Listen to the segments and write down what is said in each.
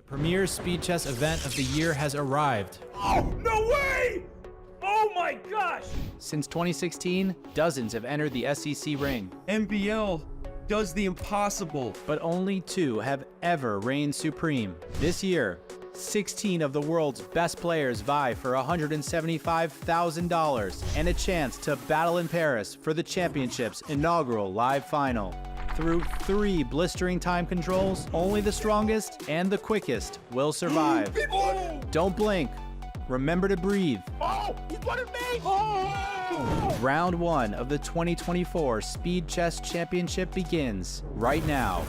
Premier Speed Chess event of the year has arrived. Oh, no way! Oh my gosh! Since 2016, dozens have entered the SCC ring. MBL does the impossible. But only 2 have ever reigned supreme. This year, 16 of the world's best players vie for $175,000 and a chance to battle in Paris for the championship's inaugural live final. Through 3 blistering time controls, only the strongest and the quickest will survive. Don't blink. Remember to breathe. Oh, he's one of me! Oh! Round 1 of the 2024 Speed Chess Championship begins right now.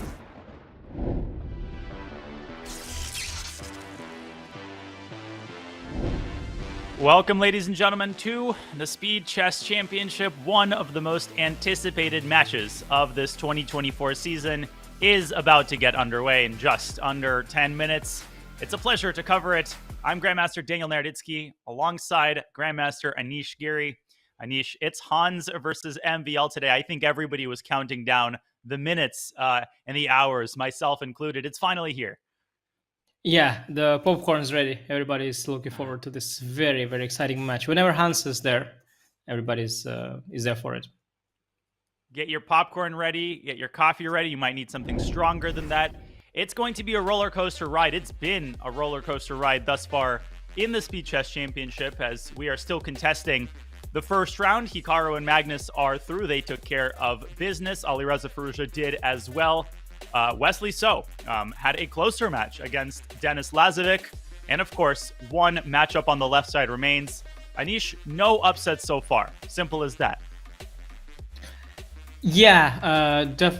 Welcome, ladies and gentlemen, to the Speed Chess Championship. One of the most anticipated matches of this 2024 season is about to get underway in just under 10 minutes. It's a pleasure to cover it. I'm Grandmaster Daniel Naroditsky alongside Grandmaster Anish Giri. Anish, it's Hans versus MVL today. I think everybody was counting down the minutes and the hours, myself included. It's finally here. Yeah, the popcorn's ready. Everybody is looking forward to this very, very exciting match. Whenever Hans is there, everybody's is there for it. Get your popcorn ready. Get your coffee ready. You might need something stronger than that. It's going to be a roller coaster ride. It's been a roller coaster ride thus far in the Speed Chess Championship, as we are still contesting the first round. Hikaru and Magnus are through. They took care of business. Alireza Firouzja did as well. Wesley So had a closer match against Denis Lazovic, And of course, one matchup on the left side remains. Anish, no upsets so far. Simple as that. Yeah,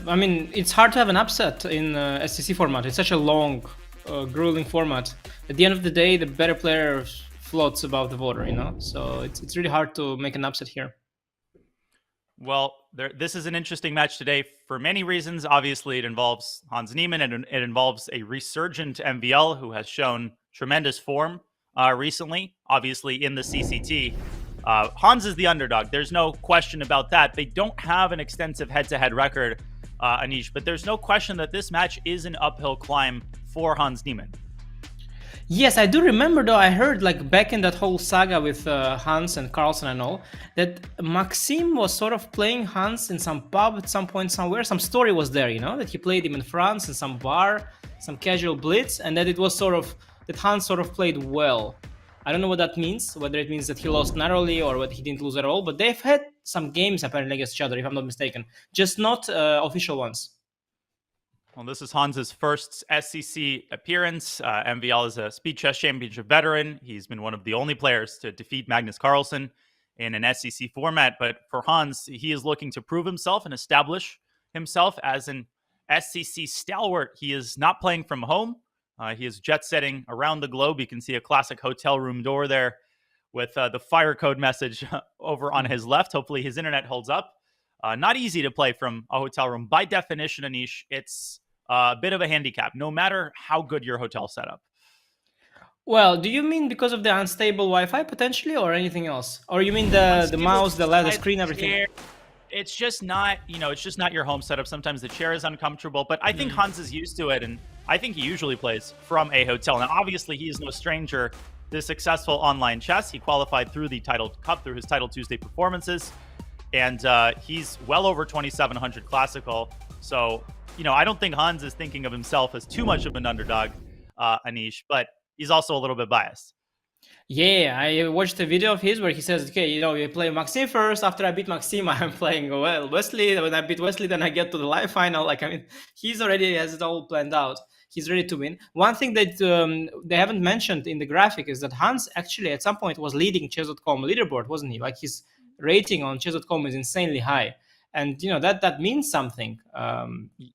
I mean, it's hard to have an upset in SCC format. It's such a long, grueling format. At the end of the day, the better player floats above the water, you know? So it's really hard to make an upset here. Well, this is an interesting match today for many reasons. Obviously, it involves Hans Niemann, and it involves a resurgent MVL who has shown tremendous form recently, obviously in the CCT. Hans is the underdog. There's no question about that. They don't have an extensive head-to-head record, Anish, but there's no question that this match is an uphill climb for Hans Niemann. Yes, I do remember though, I heard like back in that whole saga with Hans and Carlsen and all, that Maxime was sort of playing Hans in some pub at some point somewhere. Some story was there, you know, that he played him in France in some bar, some casual blitz, and that it was sort of, that Hans sort of played well. I don't know what that means, whether it means that he lost narrowly or whether he didn't lose at all, but they've had some games apparently against each other, if I'm not mistaken, just not official ones. Well, this is Hans's first SCC appearance. MVL is a Speed Chess Championship veteran. He's been one of the only players to defeat Magnus Carlsen in an SCC format. But for Hans, he is looking to prove himself and establish himself as an SCC stalwart. He is not playing from home. He is jet-setting around the globe. You can see a classic hotel room door there with the fire code message over on his left. Hopefully his internet holds up. Not easy to play from a hotel room. By definition, Anish, it's a bit of a handicap, no matter how good your hotel setup. Well, do you mean because of the unstable Wi-Fi potentially, or anything else? Or you mean the mouse, the screen, everything? It's just not, it's just not your home setup. Sometimes the chair is uncomfortable, but I think Hans is used to it, and I think he usually plays from a hotel. Now, obviously, he is no stranger to successful online chess. He qualified through the Title Cup through his Title Tuesday performances, and he's well over 2,700 classical. So, I don't think Hans is thinking of himself as too much of an underdog, Anish, but he's also a little bit biased. Yeah, I watched a video of his where he says, okay, you play Maxime first. After I beat Maxime, I'm playing, Wesley. When I beat Wesley, then I get to the live final. He's already has it all planned out. He's ready to win. One thing that they haven't mentioned in the graphic is that Hans actually at some point was leading Chess.com leaderboard, wasn't he? Like his rating on Chess.com is insanely high. And, that means something.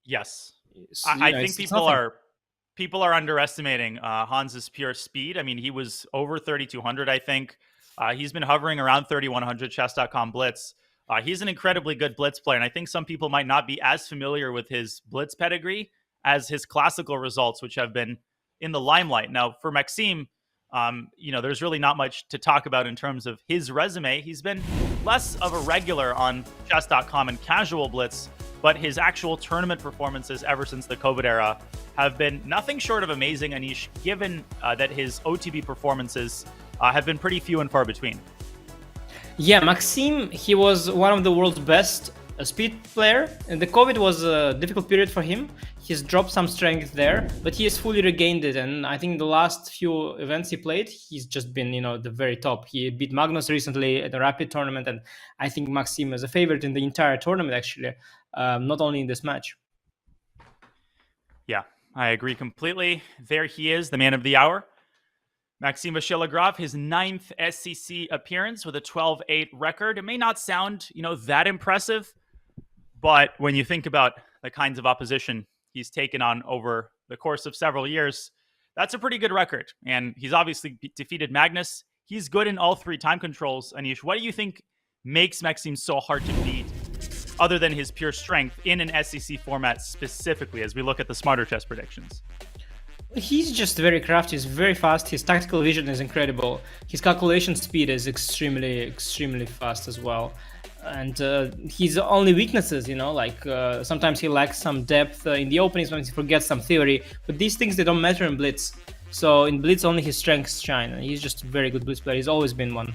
Yes. I think people are underestimating Hans's pure speed. I mean, he was over 3,200, I think. He's been hovering around 3,100 Chess.com Blitz. He's an incredibly good Blitz player, and I think some people might not be as familiar with his Blitz pedigree as his classical results, which have been in the limelight. Now, for Maxime, there's really not much to talk about in terms of his resume. He's been less of a regular on Chess.com and casual Blitz, but his actual tournament performances ever since the COVID era have been nothing short of amazing, Anish, given that his OTB performances have been pretty few and far between. Yeah, Maxime, he was one of the world's best speed player, and the COVID was a difficult period for him. He's dropped some strength there, but he has fully regained it, and I think the last few events he played, he's just been, the very top. He beat Magnus recently at the Rapid tournament, and I think Maxime is a favorite in the entire tournament, actually, not only in this match. Yeah, I agree completely. There he is, the man of the hour. Maxime Vachier-Lagrave, his 9th SCC appearance with a 12-8 record. It may not sound, that impressive, but when you think about the kinds of opposition he's taken on over the course of several years, that's a pretty good record. And he's obviously defeated Magnus. He's good in all three time controls. Anish, what do you think makes Maxime so hard to beat, other than his pure strength in an SCC format specifically, as we look at the Smarter Chess predictions? He's just very crafty, he's very fast, his tactical vision is incredible, his calculation speed is extremely fast as well. And his only weaknesses, sometimes he lacks some depth in the opening, sometimes he forgets some theory, but these things, they don't matter in Blitz. So in Blitz, only his strengths shine, and he's just a very good Blitz player. He's always been one.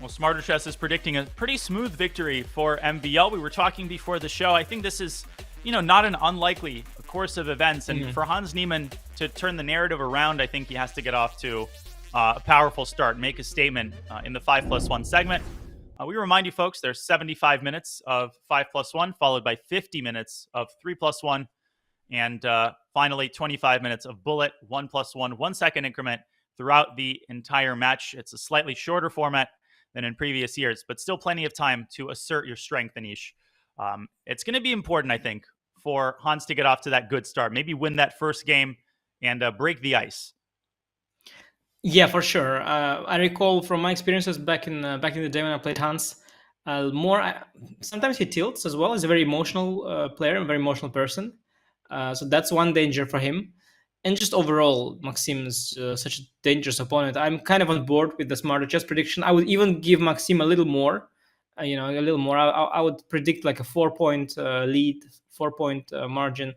Well, Smarter Chess is predicting a pretty smooth victory for MVL. We were talking before the show. I think this is, not an unlikely course of events. And for Hans Niemann to turn the narrative around, I think he has to get off to a powerful start, make a statement in the 5+1 segment. We remind you folks, there's 75 minutes of 5+1, followed by 50 minutes of 3+1. And finally, 25 minutes of bullet, 1+1, 1 second increment throughout the entire match. It's a slightly shorter format than in previous years, but still plenty of time to assert your strength, Anish. It's going to be important, I think, for Hans to get off to that good start. Maybe win that first game and break the ice. Yeah, for sure. I recall from my experiences back in the day when I played Hans. Sometimes he tilts as well. He's a very emotional player, a very emotional person. So that's one danger for him. And just overall, Maxim is such a dangerous opponent. I'm kind of on board with the smarter chess prediction. I would even give Maxim a little more. A little more. I would predict like a 4-point lead, 4-point margin,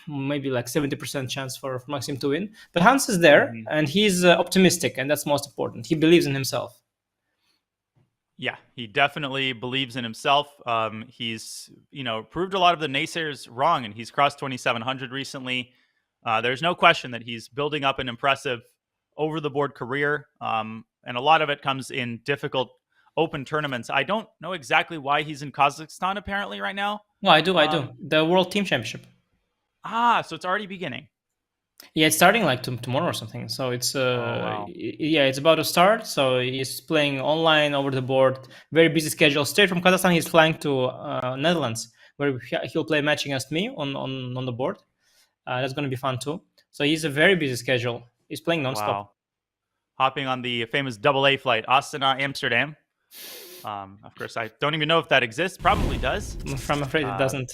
maybe like 70% chance for Maxim to win. But Hans is there, and he's optimistic, and that's most important. He believes in himself. Yeah, he definitely believes in himself. He's, proved a lot of the naysayers wrong, and he's crossed 2,700 recently. There's no question that he's building up an impressive over-the-board career, and a lot of it comes in difficult open tournaments. I don't know exactly why he's in Kazakhstan apparently right now. No, I do. The World Team Championship. So it's already beginning. Yeah, it's starting like tomorrow or something. So it's it's about to start. So he's playing online over the board. Very busy schedule. Straight from Kazakhstan, he's flying to Netherlands, where he'll play a match against me on the board. That's going to be fun too. So he's a very busy schedule. He's playing nonstop. Wow. Hopping on the famous AA flight, Astana, Amsterdam. Of course, I don't even know if that exists. Probably does. I'm afraid it doesn't.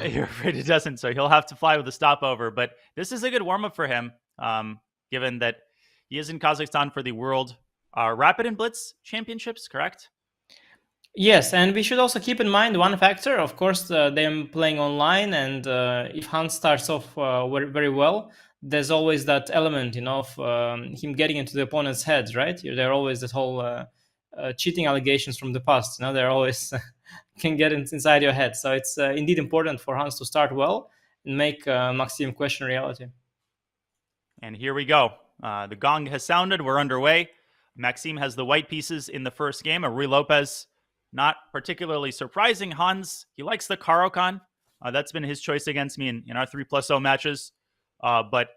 You're afraid it doesn't, so he'll have to fly with a stopover. But this is a good warm-up for him, given that he is in Kazakhstan for the World Rapid and Blitz Championships, correct? Yes, and we should also keep in mind one factor, of course, them playing online, and if Hans starts off very, very well, there's always that element, of him getting into the opponent's heads, right? There are always that whole cheating allegations from the past, they're always can get inside your head. So it's indeed important for Hans to start well and make Maxim question reality. And here we go. The gong has sounded. We're underway. Maxim has the white pieces in the first game. Ruy Lopez, not particularly surprising. Hans, he likes the Caro-Kann. That's been his choice against me in our 3+0 matches. But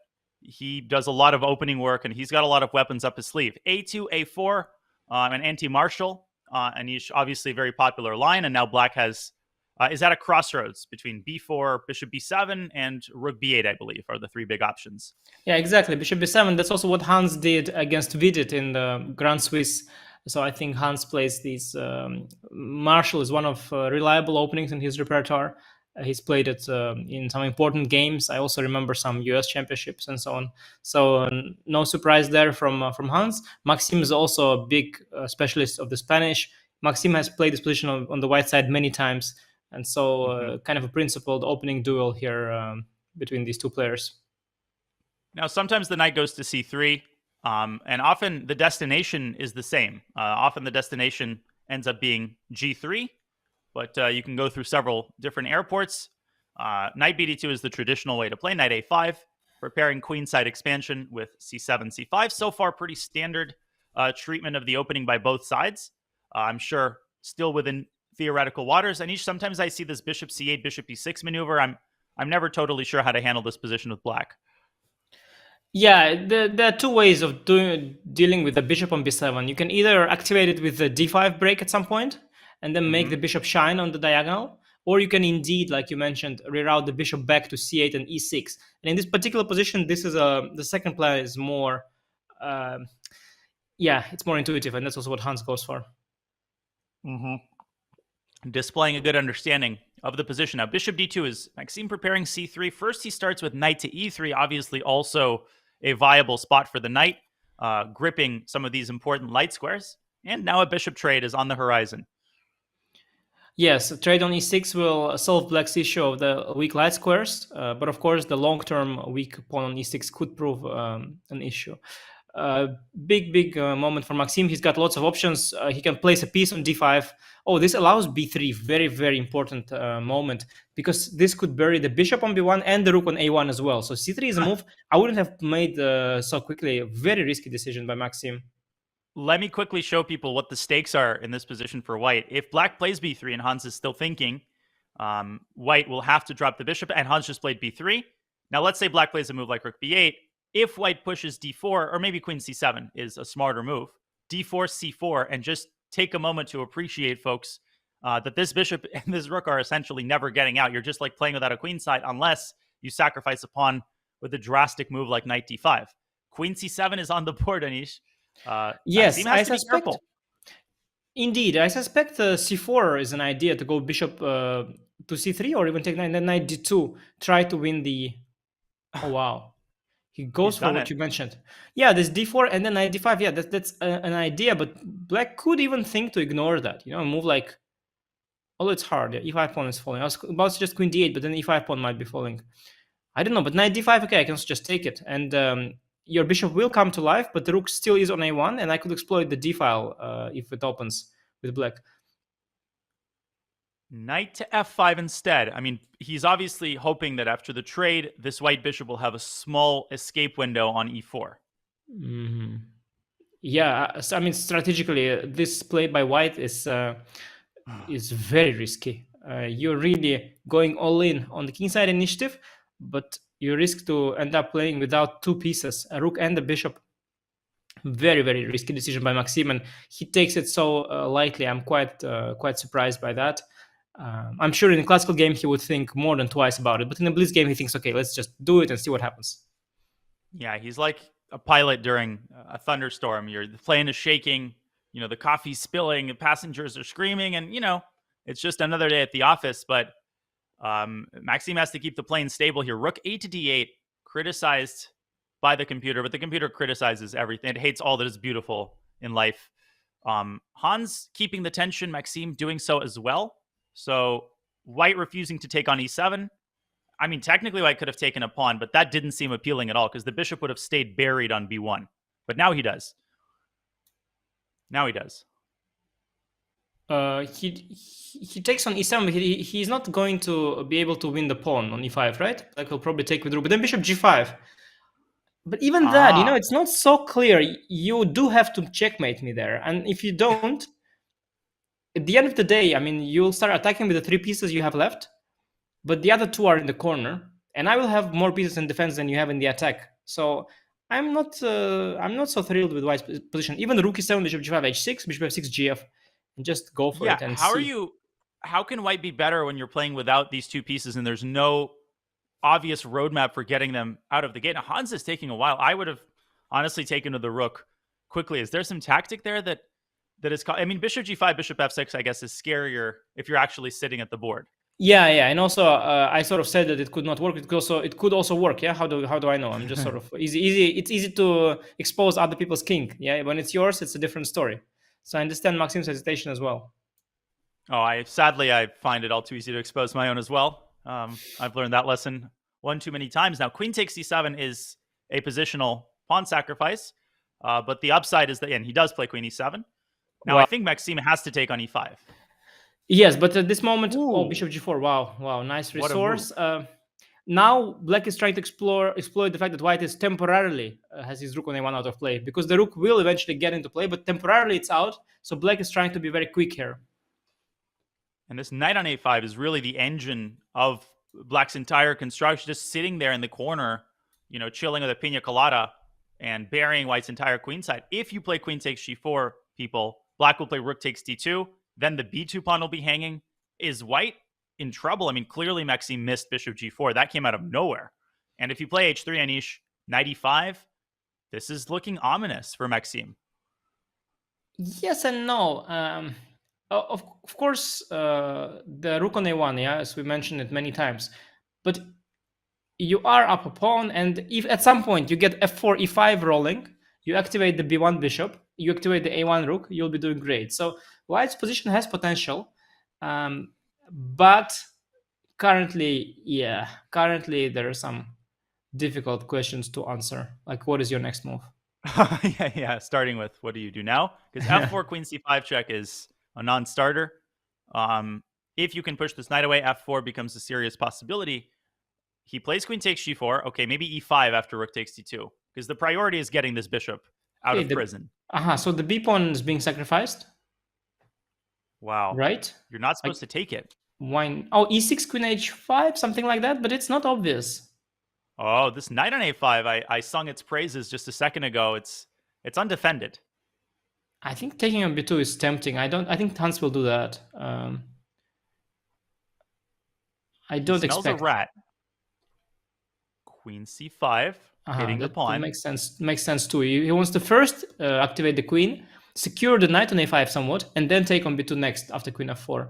he does a lot of opening work, and he's got a lot of weapons up his sleeve. A2, A4, an anti-marshal. And he's obviously a very popular line. And now Black is at a crossroads between B4, Bishop B7, and Rook B8, I believe, are the three big options. Yeah, exactly. Bishop B7. That's also what Hans did against Vidit in the Grand Swiss. So I think Hans plays these. Marshall is one of reliable openings in his repertoire. He's played it in some important games. I also remember some US championships and so on. So no surprise there from Hans. Maxim is also a big specialist of the Spanish. Maxim has played this position on the white side many times. And so kind of a principled opening duel here between these two players. Now, sometimes the knight goes to C3, and often the destination is the same. Often the destination ends up being G3. But you can go through several different airports. Knight BD2 is the traditional way to play. Knight A5, preparing queenside expansion with C7, C5. So far, pretty standard treatment of the opening by both sides. I'm sure still within theoretical waters. And sometimes I see this Bishop C8, Bishop E6 maneuver. I'm never totally sure how to handle this position with Black. Yeah, there are two ways of dealing with the bishop on B7. You can either activate it with the D5 break at some point, and then make the bishop shine on the diagonal. Or you can indeed, like you mentioned, reroute the bishop back to C8 and E6. And in this particular position, this is the second plan is more, it's more intuitive, and that's also what Hans goes for. Displaying a good understanding of the position. Now, Bishop D2 is Maxim preparing C3. First, he starts with knight to E3, obviously also a viable spot for the knight, gripping some of these important light squares. And now a bishop trade is on the horizon. Yes, trade on E6 will solve Black's issue of the weak light squares, but of course the long-term weak pawn on E6 could prove an issue. Big moment for Maxim. He's got lots of options. He can place a piece on D5. Oh, this allows B3. Very, very important moment, because this could bury the bishop on B1 and the rook on A1 as well. So C3 is a move I wouldn't have made so quickly. A very risky decision by Maxim. Let me quickly show people what the stakes are in this position for white. If Black plays B3 and Hans is still thinking, White will have to drop the bishop, and Hans just played b3. Now, let's say black plays a move like rook b8. If white pushes d4, or maybe queen c7 is a smarter move, d4, c4, and just take a moment to appreciate, folks, that this bishop and this rook are essentially never getting out. You're just like playing without a queen side unless you sacrifice a pawn with a drastic move like knight d5. Queen c7 is on the board, Anish. Yes, I suspect. Indeed, I suspect c4 is an idea to go bishop to c3 or even take knight, then knight d2, try to win the... Oh, wow. He goes for what you mentioned. Yeah, there's d4 and then knight d5. Yeah, that's an idea, but black could even think to ignore that. You know, a move like... Although it's hard. Yeah, e5 pawn is falling. I was about to just queen d8, but then e5 pawn might be falling. I don't know, but knight d5, okay, I can just take it. And your bishop will come to life, but the rook still is on a1, and I could exploit the d file if it opens with black. Knight to f5 instead. I mean, he's obviously hoping that after the trade, this white bishop will have a small escape window on e4. Mm-hmm. Yeah, I mean, strategically, this play by white is very risky. You're really going all in on the kingside initiative, but you risk to end up playing without two pieces, a rook and a bishop. Very, very risky decision by Maxime, and he takes it so lightly. I'm quite surprised by that. I'm sure in a classical game he would think more than twice about it, but in a Blitz game he thinks, okay, let's just do it and see what happens. Yeah, he's like a pilot during a thunderstorm. Your plane is shaking, you know, the coffee's spilling, the passengers are screaming, and, you know, it's just another day at the office. But Maxime has to keep the plane stable here. Rook a to d8, criticized by the computer, but the computer criticizes everything. It hates all that is beautiful in life. Hans keeping the tension, Maxime doing so as well. So white refusing to take on e7. I mean, technically white could have taken a pawn, but that didn't seem appealing at all because the bishop would have stayed buried on b1. But now he does. He takes on e7, but he's not going to be able to win the pawn on e5, right? Like he'll probably take with rook, but then bishop g5. But even that, you know, it's not so clear. You do have to checkmate me there. And if you don't, at the end of the day, I mean, you'll start attacking with the three pieces you have left, but the other two are in the corner, and I will have more pieces in defense than you have in the attack. So I'm not so thrilled with white's position. Even rook e7, bishop g5, h6, bishop f6, gf, and just go for it. And how can white be better when you're playing without these two pieces and there's no obvious roadmap for getting them out of the gate? Now, Hans is taking a while. I would have honestly taken to the rook quickly. Is there some tactic there that is... I mean, bishop g5, bishop f6, I guess, is scarier if you're actually sitting at the board. Yeah, and also I sort of said that it could not work. It could also work. Yeah, how do I know? I'm just sort of easy. It's easy to expose other people's king. Yeah, when it's yours, it's a different story. So I understand Maxime's hesitation as well. Oh, I find it all too easy to expose my own as well. I've learned that lesson one too many times. Now, queen takes c7 is a positional pawn sacrifice, but the upside is that, and he does play queen e7. Now, wow. I think Maxime has to take on e5. Yes, but at this moment, bishop g4. Wow, nice resource. Now, black is trying to exploit the fact that white is temporarily has his rook on a1 out of play, because the rook will eventually get into play, but temporarily it's out. So black is trying to be very quick here. And this knight on a5 is really the engine of black's entire construction, just sitting there in the corner, you know, chilling with a pina colada and burying white's entire queen side. If you play queen takes g4, people, black will play rook takes d2. Then the b2 pawn will be hanging. Is white in trouble? I mean, clearly Maxime missed bishop g4. That came out of nowhere. And if you play h3, Anish, knight e5, this is looking ominous for Maxime. Yes and no. Of course, the rook on a1, yeah, as we mentioned it many times. But you are up a pawn, and if at some point you get f4, e5 rolling, you activate the b1 bishop, you activate the a1 rook, you'll be doing great. So white's position has potential, but currently there are some difficult questions to answer. Like, what is your next move? yeah. Starting with, what do you do now? Because f4 queen c5 check is a non-starter. If you can push this knight away, f4 becomes a serious possibility. He plays queen takes g4. Okay, maybe e5 after rook takes d2, because the priority is getting this bishop out of prison. So the b pawn is being sacrificed. Wow. Right? You're not supposed to take it. E6, queen h5, something like that, but it's not obvious. Oh, this knight on a5, I sung its praises just a second ago. It's undefended. I think taking on b2 is tempting. I think Hans will do that. I don't Smells expect. a rat. Queen c5, hitting the pawn. That makes sense too. He wants to first activate the queen, secure the knight on a5 somewhat, and then take on b2 next after queen f4.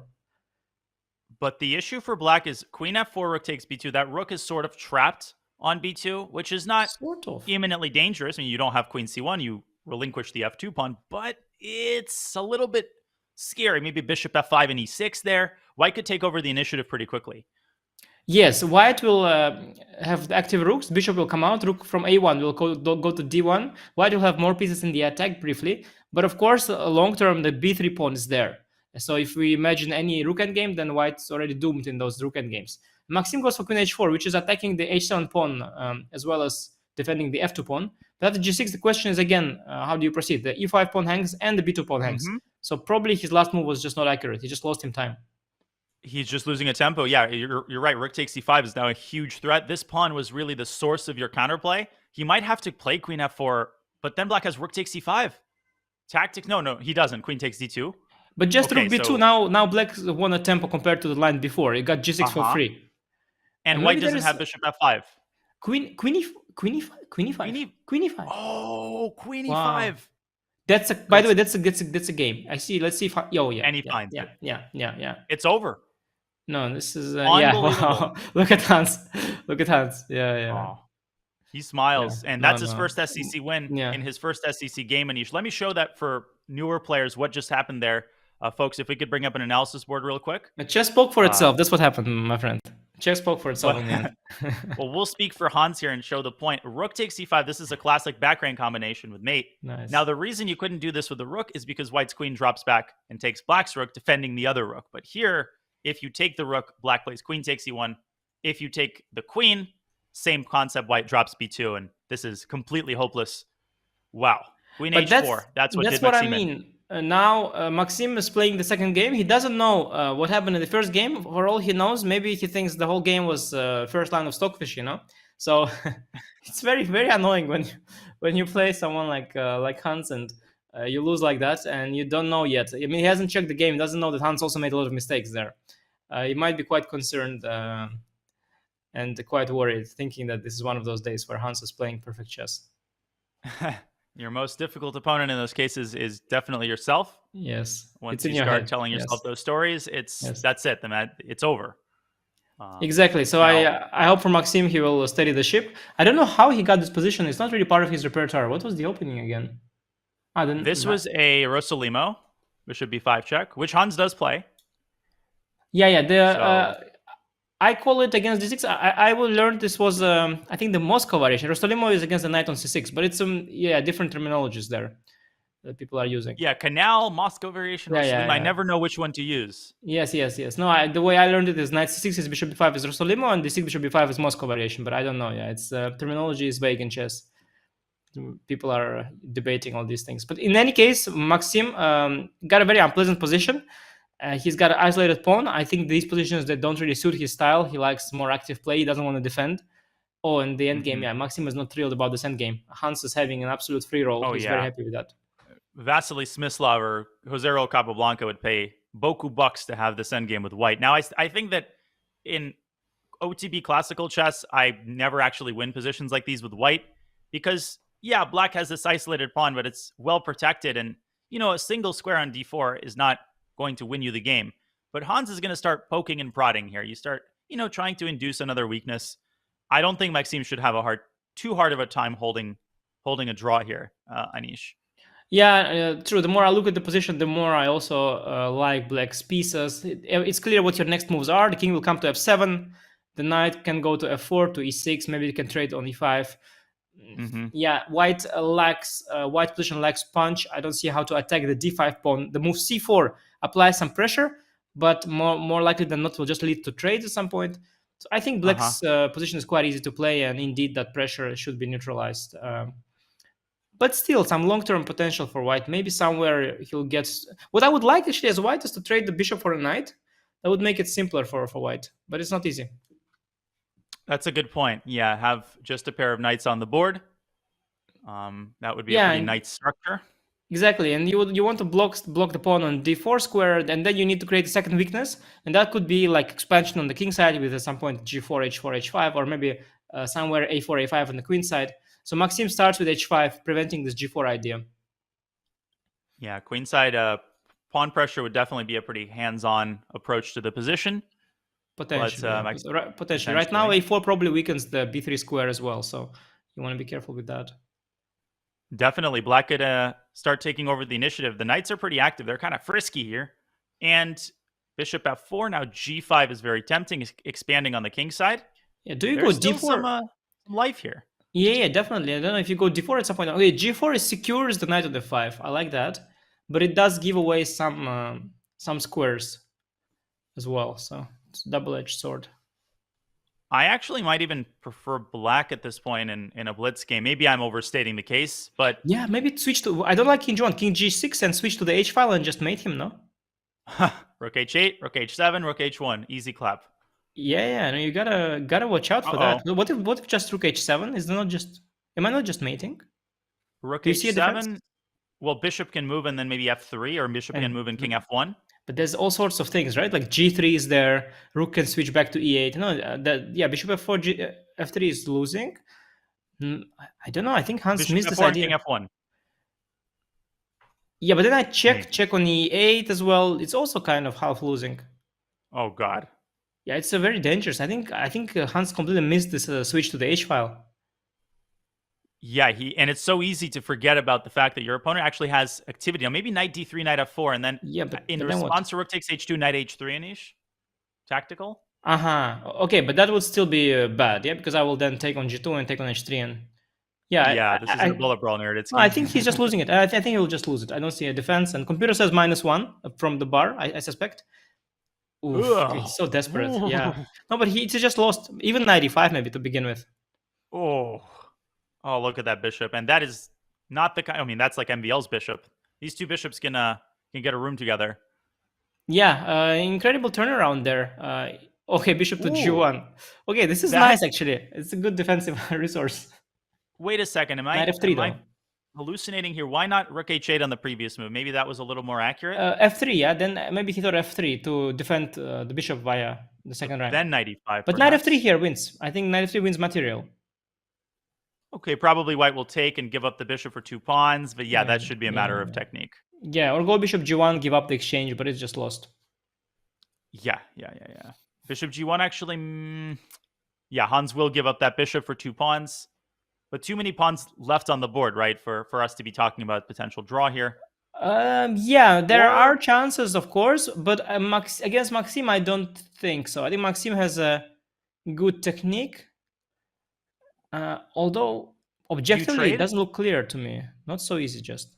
But the issue for black is queen f4, rook takes b2. That rook is sort of trapped on b2, which is not imminently dangerous. I mean, you don't have queen c1, you relinquish the f2 pawn, but it's a little bit scary. Maybe bishop f5 and e6 there. White could take over the initiative pretty quickly. Yes, white will have active rooks. Bishop will come out. Rook from a1 will go to d1. White will have more pieces in the attack briefly. But of course, long term, the b3 pawn is there. So if we imagine any rook endgame, then white's already doomed in those rook endgames. Maxim goes for queen h4, which is attacking the h7 pawn as well as defending the f2 pawn. But after g6, the question is again, how do you proceed? The e5 pawn hangs and the b2 pawn hangs. So probably his last move was just not accurate. He just lost him time. He's just losing a tempo. Yeah, you're right. Rook takes c5 is now a huge threat. This pawn was really the source of your counterplay. He might have to play queen f4, but then black has rook takes c5. Tactic? No, he doesn't. Queen takes d2. But just rook b2, so now black won a tempo compared to the line before. It got g6 for free. And white doesn't have bishop f5. Queen e5. Oh, queen e5. That's by the way, that's a game. I see. Let's see if and he finds it. Yeah. It's over. No, this is wow. Look at Hans. Yeah. Oh, he smiles, and that's his first SCC win in his first SCC game. Anish, let me show that for newer players what just happened there, folks. If we could bring up an analysis board real quick. Chess spoke for itself. That's what happened, my friend. Chess spoke for itself in the end. Well, we'll speak for Hans here and show the point. Rook takes c5. This is a classic backrank combination with mate. Nice. Now, the reason you couldn't do this with the rook is because white's queen drops back and takes black's rook, defending the other rook. But here, if you take the rook, black plays queen takes e1. If you take the queen, same concept, white drops b2. And this is completely hopeless. Wow. Queen h4. That's what I mean. Now Maxim is playing the second game. He doesn't know what happened in the first game. For all he knows, maybe he thinks the whole game was first line of Stockfish, So it's very, very annoying when you play someone like Hans and you lose like that and you don't know yet. I mean, he hasn't checked the game. He doesn't know that Hans also made a lot of mistakes there. He might be quite concerned and quite worried, thinking that this is one of those days where Hans is playing perfect chess. Your most difficult opponent in those cases is definitely yourself. Yes. Once you start telling yourself those stories, that's it. It's over. Exactly. So I hope for Maxim he will steady the ship. I don't know how he got this position. It's not really part of his repertoire. What was the opening again? This was a Rossolimo, bishop b5 check, which Hans does play. Yeah. I call it against d6. I will learn this was, I think, the Moscow variation. Rostolimo is against the knight on c6, but it's different terminologies there that people are using. Yeah, Canal, Moscow variation, Rostolimo. I never know which one to use. Yes. No, the way I learned it is knight c6 is bishop b5 is Rostolimo, and d6 bishop b5 is Moscow variation, but I don't know. Yeah, it's terminology is vague in chess. People are debating all these things. But in any case, Maxim got a very unpleasant position. He's got an isolated pawn. I think these positions that don't really suit his style. He likes more active play. He doesn't want to defend. Oh, and the endgame, Maxim is not thrilled about this endgame. Hans is having an absolute free roll. He's very happy with that. Vasily Smyslov or Josero Capablanca would pay beaucoup bucks to have this endgame with white. Now, I think that in OTB classical chess, I never actually win positions like these with white because, black has this isolated pawn, but it's well protected. And, a single square on d4 is not going to win you the game. But Hans is going to start poking and prodding here. You start, trying to induce another weakness. I don't think Maxim should have too hard of a time holding a draw here, Anish. Yeah, true. The more I look at the position, the more I also like black's pieces. It's clear what your next moves are. The king will come to f7. The knight can go to f4, to e6. Maybe you can trade on e5. Yeah, white position lacks punch. I don't see how to attack the d5 pawn. The move c4 applies some pressure, but more likely than not will just lead to trades at some point. So I think black's position is quite easy to play, and indeed that pressure should be neutralized. But still, some long-term potential for white. Maybe somewhere he'll get... What I would like actually as white is to trade the bishop for a knight. That would make it simpler for white, but it's not easy. That's a good point. Yeah, have just a pair of knights on the board. That would be a Yeah, pretty and- nice structure. Exactly, and you want to block the pawn on d4 square, and then you need to create a second weakness, and that could be like expansion on the king side with at some point g4, h4, h5, or maybe somewhere a4, a5 on the queen side. So Maxim starts with h5, preventing this g4 idea. Yeah, queenside pawn pressure would definitely be a pretty hands-on approach to the position. Potentially, But, potentially. Right now, a4 probably weakens the b3 square as well, so you want to be careful with that. Definitely, Black could start taking over the initiative. The knights are pretty active. They're kind of frisky here. And bishop f4, now g5 is very tempting, expanding on the king side. Yeah, do you There's go d4? Still some life here. Yeah, definitely. I don't know if you go d4 at some point. Okay, g4 secures the knight of d5. I like that, but it does give away some squares as well. So it's a double-edged sword. I actually might even prefer Black at this point in a blitz game. Maybe I'm overstating the case, but yeah, maybe switch to. I don't like king g1, king g6, and switch to the h file and just mate him. No. Rook h8, rook h7, rook h1, easy clap. Yeah. No, you gotta watch out for that. What if just rook h7? Is not just? Am I not just mating? Rook h7. Well, bishop can move and then maybe f3, or bishop can move and king f1. But there's all sorts of things, right? Like g3 is there. Rook can switch back to e8. No, bishop f4, f3 is losing. I don't know. I think Hans bishop missed f4 this idea. King f1. Yeah, but then I check on e8 as well. It's also kind of half losing. Oh God. Yeah, it's a very dangerous. I think Hans completely missed this switch to the h file. Yeah, and it's so easy to forget about the fact that your opponent actually has activity. Now, maybe knight d3, knight f4, and then in response to rook takes h2, knight h3, Anish? Tactical? Okay, but that would still be bad, yeah, because I will then take on g2 and take on h3, and this isn't a bullet brawl narrative. I think he's just losing it. I think he will just lose it. I don't see a defense, and computer says -1 from the bar. I suspect. Oof, he's so desperate. Yeah, no, but he's just lost. Even 95 maybe to begin with. Oh, look at that bishop. And that is not the kind... I mean, that's like MVL's bishop. These two bishops can get a room together. Yeah, incredible turnaround there. Okay, bishop to g1. Okay, this is nice, actually. It's a good defensive resource. Wait a second. Am I hallucinating here? Why not rook h8 on the previous move? Maybe that was a little more accurate? F3, yeah. Then maybe he thought f3 to defend the bishop via the second rank. Then knight e5. But knight f3 here wins. I think knight f3 wins material. Okay, probably white will take and give up the bishop for 2 pawns, but that should be a matter of technique. Yeah, or go bishop g1, give up the exchange, but it's just lost. Yeah. Bishop g1 actually... Hans will give up that bishop for 2 pawns, but too many pawns left on the board, right, for us to be talking about potential draw here. Yeah, there are chances, of course, but against Maxim, I don't think so. I think Maxim has a good technique. Although objectively it doesn't look clear to me. Not so easy just.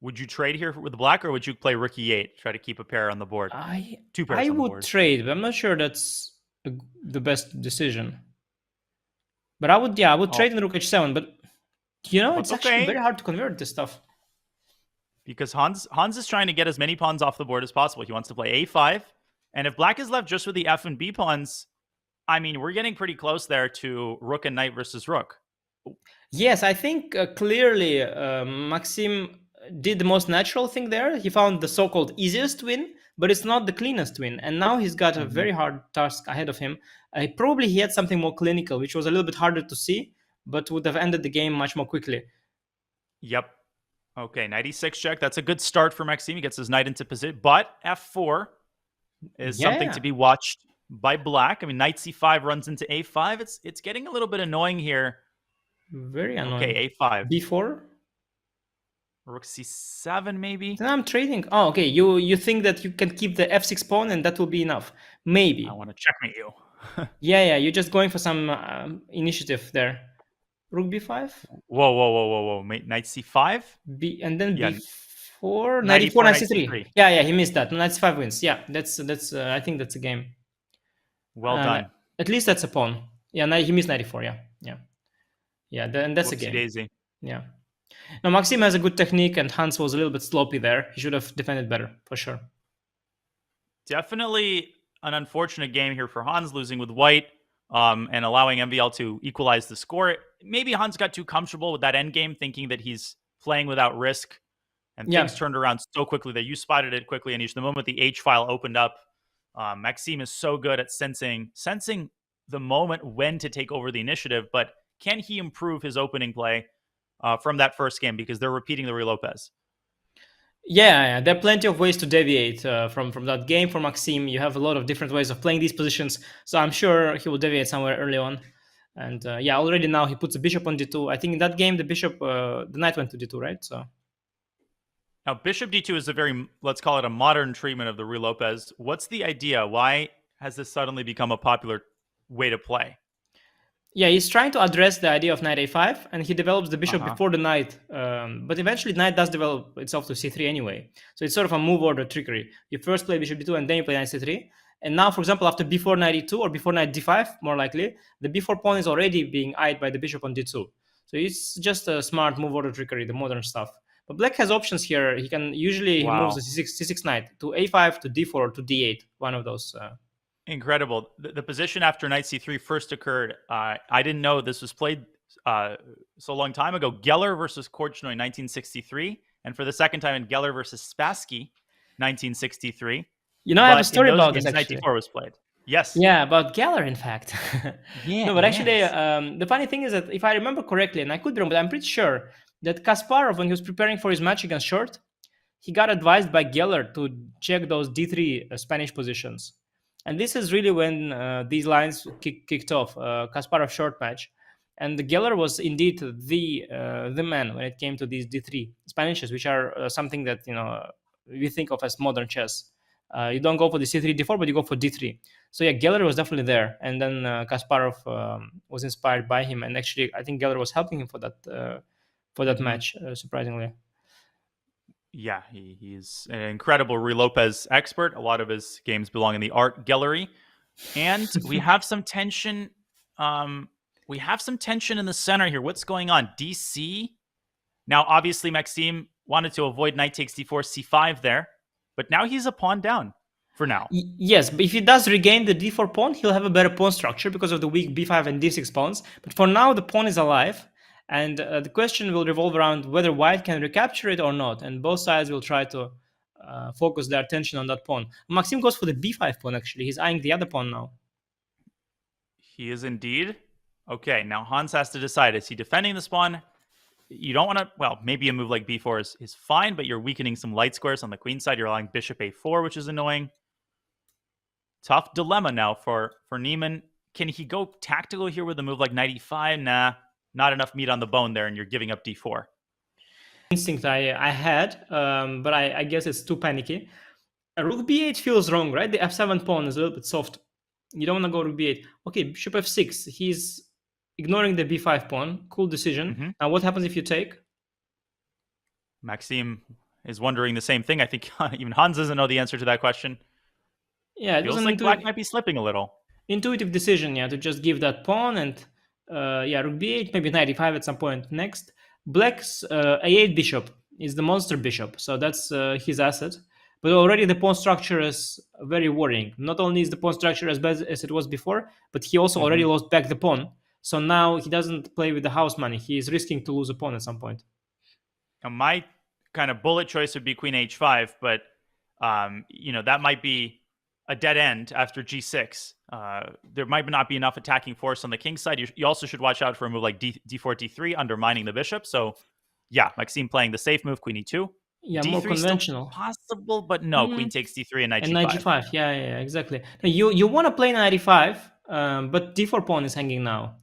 Would you trade here with Black, or would you play rook e8, try to keep a pair on the board? 2 pairs I on the would board. trade, but I'm not sure that's the best decision. But I would trade in rook h7, but it's actually very hard to convert this stuff. Because Hans is trying to get as many pawns off the board as possible. He wants to play a5, and if Black is left just with the f and b pawns, I mean, we're getting pretty close there to rook and knight versus rook. Yes, I think clearly Maxim did the most natural thing there. He found the so-called easiest win, but it's not the cleanest win. And now he's got a very hard task ahead of him. Probably he had something more clinical, which was a little bit harder to see, but would have ended the game much more quickly. Yep. Okay, knight e6 check. That's a good start for Maxim. He gets his knight into position, but f4 is something to be watched by Black. I mean, knight c5 runs into a5. It's getting a little bit annoying here. Very annoying. Okay, a5. b4? Rook c7 maybe? Then I'm trading. Oh, okay. You think that you can keep the f6 pawn and that will be enough. Maybe. I want to checkmate you. Yeah. You're just going for some initiative there. Rook b5? Whoa. Knight c5? And then b4? Knight e4, knight c3. Yeah, he missed that. Knight c5 wins. Yeah, that's. I think that's a game. Well done. At least that's a pawn. Yeah, he missed knight e4. Yeah. Then that's a game. Daisy. Yeah. Now Maxim has a good technique, and Hans was a little bit sloppy there. He should have defended better, for sure. Definitely an unfortunate game here for Hans, losing with white and allowing MVL to equalize the score. Maybe Hans got too comfortable with that end game, thinking that he's playing without risk. And things turned around so quickly that you spotted it quickly, Anish. The moment the H file opened up, Maxime is so good at sensing the moment when to take over the initiative. But can he improve his opening play from that first game? Because they're repeating the Ruy Lopez. Yeah, there are plenty of ways to deviate from that game for Maxime. You have a lot of different ways of playing these positions, so I'm sure he will deviate somewhere early on. And already now he puts a bishop on d2. I think in that game the knight went to d2, right? So now bishop d2 is a very, let's call it a modern treatment of the Ruy Lopez. What's the idea? Why has this suddenly become a popular way to play? Yeah, he's trying to address the idea of knight a5, and he develops the bishop before the knight. But eventually, knight does develop itself to c3 anyway. So it's sort of a move order trickery. You first play bishop d2, and then you play knight c3. And now, for example, after b4 knight e2 or before knight d5, more likely, the b4 pawn is already being eyed by the bishop on d2. So it's just a smart move order trickery, the modern stuff. But black has options here. He can usually he moves the c6 knight to a5, to d4, to d8, one of those. Incredible. The position after knight c3 first occurred. I didn't know this was played so long time ago. Geller versus Korchnoi, 1963. And for the second time in Geller versus Spassky, 1963. You know, I have a story about this, Knight actually. d4 was played. Yes. Yeah, about Geller, in fact. Yeah. No, but actually, the funny thing is that if I remember correctly, and I could be wrong, but I'm pretty sure that Kasparov, when he was preparing for his match against Short, he got advised by Geller to check those d3 Spanish positions. And this is really when these lines kicked off, Kasparov Short match. And the Geller was indeed the man when it came to these d3 Spanishes, which are something that we think of as modern chess. You don't go for the c3, d4, but you go for d3. So yeah, Geller was definitely there, and then Kasparov was inspired by him, and actually I think Geller was helping him for that match, surprisingly. Yeah, he's an incredible Ruy Lopez expert. A lot of his games belong in the art gallery, and we have some tension. We have some tension in the center here. What's going on? DC. Now, obviously, Maxime wanted to avoid knight takes d4, c5 there. But now he's a pawn down for now. Yes, but if he does regain the d4 pawn, he'll have a better pawn structure because of the weak b5 and d6 pawns. But for now, the pawn is alive. And the question will revolve around whether white can recapture it or not. And both sides will try to focus their attention on that pawn. Maxime goes for the b5 pawn, actually. He's eyeing the other pawn now. He is indeed. Okay, now Hans has to decide. Is he defending this pawn? You don't want to, well, maybe a move like b4 is fine, but you're weakening some light squares on the queen side. You're allowing bishop a4, which is annoying. Tough dilemma now for Niemann. Can he go tactical here with a move like knight e5? Nah, not enough meat on the bone there, and you're giving up d4. Instinct I had, but I guess it's too panicky. Rook b8 feels wrong, right? The f7 pawn is a little bit soft. You don't want to go rook b8. Okay, bishop f6. He's ignoring the b5 pawn. Cool decision. Now what happens if you take? Maxime is wondering the same thing. I think even Hans doesn't know the answer to that question. Yeah, it feels like black might be slipping a little. Intuitive decision, yeah, to just give that pawn and rook b8, maybe knight e5 at some point next. Black's a8 bishop is the monster bishop, so that's his asset. But already the pawn structure is very worrying. Not only is the pawn structure as bad as it was before, but he also already lost back the pawn. So now he doesn't play with the house money. He is risking to lose a pawn at some point. Now my kind of bullet choice would be queen h5, but that might be a dead end after g6. There might not be enough attacking force on the king side. You also should watch out for a move like d4, d3, undermining the bishop. So yeah, Maxime playing the safe move, queen e2. Yeah, d3 more conventional. Possible, but no, queen takes d3 and knight and g5. Knight g5, yeah, exactly. Now, you want to play knight e5, but d4 pawn is hanging now.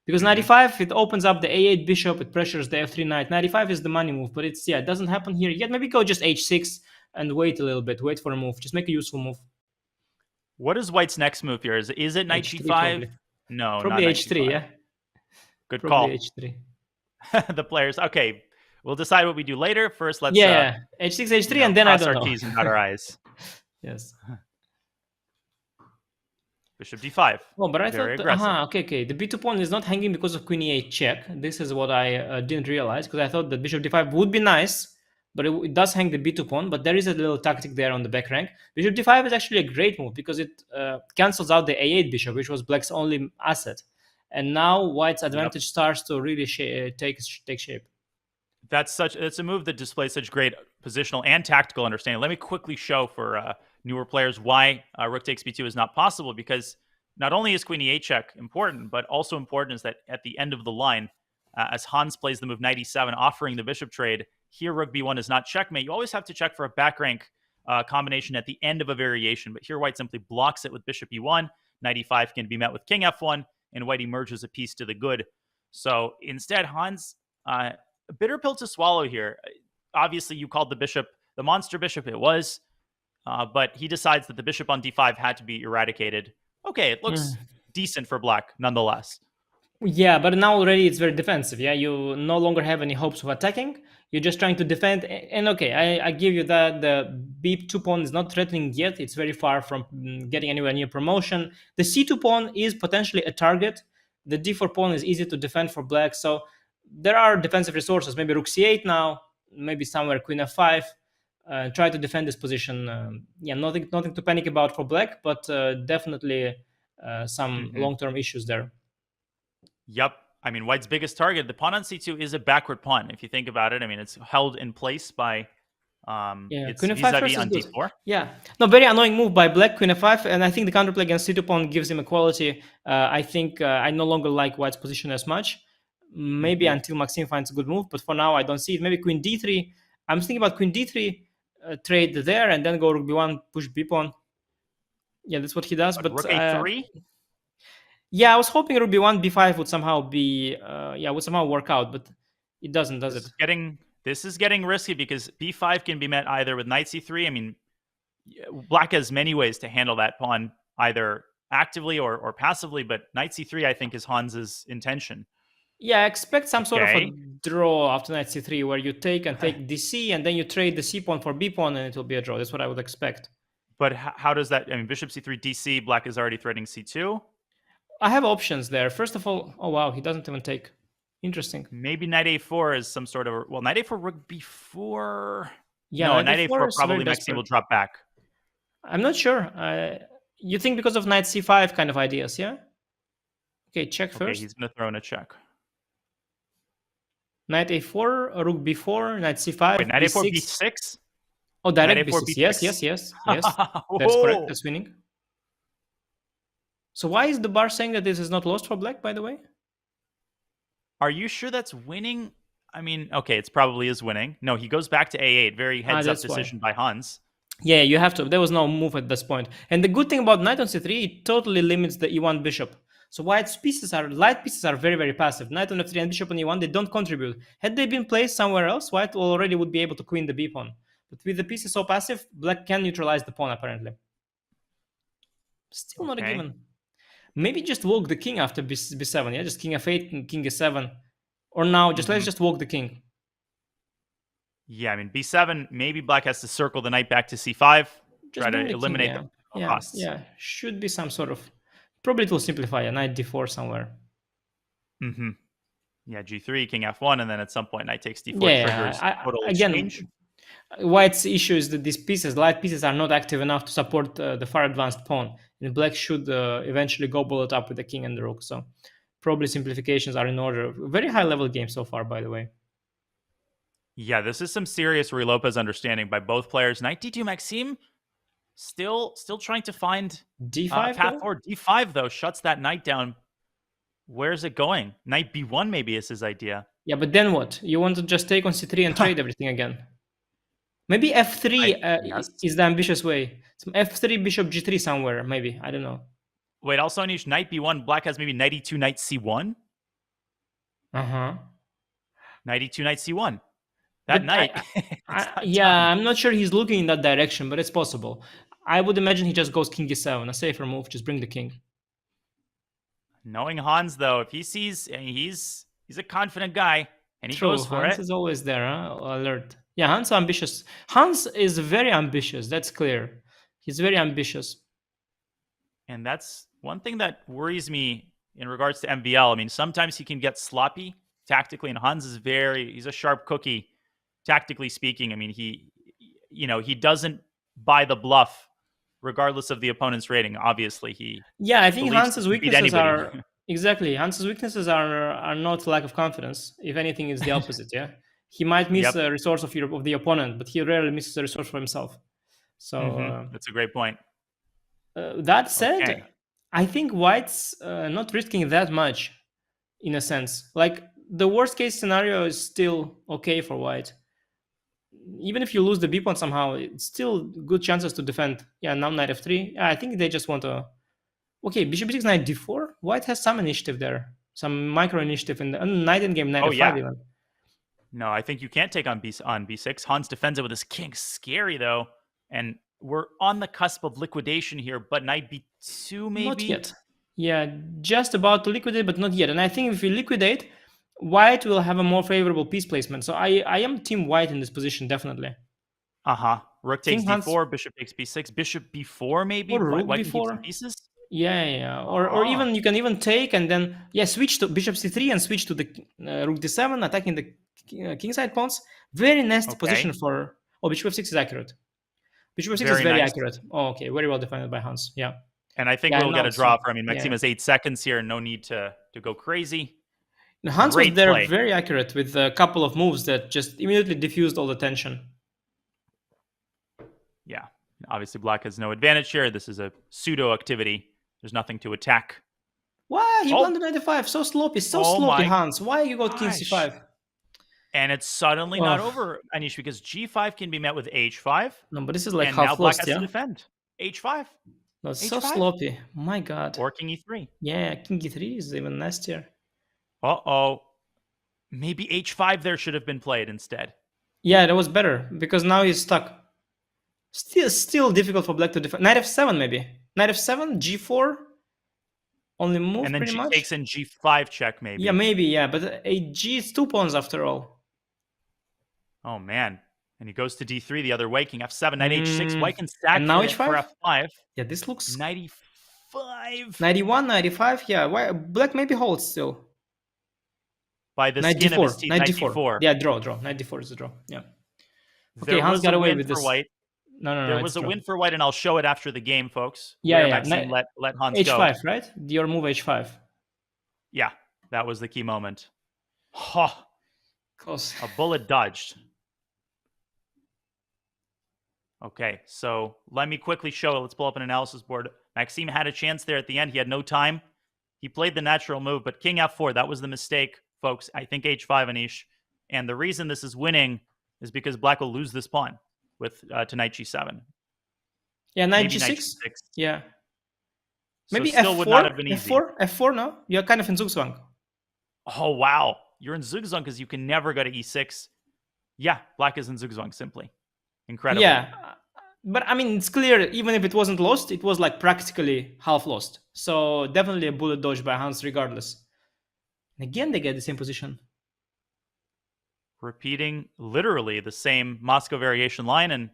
Because knight e5, it opens up the a8 bishop, it pressures the f3 knight. Knight e5 is the money move, but it doesn't happen here yet. Maybe go just h6 and wait a little bit, wait for a move. Just make a useful move. What is White's next move here? Is it knight g5? Probably. No, probably not h3, g5. yeah. Good probably call. h3. The players. Okay, we'll decide what we do later. First, let's h6, h3, and then I don't know. cross our T's and dot our I's. Yes. Bishop d5. Oh, but I Very thought, aggressive. okay. The b2 pawn is not hanging because of queen e8 check. This is what I didn't realize, because I thought that bishop d5 would be nice, but it does hang the b2 pawn. But there is a little tactic there on the back rank. Bishop d5 is actually a great move because it cancels out the a8 bishop, which was black's only asset. And now white's advantage starts to really take shape. That's a move that displays such great positional and tactical understanding. Let me quickly show for newer players why rook takes b2 is not possible, because not only is queen e8 check important, but also important is that at the end of the line, as Hans plays the move knight e7, offering the bishop trade, here rook b1 is not checkmate. You always have to check for a back rank combination at the end of a variation, but here white simply blocks it with bishop e1. Knight e5 can be met with king f1, and white emerges a piece to the good. So instead, Hans, a bitter pill to swallow here. Obviously, you called the bishop the monster bishop. It was, but he decides that the bishop on d5 had to be eradicated. Okay, it looks decent for black, nonetheless. Yeah, but now already it's very defensive. Yeah, you no longer have any hopes of attacking. You're just trying to defend. And okay, I give you that the b2 pawn is not threatening yet. It's very far from getting anywhere near promotion. The c2 pawn is potentially a target. The d4 pawn is easy to defend for black. So there are defensive resources. Maybe rook c8 now. Maybe somewhere queen f5. Try to defend this position. Yeah, nothing to panic about for black, but definitely some long-term issues there. Yep. I mean, white's biggest target, the pawn on c2, is a backward pawn. If you think about it, I mean, it's held in place by its vis-a-vis on d4. Yeah. No, very annoying move by black, queen f5, and I think the counterplay against c2 pawn gives him equality. I think I no longer like white's position as much. Maybe until Maxime finds a good move, but for now I don't see it. Maybe queen d3. I'm thinking about queen d3, trade there, and then go rook b1, push b pawn. Yeah, that's what he does. But rook a3? Yeah, I was hoping rook b1, b5 would somehow be, would somehow work out, but it doesn't, does it? This is getting risky because b5 can be met either with knight c3. I mean, black has many ways to handle that pawn, either actively or passively, but knight c3, I think, is Hans's intention. Yeah, I expect some sort of a draw after knight c3, where you take and take dc, and then you trade the c pawn for b pawn, and it will be a draw. That's what I would expect. But how does that, I mean, bishop c3, dc, black is already threatening c2. I have options there. First of all, oh wow, he doesn't even take. Interesting. Maybe knight a4 is some sort of, well, knight a4, rook b4. Yeah, no, knight a4 probably Maxime will drop back. I'm not sure. You think because of knight c5 kind of ideas, yeah? Okay, check first. Okay, he's going to throw in a check. Knight a4, rook b4, knight c5. Wait, knight a4, b6? Oh, direct b6. Yes. Yes, that's correct. That's winning. So why is the bar saying that this is not lost for black, by the way? Are you sure that's winning? I mean, okay, it probably is winning. No, he goes back to a8. Very heads-up decision by Hans. Yeah, you have to. There was no move at this point. And the good thing about knight on c3, it totally limits the e1 bishop. So white's light pieces are very, very passive. Knight on f3 and bishop on e1, they don't contribute. Had they been placed somewhere else, white already would be able to queen the b pawn. But with the pieces so passive, black can neutralize the pawn, apparently. Still not a given. Maybe just walk the king after b7, yeah? Just king f8 and king e7. Or now, let's just walk the king. Yeah, I mean, b7, maybe black has to circle the knight back to c5. Try to eliminate the costs. Yeah, should be some sort of... Probably it will simplify a knight d4 somewhere. Yeah, g3, king f1, and then at some point knight takes d4 triggers total exchange. White's issue is that these pieces, light pieces, are not active enough to support the far advanced pawn. And black should eventually go bullet up with the king and the rook. So probably simplifications are in order. Very high level game so far, by the way. Yeah, this is some serious Ruy Lopez understanding by both players. Knight d2, Maxime still trying to find d5 path forward. d5 though shuts that knight down. Where's it going? Knight b1 maybe is his idea. Yeah, but then what? You want to just take on c3 and trade everything again? Maybe f3 is the ambitious way. Some f3, bishop g3 somewhere, maybe. I don't know. Wait, also Anish, knight b1. Black has maybe knight e2, knight c1? Knight e2, knight c1. That knight. I'm not sure he's looking in that direction, but it's possible. I would imagine he just goes king e7, a safer move. Just bring the king. Knowing Hans, though, if he sees, he's a confident guy, and he goes for it. Hans is always there, alert. Yeah, Hans is ambitious. Hans is very ambitious. That's clear. He's very ambitious. And that's one thing that worries me in regards to MVL. I mean, sometimes he can get sloppy tactically, and Hans is he's a sharp cookie tactically speaking, I mean, he doesn't buy the bluff regardless of the opponent's rating. Obviously, he I think believes Hans's he can beat weaknesses anybody. are exactly Hans's weaknesses are not lack of confidence. If anything, is the opposite. Yeah, he might miss Yep. a resource of the opponent, but he rarely misses a resource for himself. So That's a great point. that said, Okay. I think White's not risking that much, in a sense. Like the worst case scenario is still okay for White. Even if you lose the B pawn somehow, it's still good chances to defend. Yeah, now knight f3. Yeah, I think they just want to. Okay, bishop b6, knight d4. White has some initiative there, some micro initiative in the knight in game, knight f5 yeah. even. No, I think you can't take on b6. Hans defends it with his king. Scary though, and we're on the cusp of liquidation here. But knight b2 maybe. Not yet. Yeah, just about to liquidate, but not yet. And I think if we liquidate, White will have a more favorable piece placement. So I am team White in this position, definitely. Rook takes King d4, bishop takes b6, bishop b4 maybe. Or rook White can keep b4. some pieces. Yeah. Or even you can even take and then switch to bishop c3 and switch to the rook d7, attacking the kingside pawns. Very nasty position for. Oh, bishop f6 is accurate. Bishop f6 is very accurate. Oh, okay, very well defined by Hans. Yeah. And I think we'll get a draw for. I mean, Maxime has 8 seconds here, no need to go crazy. Hans was there very accurate with a couple of moves that just immediately diffused all the tension. Yeah, obviously Black has no advantage here. This is a pseudo activity. There's nothing to attack. Why? He won the 95. So sloppy. Sloppy, Hans. Why you got king c5? And it's suddenly not over, Anish, because g5 can be met with h5. No, but this is like and half now Black lost, has to defend. h5. No, it's so sloppy. My God. Or king e3. Yeah, king e3 is even nastier. Uh-oh. Maybe h5 there should have been played instead. Yeah, that was better, because now he's stuck. Still difficult for Black to defend. Knight f7 maybe. Knight f7, g4. Only move and then pretty she much. takes in g5 check maybe. Yeah, maybe, yeah. But g is 2 pawns after all. Oh, man. And he goes to d3 the other way. King f7, knight h6. White can stack and now for f5. Yeah, this looks... 95. 91, 95, yeah. Why Black maybe holds still. By the knight skin d4, of his teeth. Knight d4. Yeah, draw. Knight d4 is a draw, yeah. Okay, Hans got away with this. White. No, there was a win for White, and I'll show it after the game, folks. Yeah. Maxime let Hans h5, go. h5, right? Your move h5. Yeah, that was the key moment. Close. A bullet dodged. Okay, so let me quickly show. Let's pull up an analysis board. Maxime had a chance there at the end. He had no time. He played the natural move, but king f4, that was the mistake, folks. I think h5, Anish. And the reason this is winning is because Black will lose this pawn with to knight g7. Yeah, knight g6. Yeah. So maybe still f4, would not have been easy. F4, no? You're kind of in Zugzwang. Oh, wow. You're in Zugzwang because you can never go to e6. Yeah, Black is in Zugzwang, simply. Incredible. Yeah, but I mean, it's clear, even if it wasn't lost, it was like practically half lost. So definitely a bullet dodge by Hans regardless. And again, they get the same position. Repeating literally the same Moscow variation line. And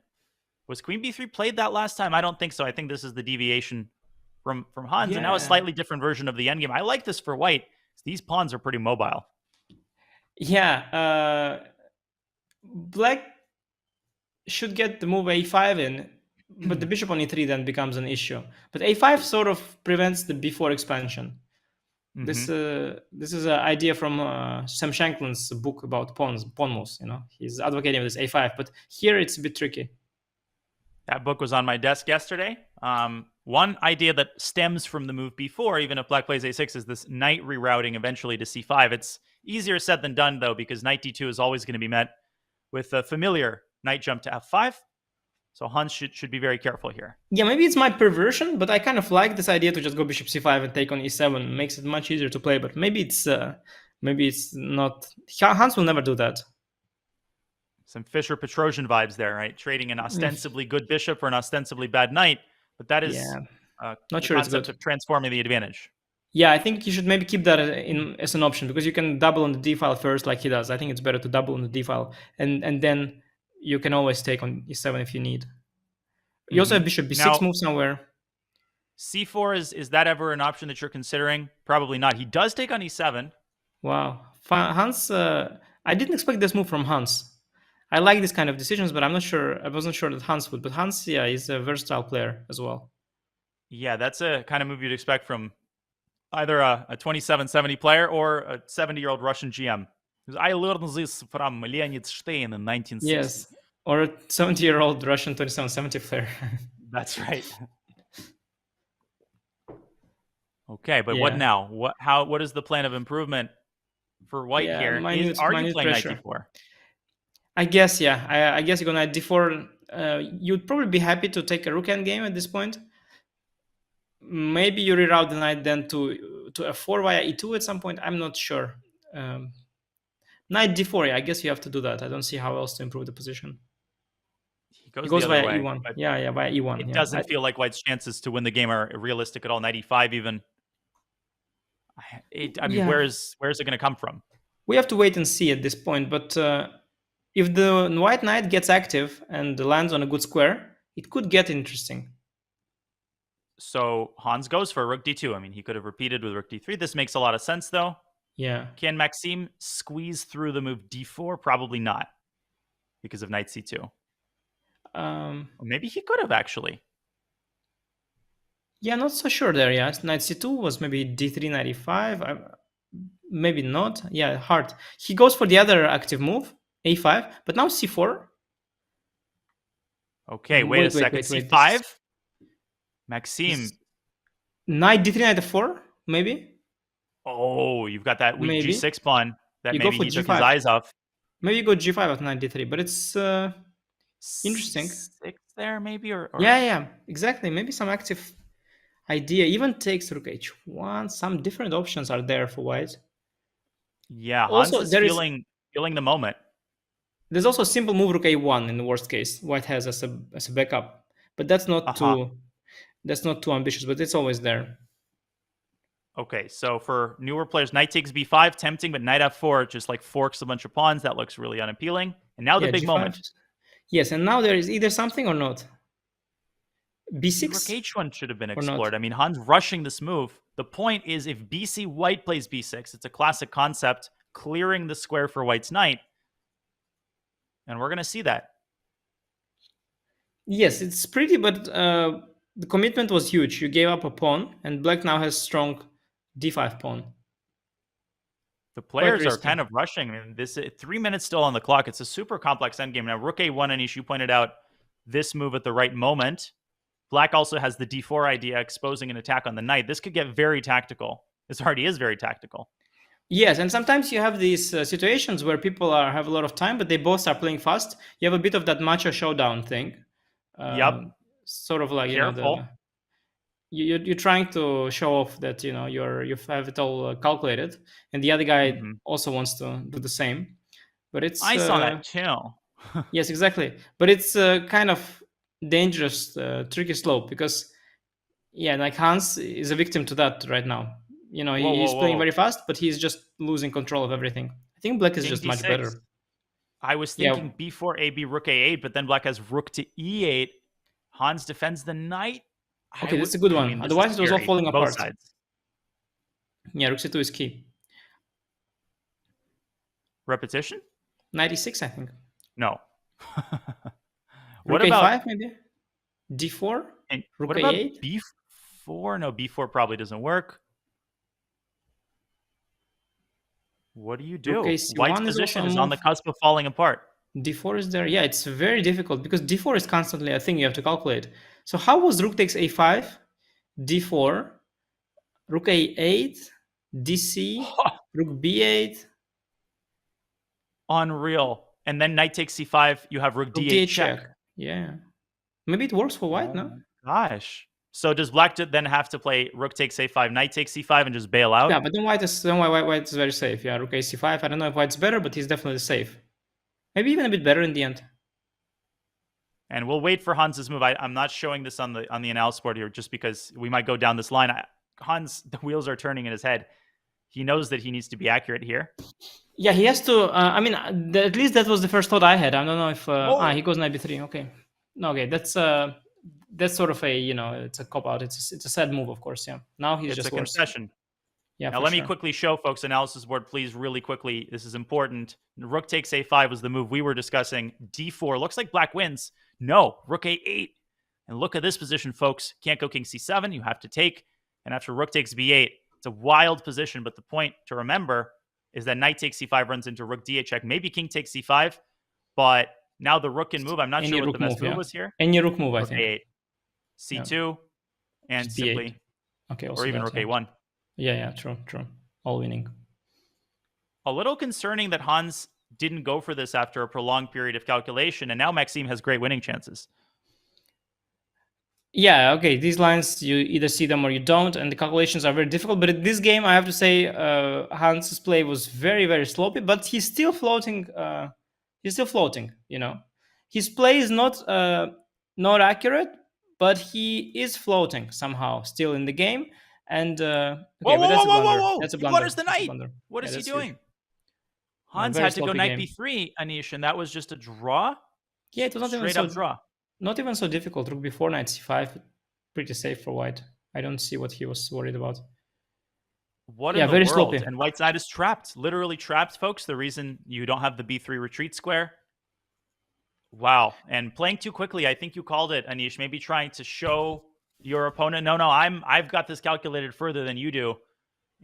was queen b3 played that last time? I don't think so. I think this is the deviation from Hans. Yeah. And now a slightly different version of the endgame. I like this for White. These pawns are pretty mobile. Yeah. Black should get the move a5 in, but the bishop on e3 then becomes an issue. But a5 sort of prevents the b4 expansion. Mm-hmm. This is an idea from Sam Shanklin's book about pawn moves. You know, he's advocating this a5, but here it's a bit tricky. That book was on my desk yesterday. One idea that stems from the move b4, even if Black plays a6, is this knight rerouting eventually to c5. It's easier said than done, though, because knight d2 is always going to be met with a familiar knight jump to f5. So Hans should be very careful here. Yeah, maybe it's my perversion, but I kind of like this idea to just go bishop c5 and take on e7. It makes it much easier to play, but maybe it's not. Hans will never do that. Some Fischer-Petrosian vibes there, right? Trading an ostensibly good bishop for an ostensibly bad knight, but that is not sure it's good. Of transforming the advantage. Yeah, I think you should maybe keep that as an option, because you can double on the d file first like he does. I think it's better to double on the d file, and then you can always take on e7 if you need. You also have bishop b6 move somewhere. c4, is that ever an option that you're considering? Probably not. He does take on e7. Wow. Hans, I didn't expect this move from Hans. I like this kind of decisions, but I'm not sure. I wasn't sure that Hans would. But Hans, yeah, is a versatile player as well. Yeah, that's a kind of move you'd expect from either a 2770 player or a 70-year-old Russian GM. I learned this from Leonid Stein in 1960. Yes, or a 70-year-old Russian 2770 player. That's right. Okay, but Yeah. what now? What is the plan of improvement for White Yeah, here? Are you minute playing pressure. knight d4? I guess, yeah. I guess you're gonna d4. You'd probably be happy to take a rook endgame at this point. Maybe you reroute the knight then to f4 via e2 at some point. I'm not sure. Knight d4. Yeah, I guess you have to do that. I don't see how else to improve the position. He goes, It goes the via other way, e1. but Yeah, via e1. it yeah. doesn't feel like White's chances to win the game are realistic at all. Knight e5 even. I mean, Yeah. where is it going to come from? We have to wait and see at this point. But if the white knight gets active and lands on a good square, it could get interesting. So Hans goes for rook d2. I mean, he could have repeated with rook d3. This makes a lot of sense, though. Yeah. Can Maxime squeeze through the move d4? Probably not, because of knight c2. Or maybe he could have, actually. Yeah, not so sure there. Yeah, knight c2 was maybe d3, knight e5. Maybe not. Yeah, hard. He goes for the other active move, a5, but now c4. Okay, wait a second. c5? Maxime. Knight d3, knight f4, maybe? Oh, you've got that weak Maybe. g6 pawn that You go maybe for he took G5. his eyes off. Maybe you go g5 at knight d3, but it's interesting. C6 there, maybe? Or Yeah, exactly. Maybe some active idea. Even takes rook h1. Some different options are there for white. Yeah, Also, Hans is there is- feeling the moment. There's also a simple move rook a1 in the worst case. White has as a backup, but that's not too ambitious. But it's always there. Okay, so for newer players, knight takes b5, tempting, but knight f4 just like forks a bunch of pawns. That looks really unappealing. And now the big G5. moment. Yes, and now there is either something or not. b6. Rook h1 should have been not. explored. I mean, Hans rushing this move. The point is, if BC White plays b6, it's a classic concept, clearing the square for White's knight. And we're going to see that. Yes, it's pretty, but the commitment was huge. You gave up a pawn, and black now has strong d5 pawn. The players are risky. kind of rushing. I mean, this 3 minutes still on the clock. It's a super complex endgame. Now, rook a1, Anish, you pointed out this move at the right moment. Black also has the d4 idea, exposing an attack on the knight. This could get very tactical. This already is very tactical. Yes, and sometimes you have these situations where people have a lot of time, but they both are playing fast. You have a bit of that macho showdown thing. Yep. Sort of like Careful. you're trying to show off that you have it all calculated, and the other guy also wants to do the same. But it's I saw that too. Yes, exactly. But it's kind of dangerous, tricky slope because like Hans is a victim to that right now. He's playing very fast, but he's just losing control of everything. I think black is King just D6. much better. I was thinking b4, ab, rook a8, but then black has rook to e8. Hans defends the knight. Okay, that's a good one. Otherwise, it was all falling apart. Both sides. Yeah, rook c2 is key. Repetition? 96, I think. No. What rook about a5, maybe? d4? And rook what about a8? b4? No, b4 probably doesn't work. What do you do? White's position is on the cusp of falling apart. d4 is there. Yeah, it's very difficult because d4 is constantly a thing you have to calculate. So how was rook takes a5, d4, rook a8, dc, rook b8? Unreal. And then knight takes c5, you have rook d8 check. Yeah. Maybe it works for white, no? Gosh. So does black then have to play rook takes a5, knight takes c5, and just bail out? Yeah, but then white is very safe. Yeah, rook ac5. I don't know if white's better, but he's definitely safe. Maybe even a bit better in the end. And we'll wait for Hans's move. I'm not showing this on the analysis board here just because we might go down this line. Hans, the wheels are turning in his head. He knows that he needs to be accurate here. Yeah, he has to. At least that was the first thought I had. I don't know if he goes knight b3. Okay, that's sort of a it's a cop out. It's a sad move, of course. Yeah. Now he's it's just a concession. Yeah. Now, let me quickly show folks analysis board, please, really quickly. This is important. Rook takes a5 was the move we were discussing. d4 looks like black wins. No, rook a8. And look at this position, folks. Can't go king c7. You have to take. And after rook takes b8, it's a wild position. But the point to remember is that knight takes c5 runs into rook d8 check. Maybe king takes c5, but now the rook can move. I'm not sure what the best move was here. Any rook move, I think. A8, c2, and Just simply, okay, or even rook a1. Yeah, true. All winning. A little concerning that Hans didn't go for this after a prolonged period of calculation, and now Maxime has great winning chances. Yeah, okay, these lines, you either see them or you don't, and the calculations are very difficult. But in this game, I have to say, Hans's play was very, very sloppy, but he's still floating. You know. His play is not accurate, but he is floating somehow still in the game. And whoa! That's a He blunder. blunders the knight. What is he doing? Hans had to go knight b3, Anish, and that was just a draw? Yeah, it was not straight up draw. Not even so difficult. Rook b4, knight c5, pretty safe for white. I don't see what he was worried about. What in the world? Sloppy. And white's knight is trapped, literally trapped, folks. The reason you don't have the b3 retreat square. Wow. And playing too quickly, I think you called it, Anish. Maybe trying to show your opponent, no, I've got this calculated further than you do.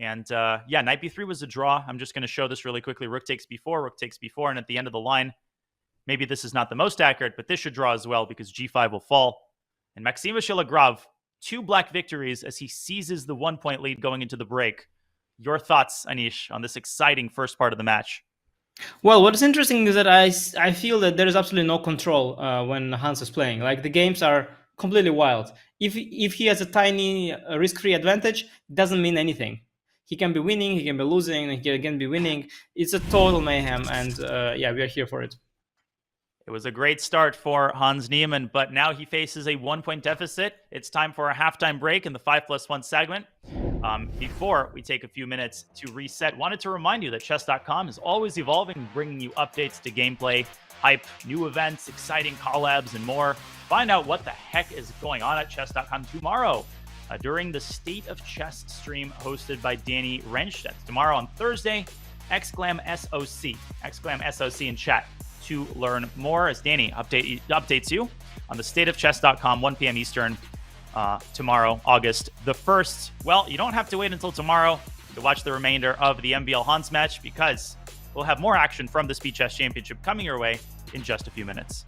And yeah, knight b3 was a draw. I'm just going to show this really quickly. Rook takes b4, and at the end of the line, maybe this is not the most accurate, but this should draw as well because g5 will fall. And Maxime Vachier-Lagrave, 2 black victories as he seizes the 1-point lead going into the break. Your thoughts, Anish, on this exciting first part of the match? Well, what is interesting is that I feel that there is absolutely no control when Hans is playing. Like, the games are completely wild. If he has a tiny risk-free advantage, it doesn't mean anything. He can be winning, he can be losing, he can be winning. It's a total mayhem, and yeah, we are here for it. It was a great start for Hans Niemann, but now he faces a 1-point deficit. It's time for a halftime break in the 5+1 segment. Before we take a few minutes to reset, wanted to remind you that Chess.com is always evolving, bringing you updates to gameplay, hype, new events, exciting collabs, and more. Find out what the heck is going on at Chess.com tomorrow during the State of Chess stream hosted by Danny Renstedt. Tomorrow on Thursday, exclam SOC in chat to learn more as Danny updates you on the State of Chess.com, 1 p.m. Eastern, tomorrow, August the 1st. Well, you don't have to wait until tomorrow to watch the remainder of the MBL Hans match because we'll have more action from the Speed Chess Championship coming your way in just a few minutes.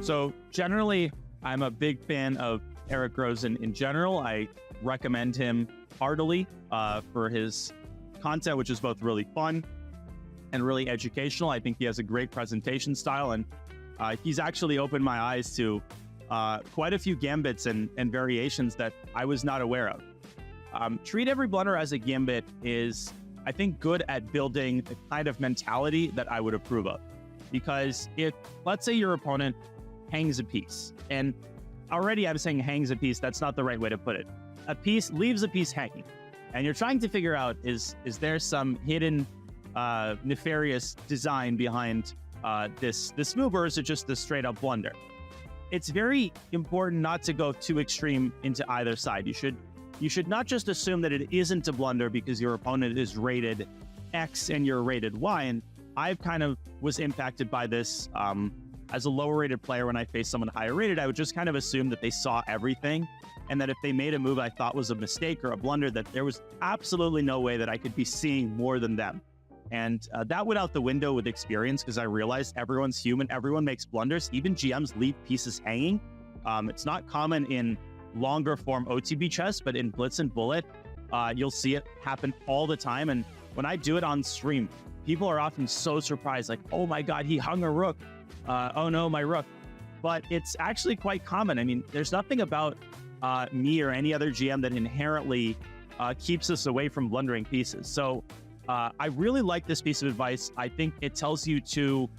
So generally, I'm a big fan of Eric Rosen in general. I recommend him heartily for his content, which is both really fun and really educational. I think he has a great presentation style, and he's actually opened my eyes to quite a few gambits and variations that I was not aware of. Treat every blunder as a gambit is, I think, good at building the kind of mentality that I would approve of. Because if, let's say your opponent hangs a piece, and already I'm saying hangs a piece, that's not the right way to put it. A piece leaves a piece hanging, and you're trying to figure out, is there some hidden nefarious design behind this move, or is it just a straight up blunder? It's very important not to go too extreme into either side. You should not just assume that it isn't a blunder because your opponent is rated X and you're rated Y. And I've kind of was impacted by this as a lower rated player. When I faced someone higher rated, I would just kind of assume that they saw everything, and that if they made a move I thought was a mistake or a blunder, that there was absolutely no way that I could be seeing more than them. And that went out the window with experience, because I realized everyone's human, everyone makes blunders. Even GMs leave pieces hanging. It's not common in longer form OTB chess, but in Blitz and Bullet, you'll see it happen all the time. And when I do it on stream, people are often so surprised, like, oh my God, he hung a rook. Oh no, my rook. But it's actually quite common. I mean, there's nothing about me or any other GM that inherently keeps us away from blundering pieces. So I really like this piece of advice. I think it tells you to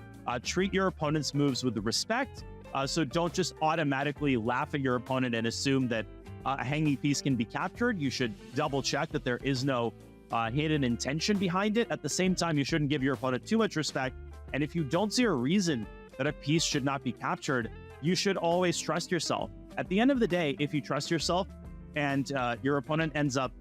treat your opponent's moves with respect. So don't just automatically laugh at your opponent and assume that a hanging piece can be captured. You should double check that there is no hidden intention behind it. At the same time, you shouldn't give your opponent too much respect. And if you don't see a reason that a piece should not be captured, you should always trust yourself. At the end of the day, if you trust yourself and your opponent ends up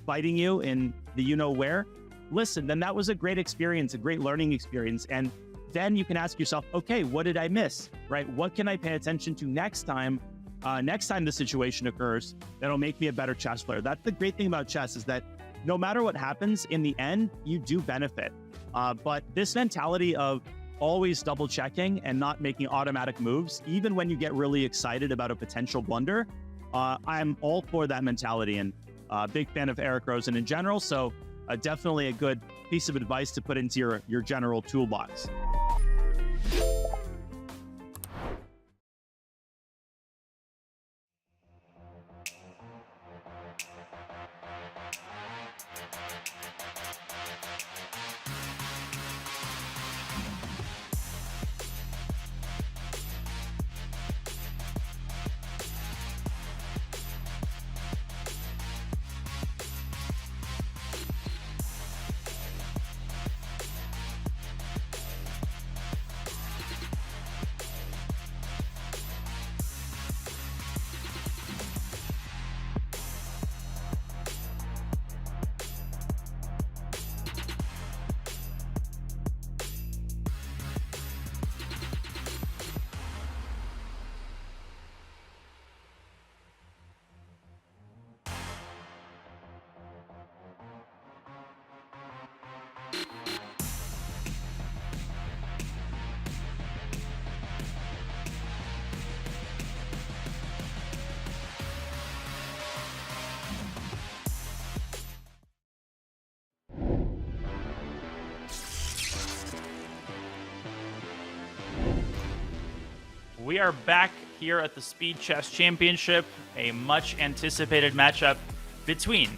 fighting you in the you-know-where, listen, then that was a great experience, a great learning experience. And then you can ask yourself, okay, what did I miss, right? What can I pay attention to next time the situation occurs that'll make me a better chess player? That's the great thing about chess, is that no matter what happens, in the end, you do benefit. But this mentality of always double checking and not making automatic moves, even when you get really excited about a potential blunder, I'm all for that mentality, and big fan of Eric Rosen in general. So definitely a good piece of advice to put into your general toolbox. We are back here at the Speed Chess Championship, a much anticipated matchup between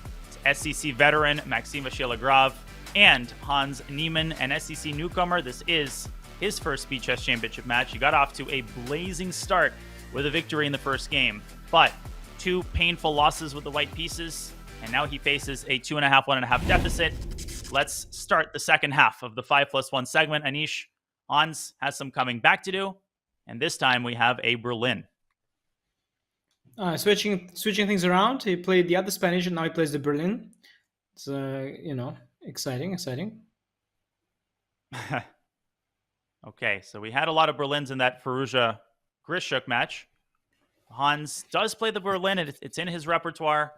SCC veteran Maxime Vachier-Lagrave and Hans Niemann, an SCC newcomer. This is his first Speed Chess Championship match. He got off to a blazing start with a victory in the first game, but 2 painful losses with the white pieces, and now he faces a 2.5, 1.5 deficit. Let's start the second half of the 5+1 segment. Anish, Hans has some coming back to do, and this time we have a Berlin. Switching things around. He played the other Spanish, and now he plays the Berlin. It's exciting. Okay, so we had a lot of Berlins in that Firouzja Grishuk match. Hans does play the Berlin, and it's in his repertoire,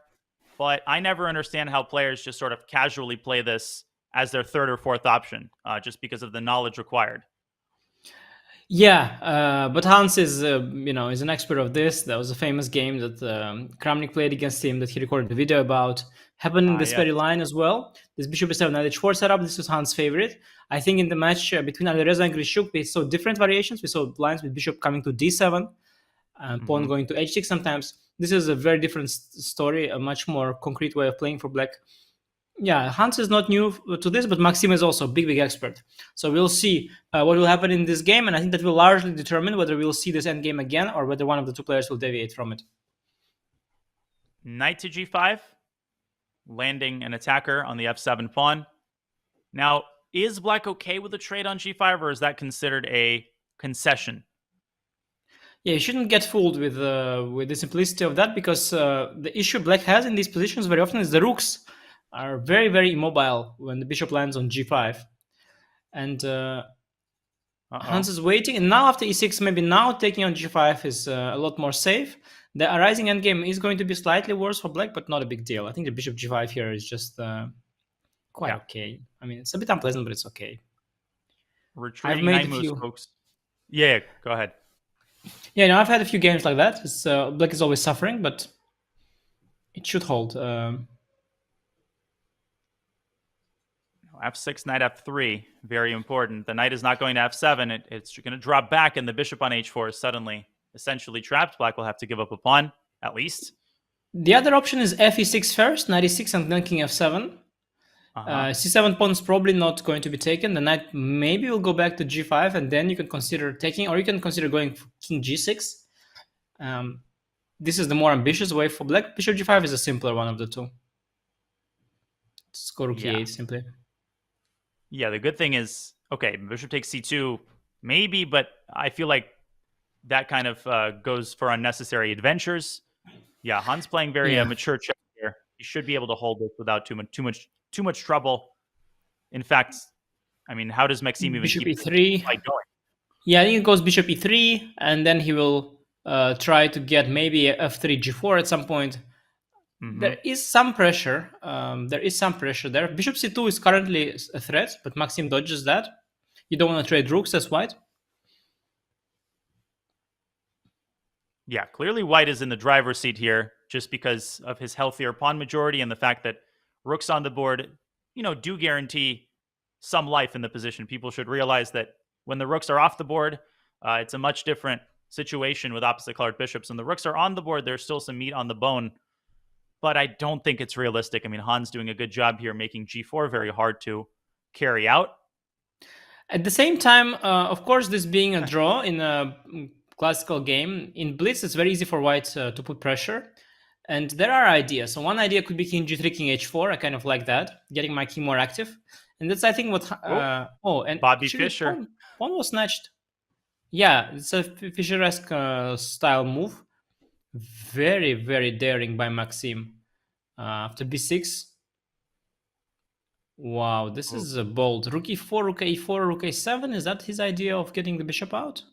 but I never understand how players just sort of casually play this as their third or fourth option, just because of the knowledge required. Yeah, but Hans is an expert of this. That was a famous game that Kramnik played against him that he recorded a video about. Happened in this very line as well. This bishop e7 knight h4 setup. This was Hans' favorite. I think in the match between Alireza and Grishuk, we saw different variations. We saw lines with bishop coming to d7, pawn going to h6 sometimes. This is a very different story, a much more concrete way of playing for black. Yeah, Hans is not new to this, but Maxime is also a big expert. So we'll see what will happen in this game, and I think that will largely determine whether we'll see this endgame again or whether one of the two players will deviate from it. Knight to g5, landing an attacker on the f7 pawn. Now, is black okay with the trade on g5, or is that considered a concession? Yeah, you shouldn't get fooled with the simplicity of that, because the issue black has in these positions very often is the rooks are very, very immobile when the bishop lands on g5. And Hans is waiting, and now after e6, maybe now taking on g5 is a lot more safe. The arising endgame is going to be slightly worse for black, but not a big deal. I think the bishop g5 here is just quite okay. I mean, it's a bit unpleasant, but it's okay. Retreating knight moves, folks. Yeah, go ahead. Yeah, no, I've had a few games like that. It's, black is always suffering, but it should hold. F6, knight f3, very important. The knight is not going to f7. It's going to drop back, and the bishop on h4 is suddenly essentially trapped. Black will have to give up a pawn, at least. The other option is fe6 first, knight e6, and then king f7. C7 pawn is probably not going to be taken. The knight maybe will go back to g5, and then you can consider taking, or you can consider going for king g6. This is the more ambitious way for black. Bishop g5 is a simpler one of the two. Just go rook Yeah. e8 simply. Yeah, the good thing is, okay, bishop takes c2, maybe, but I feel like that kind of goes for unnecessary adventures. Yeah, Han's playing very mature chess here. He should be able to hold this without too much trouble. In fact, I mean, how does Maxime even Bishop keep e3. the fight going? Yeah, I think it goes bishop e3, and then he will try to get maybe a f3 g4 at some point. There is some pressure. There. Bishop c2 is currently a threat, but Maxime dodges that. You don't want to trade rooks as white. Yeah, clearly white is in the driver's seat here just because of his healthier pawn majority and the fact that rooks on the board, do guarantee some life in the position. People should realize that when the rooks are off the board, it's a much different situation with opposite colored bishops. When the rooks are on the board, there's still some meat on the bone, but I don't think it's realistic. I mean, Han's doing a good job here making g4 very hard to carry out. At the same time, of course, this being a draw in a classical game, in Blitz, it's very easy for white to put pressure. And there are ideas. So one idea could be king g3, king h4. I kind of like that, getting my king more active. And that's, I think, what... and Bobby actually, Fischer. Pawn was snatched. Yeah, it's a Fischer-esque style move. Very, very daring by Maxime. After b6. Wow, this is bold. Rook e4, rook a4, rook a7. Is that his idea of getting the bishop out?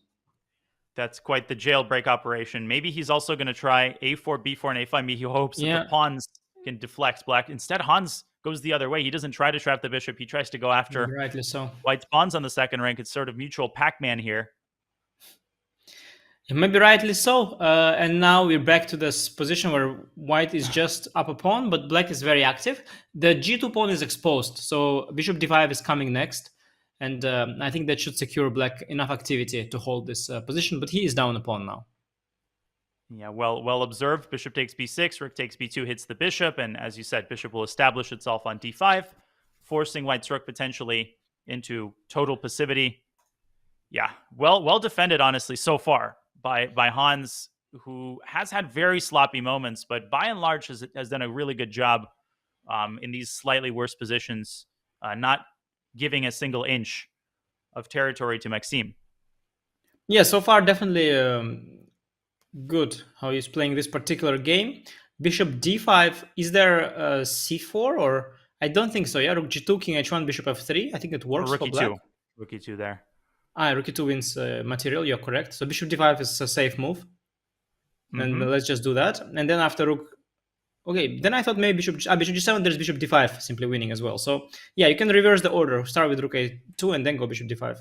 That's quite the jailbreak operation. Maybe he's also going to try a4, b4, and a5. Maybe he hopes that the pawns can deflect black. Instead, Hans goes the other way. He doesn't try to trap the bishop. He tries to go after Rightly so. white's pawns on the second rank. It's sort of mutual Pac-Man here. Maybe rightly so. And now we're back to this position where white is just up a pawn, but black is very active. The g2 pawn is exposed, so bishop d5 is coming next. And I think that should secure black enough activity to hold this position, but he is down a pawn now. Yeah, well observed. Bishop takes b6, rook takes b2, hits the bishop, and as you said, bishop will establish itself on d5, forcing white's rook potentially into total passivity. Yeah, well defended, honestly, so far by Hans, who has had very sloppy moments, but by and large has done a really good job in these slightly worse positions, not giving a single inch of territory to Maxime. Yeah, so far definitely good how he's playing this particular game. Bishop d5, is there a c4 or... I don't think so. Yeah, rook g2, king h1, bishop f3. I think it works for black. Rook e2 there. Rook e2 wins material, you're correct. So bishop d5 is a safe move. And let's just do that. And then after rook... Okay, then I thought maybe bishop g7, there's bishop d5 simply winning as well. So yeah, you can reverse the order. Start with rook a2 and then go bishop d5.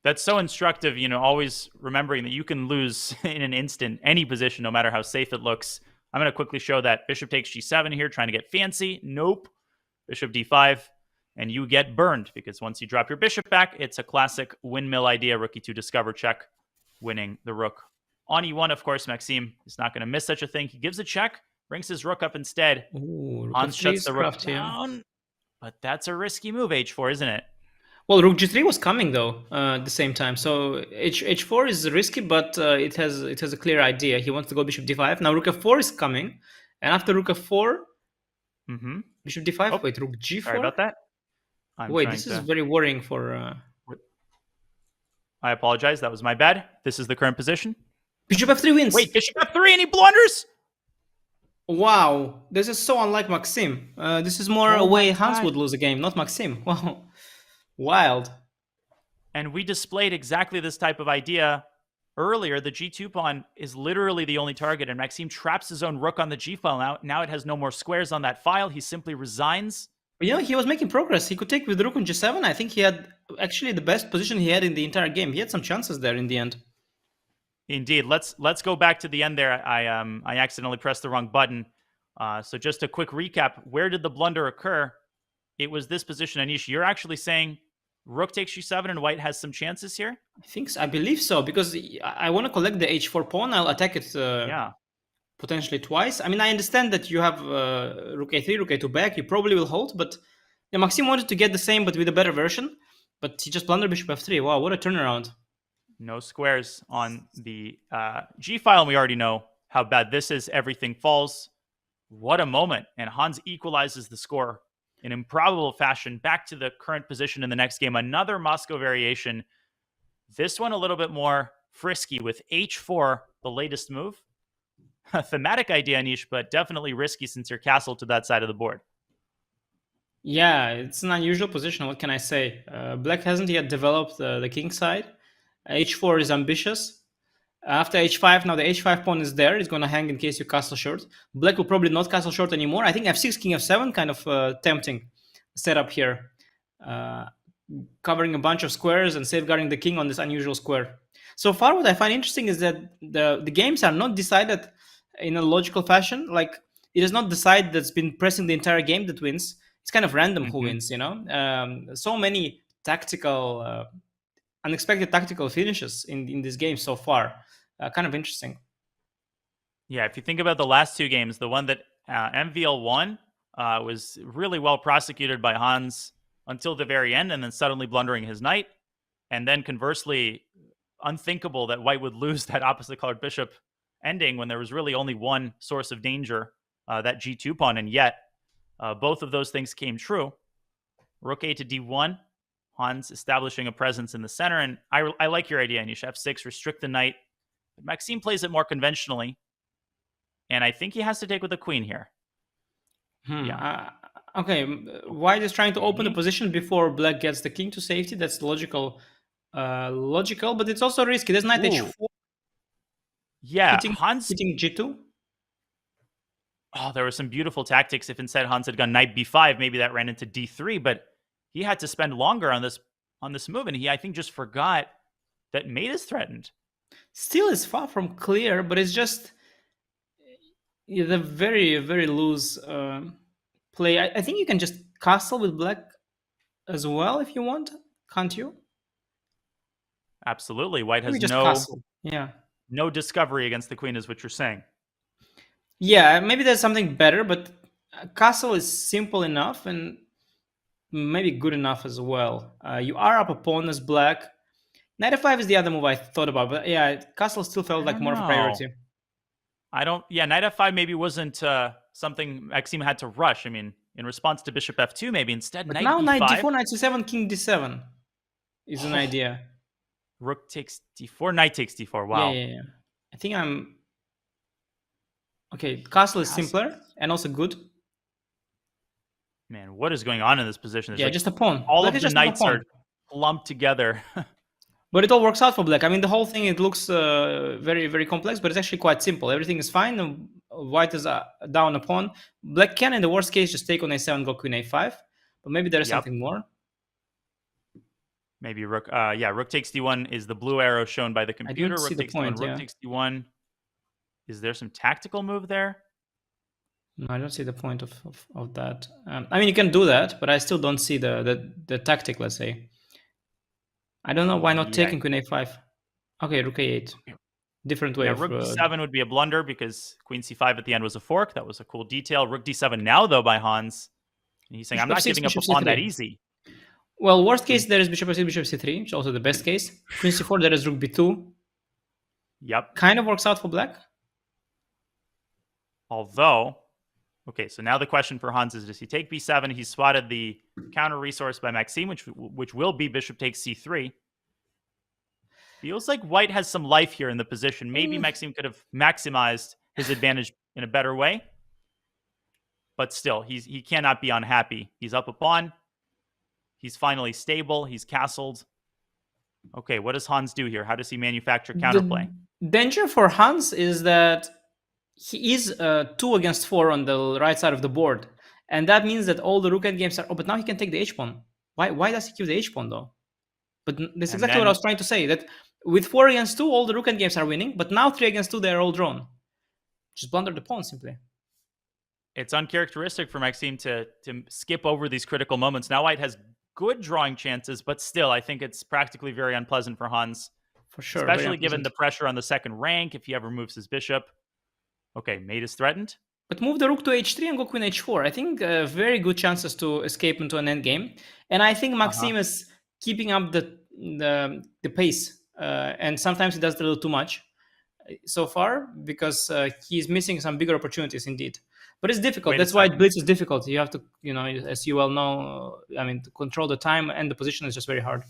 That's so instructive, always remembering that you can lose in an instant any position, no matter how safe it looks. I'm going to quickly show that bishop takes g7 here, trying to get fancy. Nope. Bishop d5, and you get burned, because once you drop your bishop back, it's a classic windmill idea. Rook e2 discover check, winning the rook. On e1, of course, Maxime is not going to miss such a thing. He gives a check, brings his rook up instead. Hans shuts the rook down, but that's a risky move, h4, isn't it? Well, rook g3 was coming though at the same time, so h4 is risky, but it has a clear idea. He wants to go bishop d5. Now rook f4 is coming, and after rook f4, bishop d5. Wait, rook g4. Sorry about that. Wait, this is very worrying for. I apologize. That was my bad. This is the current position. Bishop f3 wins. Wait, bishop f3, and he blunders. Wow, this is so unlike Maxime. This is more a way Hans would lose a game, not Maxime. Wow. Wild. And we displayed exactly this type of idea earlier. The g2 pawn is literally the only target, and Maxime traps his own rook on the g file. Now it has no more squares on that file. He simply resigns. He was making progress. He could take with rook on g7. I think he had actually the best position he had in the entire game. He had some chances there in the end. Indeed. Let's go back to the end there. I accidentally pressed the wrong button. So just a quick recap. Where did the blunder occur? It was this position. Anish, you're actually saying rook takes g7 and white has some chances here? I think so. I believe so, because I want to collect the h4 pawn. I'll attack it potentially twice. I mean, I understand that you have rook a3, rook a2 back. You probably will hold, but Maxime wanted to get the same, but with a better version. But he just blundered bishop f3. Wow, what a turnaround. No squares on the g file, and we already know how bad this is. Everything falls. What a moment. And Hans equalizes the score in improbable fashion back to the current position in the next game. Another Moscow variation. This one a little bit more frisky with h4, the latest move. A thematic idea, Anish, but definitely risky since you're castled to that side of the board. Yeah, it's an unusual position. What can I say? Black hasn't yet developed the king side. h4 is ambitious. After h5, now the h5 pawn is there. It's going to hang in case you castle short. Black will probably not castle short anymore. I think f6, king f7, kind of tempting setup here. Covering a bunch of squares and safeguarding the king on this unusual square. So far, what I find interesting is that the games are not decided in a logical fashion. Like, it is not the side that's been pressing the entire game that wins. It's kind of random who wins, you know? So many tactical, unexpected tactical finishes in this game so far. Kind of interesting. Yeah, if you think about the last two games, the one that MVL won was really well prosecuted by Hans until the very end, and then suddenly blundering his knight. And then conversely, unthinkable that white would lose that opposite colored bishop ending when there was really only one source of danger, that g2 pawn, and yet both of those things came true. Rook a to d1, Hans establishing a presence in the center, and I like your idea, Anish. f6, restrict the knight. But Maxime plays it more conventionally, and I think he has to take with the queen here. Yeah. Okay, white is trying to open the position before black gets the king to safety. That's logical, but it's also risky. There's knight h4. Yeah, Hans hitting g2. Oh, there were some beautiful tactics. If instead Hans had gone knight b5, maybe that ran into d3. But he had to spend longer on this move, and he, I think, just forgot that mate is threatened. Still is far from clear, but it's just the very, very loose play. I think you can just castle with black as well if you want, can't you? Absolutely. White has castle. no discovery against the queen, is what you're saying. Yeah, maybe there's something better, but castle is simple enough and maybe good enough as well. You are up a pawn as black. Knight f5 is the other move I thought about, but yeah, castle still felt like more of a priority. Knight f5 maybe wasn't something Maxime had to rush. I mean, in response to bishop f2, maybe instead but knight now b5. Knight d4, knight c7, king d7 is an idea. Rook takes d4, knight takes d4. Wow. Yeah. I think I'm... Okay, castle is simpler and also good. Man, what is going on in this position? There's Just a pawn. All of the knights are lumped together. But it all works out for black. I mean, the whole thing, it looks very, very complex, but it's actually quite simple. Everything is fine. White is down a pawn. Black can, in the worst case, just take on a7, go queen a5. But maybe there is something more. Maybe rook. Rook takes d1 is the blue arrow shown by the computer. Rook takes d1. Rook takes d1. Is there some tactical move there? No, I don't see the point of that. I mean, you can do that, but I still don't see the tactic, let's say. I don't know why not taking queen a5. Okay, rook a8. Different way of... Rook d7 would be a blunder because queen c5 at the end was a fork. That was a cool detail. Rook d7 now, though, by Hans. And he's saying, I'm not giving up a pawn that easy. Well, worst case, there is bishop f6, bishop c3, which is also the best case. Queen c4, there is rook b2. Yep. Kind of works out for black. Although... Okay, so now the question for Hans is, does he take b7? He's spotted the counter resource by Maxime, which will be bishop takes c3. Feels like white has some life here in the position. Maybe Maxime could have maximized his advantage in a better way. But still, he cannot be unhappy. He's up a pawn. He's finally stable. He's castled. Okay, what does Hans do here? How does he manufacture counterplay? The danger for Hans is that he is 2 against 4 on the right side of the board. And that means that all the rook endgames are... Oh, but now he can take the h-pawn. Why does he keep the h-pawn, though? But that's exactly what I was trying to say. That with 4 against 2, all the rook endgames are winning. But now 3 against 2, they're all drawn. Just blunder the pawn, simply. It's uncharacteristic for Maxime to skip over these critical moments. Now white has good drawing chances, but still, I think it's practically very unpleasant for Hans. For sure. Especially given the pressure on the second rank if he ever moves his bishop. Okay, mate is threatened. But move the rook to h3 and go queen h4. I think very good chances to escape into an endgame. And I think Maxime is keeping up the pace. And sometimes he does it a little too much. so far because he's missing some bigger opportunities indeed. But it's difficult. Wait a That's why second. Blitz is difficult. You have to, as you well know, to control the time and the position is just very hard.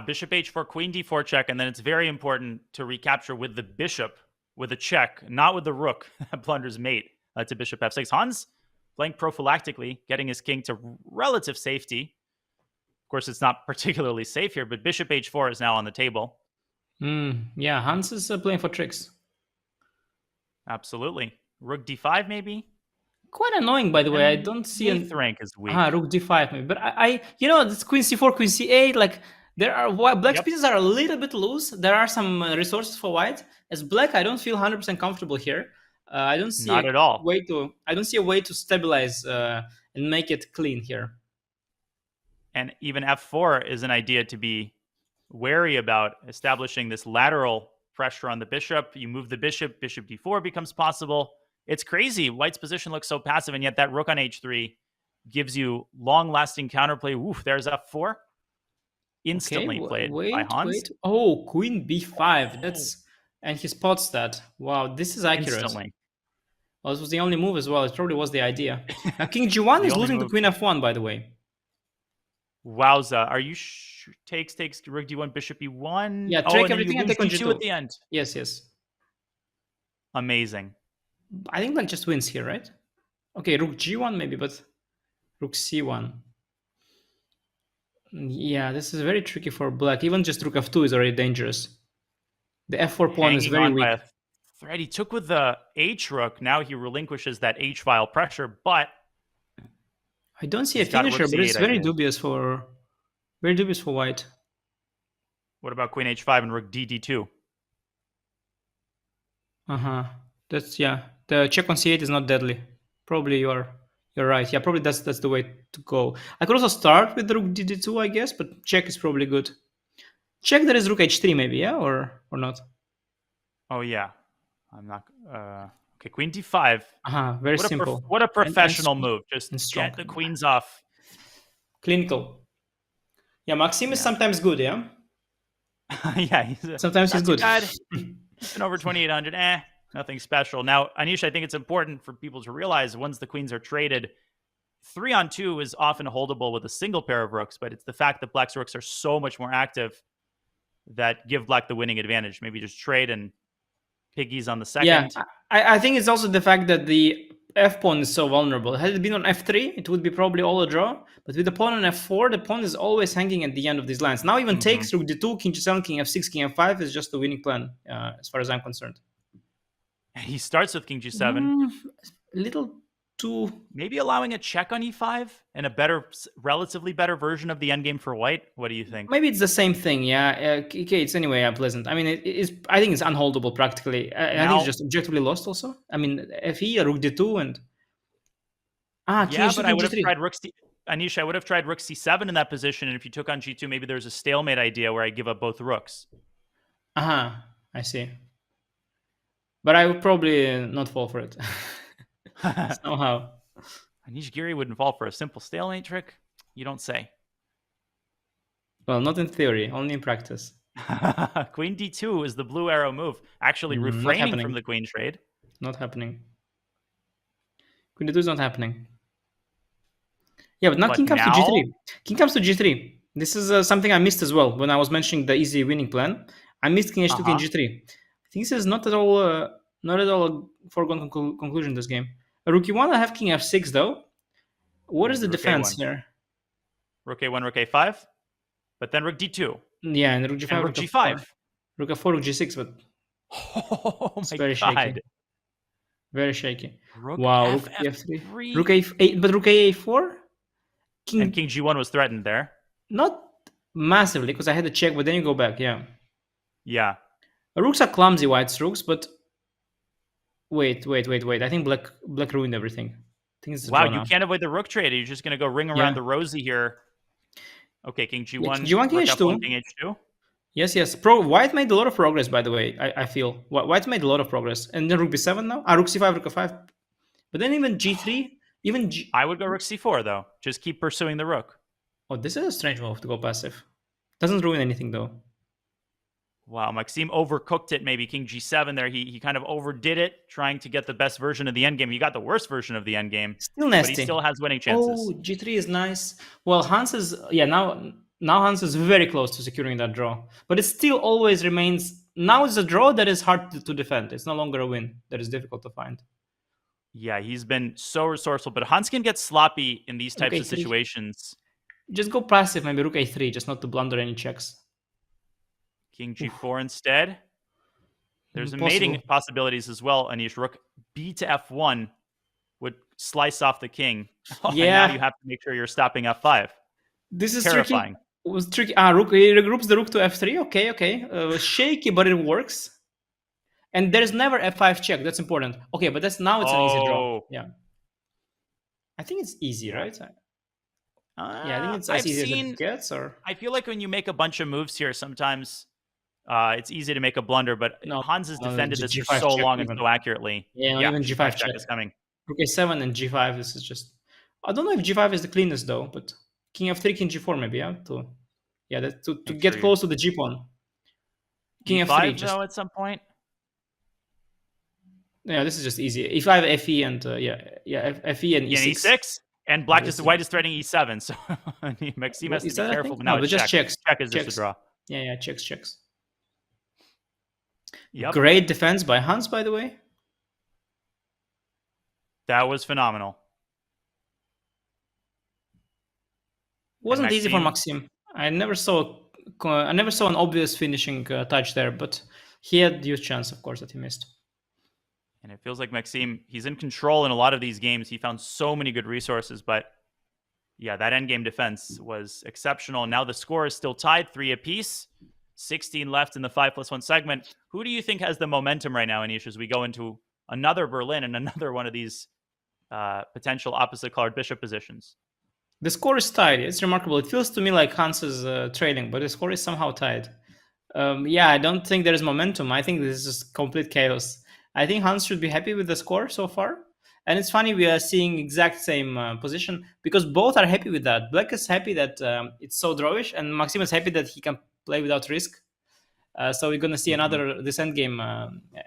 Bishop h4, queen d4 check, and then it's very important to recapture with the bishop with a check, not with the rook that blunders mate to bishop f6. Hans playing prophylactically, getting his king to relative safety. Of course, it's not particularly safe here, but bishop h4 is now on the table. Yeah, Hans is playing for tricks. Absolutely. Rook d5 maybe? Quite annoying, by the way. I don't see Eighth rank is weak. Rook d5 maybe, but I this queen c4, queen c8. Like there are black's pieces are a little bit loose. There are some resources for white. As black, I don't feel 100% comfortable here. I don't see Not at all. I don't see a way to stabilize and make it clean here. And even f4 is an idea to be wary about, establishing this lateral pressure on the bishop. You move the bishop, bishop d4 becomes possible. It's crazy. White's position looks so passive, and yet that rook on h3 gives you long-lasting counterplay. Oof, there's f4. Instantly played by Hans. Oh, queen b5. And he spots that. Wow, this is accurate. Instantly. Well, this was the only move as well. It probably was the idea. Now, king g1 is losing to queen f1, by the way. Wowza. Are you takes rook d1, bishop e1? Yeah, take everything and take on g2 at the end. Yes. Amazing. I think black just wins here, right? Okay, rook g1 maybe, but rook c1. Yeah, this is very tricky for black. Even just rook f2 is already dangerous. The f4 pawn is very weak. Thread. He took with the h rook. Now he relinquishes that h file pressure, but I don't see a finisher, but it's very dubious for white. What about queen h5 and rook d2? That's The check on c8 is not deadly. Probably you're right. Yeah, probably that's the way to go. I could also start with the rook d2, I guess, but check is probably good. Check there is rook h3 maybe, yeah, or not. Oh yeah, I'm not. Okay, queen d5. Very simple. What a professional move. Just get the queens off. Clinical. Yeah, Maxim is sometimes good, yeah. Yeah, sometimes he's good. Been over 2800. Nothing special. Now, Anish, I think it's important for people to realize once the queens are traded, 3-on-2 is often holdable with a single pair of rooks, but it's the fact that black's rooks are so much more active that give black the winning advantage. Maybe just trade and piggies on the second. Yeah, I think it's also the fact that the f pawn is so vulnerable. Had it been on f3, it would be probably all a draw. But with the pawn on f4, the pawn is always hanging at the end of these lines. Now even takes rook d2, king g7, king f6, king f5 is just a winning plan, as far as I'm concerned. He starts with king g7. Little too... Maybe allowing a check on e5 and a relatively better version of the endgame for white. What do you think? Maybe it's the same thing, yeah. Okay, it's anyway unpleasant. I mean, I think it's unholdable practically. I think it's just objectively lost also. I mean, fe, rook d2 and... yeah, but I would have tried rook Anish, I would have tried rook c7 in that position, and if you took on g2, maybe there's a stalemate idea where I give up both rooks. I see. But I would probably not fall for it. Somehow. Anish Giri wouldn't fall for a simple stalemate trick? You don't say. Well, not in theory, only in practice. Queen d2 is the blue arrow move. Actually refraining from the queen trade. Not happening. Queen d2 is not happening. Yeah, but now king comes to g3. King comes to g3. This is something I missed as well when I was mentioning the easy winning plan. I missed king h2, king g3. I think this is not at all a foregone conclusion in this game. Rook e1, I have king f6 though. What is the defense here? Rook a1, rook a5, but then rook d2. Yeah, and rook g5, and rook g5. Rook f4, rook g6, but it's very shaky. Very shaky. Rook wow, rook f3. Rook a8, but rook a4? And king g1 was threatened there. Not massively, because I had to check, but then you go back, yeah. Yeah. Rooks are clumsy, white's rooks, but wait. I think black ruined everything. I think it's wow, you can't avoid the rook trade. You're just going to go ring around the rosy here. Okay, king g1. Yeah, king g1, king h2. King h2. Yes. White made a lot of progress, by the way, I feel. White made a lot of progress. And then rook b7 now? Rook c5, rook f5. But then even g3, I would go rook c4, though. Just keep pursuing the rook. Oh, this is a strange move to go passive. Doesn't ruin anything, though. Wow, Maxime overcooked it. Maybe king g7 there. He kind of overdid it, trying to get the best version of the endgame. He got the worst version of the endgame, Still but he nasty. still has winning chances. Oh, g3 is nice. Well, Hans is now Hans is very close to securing that draw, but it still always remains. Now it's a draw that is hard to defend. It's no longer a win that is difficult to find. Yeah, he's been so resourceful, but Hans can get sloppy in these types Rook of a3. situations. Just go passive, maybe rook a3, just not to blunder any checks. King g4 instead. There's Impossible. mating possibilities as well, Anish. Rook b to f1 would slice off the king. And Yeah. now you have to make sure you're stopping f5. This is Terrifying. tricky. It was tricky. Rook, he regroups the rook to f3. Okay. Shaky, but it works. And there's never f5 check. That's important. Okay, but now it's an easy draw. Oh. Yeah. I think it's easy, right? Yeah, I think it's I've as easy as seen- it gets. Or I feel like when you make a bunch of moves here, sometimes it's easy to make a blunder, but No, Hans has defended this for G5 so check long and even. so accurately. Yeah, even G5 check check. is coming. rook a7 and g5. This is just. I don't know if g5 is the cleanest though, but king f3, king g4 maybe. Yeah, to Make get sure close to the g pawn. King E5 f3 just. though at some point. Yeah, this is just easy. e5, fe, and fe and Yeah, e6. e6. And black This is white is threatening e7, so Maxime has to Is be that a careful. thing? But now No, it's but just check. checks. Check is just Checks. a draw. Yeah, checks. Yep, Great defense by Hans, by the way. that was phenomenal. Wasn't easy for Maxime? Maxime. I never saw an obvious finishing touch there, but he had huge chance, of course, that he missed. And it feels like Maxime, he's in control in a lot of these games. He found so many good resources, but yeah, that endgame defense was exceptional. Now the score is still tied, 3 apiece. 16 left in the 5+1 segment. Who do you think has the momentum right now, Anish, as we go into another Berlin and another one of these potential opposite colored bishop positions? The score is tied. It's remarkable. It feels to me like Hans is trailing, but the score is somehow tied. Yeah, I don't think there is momentum. I think this is just complete chaos. I think Hans should be happy with the score so far. And it's funny, we are seeing exact same position because both are happy with that. Black is happy that it's so drawish, and Maxime is happy that he can play without risk. So we're going to see this endgame,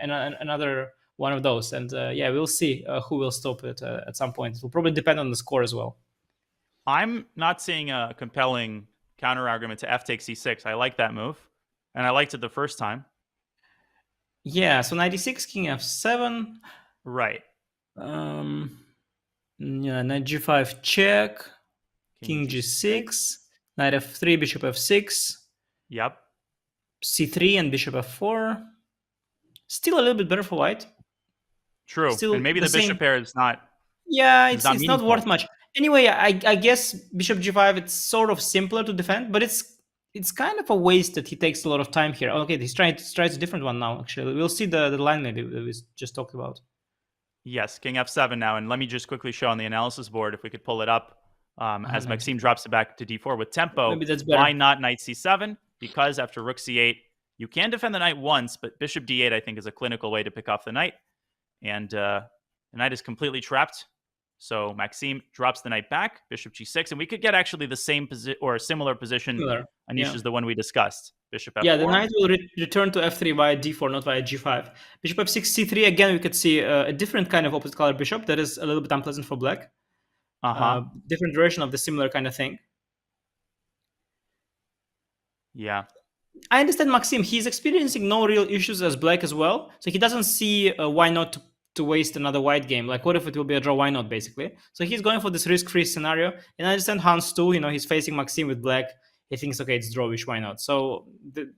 another one of those. And yeah, we'll see who will stop it at some point. It will probably depend on the score as well. I'm not seeing a compelling counter argument to f takes e6. I like that move, and I liked it the first time. Yeah, so 96, king f7. Right. Yeah, knight g5 check, king g6, knight f3, bishop f6. Yep. c3 and bishop f4. Still a little bit better for white. True. Still and maybe the the bishop same- pair is not. Yeah, It's it's not not meaningful. worth much. Anyway, I guess bishop g5, it's sort of simpler to defend, but it's kind of a waste that he takes a lot of time here. Okay, he's trying a different one now, actually. We'll see the line maybe that we just talked about. Yes, king f7 now. And let me just quickly show on the analysis board, if we could pull it up, as nice. Maxime drops it back to d4 with tempo. Maybe that's better. Why not knight c7? Because after rook c8, you can defend the knight once, but bishop d8, I think, is a clinical way to pick off the knight. And the knight is completely trapped. So Maxime drops the knight back, bishop g6, and we could get actually the same position or a similar position. Similar, Anish yeah. is the one we discussed. Bishop f4. Yeah, the knight will return to f3 via d4, not via g5. Bishop f6, c3. Again, we could see a different kind of opposite color bishop that is a little bit unpleasant for black. Different version of the similar kind of thing. Yeah. I understand Maxime. He's experiencing no real issues as black as well. So he doesn't see why not to waste another white game. Like, what if it will be a draw? Why not, basically? So he's going for this risk-free scenario. And I understand Hans too. He's facing Maxime with black. He thinks, okay, it's drawish. Why not? So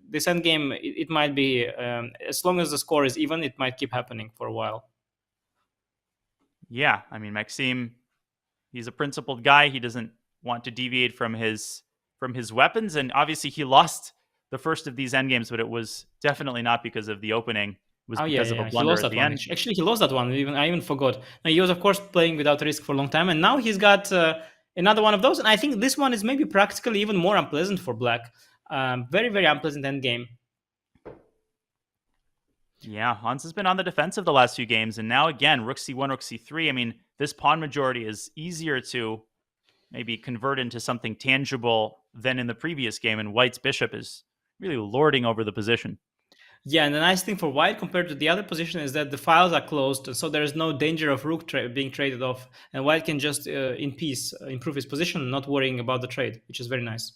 this endgame, it might be, as long as the score is even, it might keep happening for a while. Yeah. I mean, Maxime, he's a principled guy. He doesn't want to deviate from his weapons. And obviously he lost the first of these endgames, but it was definitely not because of the opening. It was because of a He blunder lost at that the one. end. Actually, he lost that one. I even forgot. Now, he was, of course, playing without risk for a long time, and now he's got another one of those. And I think this one is maybe practically even more unpleasant for black. Very, very unpleasant endgame. Yeah, Hans has been on the defensive the last few games, and now again, rook c1, rook c3. I mean, this pawn majority is easier to maybe convert into something tangible than in the previous game, and white's bishop is really lording over the position. Yeah, and the nice thing for white compared to the other position is that the files are closed, so there is no danger of rook being traded off, and white can just in peace improve his position, not worrying about the trade, which is very nice.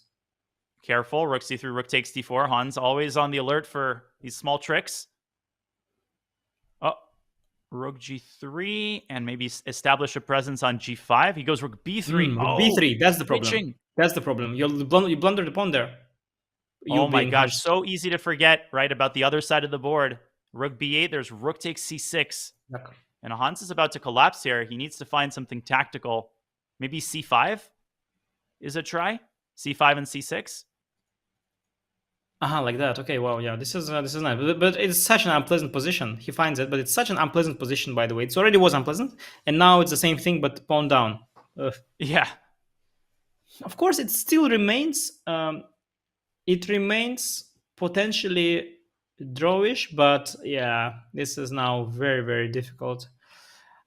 Careful, rook c3, rook takes d4. Hans always on the alert for these small tricks. Oh, rook g3, and maybe establish a presence on g5. He goes rook b3. Rook b3, that's the problem. Pitching. That's the problem. You blundered the pawn there. Oh my gosh, so easy to forget, right, about the other side of the board. Rook b8, there's rook takes c6. And Hans is about to collapse here. He needs to find something tactical. Maybe c5 is a try? c5 and c6? Like that. Okay, well, yeah, this is nice. But it's such an unpleasant position. He finds it, but it's such an unpleasant position, by the way. It already was unpleasant, and now it's the same thing, but pawn down. Yeah. Of course, it still remains... it remains potentially drawish, but yeah, this is now very, very difficult.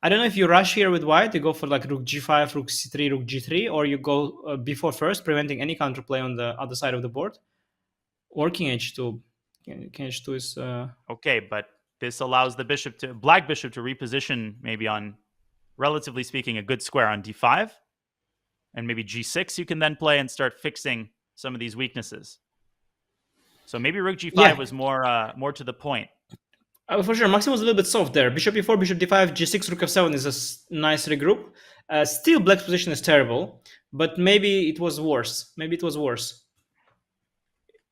I don't know if you rush here with white, you go for like rook g5, rook c3, rook g3, or you go b4 first, preventing any counterplay on the other side of the board, or king h2. King h2 is... Okay, but this allows the black bishop to reposition maybe on, relatively speaking, a good square on d5, and maybe g6 you can then play and start fixing some of these weaknesses. So maybe rook g5 was more to the point. For sure, Maxim was a little bit soft there. Bishop e4, bishop d5, g6, rook f7 is a nice regroup. Still, black's position is terrible, but maybe it was worse.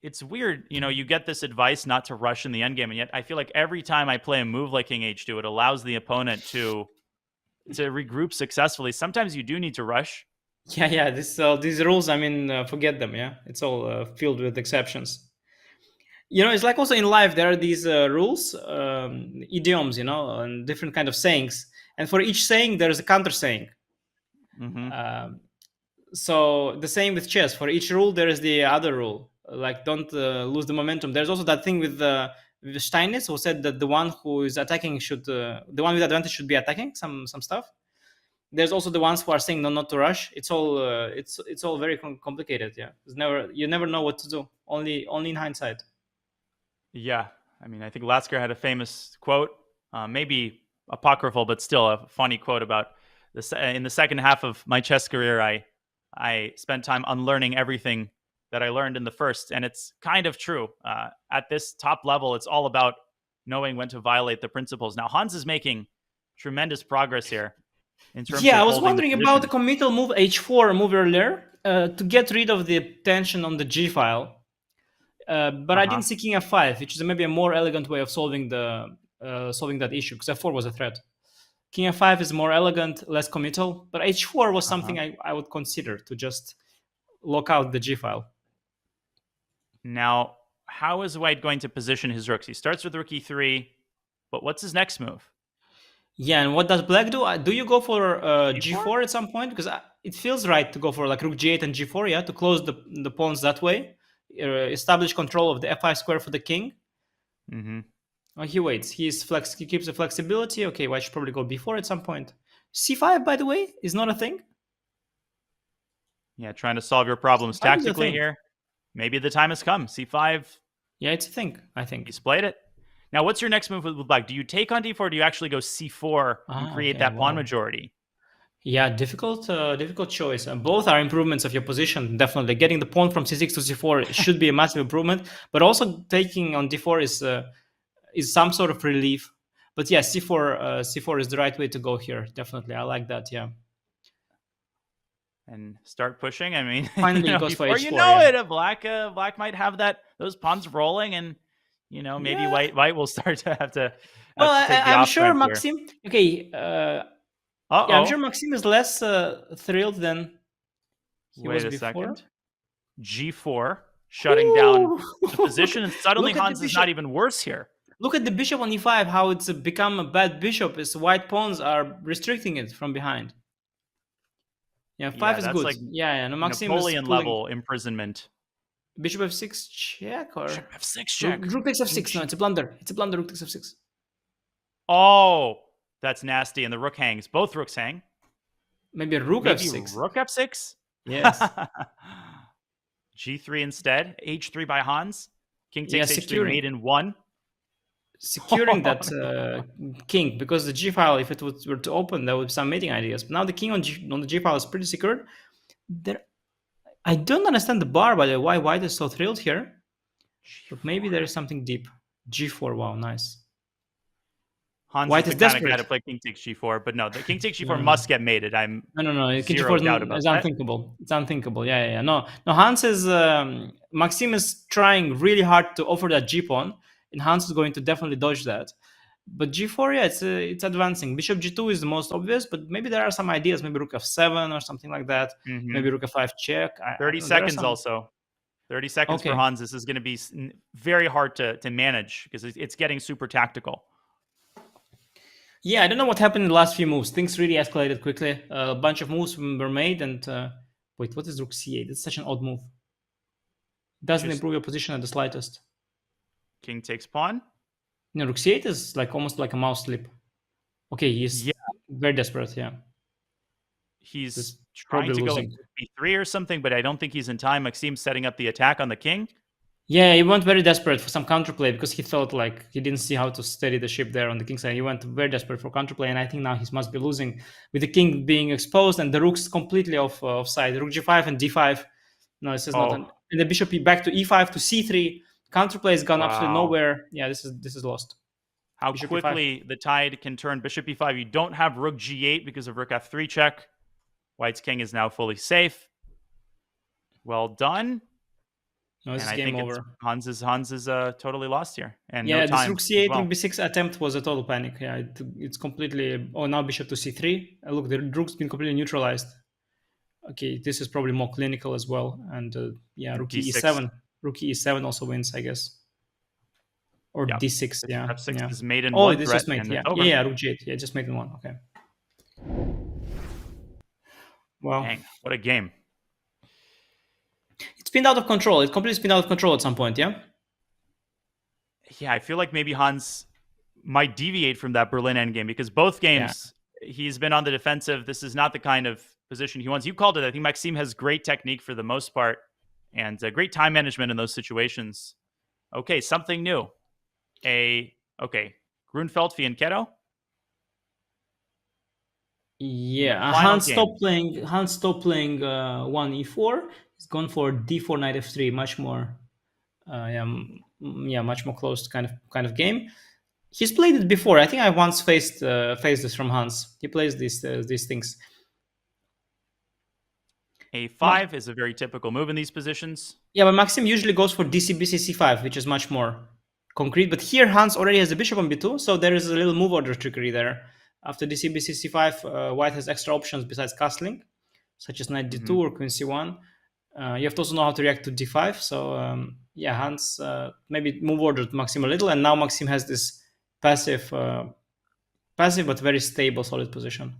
It's weird, you get this advice not to rush in the endgame, and yet I feel like every time I play a move like king h2, it allows the opponent to regroup successfully. Sometimes you do need to rush. Yeah, these rules, forget them, yeah? It's all filled with exceptions. It's like also in life, there are these rules, idioms, and different kind of sayings. And for each saying, there's a counter saying. Mm-hmm. So the same with chess. For each rule, there is the other rule. Like, don't lose the momentum. There's also that thing with Steinitz, who said that the one who is attacking the one with advantage should be attacking some stuff. There's also the ones who are saying not to rush. It's all it's all very complicated. Yeah, you never know what to do. Only in hindsight. Yeah, I think Lasker had a famous quote, maybe apocryphal, but still a funny quote about this. In the second half of my chess career, I spent time unlearning everything that I learned in the first, and it's kind of true. At this top level, it's all about knowing when to violate the principles. Now, Hans is making tremendous progress here. I was wondering about the committal move h4 move earlier to get rid of the tension on the g file. But I didn't see king f5, which is maybe a more elegant way of solving that issue, because f4 was a threat. King f5 is more elegant, less committal, but h4 was something I would consider to just lock out the g file. Now, how is white going to position his rooks? He starts with rook e3, but what's his next move? Yeah, and what does black do? Do you go for g4 at some point? Because it feels right to go for like rook g8 and g4, yeah, to close the pawns that way. Establish control of the f5 square for the king. Mm-hmm. Oh, he waits. He keeps the flexibility. Okay, white should probably go b4 at some point. c5, by the way, is not a thing. Yeah, trying to solve your problems tactically here. Maybe the time has come. c5. Yeah, it's a thing, I think. He's played it. Now, what's your next move with black? Do you take on d4, or do you actually go c4 and create that pawn majority? Yeah, difficult choice. Both are improvements of your position, definitely. Getting the pawn from c6 to c4 should be a massive improvement, but also taking on d4 is some sort of relief. But yeah, c4 is the right way to go here, definitely. I like that, yeah. And start pushing. Finally it goes for h4, black might have those pawns rolling, and maybe white will start to have to. Well, I'm sure Maxim. Okay. I'm sure Maxim is less thrilled than he was before. Second. G4 shutting down the position, and suddenly Hans is not even worse here. Look at the bishop on e5, how it's become a bad bishop. Is white pawns are restricting it from behind. Yeah, 5 is good. Like no, Maxim Napoleon level imprisonment. Bishop f6 check or bishop f6 check. Rook takes f6. No, it's a blunder. Rook takes f6. Oh, that's nasty. And the rook hangs. Both rooks hang. Maybe rook f6. Rook f6. Yes. G3 instead. H3 by Hans. King takes H3. Mate in 1. securing that king, because the g file, if it were to open, there would be some mating ideas. But now the king on the g file is pretty secured. I don't understand the bar, by the way, why white is so thrilled here. But maybe there is something deep. G4, wow, nice. Hans White is is the kind of guy desperate. to play king takes g4, but no, the king takes g4 must get mated. No. King zero doubt g4 about is that. unthinkable. It's unthinkable. Yeah. No, Hans is Maxim is trying really hard to offer that g pawn, and Hans is going to definitely dodge that. But g4, yeah, it's advancing. Bishop g2 is the most obvious, but maybe there are some ideas. Maybe rook f7 or something like that. Maybe rook f5 check. 30 seconds also. 30 seconds for Okay. Hans. This is going to be very hard to manage because it's getting super tactical. Yeah, I don't know what happened in the last few moves. Things really escalated quickly. A bunch of moves were made, and wait, what is rook c8? It's such an odd move. Doesn't improve your position at the slightest. King takes pawn. No, rook c8 is like almost like a mouse slip. Okay, he's very desperate. Yeah, he's trying to go b3 or something, but I don't think he's in time. Maxim's setting up the attack on the king. Yeah, he went very desperate for some counterplay because he thought like he didn't see how to steady the ship there on the king side. He went very desperate for counterplay, and I think now he must be losing with the king being exposed and the rooks completely offside. Rook g5 and d5. No, this is not. And the bishop back to e5 to c3. Counterplay has gone absolutely nowhere. Yeah, this is lost. How bishop quickly e5. The tide can turn. Bishop e5. You don't have rook g8 because of rook f3 check. White's king is now fully safe. Well done. No, this and is game over. Hans is totally lost here. And yeah, no time this rook c8 well. and b6 attempt was a total panic. Yeah, it's completely. Oh, now bishop to c3. Look, the rook's been completely neutralized. Okay, this is probably more clinical as well. And yeah, rook e7. Rook e7 also wins, I guess. Or d6. Yeah. f6 is made in one. Oh, this just made. Yeah, rook g8. Yeah, just made in one. Okay. Wow. Dang, what a game. It spun out of control. It completely spun out of control at some point, yeah? Yeah, I feel like maybe Hans might deviate from that Berlin endgame because both games he's been on the defensive. This is not the kind of position he wants. You called it. I think Maxim has great technique for the most part and great time management in those situations. Okay, something new. Grunfeld Fianchetto. Yeah, Hans stopped playing 1e4. He's gone for d4 knight f3, much more much more close kind of game. He's played it before. I think I once faced this from Hans. He plays these things. A5 is a very typical move in these positions. Yeah, but Maxim usually goes for dc bc c5, which is much more concrete. But here Hans already has a bishop on b2, so there is a little move order trickery there. After dc bc c5, white has extra options besides castling, such as knight d2 or queen c1. You have to also know how to react to d5. So Hans maybe move ordered Maxim a little, and now Maxim has this passive but very stable, solid position.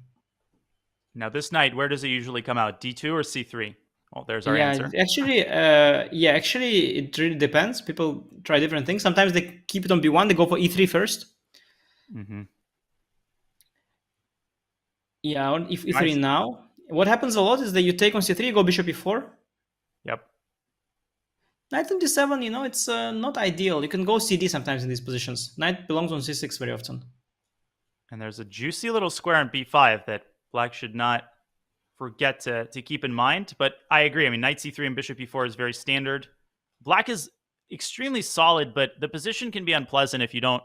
Now this knight, where does it usually come out? D2 or C3? Well, there's our answer. Actually, it really depends. People try different things. Sometimes they keep it on b1. They go for e3 first. Yeah, on e3 now. What happens a lot is that you take on c3, you go bishop e4. Yep. Knight on d7, it's not ideal. You can go cd sometimes in these positions. Knight belongs on c6 very often. And there's a juicy little square on b5 that Black should not forget to keep in mind. But I agree. I mean, knight c3 and bishop e4 is very standard. Black is extremely solid, but the position can be unpleasant if you don't,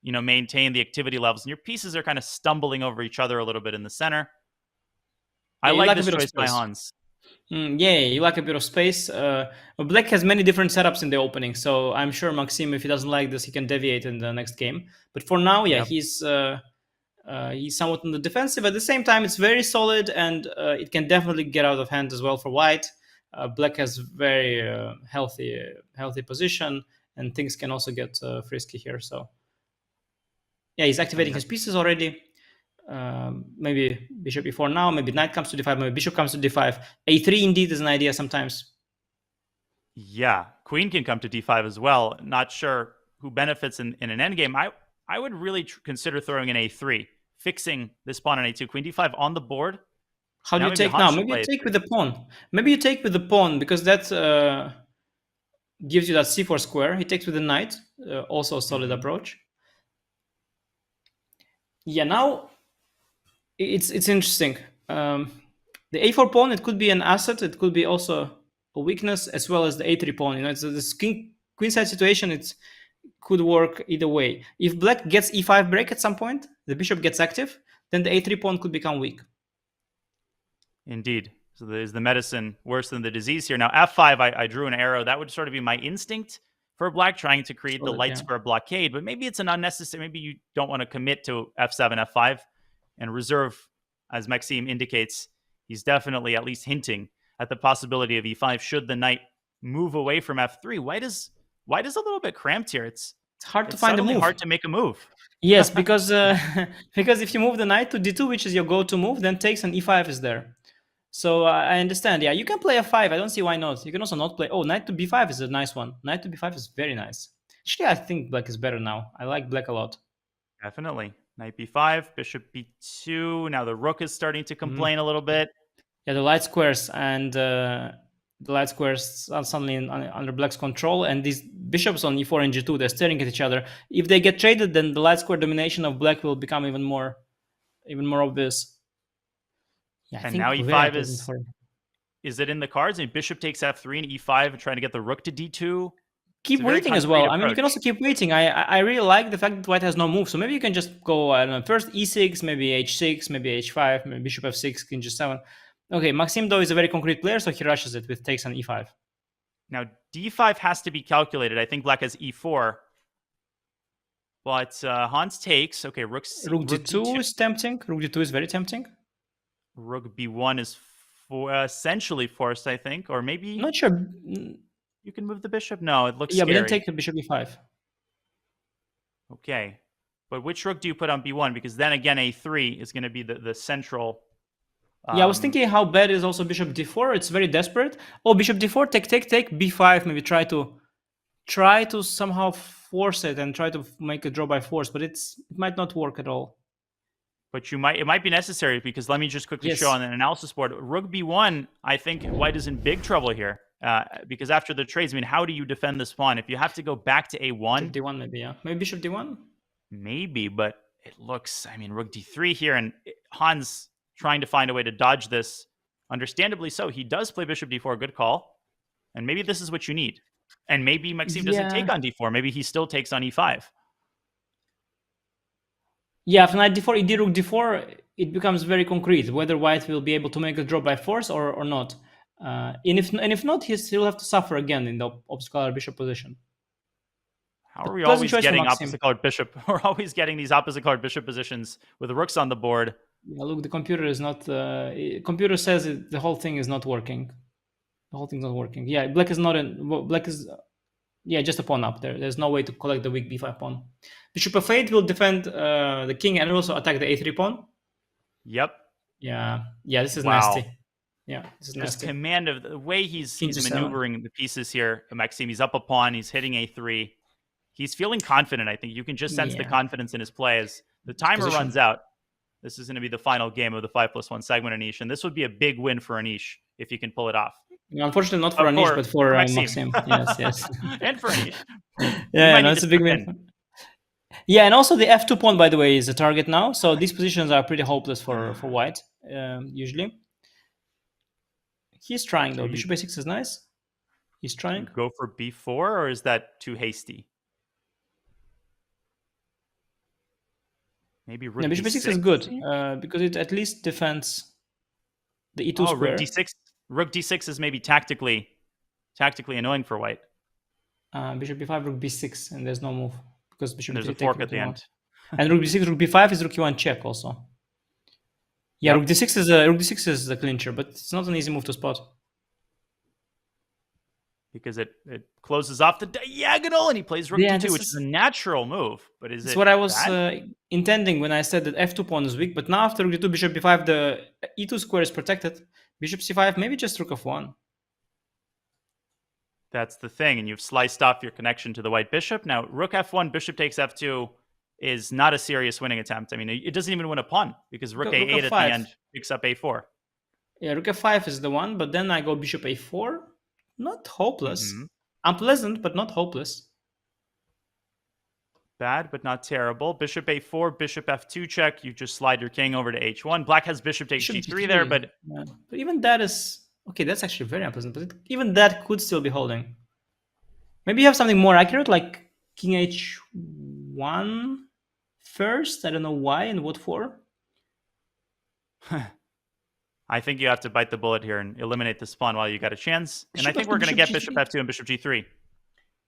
maintain the activity levels. And your pieces are kind of stumbling over each other a little bit in the center. I like this choice by Hans. You like a bit of space. Black has many different setups in the opening, so I'm sure Maxim, if he doesn't like this, he can deviate in the next game. But for now, he's somewhat on the defensive. At the same time, it's very solid, and it can definitely get out of hand as well for white. Black has very healthy position, and things can also get frisky here. So he's activating his pieces already. Maybe bishop e4 now, maybe knight comes to d5, maybe bishop comes to d5. a3 indeed is an idea sometimes. Yeah, queen can come to d5 as well. Not sure who benefits in an endgame. I would really consider throwing an a3, fixing this pawn on a2, queen d5 on the board. How do you take now? Maybe you take with the pawn. Maybe you take with the pawn because that gives you that c4 square. He takes with the knight, also a solid approach. Yeah, now it's interesting. The a4 pawn, it could be an asset, it could be also a weakness, as well as the a3 pawn. You know, it's this queenside situation. It could work either way. If black gets e5 break at some point, the bishop gets active, then the a3 pawn could become weak. Indeed. So is the medicine worse than the disease here? Now, f5, I drew an arrow. That would sort of be my instinct for black, trying to create the light square blockade. But maybe it's an unnecessary, maybe you don't want to commit to f7, f5, and reserve, as Maxime indicates, he's definitely at least hinting at the possibility of e5 should the knight move away from f3. White is a little bit cramped here. It's hard to find a move. Hard to make a move. Yes, because because if you move the knight to d2, which is your go-to move, then takes and e5 is there. So I understand. Yeah, you can play f5. I don't see why not. You can also not play. Oh, knight to b5 is a nice one. Knight to b5 is very nice. Actually, I think black is better now. I like black a lot. Definitely. Knight b5, bishop b2. Now the rook is starting to complain a little bit. Yeah, the light squares and the light squares are suddenly under black's control, and these bishops on e4 and g2, they're staring at each other. If they get traded, then the light square domination of black will become even more obvious. Yeah, and now e5 is it in the cards? And bishop takes f3 and e5 and trying to get the rook to d2. Keep waiting as well. I mean, you can also keep waiting. I really like the fact that white has no move. So maybe you can just go, I don't know, first e6, maybe h6, maybe h5, maybe bishop f6, king g7. Okay, Maxime, though, is a very concrete player, so he rushes it with takes on e5. Now, d5 has to be calculated. I think black has e4. But Hans takes. Okay, rook d2 is tempting. Rook d2 is very tempting. Rook b1 is essentially forced, I think. Or maybe... Not sure. You can move the bishop? No, it looks scary. But then take the bishop e5. Okay. But which rook do you put on b1? Because then again, a3 is going to be the central... Yeah, I was thinking how bad is also bishop d4. It's very desperate. Oh, bishop d4, take, b5. Maybe try to somehow force it and try to make a draw by force. But it might not work at all. But it might be necessary, because let me just quickly show on an analysis board. Rook b1, I think white is in big trouble here. Because after the trades, I mean, how do you defend this pawn? If you have to go back to a1... d1 maybe, yeah. Maybe bishop d1? Maybe, but it looks... I mean, rook d3 here, and Hans trying to find a way to dodge this. Understandably so. He does play bishop d4, good call. And maybe this is what you need. And maybe Maxime doesn't take on d4. Maybe he still takes on e5. Yeah, if knight d4, ed rook d4, it becomes very concrete, whether white will be able to make a draw by force or not. And if not, he'll have to suffer again in the opposite color bishop position. How are we always getting opposite colored bishop? We're always getting these opposite colored bishop positions with rooks on the board. Yeah, look, the computer is not... computer says the whole thing is not working. The whole thing's not working. Yeah, black is not in... Black is... Yeah, just a pawn up there. There's no way to collect the weak b5 pawn. Bishop f8 will defend the king and also attack the a3 pawn. Yep. Yeah, this is nasty. Yeah, this is nasty. Just command of the way he's maneuvering the pieces here. Maxime, he's up a pawn. He's hitting a3. He's feeling confident, I think. You can just sense the confidence in his play as the timer runs out. This is going to be the final game of the 5+1 segment, Anish. And this would be a big win for Anish if he can pull it off. Unfortunately, not for Anish, but for Maxime. Yes. And for Anish. Yeah, no, it's a big win. Yeah, and also the f2 pawn, by the way, is a target now. So these positions are pretty hopeless for white, usually. He's trying, though. Bishop a6 is nice. He's trying. Go for b4, or is that too hasty? Maybe rook bishop a6 is good, because it at least defends the e2 square. Rook d6 is maybe tactically annoying for white. Bishop b5, rook b6, and there's no move because bishop. There's a fork at the end. And rook b6, rook b5 is rook e1 check also. Yeah, rook d6 is the clincher, but it's not an easy move to spot. Because it closes off the diagonal, and he plays rook d2, which is a natural move. But is it? That's what I was intending when I said that f2 pawn is weak. But now after rook d2, bishop b5, the e2 square is protected. Bishop c5, maybe just rook f1. That's the thing, and you've sliced off your connection to the white bishop. Now, rook f1, bishop takes f2 is not a serious winning attempt. I mean, it doesn't even win a pawn because rook a8 at the end picks up a4. Yeah, rook f5 is the one, but then I go bishop a4. Not hopeless. Unpleasant, but not hopeless. bad, but not terrible. Bishop a4, bishop f2 check. You just slide your king over to h1. Black has bishop takes g3 there, but... Yeah. But even that is... Okay, that's actually very unpleasant, but even that could still be holding. Maybe you have something more accurate, like king h1 first? I don't know why and what for. I think you have to bite the bullet here and eliminate this pawn while you got a chance. And I Bishop think F2, we're going to bishop get bishop G3. f2 and bishop g3.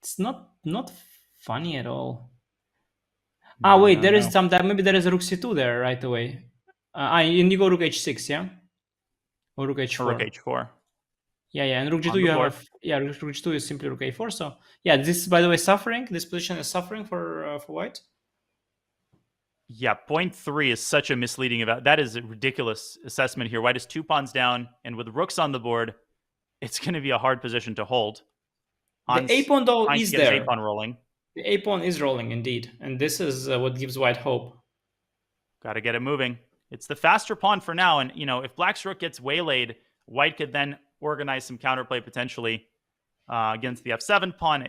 It's not funny at all. Ah, wait, there is some that maybe there is a rook c2 there right away. And you go rook h6, yeah, or rook h4. Or rook h4. Yeah, and rook On g2 the you board. have rook g2 is simply rook a4. So yeah, this is, by the way, suffering. This position is suffering for white. Yeah, point 3 is such a misleading event. That is a ridiculous assessment here. White is 2 pawns down, and with rooks on the board, it's going to be a hard position to hold. The a pawn though trying is to get his there. A pawn rolling. The a pawn is rolling indeed, and this is what gives white hope. Got to get it moving. It's the faster pawn for now, and if black's rook gets waylaid, white could then organize some counterplay potentially against the f7 pawn.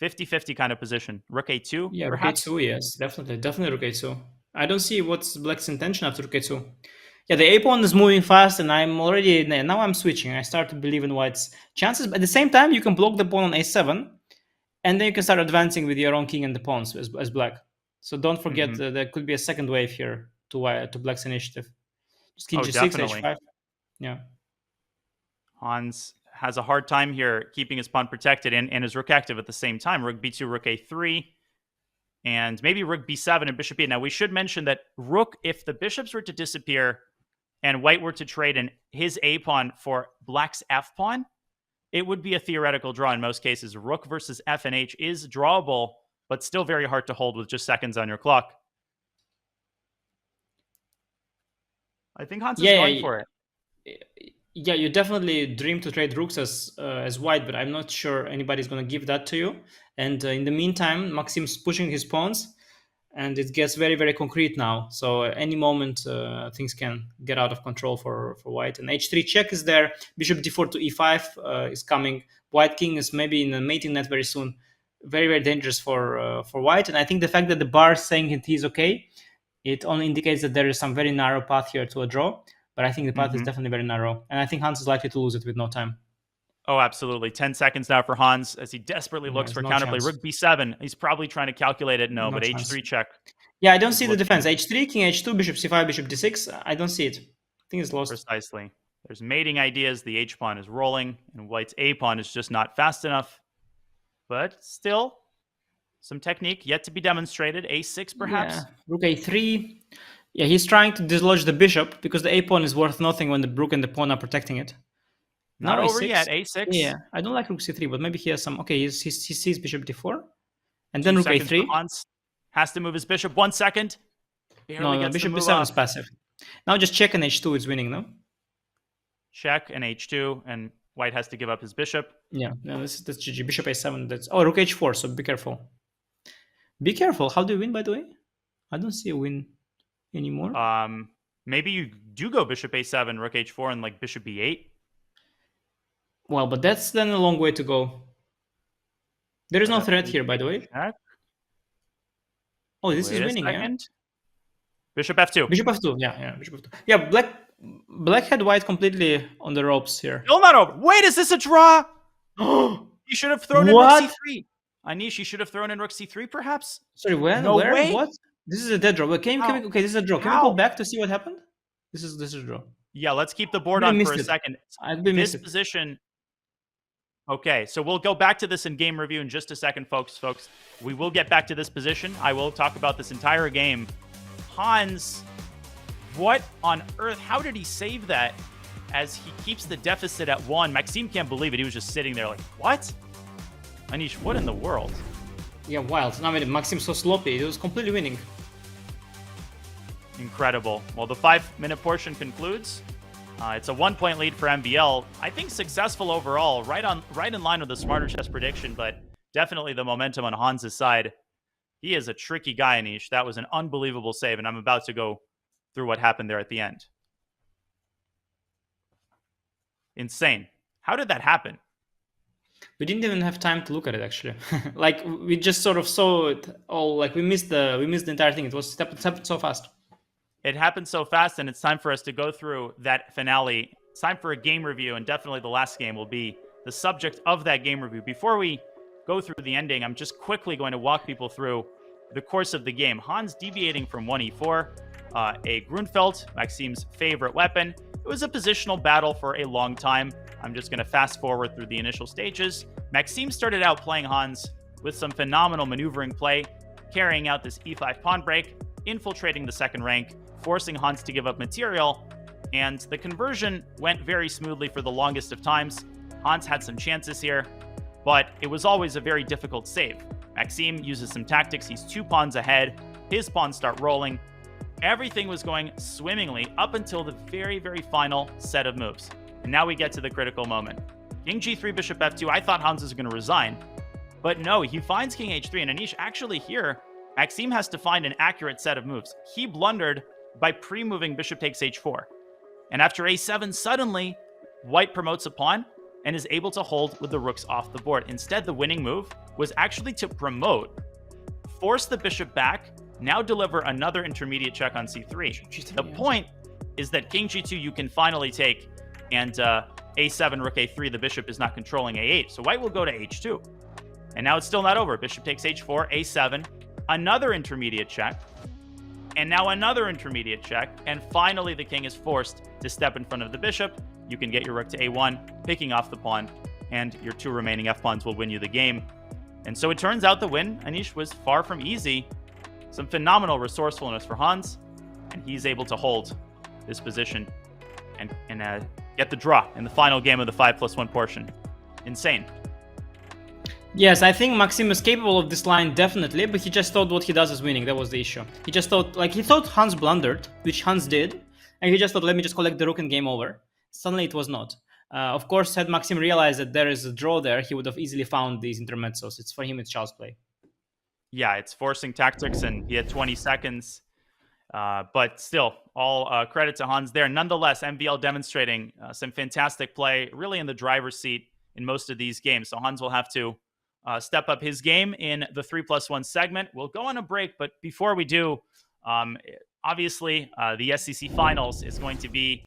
50-50 kind of position. Rook a2, Yeah, perhaps? rook a2, yes, definitely rook a2. I don't see what's black's intention after rook a2. Yeah, the a pawn is moving fast, and now I'm switching. I start to believe in white's chances. But at the same time, you can block the pawn on a7, and then you can start advancing with your own king and the pawns as black. So don't forget there could be a second wave here to black's initiative. Just king g6, definitely. h5. Yeah. Hans has a hard time here keeping his pawn protected and his rook active at the same time. Rook b2, rook a3, and maybe rook b7 and bishop e8. Now, we should mention that rook, if the bishops were to disappear and white were to trade in his a pawn for black's f pawn, it would be a theoretical draw in most cases. Rook versus f and h is drawable, but still very hard to hold with just seconds on your clock. I think Hans is going for it. Yeah, you definitely dream to trade rooks as white, but I'm not sure anybody's going to give that to you. And in the meantime, Maxim's pushing his pawns, and it gets very, very concrete now. So any moment, things can get out of control for white. And h3 check is there. Bishop d4 to e5 is coming. White king is maybe in a mating net very soon. Very, very dangerous for white. And I think the fact that the bar is saying that he's okay, it only indicates that there is some very narrow path here to a draw. But I think the path is definitely very narrow. And I think Hans is likely to lose it with no time. Oh, absolutely. 10 seconds now for Hans as he desperately looks for counterplay. Rook b7. He's probably trying to calculate it. No, but chance. H3 check. Yeah, I don't see the defense. H3, king h2, bishop c5, bishop d6. I don't see it. I think it's lost. Precisely. There's mating ideas. The h pawn is rolling, and white's a pawn is just not fast enough. But still, some technique yet to be demonstrated. a6, perhaps? Yeah. Rook a3. Yeah, he's trying to dislodge the bishop because the a pawn is worth nothing when the rook and the pawn are protecting it. Not over yet. a6. Yeah, I don't like rook c3, but maybe he has some. Okay, he sees bishop d4, and then rook a3. Hans has to move his bishop. 1 second. No, bishop b7 is passive. Now just check and h2 is winning, no? Check and h2, and white has to give up his bishop. Yeah, no, that's GG. Bishop a7. That's rook h4. So be careful. Be careful. How do you win, by the way? I don't see a win anymore. Maybe you do go bishop a7, rook h4, and like bishop b8. Well, but that's then a long way to go. There is no threat here, by the way. Check. Oh, this is winning, yeah? Bishop f2. Bishop f2, yeah, bishop f2. Yeah, black had white completely on the ropes here. Still not over. Wait, is this a draw? You should have thrown in rook c3. Anish, you should have thrown in rook c3, perhaps? Sorry, when? No where? way. What? This is a dead draw. Okay, this is a draw. Can we go back to see what happened? This is a draw. Yeah, let's keep the board on for a second. This position. Okay, so we'll go back to this in game review in just a second, folks. We will get back to this position. I will talk about this entire game. Hans, what on earth? How did he save that as he keeps the deficit at 1? Maxime can't believe it. He was just sitting there like, what? Anish, what in the world? Yeah, wild. I mean, Maxim's so sloppy. He was completely winning. Incredible. Well, the 5-minute portion concludes. It's a 1-point lead for MBL. I think successful overall, right in line with the Smarter Chess prediction, but definitely the momentum on Hans' side. He is a tricky guy, Anish. That was an unbelievable save, and I'm about to go through what happened there at the end. Insane. How did that happen? We didn't even have time to look at it actually. Like we just sort of saw it all. Like we missed the entire thing. It happened so fast. It happened so fast, and it's time for us to go through that finale. It's time for a game review, and definitely the last game will be the subject of that game review. Before we go through the ending, I'm just quickly going to walk people through the course of the game. Hans deviating from 1e4, a Grunfeld, Maxim's favorite weapon. It was a positional battle for a long time. I'm just going to fast forward through the initial stages. Maxim started out playing Hans with some phenomenal maneuvering play, carrying out this e5 pawn break, infiltrating the second rank, forcing Hans to give up material, and the conversion went very smoothly for the longest of times. Hans had some chances here, but it was always a very difficult save. Maxim uses some tactics. He's 2 pawns ahead. His pawns start rolling. Everything was going swimmingly up until the very, very final set of moves. And now we get to the critical moment. King g3, bishop f2. I thought Hans was going to resign, but no, he finds king h3. And Anish, actually here, Maxim has to find an accurate set of moves. He blundered by pre-moving bishop takes h4. And after a7, suddenly, white promotes a pawn and is able to hold with the rooks off the board. Instead, the winning move was actually to promote, force the bishop back, now deliver another intermediate check on c3. The point is that king g2 you can finally take, and a7, rook a3, the bishop is not controlling a8. So white will go to h2. And now it's still not over. Bishop takes h4, a7, another intermediate check, and now another intermediate check. And finally, the king is forced to step in front of the bishop. You can get your rook to a1, picking off the pawn, and your 2 remaining f-pawns will win you the game. And so it turns out the win, Anish, was far from easy. Some phenomenal resourcefulness for Hans, and he's able to hold this position and get the draw in the final game of the 5+1 portion. Insane. Yes, I think Maxim is capable of this line definitely, but he just thought what he does is winning. That was the issue. He just thought, he thought Hans blundered, which Hans did, and he just thought, let me just collect the rook and game over. Suddenly it was not. Of course, had Maxim realized that there is a draw there, he would have easily found these intermezzos. It's for him, it's child's play. Yeah, it's forcing tactics, and he had 20 seconds. But still, all credit to Hans there. Nonetheless, MVL demonstrating some fantastic play, really in the driver's seat in most of these games. So Hans will have to step up his game in the 3+1 segment. We'll go on a break, but before we do, obviously, the SCC Finals is going to be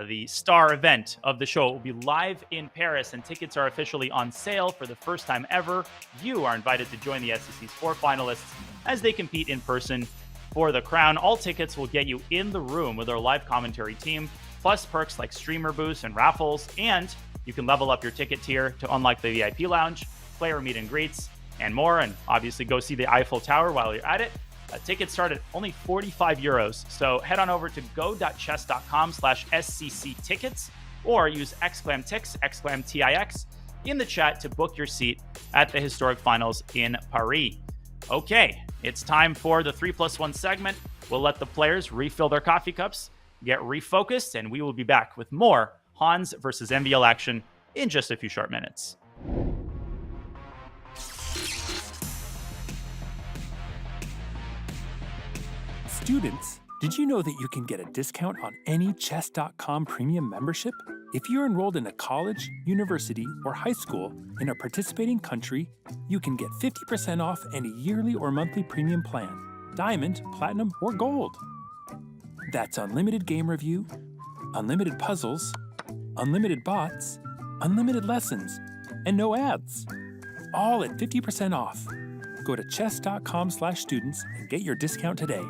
the star event of the show. It will be live in Paris, and tickets are officially on sale for the first time ever. You are invited to join the SCC's 4 finalists as they compete in person for the crown. All tickets will get you in the room with our live commentary team, plus perks like streamer boosts and raffles, and you can level up your ticket tier to unlock the VIP lounge, player meet and greets, and more, and obviously go see the Eiffel Tower while you're at it. Tickets start at only 45 euros. So head on over to go.chess.com/SCC tickets or use !tix, !tix in the chat to book your seat at the historic finals in Paris. Okay, it's time for the 3+1 segment. We'll let the players refill their coffee cups, get refocused, and we will be back with more Hans versus MVL action in just a few short minutes. Students, did you know that you can get a discount on any Chess.com premium membership? If you're enrolled in a college, university, or high school in a participating country, you can get 50% off any yearly or monthly premium plan, diamond, platinum, or gold. That's unlimited game review, unlimited puzzles, unlimited bots, unlimited lessons, and no ads. All at 50% off. Go to chess.com/students and get your discount today.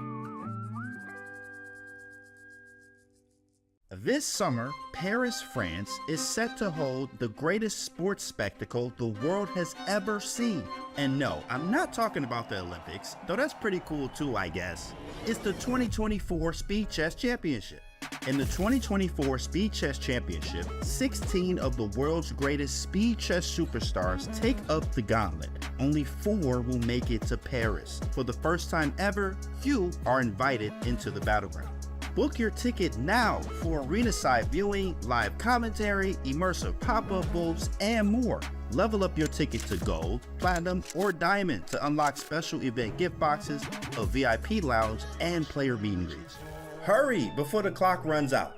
This summer, Paris, France is set to hold the greatest sports spectacle the world has ever seen. And no, I'm not talking about the Olympics, though that's pretty cool too, I guess. It's the 2024 Speed Chess Championship. In the 2024 Speed Chess Championship, 16 of the world's greatest speed chess superstars take up the gauntlet. Only 4 will make it to Paris. For the first time ever, you are invited into the battleground. Book your ticket now for arena-side viewing, live commentary, immersive pop-up booths, and more. Level up your ticket to gold, platinum, or diamond to unlock special event gift boxes, a VIP lounge, and player meet and greets. Hurry before the clock runs out.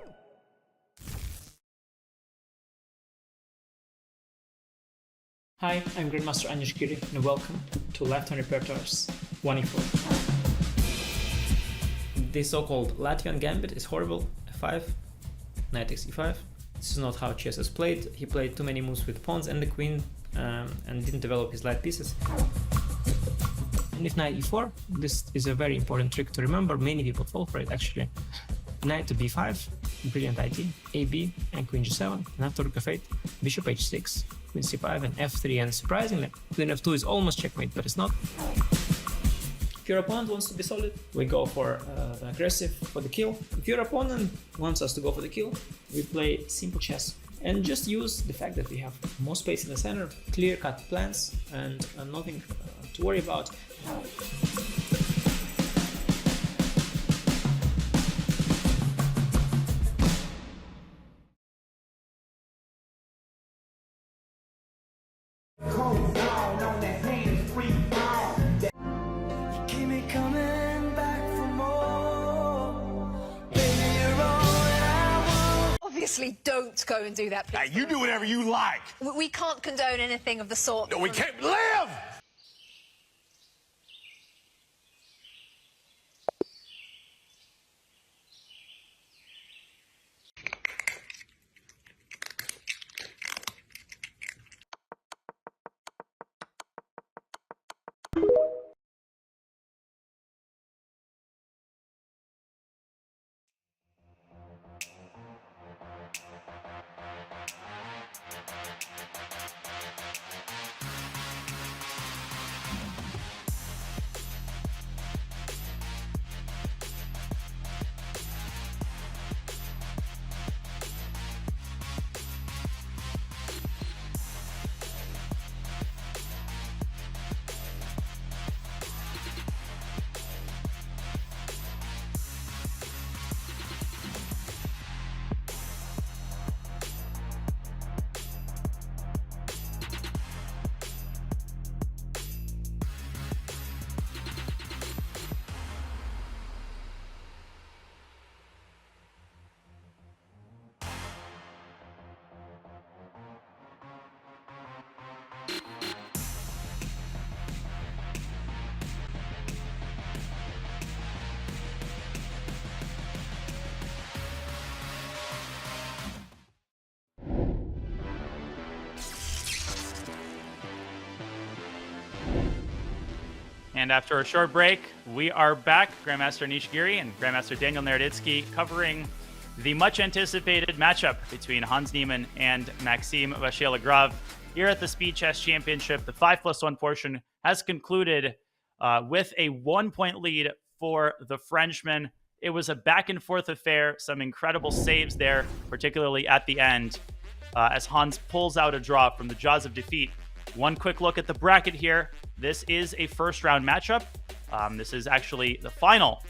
Hi, I'm Grandmaster Anish Giri, and welcome to Left-Hand Repertoire's 1e4. This so-called Latvian gambit is horrible. F5, knight takes e5. This is not how chess is played. He played too many moves with pawns and the queen, and didn't develop his light pieces. And if knight e4, this is a very important trick to remember. Many people fall for it, actually. Knight to b5, brilliant idea. ab, and queen g7, and after rook f8, bishop h6, queen c5, and f3, and surprisingly, queen f2 is almost checkmate, but it's not. If your opponent wants to be solid, we go for the aggressive, for the kill. If your opponent wants us to go for the kill, we play simple chess. And just use the fact that we have more space in the center, clear-cut plans, and nothing to worry about. Obviously, don't go and do that, please. You do whatever you like. We can't condone anything of the sort. No, we can't live! And after a short break, we are back. Grandmaster Anish Giri and Grandmaster Daniel Naroditsky covering the much-anticipated matchup between Hans Niemann and Maxime Vachier-Lagrave here at the Speed Chess Championship. The 5+1 portion has concluded with a 1-point lead for the Frenchman. It was a back-and-forth affair, some incredible saves there, particularly at the end, as Hans pulls out a draw from the jaws of defeat. One quick look at the bracket here. This is a first-round matchup. This is actually the final,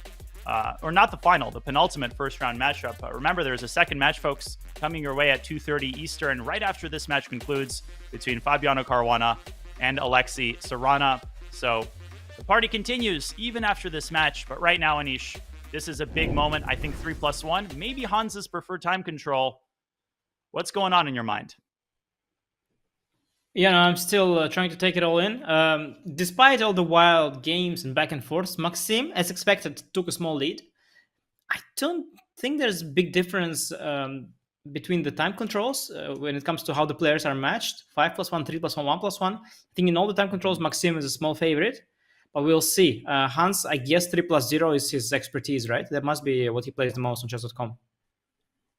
or not the final, the penultimate first-round matchup. Remember, there's a second match, folks, coming your way at 2:30 Eastern, right after this match concludes, between Fabiano Caruana and Alexei Sarana. So the party continues even after this match. But right now, Anish, this is a big moment. I think 3+1, maybe Hans's preferred time control. What's going on in your mind? Yeah, no, I'm still trying to take it all in. Despite all the wild games and back and forth, Maxime, as expected, took a small lead. I don't think there's a big difference between the time controls when it comes to how the players are matched. 5+1, 3+1, 1+1. I think in all the time controls, Maxime is a small favorite, but we'll see. Hans, I guess 3+0 is his expertise, right? That must be what he plays the most on Chess.com.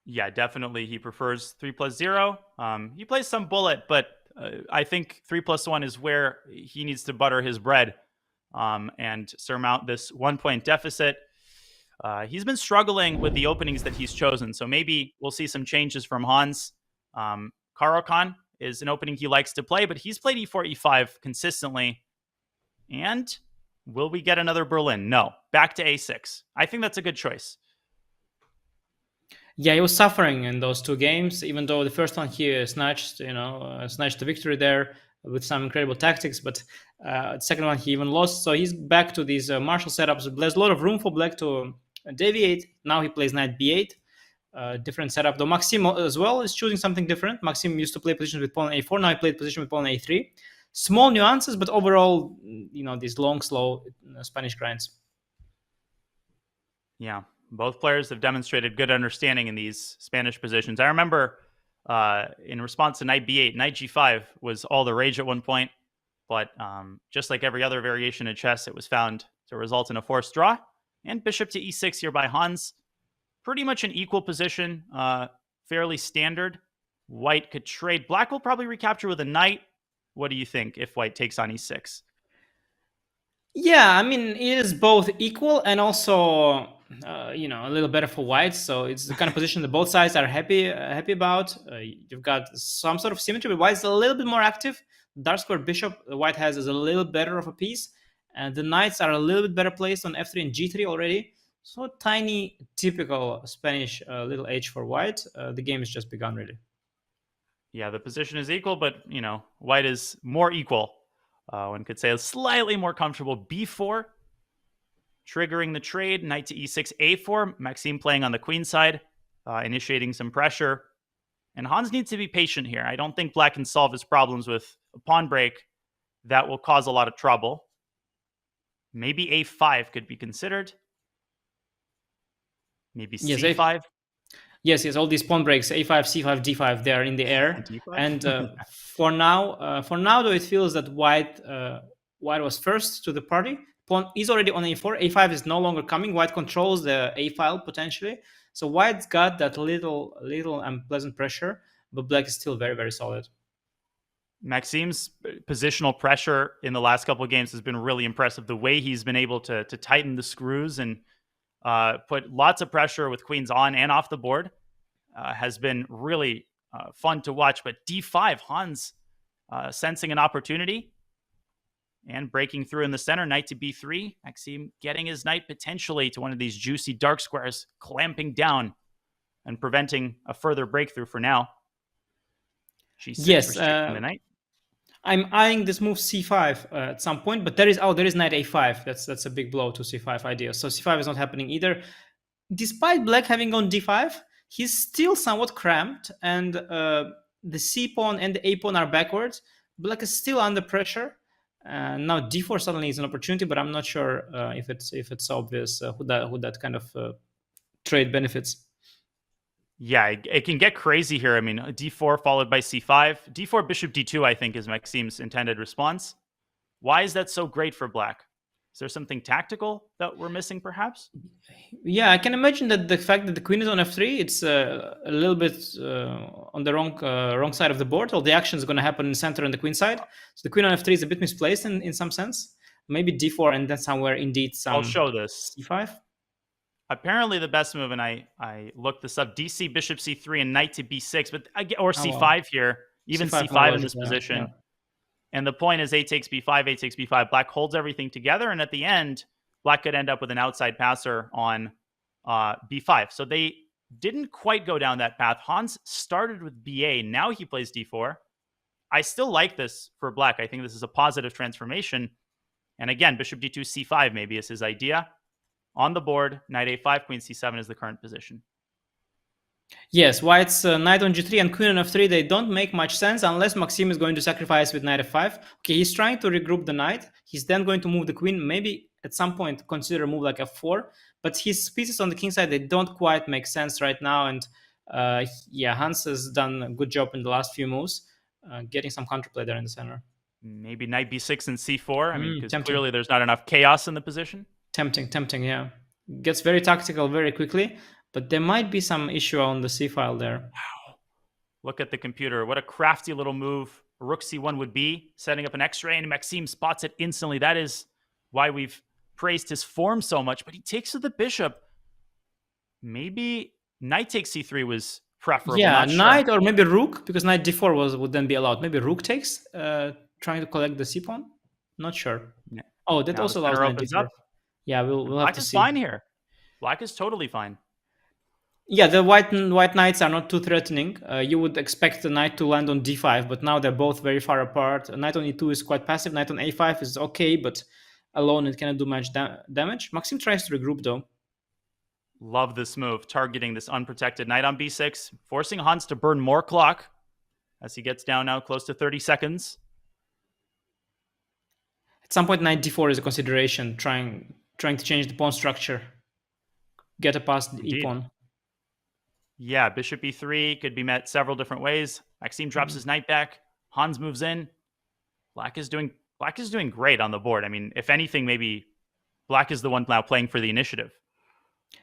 Yeah, definitely. He prefers 3+0. He plays some bullet, but I think 3+1 is where he needs to butter his bread and surmount this 1-point deficit. He's been struggling with the openings that he's chosen, so maybe we'll see some changes from Hans. Caro-Kann is an opening he likes to play, but he's played e4, e5 consistently. And will we get another Berlin? No. Back to a6. I think that's a good choice. Yeah, he was suffering in those two games, even though the first one he snatched the victory there with some incredible tactics. But the second one he even lost. So he's back to these martial setups. There's a lot of room for black to deviate. Now he plays knight b8. different setup. Though Maxim as well is choosing something different. Maxim used to play positions with pawn a4. Now he played position with pawn a3. Small nuances, but overall, these long, slow Spanish grinds. Yeah, both players have demonstrated good understanding in these Spanish positions. I remember in response to knight b8, knight g5 was all the rage at one point. But just like every other variation in chess, it was found to result in a forced draw. And bishop to e6 here by Hans. Pretty much an equal position, fairly standard. White could trade. Black will probably recapture with a knight. What do you think if white takes on e6? Yeah, I mean, it is both equal and also, a little better for white. So it's the kind of position that both sides are happy about. You've got some sort of symmetry, but white's a little bit more active. Dark square bishop white has is a little better of a piece. And the knights are a little bit better placed on f3 and g3 already. So tiny, typical Spanish little h for white. The game has just begun, really. Yeah, the position is equal, but, white is more equal. One could say a slightly more comfortable b4. Triggering the trade, knight to e6, a4. Maxime playing on the queen side, initiating some pressure. And Hans needs to be patient here. I don't think black can solve his problems with a pawn break. That will cause a lot of trouble. Maybe a5 could be considered. Maybe c5. Yes, all these pawn breaks, a5, c5, d5, they are in the air. And for now, though, it feels that white was first to the party. Pawn is already on a4. a5 is no longer coming. White controls the a file potentially. So white's got that little unpleasant pressure, but black is still very, very solid. Maxime's positional pressure in the last couple of games has been really impressive. The way he's been able to tighten the screws and put lots of pressure with queens on and off the board has been really fun to watch. But d5, Hans sensing an opportunity and breaking through in the center. Knight to b3. Maxime getting his knight potentially to one of these juicy dark squares, clamping down and preventing a further breakthrough for now. Yes, restricting the knight. I'm eyeing this move c5 at some point, but there is knight a5. That's a big blow to c5 idea. So c5 is not happening either. Despite black having gone d5, he's still somewhat cramped, and the c pawn and the a pawn are backwards. Black is still under pressure. Now d4 suddenly is an opportunity, but I'm not sure if it's obvious who that kind of trade benefits. Yeah, it can get crazy here. I mean, d4 followed by c5. d4, bishop d2, I think, is Maxime's intended response. Why is that so great for black? Is there something tactical that we're missing, perhaps? Yeah, I can imagine that the fact that the queen is on f3, it's a little bit on the wrong side of the board. All the action is going to happen in the center and the queen side. So the queen on f3 is a bit misplaced in some sense. Maybe d4 and then somewhere indeed some... I'll show this. c5? Apparently the best move, and I looked this up, dc, bishop c3, and knight to b6, or c5 here, even c5 in this position. Yeah. And the point is a takes b5, a takes b5. Black holds everything together, and at the end, black could end up with an outside passer on b5. So they didn't quite go down that path. Hans started with ba. Now he plays d4. I still like this for black. I think this is a positive transformation. And again, bishop d2, c5 maybe is his idea. On the board, knight a5, queen c7 is the current position. Yes, white's knight on g3 and queen on f3, they don't make much sense unless Maxime is going to sacrifice with knight f5. Okay, he's trying to regroup the knight. He's then going to move the queen. Maybe at some point consider a move like f4. But his pieces on the king side, they don't quite make sense right now. And Hans has done a good job in the last few moves, getting some counterplay there in the center. Maybe knight b6 and c4. I mean, because clearly there's not enough chaos in the position. Tempting, yeah. Gets very tactical very quickly, but there might be some issue on the c file there. Wow. Look at the computer. What a crafty little move rook c1 would be, setting up an x-ray, and Maxime spots it instantly. That is why we've praised his form so much, but he takes to the bishop. Maybe knight takes c3 was preferable. Yeah, knight or maybe rook, because knight d4 would then be allowed. Maybe rook takes, trying to collect the c pawn. Not sure. Yeah. Oh, that also allows knight d4. Yeah, we'll have to see. Black is fine here. Black is totally fine. Yeah, the white knights are not too threatening. You would expect the knight to land on d5, but now they're both very far apart. Knight on e2 is quite passive. Knight on a5 is okay, but alone it cannot do much damage. Maxime tries to regroup though. Love this move, targeting this unprotected knight on b6, forcing Hans to burn more clock as he gets down now close to 30 seconds. At some point, knight d4 is a consideration, trying to change the pawn structure, get a past the e-pawn. Yeah, bishop e3 could be met several different ways. Maxime drops his knight back. Hans moves in. Black is doing great on the board. I mean, if anything, maybe Black is the one now playing for the initiative.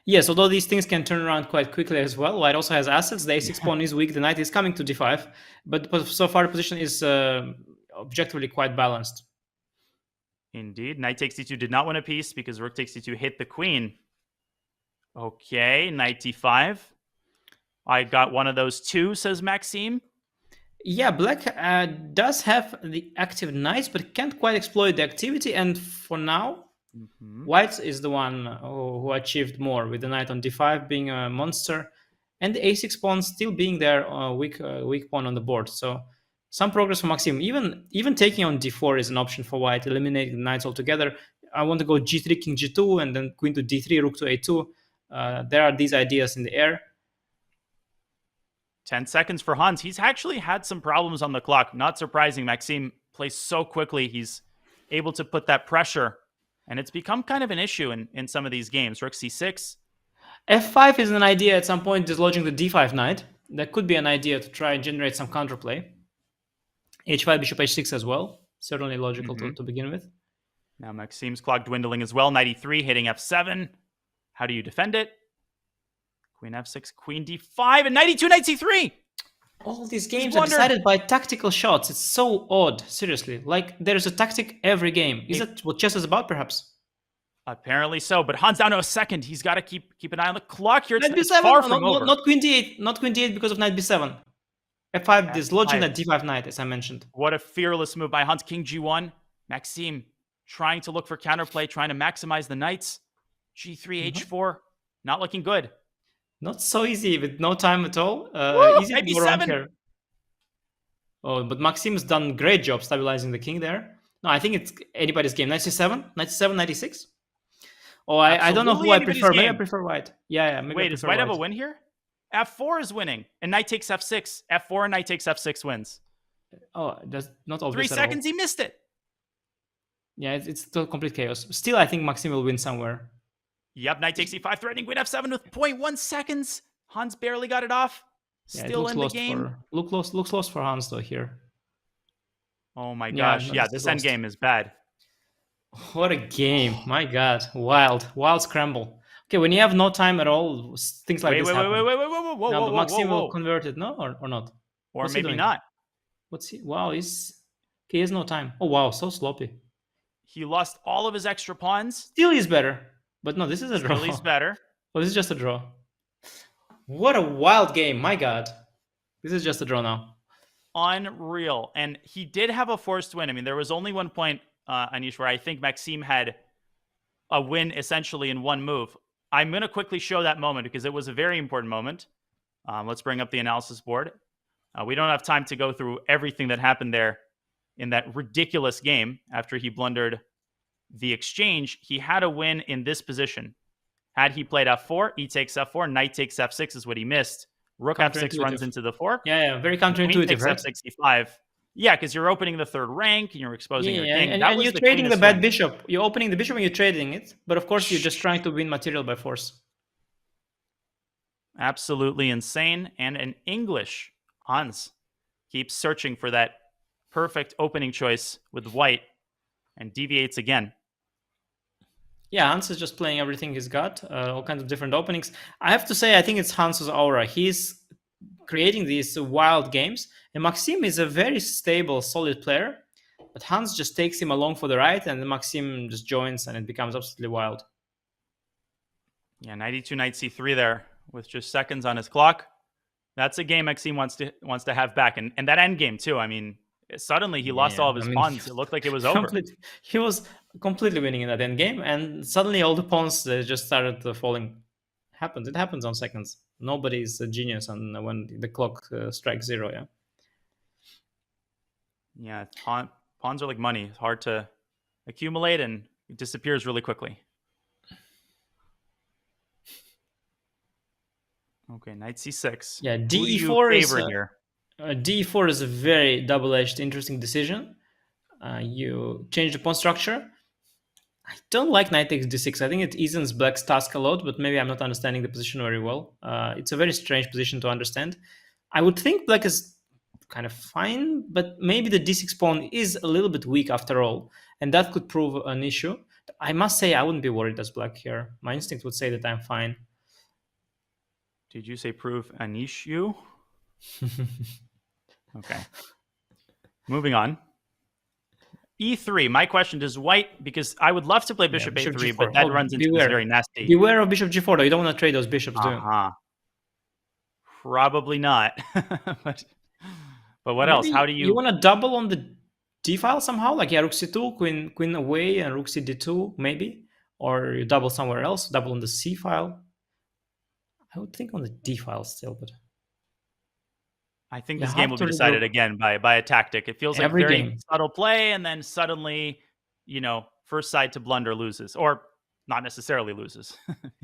Yes, although these things can turn around quite quickly as well. White also has assets. The a6 pawn is weak. The knight is coming to d5. But so far, the position is objectively quite balanced. Indeed. Knight takes d2 did not win a piece because rook takes d2 hit the queen. Okay, knight d5. I got one of those too, says Maxime. Yeah, Black does have the active knights, but can't quite exploit the activity. And for now, White is the one who achieved more, with the knight on d5 being a monster, and the a6 pawn still being their weak pawn on the board. So some progress for Maxime. Even taking on d4 is an option for White, eliminating the knights altogether. I want to go g3, king g2, and then queen to d3, rook to a2. There are these ideas in the air. 10 seconds for Hans. He's actually had some problems on the clock. Not surprising. Maxime plays so quickly. He's able to put that pressure. And it's become kind of an issue in some of these games. Rook c6. f5 is an idea at some point, dislodging the d5 knight. That could be an idea to try and generate some counterplay. h5, bishop h6 as well. Certainly logical to begin with. Now Maxime's clock dwindling as well. Knight e3, hitting f7. How do you defend it? Queen f6, queen d5, and knight e2, knight c3. All these games are decided by tactical shots. It's so odd, seriously. Like, there's a tactic every game. Is that what chess is about, perhaps? Apparently so, but Hans down to a second. He's got to keep an eye on the clock here. Knight It's b7, far from over. Not queen d8. Not queen d8 because of knight b7. f5 dislodging that d5 knight, as I mentioned. What a fearless move by Hans. King g1. Maxime trying to look for counterplay, trying to maximize the knights. g3, h4. Not looking good. Not so easy with no time at all. Easy to go wrong here. Oh, but Maxime's done a great job stabilizing the king there. No, I think it's anybody's game. Knight c7, knight c7, knight e6. Oh, I don't know who I prefer. Maybe I prefer white. Yeah. Maybe Wait, does white have a win here? F4 is winning, and knight takes f6. F4 and knight takes f6 wins. Oh, that's not obvious 3 seconds, he missed it. Yeah, it's still complete chaos. Still, I think Maxime will win somewhere. Yep, knight takes e5, threatening queen f7 with 0.1 seconds. Hans barely got it off. Still in the game. Looks close for Hans, though, here. Oh my gosh. Yeah, this endgame is bad. What a game. My God. Wild scramble. Okay, when you have no time at all, things like this happen. Whoa, no, but Maxime will convert it, no? Or not? Or maybe not. What's he? Wow, he has no time. Oh, wow, so sloppy. He lost all of his extra pawns. Still he's better. But no, this is a draw. Still he's better. Oh, this is just a draw. What a wild game. My God. This is just a draw now. Unreal. And he did have a forced win. I mean, there was only one point, Anish, where I think Maxime had a win essentially in one move. I'm going to quickly show that moment because it was a very important moment. Let's bring up the analysis board. We don't have time to go through everything that happened there in that ridiculous game after he blundered the exchange. He had a win in this position. Had he played f4, e takes f4, knight takes f6 is what he missed. Rook f6 runs into the fork. Yeah, very counterintuitive, queen takes right? f6, e5. Yeah, because you're opening the third rank and you're exposing your king. And you're trading the bad bishop. You're opening the bishop and you're trading it. But of course, you're just trying to win material by force. Absolutely insane. And an English Hans keeps searching for that perfect opening choice with white and deviates again. Yeah, Hans is just playing everything he's got, all kinds of different openings. I have to say, I think it's Hans's aura. He's creating these wild games, and Maxime is a very stable, solid player, but Hans just takes him along for the ride, and then Maxime just joins, and it becomes absolutely wild. Yeah, knight e2, knight c3 there, with just seconds on his clock. That's a game Maxime wants to have back, and that end game too. I mean, suddenly he lost all of his pawns. It looked like it was over. He was completely winning in that end game, and suddenly all the pawns just started falling. It happens on seconds. Nobody's a genius when the clock strikes 0. Yeah, pawns are like money. It's hard to accumulate, and it disappears really quickly. Okay, knight c6. Yeah, Who do you DE4 is favor here? DE4 is a very double-edged, interesting decision. You change the pawn structure. I don't like knight takes d6. I think it eases black's task a lot, but maybe I'm not understanding the position very well. It's a very strange position to understand. I would think black is kind of fine, but maybe the d6 pawn is a little bit weak after all, and that could prove an issue. I must say I wouldn't be worried as black here. My instinct would say that I'm fine. Did you say prove an issue? Okay. Moving on. E3. My question, does white, because I would love to play bishop bishop A3, G4. but that runs into this very nasty. Beware of bishop G4 though. You don't want to trade those bishops, do you? Probably not. but what else? How do You want to double on the d file somehow? Like rook c2, queen away, and rook c d2 maybe, or you double somewhere else. Double on the c file. I would think on the d file still, but I think this game will be decided again by a tactic. It feels like very subtle play, and then suddenly, first side to blunder loses, or not necessarily loses.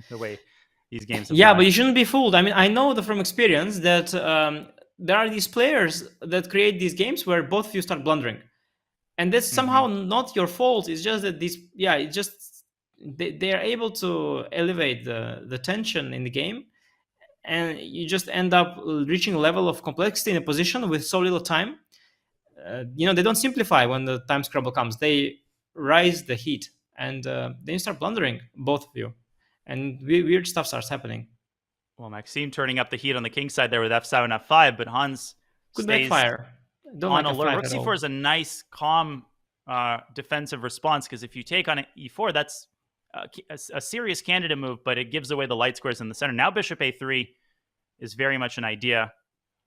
The way these games. Yeah, but you shouldn't be fooled. I mean, I know from experience that there are these players that create these games where both of you start blundering, and that's somehow not your fault. It's just that they are able to elevate the tension in the game, and you just end up reaching a level of complexity in a position with so little time. They don't simplify when the time scramble comes. They rise the heat, and then you start blundering, both of you. And weird stuff starts happening. Well, Maxime turning up the heat on the king side there with f7, f5, but Hans stays backfire. Don't on like alert. Rook F5 c4 is a nice, calm defensive response, because if you take on e4, that's a serious candidate move, but it gives away the light squares in the center. Now bishop a3 is very much an idea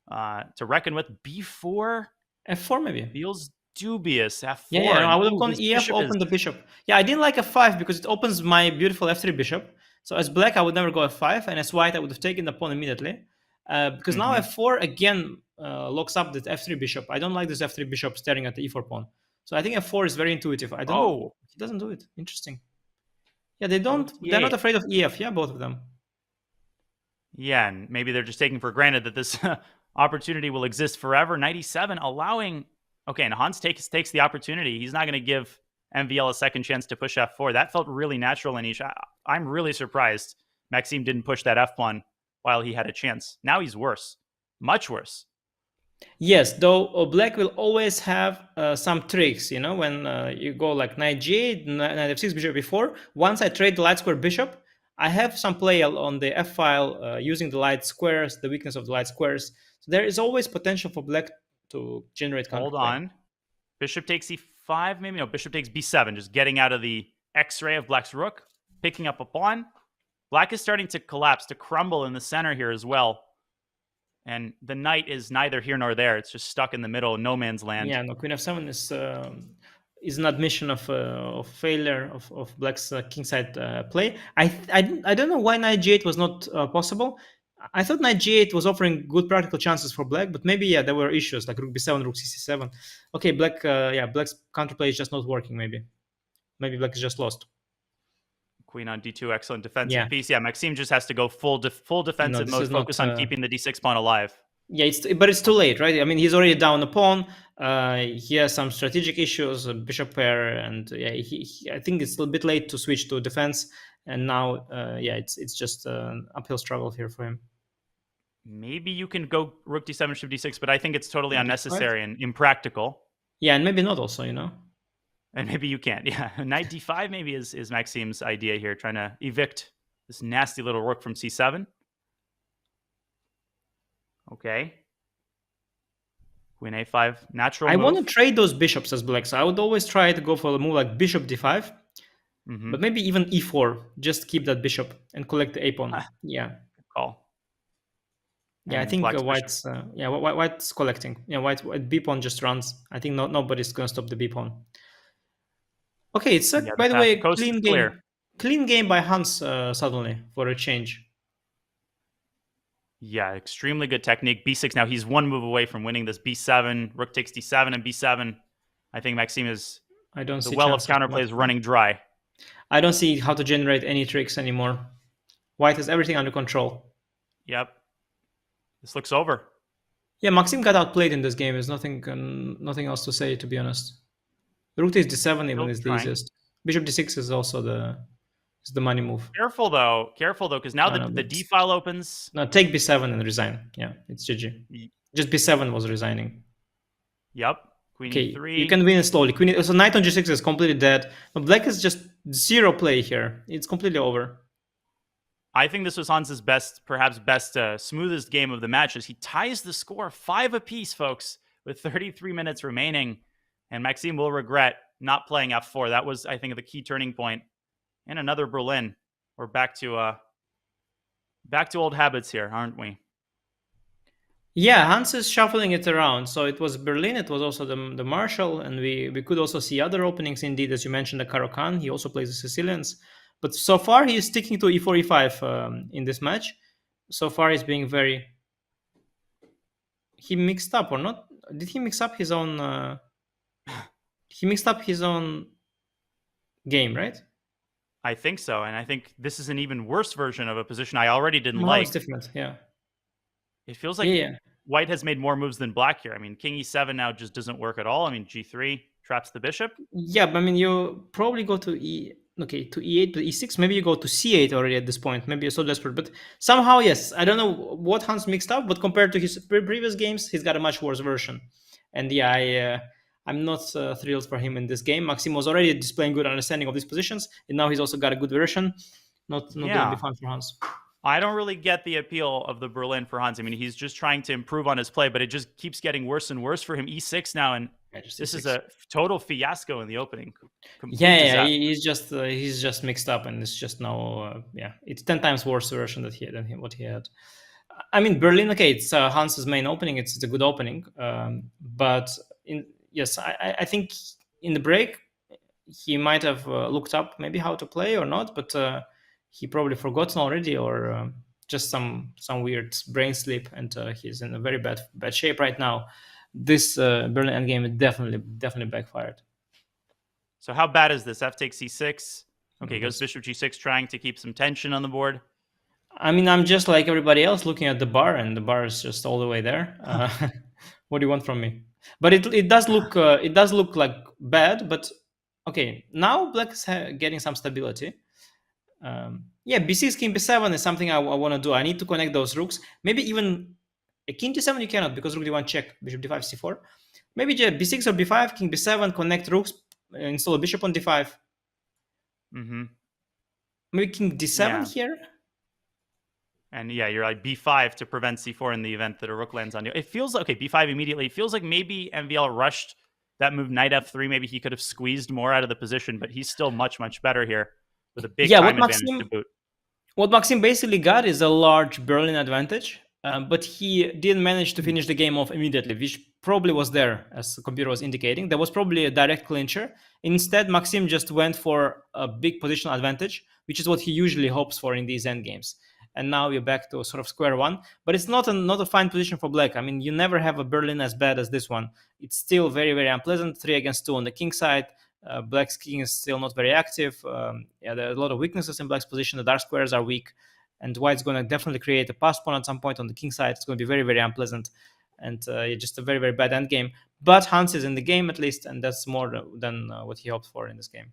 to reckon with. b4? f4 maybe. Feels dubious. f4. Yeah, I would have gone ef, open the bishop. Yeah, I didn't like f5 because it opens my beautiful f3 bishop. So as black, I would never go f5, and as white, I would have taken the pawn immediately. Because now f4 again locks up the f3 bishop. I don't like this f3 bishop staring at the e4 pawn. So I think f4 is very intuitive. I don't know. He doesn't do it. Interesting. Yeah, they're not afraid of ef, yeah, both of them. Yeah, and maybe they're just taking for granted that this opportunity will exist forever. Knight e7 allowing... Okay, and Hans takes the opportunity. He's not going to give MVL a second chance to push f4. That felt really natural, Anish. I'm really surprised Maxime didn't push that f1 while he had a chance. Now he's worse. Much worse. Yes, though black will always have some tricks, when you go like knight g8, knight f6, bishop b4. Once I trade the light square bishop, I have some play on the f file using the light squares, the weakness of the light squares. So there is always potential for black to generate counterplay. Hold on. Bishop takes e5, maybe? No, bishop takes b7, just getting out of the x-ray of black's rook, picking up a pawn. Black is starting to collapse, to crumble in the center here as well. And the knight is neither here nor there. It's just stuck in the middle, no man's land. Yeah, no, queen f7 is an admission of failure of black's kingside play. I don't know why knight g8 was not possible. I thought knight g8 was offering good practical chances for black, but maybe there were issues like rook b7, rook c7. Okay, black's counterplay is just not working. Maybe black is just lost. Queen on d2, excellent defensive piece. Yeah, Maxime just has to go full defensive mode, focus on keeping the d6 pawn alive. Yeah, but it's too late, right? I mean, he's already down a pawn. He has some strategic issues, a bishop pair, and I think it's a little bit late to switch to defense. And now, it's just an uphill struggle here for him. Maybe you can go rook d7, bishop d6, but I think it's totally unnecessary and impractical. Yeah, and maybe not also, And maybe you can't. Yeah, knight d5 maybe is Maxime's idea here, trying to evict this nasty little rook from c7. Okay. Queen a5, natural move. I want to trade those bishops as black, so I would always try to go for a move like bishop d5, but maybe even e4, just keep that bishop and collect the a pawn. Yeah. Good call. Yeah, I think white's white's collecting. Yeah, white b pawn just runs. I think nobody's gonna stop the b pawn. Okay, it's by the way, clean game. Clean game by Hans suddenly for a change. Yeah, extremely good technique. b6 now, he's one move away from winning this. b7, rook takes d7 and b7. I think Maxime is... the well of counterplay is running dry. I don't see how to generate any tricks anymore. White has everything under control. Yep. This looks over. Yeah, Maxim got outplayed in this game. There's nothing else to say, to be honest. Rook takes d7 even Still is the trying. easiest. Bishop d6 is also the money move. Careful though, because now the d file opens. No, take b7 and resign. Yeah, it's GG. Just b7 was resigning. Yep. Queen Okay, e3. you can win it slowly. So knight on g6 is completely dead. But black is just zero play here. It's completely over. I think this was Hans's perhaps best, smoothest game of the match as he ties the score 5 apiece, folks, with 33 minutes remaining. And Maxime will regret not playing f4. That was, I think, the key turning point. And another Berlin. We're back to old habits here, aren't we? Yeah, Hans is shuffling it around. So it was Berlin, it was also the Marshall, and we could also see other openings indeed, as you mentioned, the Caro-Kann. He also plays the Sicilians. But so far, he is sticking to e4, e5 in this match. So far, he's being very... He mixed up or not? Did he mix up his own... He mixed up his own game, right? I think so. And I think this is an even worse version of a position I already didn't No, like. it's different, yeah. It feels like White has made more moves than Black here. I mean, King e7 now just doesn't work at all. I mean, g3 traps the bishop. Yeah, but I mean, you probably go to to e8, but e6, maybe you go to c8 already at this point. Maybe you're so desperate. But somehow, yes, I don't know what Hans mixed up, but compared to his previous games, he's got a much worse version. And yeah, I'm not thrilled for him in this game. Maxim was already displaying good understanding of these positions, and now he's also got a good version. Not going to be fun for Hans. I don't really get the appeal of the Berlin for Hans. I mean, he's just trying to improve on his play, but it just keeps getting worse and worse for him. E6 now, and this is a total fiasco in the opening. Yeah, he's just mixed up, and it's just now, it's 10 times worse version than what he had. I mean, Berlin, okay, it's Hans's main opening. It's a good opening, but I think in the break he might have looked up maybe how to play or not, but he probably forgotten already, or just some weird brain sleep, and he's in a very bad shape right now. This Berlin endgame definitely backfired. So how bad is this? F takes c6. Okay, goes bishop g6, trying to keep some tension on the board. I mean, I'm just like everybody else looking at the bar, and the bar is just all the way there. What do you want from me? But it does look like bad. But okay, now Black is getting some stability. B6, king b7 is something I want to do. I need to connect those rooks. Maybe even a king d7 you cannot, because rook d1 check, bishop d5 c4. Maybe b6 or b5, king b7, connect rooks, install a bishop on d5. Maybe king d7 here. And yeah, you're like b5 to prevent c4 in the event that a rook lands on you. It feels like, okay, b5 immediately. It feels like maybe MVL rushed that move, knight f3. Maybe he could have squeezed more out of the position, but he's still much better here with a big time advantage to boot. What Maxim basically got is a large Berlin advantage, but he didn't manage to finish the game off immediately, which probably was there, as the computer was indicating. There was probably a direct clincher. Instead, Maxim just went for a big positional advantage, which is what he usually hopes for in these endgames. And now we're back to sort of square one. But it's not a fine position for Black. I mean, you never have a Berlin as bad as this one. It's still very, very unpleasant. 3 against 2 on the king side. Black's king is still not very active. There are a lot of weaknesses in Black's position. The dark squares are weak. And White's going to definitely create a pass pawn at some point on the king side. It's going to be very, very unpleasant. And just a very, very bad endgame. But Hans is in the game at least. And that's more than what he hoped for in this game.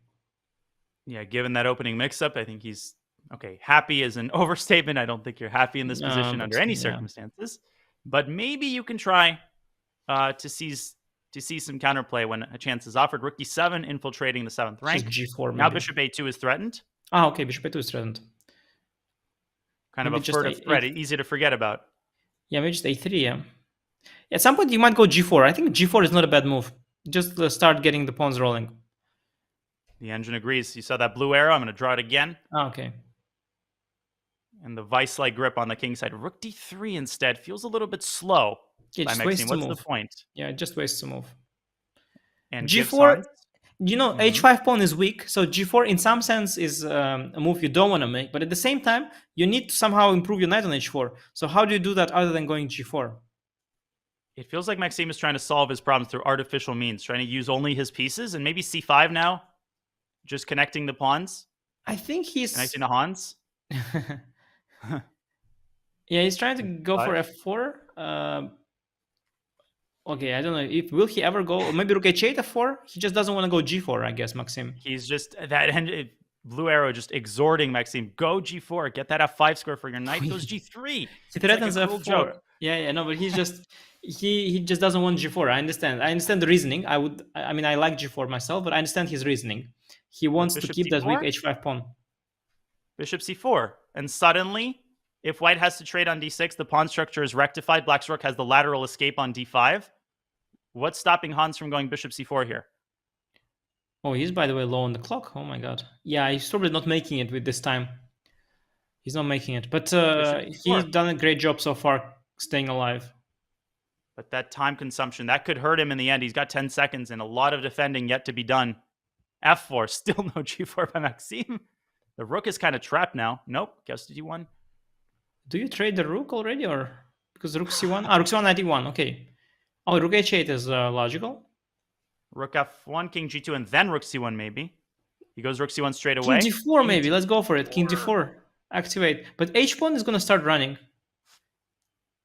Yeah, given that opening mix-up, I think he's... Okay, happy is an overstatement. I don't think you're happy in this position under any circumstances. But maybe you can try to see some counterplay when a chance is offered. Rook d7 infiltrating the 7th rank. G4 maybe. Now bishop a2 is threatened. Okay, bishop a2 is threatened. Kind maybe of a furtive threat, easy to forget about. Yeah, maybe just a3, yeah. At some point you might go g4. I think g4 is not a bad move. Just start getting the pawns rolling. The engine agrees. You saw that blue arrow. I'm going to draw it again. Okay. And the vice-like grip on the king side. Rook d3 instead feels a little bit slow. Yeah, just wastes What's move. The point? Yeah, just wastes a move. And g4, h5 pawn is weak. So g4 in some sense is a move you don't want to make. But at the same time, you need to somehow improve your knight on h4. So how do you do that other than going g4? It feels like Maxime is trying to solve his problems through artificial means, trying to use only his pieces, and maybe c5 now, just connecting the pawns. I think he's connecting to Hans. Yeah, he's trying to go for f4. Okay, I don't know if will he ever go. Or maybe rook h8 f4. He just doesn't want to go g4, I guess, Maxim. He's just that blue arrow just exhorting Maxime. Go g4. Get that f5 score for your knight. Goes g3. He threatens like a f4. joke. Yeah, no, but he's just he just doesn't want g4. I understand the reasoning. I mean I like g4 myself, but I understand his reasoning. He wants to keep that weak h5 pawn. Bishop c4, and suddenly, if white has to trade on d6, the pawn structure is rectified. Black's rook has the lateral escape on d5. What's stopping Hans from going bishop c4 here? Oh, he's by the way low on the clock. Oh my god. Yeah, he's probably not making it with this time. He's not making it, but he's done a great job so far staying alive. But that time consumption, that could hurt him in the end. He's got 10 seconds and a lot of defending yet to be done. f4, still no g4 by Maxime. The rook is kind of trapped now. Nope, goes to d1. Do you trade the rook already, or because rook c1? Ah, rook c1, knight e1. Okay. Oh, rook h8 is logical. Rook f1, king g2, and then rook c1 maybe. He goes rook c1 straight away. King d4 maybe. Let's go for it. King d4. Activate. But h pawn is going to start running.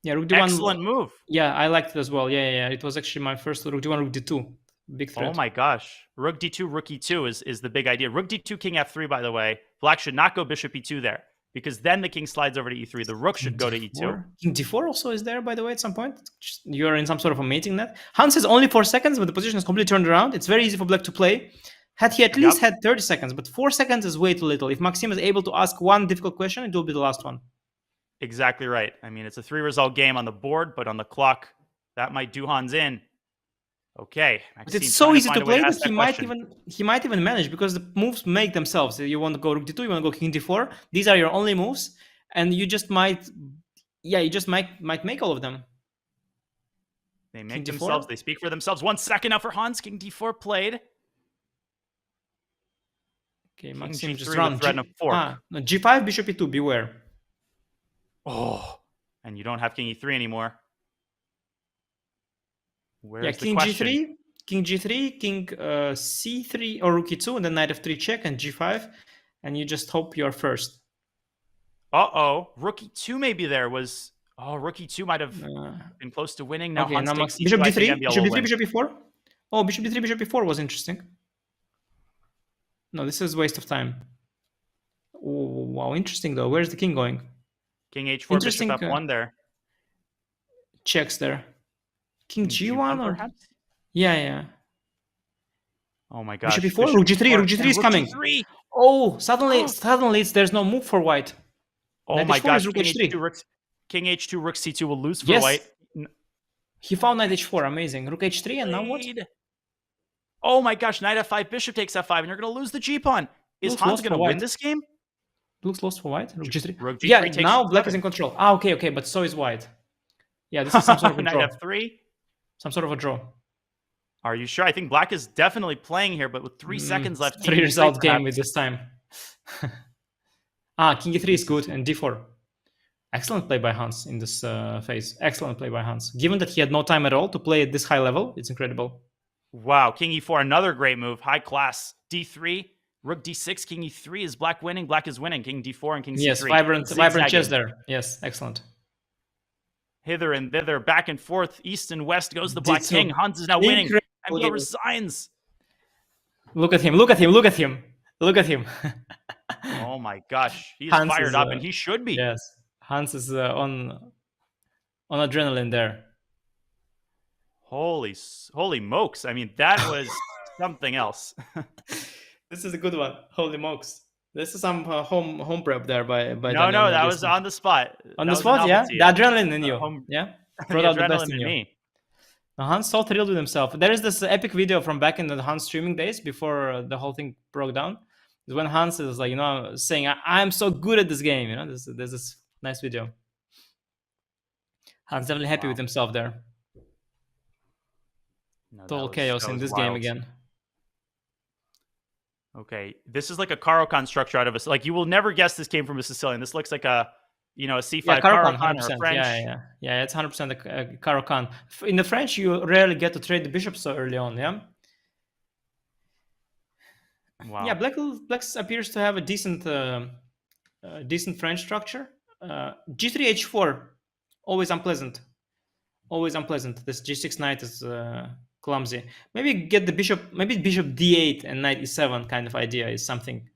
Yeah, rook d1. Excellent move. Yeah, I liked it as well. Yeah. It was actually my first rook d1, rook d2. Big threat. Oh my gosh. Rook d2, rook e2 is the big idea. Rook d2, king f3, by the way. Black should not go bishop e2 there, because then the king slides over to e3. The rook should go to e2. King d4 also is there, by the way, at some point. You're in some sort of a mating net. Hans is only 4 seconds, but the position is completely turned around. It's very easy for black to play. Had he at least had 30 seconds, but 4 seconds is way too little. If Maxime is able to ask one difficult question, it will be the last one. Exactly right. I mean, it's a 3-result game on the board, but on the clock, that might do Hans in. Okay. But it's so easy to play that he might even manage, because the moves make themselves. You want to go rook d2, you want to go king d4. These are your only moves, and you just might make all of them. They make themselves. They speak for themselves. 1 second now for Hans. King d4 played. Okay, Maxime just run. No, g5, bishop e2. Beware. Oh, and you don't have king e3 anymore. Where's king g3, king g3, king c3 or rook e2, and then knight f3 check and g5, and you just hope you're first. Rook e2 maybe there was. Oh, rook e2 might have been close to winning. Now, okay, Hans now takes bishop e2, d3, bishop d3, bishop e4. Oh, bishop d3, bishop e4 was interesting. No, this is waste of time. Oh, wow, interesting though. Where's the king going? King h4, bishop f1 there. Checks there. King g1 or perhaps? Yeah. Oh my gosh. Bishop e4, rook g3, rook g3 is coming. G3. Oh, suddenly there's no move for white. Oh knight my h4 gosh. rook King h3. h2, king h2, rook c2 will lose for white. He found knight h4, amazing. Rook h3, and now what? Oh my gosh, knight f5, bishop takes f5, and you're going to lose the g-pawn. Is Hans going to win this game? Looks lost for white. Rook g3. Rook g3 yeah, takes now black is in control. Ah, okay, but so is white. Yeah, this is some sort of a draw. Knight f3? Some sort of a draw. Are you sure? I think black is definitely playing here, but with 3 seconds left. 3-result game with this time. King e3 is good, and d4. Excellent play by Hans in this phase. Excellent play by Hans. Given that he had no time at all to play at this high level, it's incredible. Wow, king e4, another great move. High class. d3, rook d6, king e3. Is black winning? Black is winning. King d4 and king c3. Yes, vibrant chess there. Yes, excellent. Hither and thither, back and forth, east and west goes the black king. Hans is now winning. And he resigns. Look at him. Look at him. Look at him. Look at him. Oh my gosh. He's Hans fired up, and he should be. Yes. Hans is on adrenaline there. Holy mokes. I mean, that was something else. This is a good one. Holy mokes. This is some home prep there by No, that was on the spot. On the spot, yeah? The adrenaline in you. Yeah? Brought out the best in you. Me. Now, Hans so thrilled with himself. There is this epic video from back in the Hans streaming days before the whole thing broke down. It's when Hans is like, saying, I'm so good at this game. There's this nice video. Hans definitely happy with himself there. No, Total chaos in this game again. Okay, this is like a Caro-Kann structure out of us. Like, you will never guess this came from a Sicilian. This looks like a C5 Caro-Kann or a French. Yeah, it's 100% a Caro-Kann. In the French, you rarely get to trade the bishop so early on, yeah? Wow. Yeah, Black appears to have a decent French structure. G3 H4, always unpleasant. Always unpleasant. This G6 knight is clumsy. Maybe get the bishop. Maybe bishop D8 and knight E7 kind of idea is something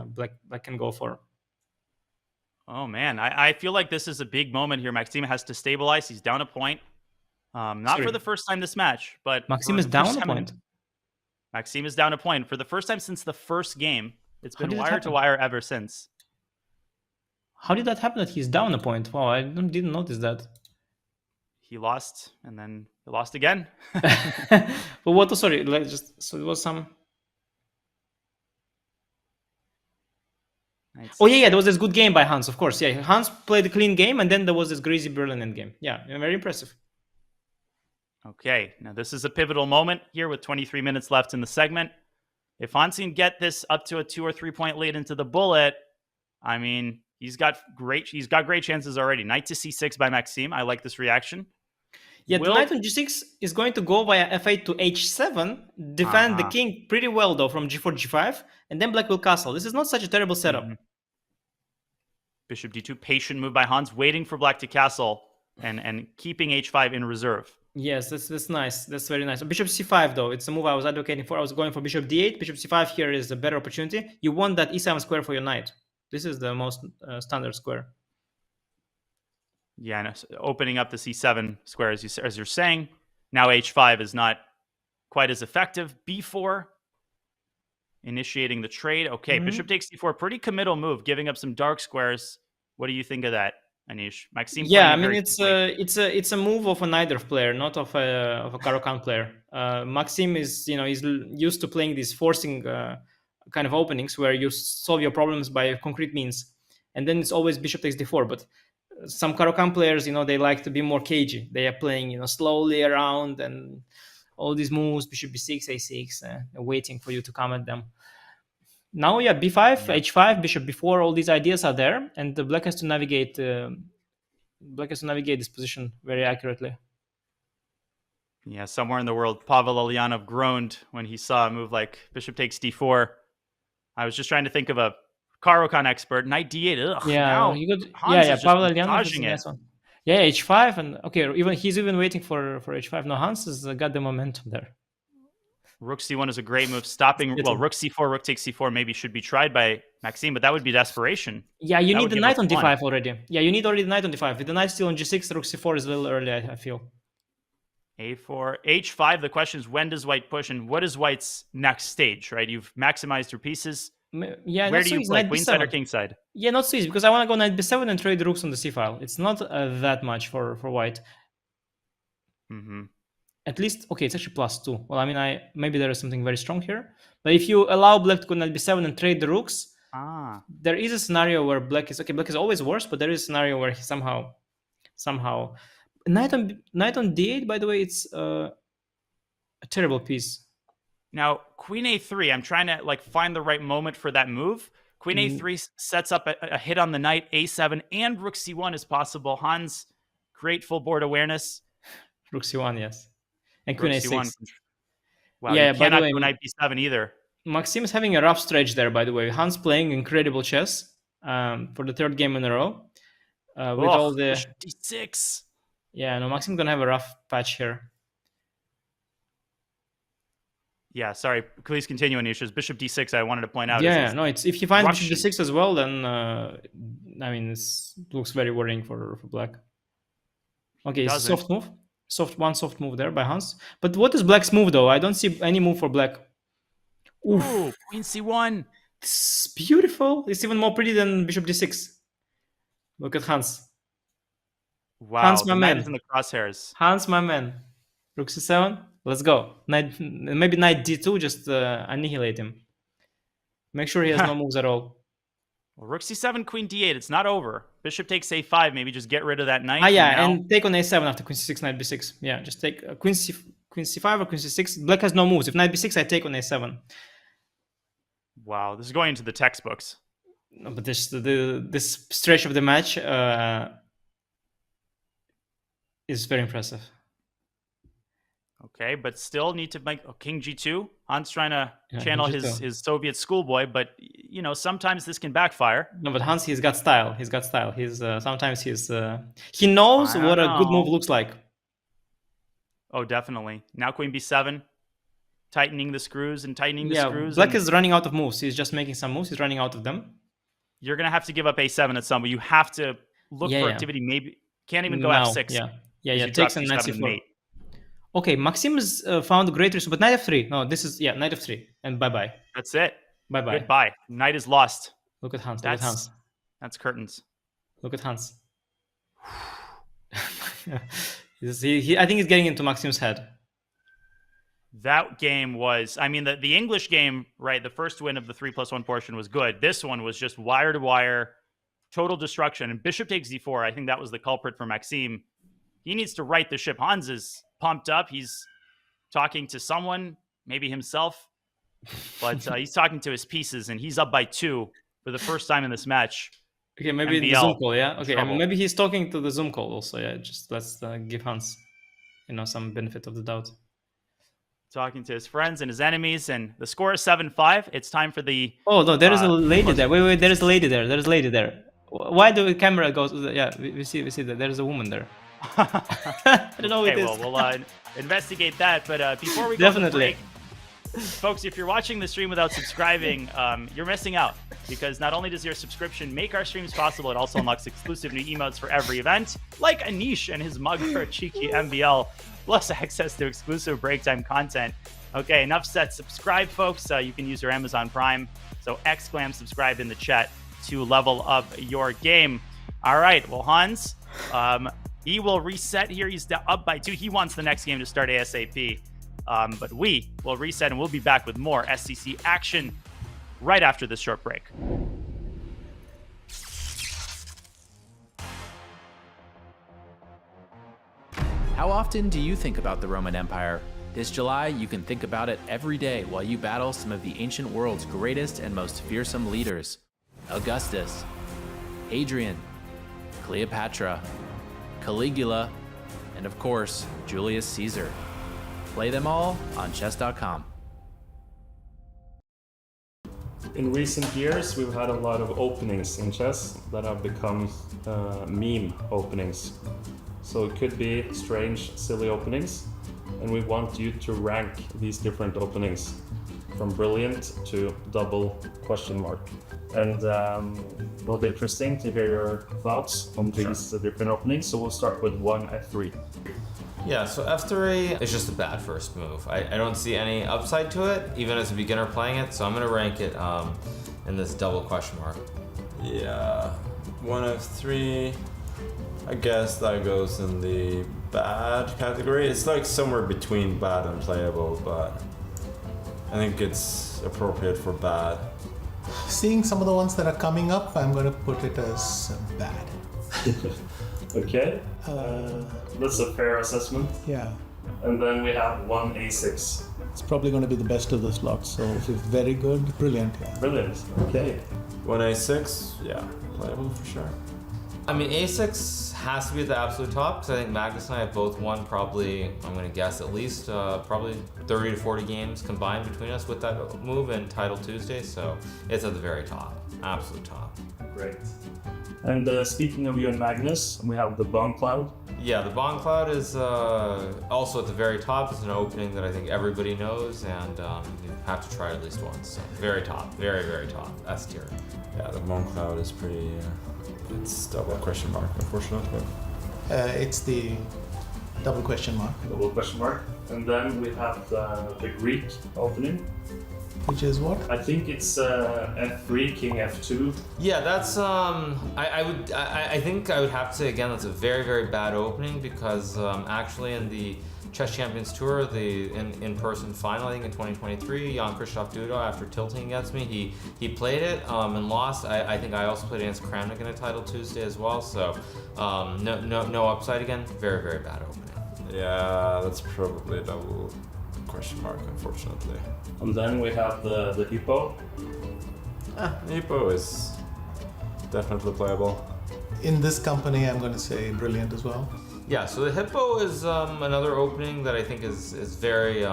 black can go for. Oh man, I feel like this is a big moment here. Maxime has to stabilize. He's down a point. Not for the first time this match, but Maxime is down a point. Maxime is down a point for the first time since the first game. It's been wire to wire ever since. How did that happen that he's down a point? Wow, I didn't notice that. He lost, and then he lost again. But what? Sorry, so it was some. Nice. Oh yeah, there was this good game by Hans, of course. Yeah, Hans played a clean game, and then there was this greasy Berlin end game. Yeah, very impressive. Okay, now this is a pivotal moment here with 23 minutes left in the segment. If Hans can get this up to a 2 or 3 point lead into the bullet, I mean, he's got great chances already. Knight to c6 by Maxime. I like this reaction. Yeah, the knight on g6 is going to go via f8 to h7, defend the king pretty well though from g4, g5, and then black will castle. This is not such a terrible setup. Bishop d2, patient move by Hans, waiting for black to castle and keeping h5 in reserve. Yes, that's nice. That's very nice. Bishop c5 though, it's a move I was advocating for. I was going for bishop d8. Bishop c5 here is a better opportunity. You want that e7 square for your knight. This is the most standard square. Yeah, and opening up the c7 square, as you're saying. Now h5 is not quite as effective. b4, initiating the trade. Okay, bishop takes d4, pretty committal move, giving up some dark squares. What do you think of that, Anish? Maxime? Yeah, I mean it's a move of a Najdorf player, not of a Caro-Kann player. Maxime is he's used to playing these forcing kind of openings where you solve your problems by concrete means, and then it's always bishop takes d4. But some Caro-Kann players, they like to be more cagey. They are playing, slowly around and all these moves, bishop b6, a6, waiting for you to come at them. Now, yeah, b5, h5, bishop b4, all these ideas are there, and the black has to navigate. Black has to navigate this position very accurately. Yeah, somewhere in the world, Pavel Ulyanov groaned when he saw a move like bishop takes d4. I was just trying to think of a Caro-Kann expert. Knight d8. Ugh, yeah, Pavel Ulyanov is a nice one. Yeah, h5, and okay, he's even waiting for h5. No, Hans has got the momentum there. Rook c1 is a great move, stopping. Well, rook c4, rook takes c4 maybe should be tried by Maxime, but that would be desperation. Yeah, you need the knight on d5 already. Yeah, you need already the knight on d5. With the knight still on g6, rook c4 is a little early, I feel. a4, h5. The question is, when does white push, and what is white's next stage? Right, you've maximized your pieces. Yeah, where do you play, queenside or kingside? Yeah, not so easy, because I want to go knight b7 and trade the rooks on the c file. It's not that much for white. At least, okay, it's actually +2. Well, I mean, maybe there is something very strong here. But if you allow black to go knight b7 and trade the rooks, there is a scenario where black is always worse, but there is a scenario where he somehow knight on d8. By the way, it's a terrible piece. Now, queen a3, I'm trying to find the right moment for that move. Queen a3 sets up a hit on the knight, a7, and rook c1 is possible. Hans, great full board awareness. Rook c1, yes. And queen a6. Wow, yeah, you cannot go knight b7 either. Maxime is having a rough stretch there, by the way. Hans playing incredible chess for the third game in a row. With all the... d6. Yeah, no, Maxime's going to have a rough patch here. Yeah, sorry. Please continue, Anish. Bishop d6, I wanted to point out. Yeah, no, it's if he finds bishop d6 as well, then I mean, it looks very worrying for black. Okay, it's a soft move. One soft move there by Hans. But what is black's move though? I don't see any move for black. Oof. Ooh, queen c1. It's beautiful. It's even more pretty than bishop d6. Look at Hans. Wow, Hans, my man. Is in the crosshairs. Hans, my man. Rook c7. Let's go. Maybe knight d2, just annihilate him. Make sure he has no moves at all. Well, rook c7, queen d8. It's not over. Bishop takes a5. Maybe just get rid of that knight. And take on a7 after queen c6, knight b6. Yeah, just take queen c5 or queen c6. Black has no moves. If knight b6, I take on a7. Wow, this is going into the textbooks. No, but this stretch of the match is very impressive. Okay, but still need to make King G2. Hans trying to Yeah, channel King G2. his Soviet schoolboy, but sometimes this can backfire. No, but Hans, he's got style. He's sometimes he knows I don't what a good know. move looks like. Oh, definitely. Now Queen B7, tightening the screws and tightening the Yeah, screws. Black and is running out of moves. He's just making some moves. He's running out of them. You're gonna have to give up A7 at some point. You have to look for activity. Maybe can't even go No, F6. Yeah. You Takes drop and G7 knight and C4. mate. Okay, Maxim has found a great resource, but knight F3. No, this is knight F3 and bye-bye. That's it. Bye-bye. Goodbye. Knight is lost. Look at Hans. That's curtains. Look at Hans. I think he's getting into Maxim's head. That game was, the English game, right? The first win of the 3+1 portion was good. This one was just wire to wire, total destruction. And Bishop takes D4. I think that was the culprit for Maxime. He needs to right the ship. Hans is pumped up. He's talking to someone, maybe himself, but he's talking to his pieces, and he's up by 2 for the first time in this match. Okay, maybe in the MBL, Zoom call, yeah? Okay, trouble. maybe he's talking to the Zoom call also, yeah? Just let's give Hans, some benefit of the doubt. Talking to his friends and his enemies, and the score is 7-5. It's time for the... Oh, no, there is a lady there. Wait, there is a lady there. There's a lady there. Why the camera goes... Yeah, we see that there's a woman there. I don't know who it is. Okay, well, we'll investigate that, but before we go to the break, folks, if you're watching the stream without subscribing, you're missing out, because not only does your subscription make our streams possible, it also unlocks exclusive new emotes for every event, like Anish and his mug for a cheeky MBL, plus access to exclusive break time content. Okay, enough said. Subscribe, folks. You can use your Amazon Prime, so exclam subscribe in the chat to level up your game. All right, well, Hans, he will reset here. He's up by 2. He wants the next game to start ASAP. But we will reset, and we'll be back with more SCC action right after this short break. How often do you think about the Roman Empire? This July, you can think about it every day while you battle some of the ancient world's greatest and most fearsome leaders. Augustus, Hadrian, Cleopatra, Caligula, and of course, Julius Caesar. Play them all on Chess.com. In recent years, we've had a lot of openings in chess that have become meme openings. So it could be strange, silly openings, and we want you to rank these different openings from brilliant to double question mark. And it'll be interesting to hear your thoughts on these different openings. So we'll start with 1 F3. Yeah, so F3 is just a bad first move. I don't see any upside to it, even as a beginner playing it, so I'm going to rank it in this double question mark. Yeah, 1 F3, I guess that goes in the bad category. It's like somewhere between bad and playable, but I think it's appropriate for bad. Seeing some of the ones that are coming up, I'm going to put it as bad. Okay, that's a fair assessment. Yeah. And then we have 1 A6. It's probably going to be the best of the slots, so if it's very good, brilliant. Yeah. Brilliant, okay. 1 A6, yeah, playable for sure. I mean, A6 has to be at the absolute top, because I think Magnus and I have both won probably, I'm going to guess at least, probably 30 to 40 games combined between us with that move in Title Tuesday, so it's at the very top, absolute top. Great. And speaking of you and Magnus, we have the Bone Cloud. Yeah, the Bond Cloud is also at the very top. It's an opening that I think everybody knows, and you have to try it at least once. So very top, very, very top, S tier. Yeah, the Bone Cloud is pretty, it's double question mark, unfortunately. It's the double question mark. Double question mark. And then we have the Greek opening. Which is what? I think it's F3, King F2. Yeah, that's I think I would have to say again that's a very, very bad opening, because actually in the Chess Champions Tour, the in-person final, I think in 2023, Jan-Krzysztof Duda, after tilting against me, he played it and lost. I think I also played against Kramnik in a Title Tuesday as well. So no upside again. Very, very bad opening. Yeah, that's probably a double question mark, unfortunately. And then we have the Hippo. Hippo is definitely playable. In this company, I'm going to say brilliant as well. Yeah, so the hippo is another opening that I think is very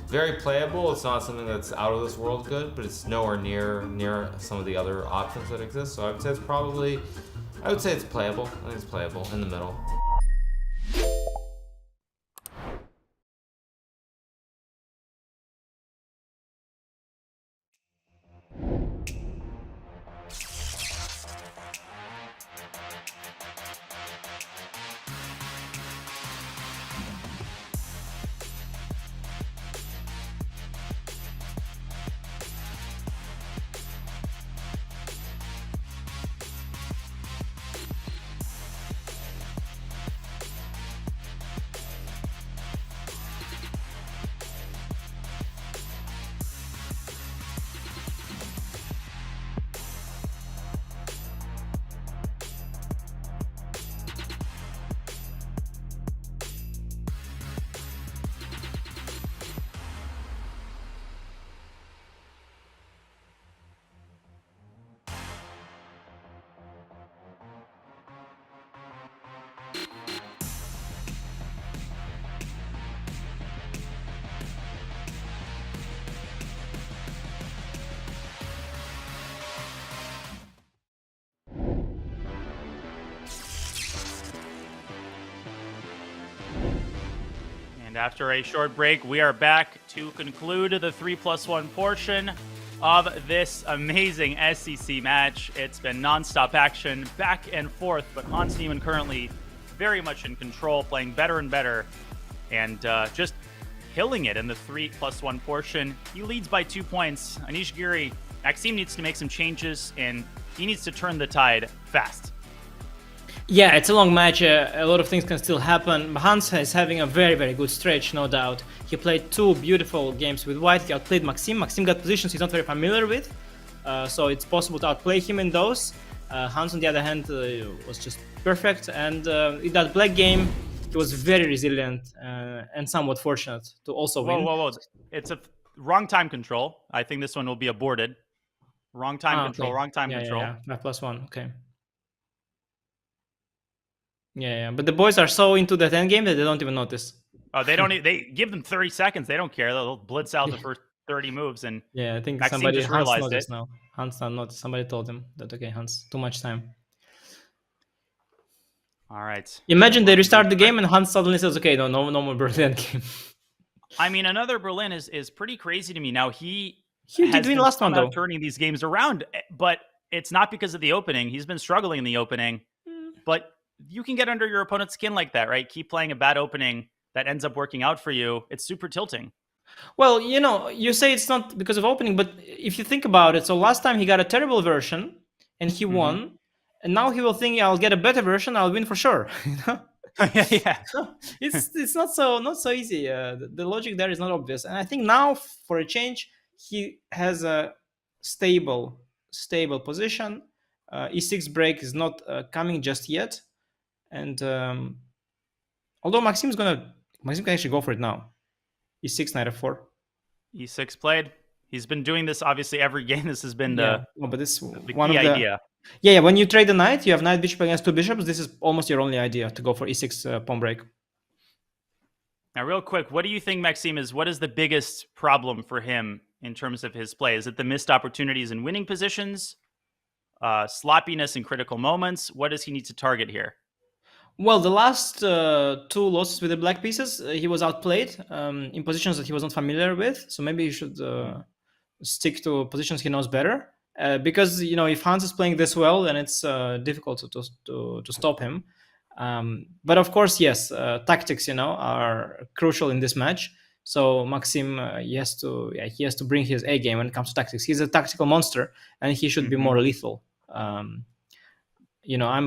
very playable. It's not something that's out of this world good, but it's nowhere near some of the other options that exist. So I would say it's playable. I think it's playable in the middle. And after a short break, we are back to conclude the 3+1 portion of this amazing SCC match. It's been nonstop action, back and forth, but Hans Niemann currently very much in control, playing better and better, and just killing it in the 3+1 portion. He leads by 2 points. Anish Giri, Maxime needs to make some changes, and he needs to turn the tide fast. Yeah, it's a long match. A lot of things can still happen. Hans is having a very, very good stretch, no doubt. He played 2 beautiful games with white. He outplayed Maxime. Maxime got positions he's not very familiar with, so it's possible to outplay him in those. Hans, on the other hand, was just perfect. And in that black game, he was very resilient and somewhat fortunate to also win. Whoa. It's a wrong time control. I think this one will be aborted. Wrong time control, okay. wrong time control. Yeah, 5+1, okay. Yeah, but the boys are so into that endgame that they don't even notice. Oh, they don't. They give them 30 seconds. They don't care. They'll blitz out the first 30 moves, and yeah, I think Maxime somebody just Hans realized noticed it. now. Hans noticed. Somebody told him that okay, Hans, too much time. All right. Imagine they restart the game and Hans suddenly says, "Okay, no more Berlin game." I mean, another Berlin is pretty crazy to me. Now he did has win been last one somehow though. turning these games around, but it's not because of the opening. He's been struggling in the opening, but you can get under your opponent's skin like that, right? Keep playing a bad opening that ends up working out for you. It's super tilting. Well, you say it's not because of opening, but if you think about it, so last time he got a terrible version and he won, and now he will think, I'll get a better version, I'll win for sure. Yeah. So it's not so easy. The logic there is not obvious, and I think now for a change, he has a stable position. E6 break is not coming just yet, and although Maxime can actually go for it now. E6, knight f4. E6 played. He's been doing this obviously every game. This has been the one key of the idea. Yeah, when you trade the knight, you have knight bishop against 2 bishops. This is almost your only idea to go for e6 pawn break. Now, real quick, what do you think, Maxime, what is the biggest problem for him in terms of his play? Is it the missed opportunities in winning positions? Sloppiness in critical moments? What does he need to target here? Well, the last 2 losses with the black pieces, he was outplayed in positions that he was not familiar with. So maybe he should stick to positions he knows better. Because if Hans is playing this well, then it's difficult to stop him. But of course, yes, tactics are crucial in this match. So Maxime, he has to bring his A game when it comes to tactics. He's a tactical monster, and he should be more lethal. I'm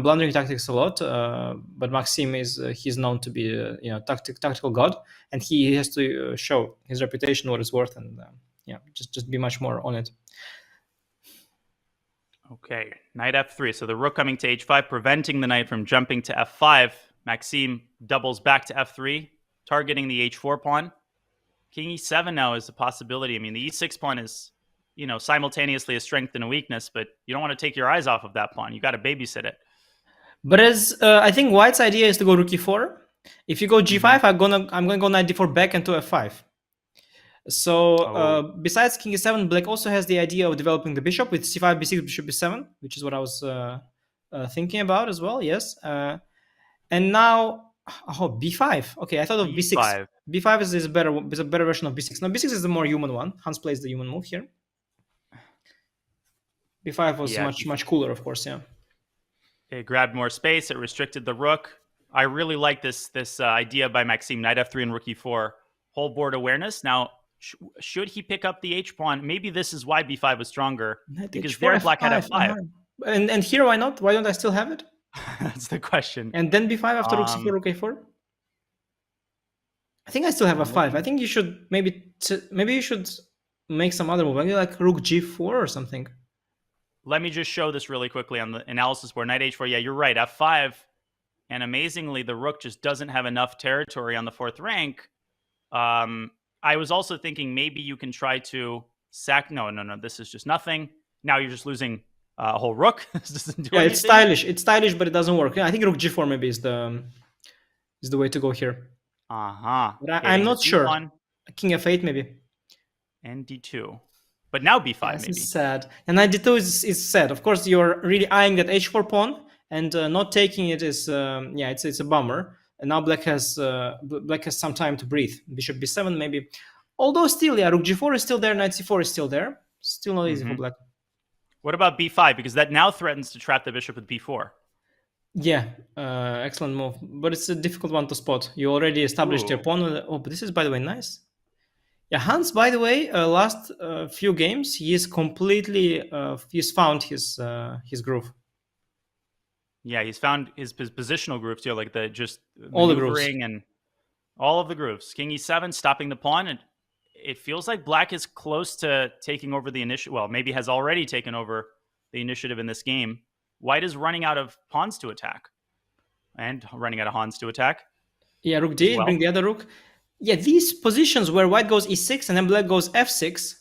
blundering tactics a lot, but Maxime he's known to be tactical god, and he has to show his reputation what it's worth, and just be much more on it. Okay, knight f3. So the rook coming to h5, preventing the knight from jumping to f5. Maxime doubles back to f3, targeting the h4 pawn. King e7 now is a possibility. I mean, the e6 pawn is, simultaneously a strength and a weakness, but you don't want to take your eyes off of that pawn. You got to babysit it. But as I think White's idea is to go rook e4. If you go g5, I'm gonna go knight d4 back into f5. So besides king e7, Black also has the idea of developing the bishop with c5, b6, bishop b7, which is what I was thinking about as well. Yes, and now b5. Okay, I thought of b6. B5 is a better version of b6. Now b6 is the more human one. Hans plays the human move here. b5 was much cooler, of course. Yeah. It grabbed more space. It restricted the rook. I really like this idea by Maxime. Knight f3 and rook e4. Whole board awareness. Now, should he pick up the h pawn? Maybe this is why b5 was stronger. Because there Black had f5. And here, why not? Why don't I still have it? That's the question. And then b5 after rook c4, rook a4? I think I still have f5. I think you should maybe you should make some other move. Maybe like rook g4 or something. Let me just show this really quickly on the analysis board. Knight h4. Yeah, you're right. f5. And amazingly, the rook just doesn't have enough territory on the fourth rank. I was also thinking maybe you can try to sack. No. This is just nothing. Now you're just losing a whole rook. This doesn't do anything. It's stylish. It's stylish, but it doesn't work. Yeah, I think rook g4 maybe is the way to go here. But I'm not sure. King f8 maybe. And d2. But now b5 maybe. This is sad. And knight d2 is sad. Of course, you're really eyeing that h4 pawn, and not taking it is it's a bummer. And now black has some time to breathe. Bishop b7 maybe. Although still, rook g4 is still there, knight c4 is still there. Still not easy for black. What about b5? Because that now threatens to trap the bishop with b4. Yeah, excellent move. But it's a difficult one to spot. You already established your pawn. But this is, by the way, nice. Yeah, Hans, by the way, last few games, he's completely he's found his groove. Yeah, he's found his positional grooves too, like all the grooves and all of the grooves. King e7, stopping the pawn, and it feels like black is close to taking over the initiative. Well, maybe has already taken over the initiative in this game. White is running out of pawns to attack, and running out of pawns to attack. Yeah, rook d8, bring the other rook. Yeah, these positions where white goes e6 and then black goes f6,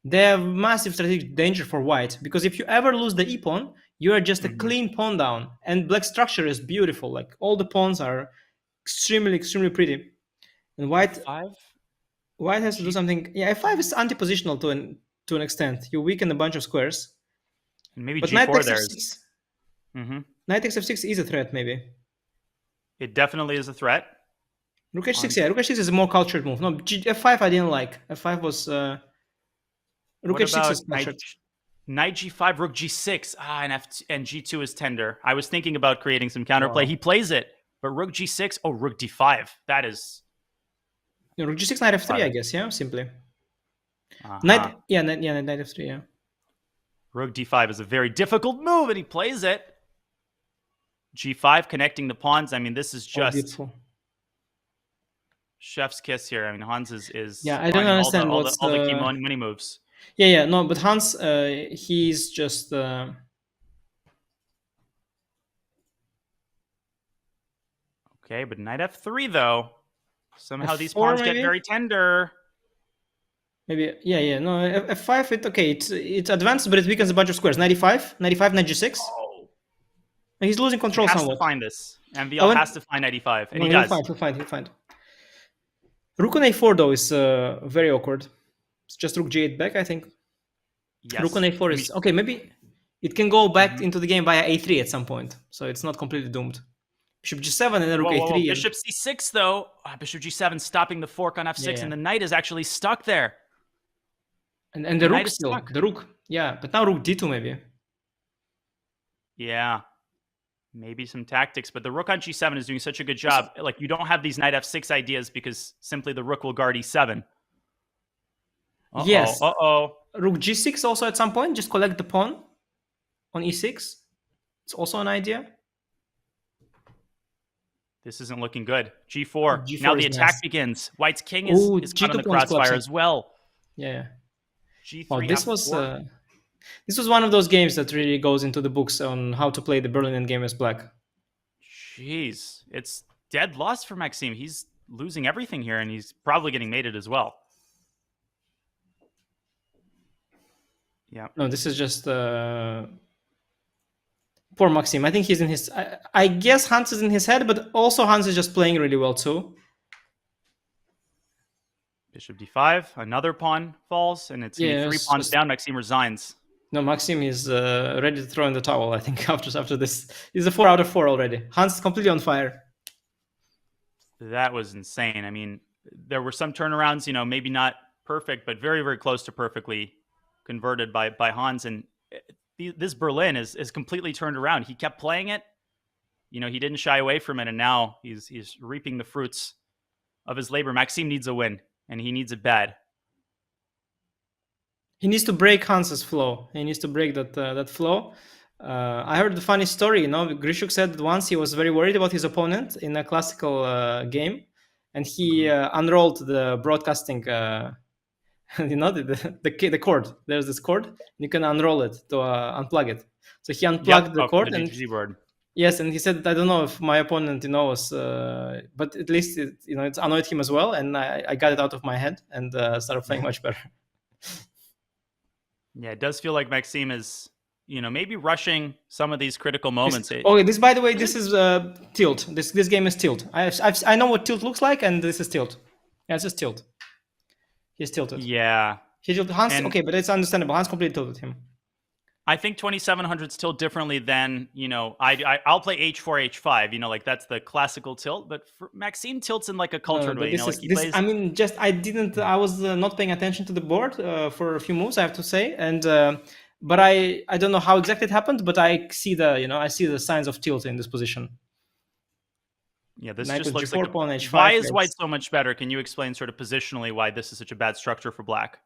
they have massive strategic danger for white, because if you ever lose the e-pawn, you are just a clean pawn down, and black structure is beautiful. Like all the pawns are extremely pretty, and white has to do something. Yeah, f5 is anti-positional to an extent. You weaken a bunch of squares. And maybe but g4 knight takes there f6. is. Knight takes f6 is a threat, maybe. It definitely is a threat. Rook h6, yeah. Rook h6 is a more cultured move. No, f5 I didn't like. F5 was... Rook h6 is cultured. Knight g5, rook g6. And g2 is tender. I was thinking about creating some counterplay. He plays it. But rook g6, rook d5. That is... Yeah, rook g6, knight f3, I guess, yeah? Simply. Knight f3, yeah. Rook d5 is a very difficult move, and he plays it. g5, connecting the pawns. I mean, this is just... beautiful. Chef's kiss here. I mean, Hans is I don't understand all the key money moves. Yeah, no, but Hans, he's just... Okay, but knight f3, though. Somehow these pawns get very tender. Maybe, no, f5, it's advanced, but it weakens a bunch of squares. Knight e5, knight g6. And he's losing control somewhat. He has to find this. MVL has to find knight e5, and he does. He'll find. Rook on a4, though, is very awkward. It's just rook g8 back, I think. Yes. Rook on a4 is... Okay, maybe it can go back into the game via a3 at some point. So it's not completely doomed. Bishop g7 and then rook a3. Bishop c6, though. Bishop g7 stopping the fork on f6, and the knight is actually stuck there. And the rook still. The rook. Yeah, but now rook d2 maybe. Yeah. Maybe some tactics, but the rook on g7 is doing such a good job. Like, you don't have these knight f6 ideas because simply the rook will guard e7. Yes. Rook g6 also at some point. Just collect the pawn on e6. It's also an idea. This isn't looking good. G4. Now the attack begins. White's king is caught in the crossfire as well. Yeah. G3. This was one of those games that really goes into the books on how to play the Berlin game as black. Jeez. It's dead loss for Maxime. He's losing everything here, and he's probably getting mated as well. Yeah. No, this is just... Poor Maxim. I think he's in his. I guess Hans is in his head, but also Hans is just playing really well too. Bishop d5, another pawn falls, and it's gonna be 3 pawns down. Maxim resigns. No, Maxim is ready to throw in the towel, I think, after this. He's a 4 out of 4 already. Hans is completely on fire. That was insane. I mean, there were some turnarounds, maybe not perfect, but very, very close to perfectly converted by Hans. And this Berlin is completely turned around. He kept playing it. He didn't shy away from it, and now he's reaping the fruits of his labor. Maxim needs a win, and he needs it bad. He needs to break Hans's flow. He needs to break that flow. I heard the funny story. Grishuk said that once he was very worried about his opponent in a classical game, and he unrolled the broadcasting. The cord. There's this cord. You can unroll it to unplug it. So he unplugged the cord and board. Yes, and he said, I don't know if my opponent, was, but at least it's annoyed him as well, and I got it out of my head and started playing much better. Yeah, it does feel like Maxim is, maybe rushing some of these critical moments. This, by the way, this is tilt. This game is tilt. I know what tilt looks like, and this is tilt. Yeah, it's just tilt. He's tilted. Yeah. He tilted Hans. Okay, but it's understandable. Hans completely tilted him. I think 2700s tilt differently than, I'll play h4, h5, like that's the classical tilt, but Maxim tilts in like a cultured way, plays... I was not paying attention to the board for a few moves, I have to say, and but I don't know how exactly it happened, but I see the signs of tilt in this position. Yeah, this just looks like why is white so much better? Can you explain sort of positionally why this is such a bad structure for black?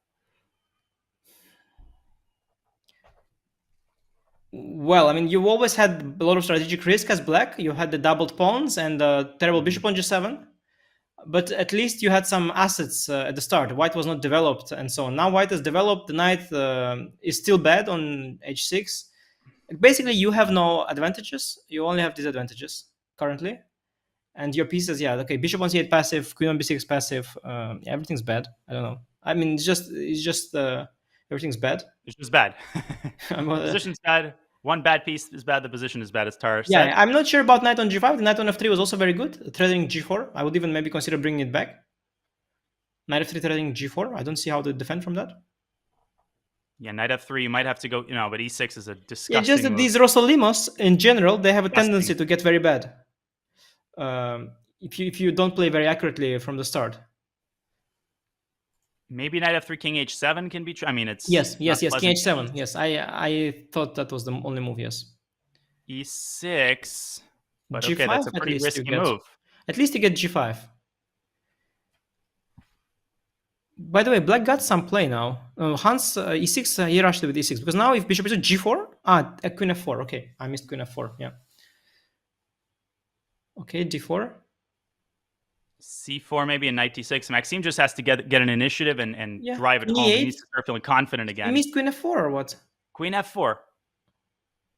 Well, I mean, you always had a lot of strategic risk as black. You had the doubled pawns and terrible bishop on g7. But at least you had some assets at the start. White was not developed and so on. Now white is developed. The knight is still bad on h6. Basically, you have no advantages. You only have disadvantages currently. And your pieces, bishop on c8 passive, queen on b6 passive. Everything's bad. I don't know. I mean, it's just everything's bad. It's just bad. Position's bad. One bad piece is bad. The position is bad, as Tara said. Yeah, I'm not sure about knight on g5. The knight on f3 was also very good. Threading g4. I would even maybe consider bringing it back. Knight f3 threading g4. I don't see how to defend from that. Yeah, knight f3. You might have to go, but e6 is a disgusting Yeah, just that move. These Rossolimos, in general, they have a tendency to get very bad. If you don't play very accurately from the start. Maybe knight f3, king h7 can be. I mean, it's yes, king h7. Yes, I thought that was the only move. Yes. e6, but G5, okay, that's a pretty risky move. At least you get g5. By the way, black got some play now. Hans e6. He rushed with e6 because now if bishop is at g4, queen f4. Okay, I missed queen f4. Yeah. Okay, d4. c4, maybe a knight d6. Maxim just has to get an initiative and drive it home. He needs to start feeling confident again. You missed queen f4 or what? Queen f4.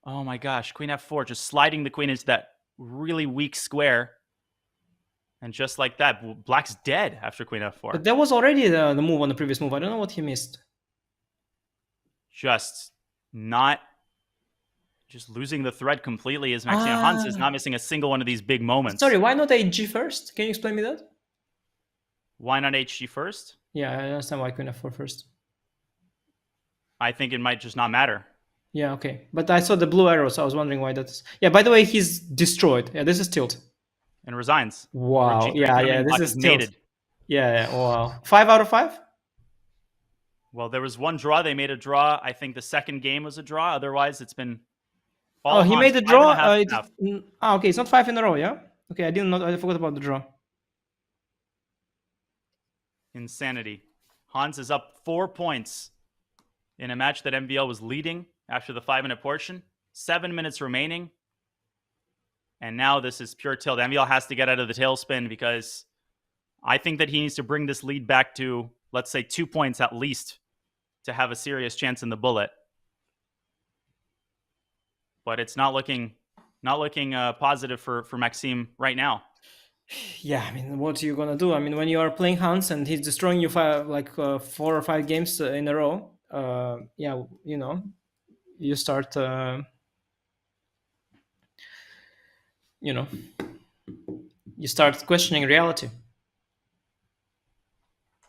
Oh my gosh, queen f4. Just sliding the queen into that really weak square. And just like that, black's dead after queen f4. But that was already the move on the previous move. I don't know what he missed. Just losing the thread completely is Maxim. Hans is not missing a single one of these big moments. Sorry, why not hg first? Can you explain me that? Why not hg first? Yeah, I understand why queen f4 first. I think it might just not matter. Yeah, okay. But I saw the blue arrow, so I was wondering why that is. Yeah, by the way, he's destroyed. Yeah, this is tilt. And resigns. Wow. Yeah, this is tilt. Mated. Yeah, wow. 5 out of 5? Well, there was one draw. They made a draw. I think the second game was a draw. Otherwise, it's been... he made a draw. Okay, it's not 5 in a row, yeah? Okay, I didn't know. I forgot about the draw. Insanity. Hans is up 4 points in a match that MVL was leading after the 5-minute portion. 7 minutes remaining. And now this is pure tilt. MVL has to get out of the tailspin because I think that he needs to bring this lead back to, let's say, 2 points at least to have a serious chance in the bullet. But it's not looking positive for Maxim right now. Yeah, I mean, what are you gonna do? I mean, when you are playing Hans and he's destroying you 4 or 5 games in a row, you start you start questioning reality.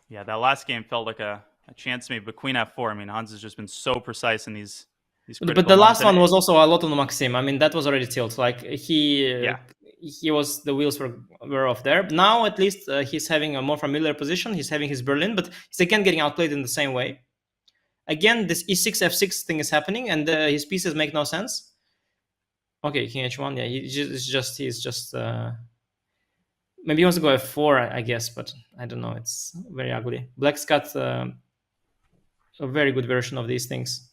Yeah, that last game felt like a chance maybe, but Queen F4. I mean, Hans has just been so precise in these critical But the last moments. one was also a lot on Maxim. I mean, that was already tilt. Like he was, the wheels were off there. Now at least he's having a more familiar position. He's having his Berlin, but he's again getting outplayed in the same way. Again, this E6 F6 thing is happening, and his pieces make no sense. Okay, King H1. Yeah, he's just. Maybe he wants to go F4, I guess, but I don't know. It's very ugly. Black's got a very good version of these things.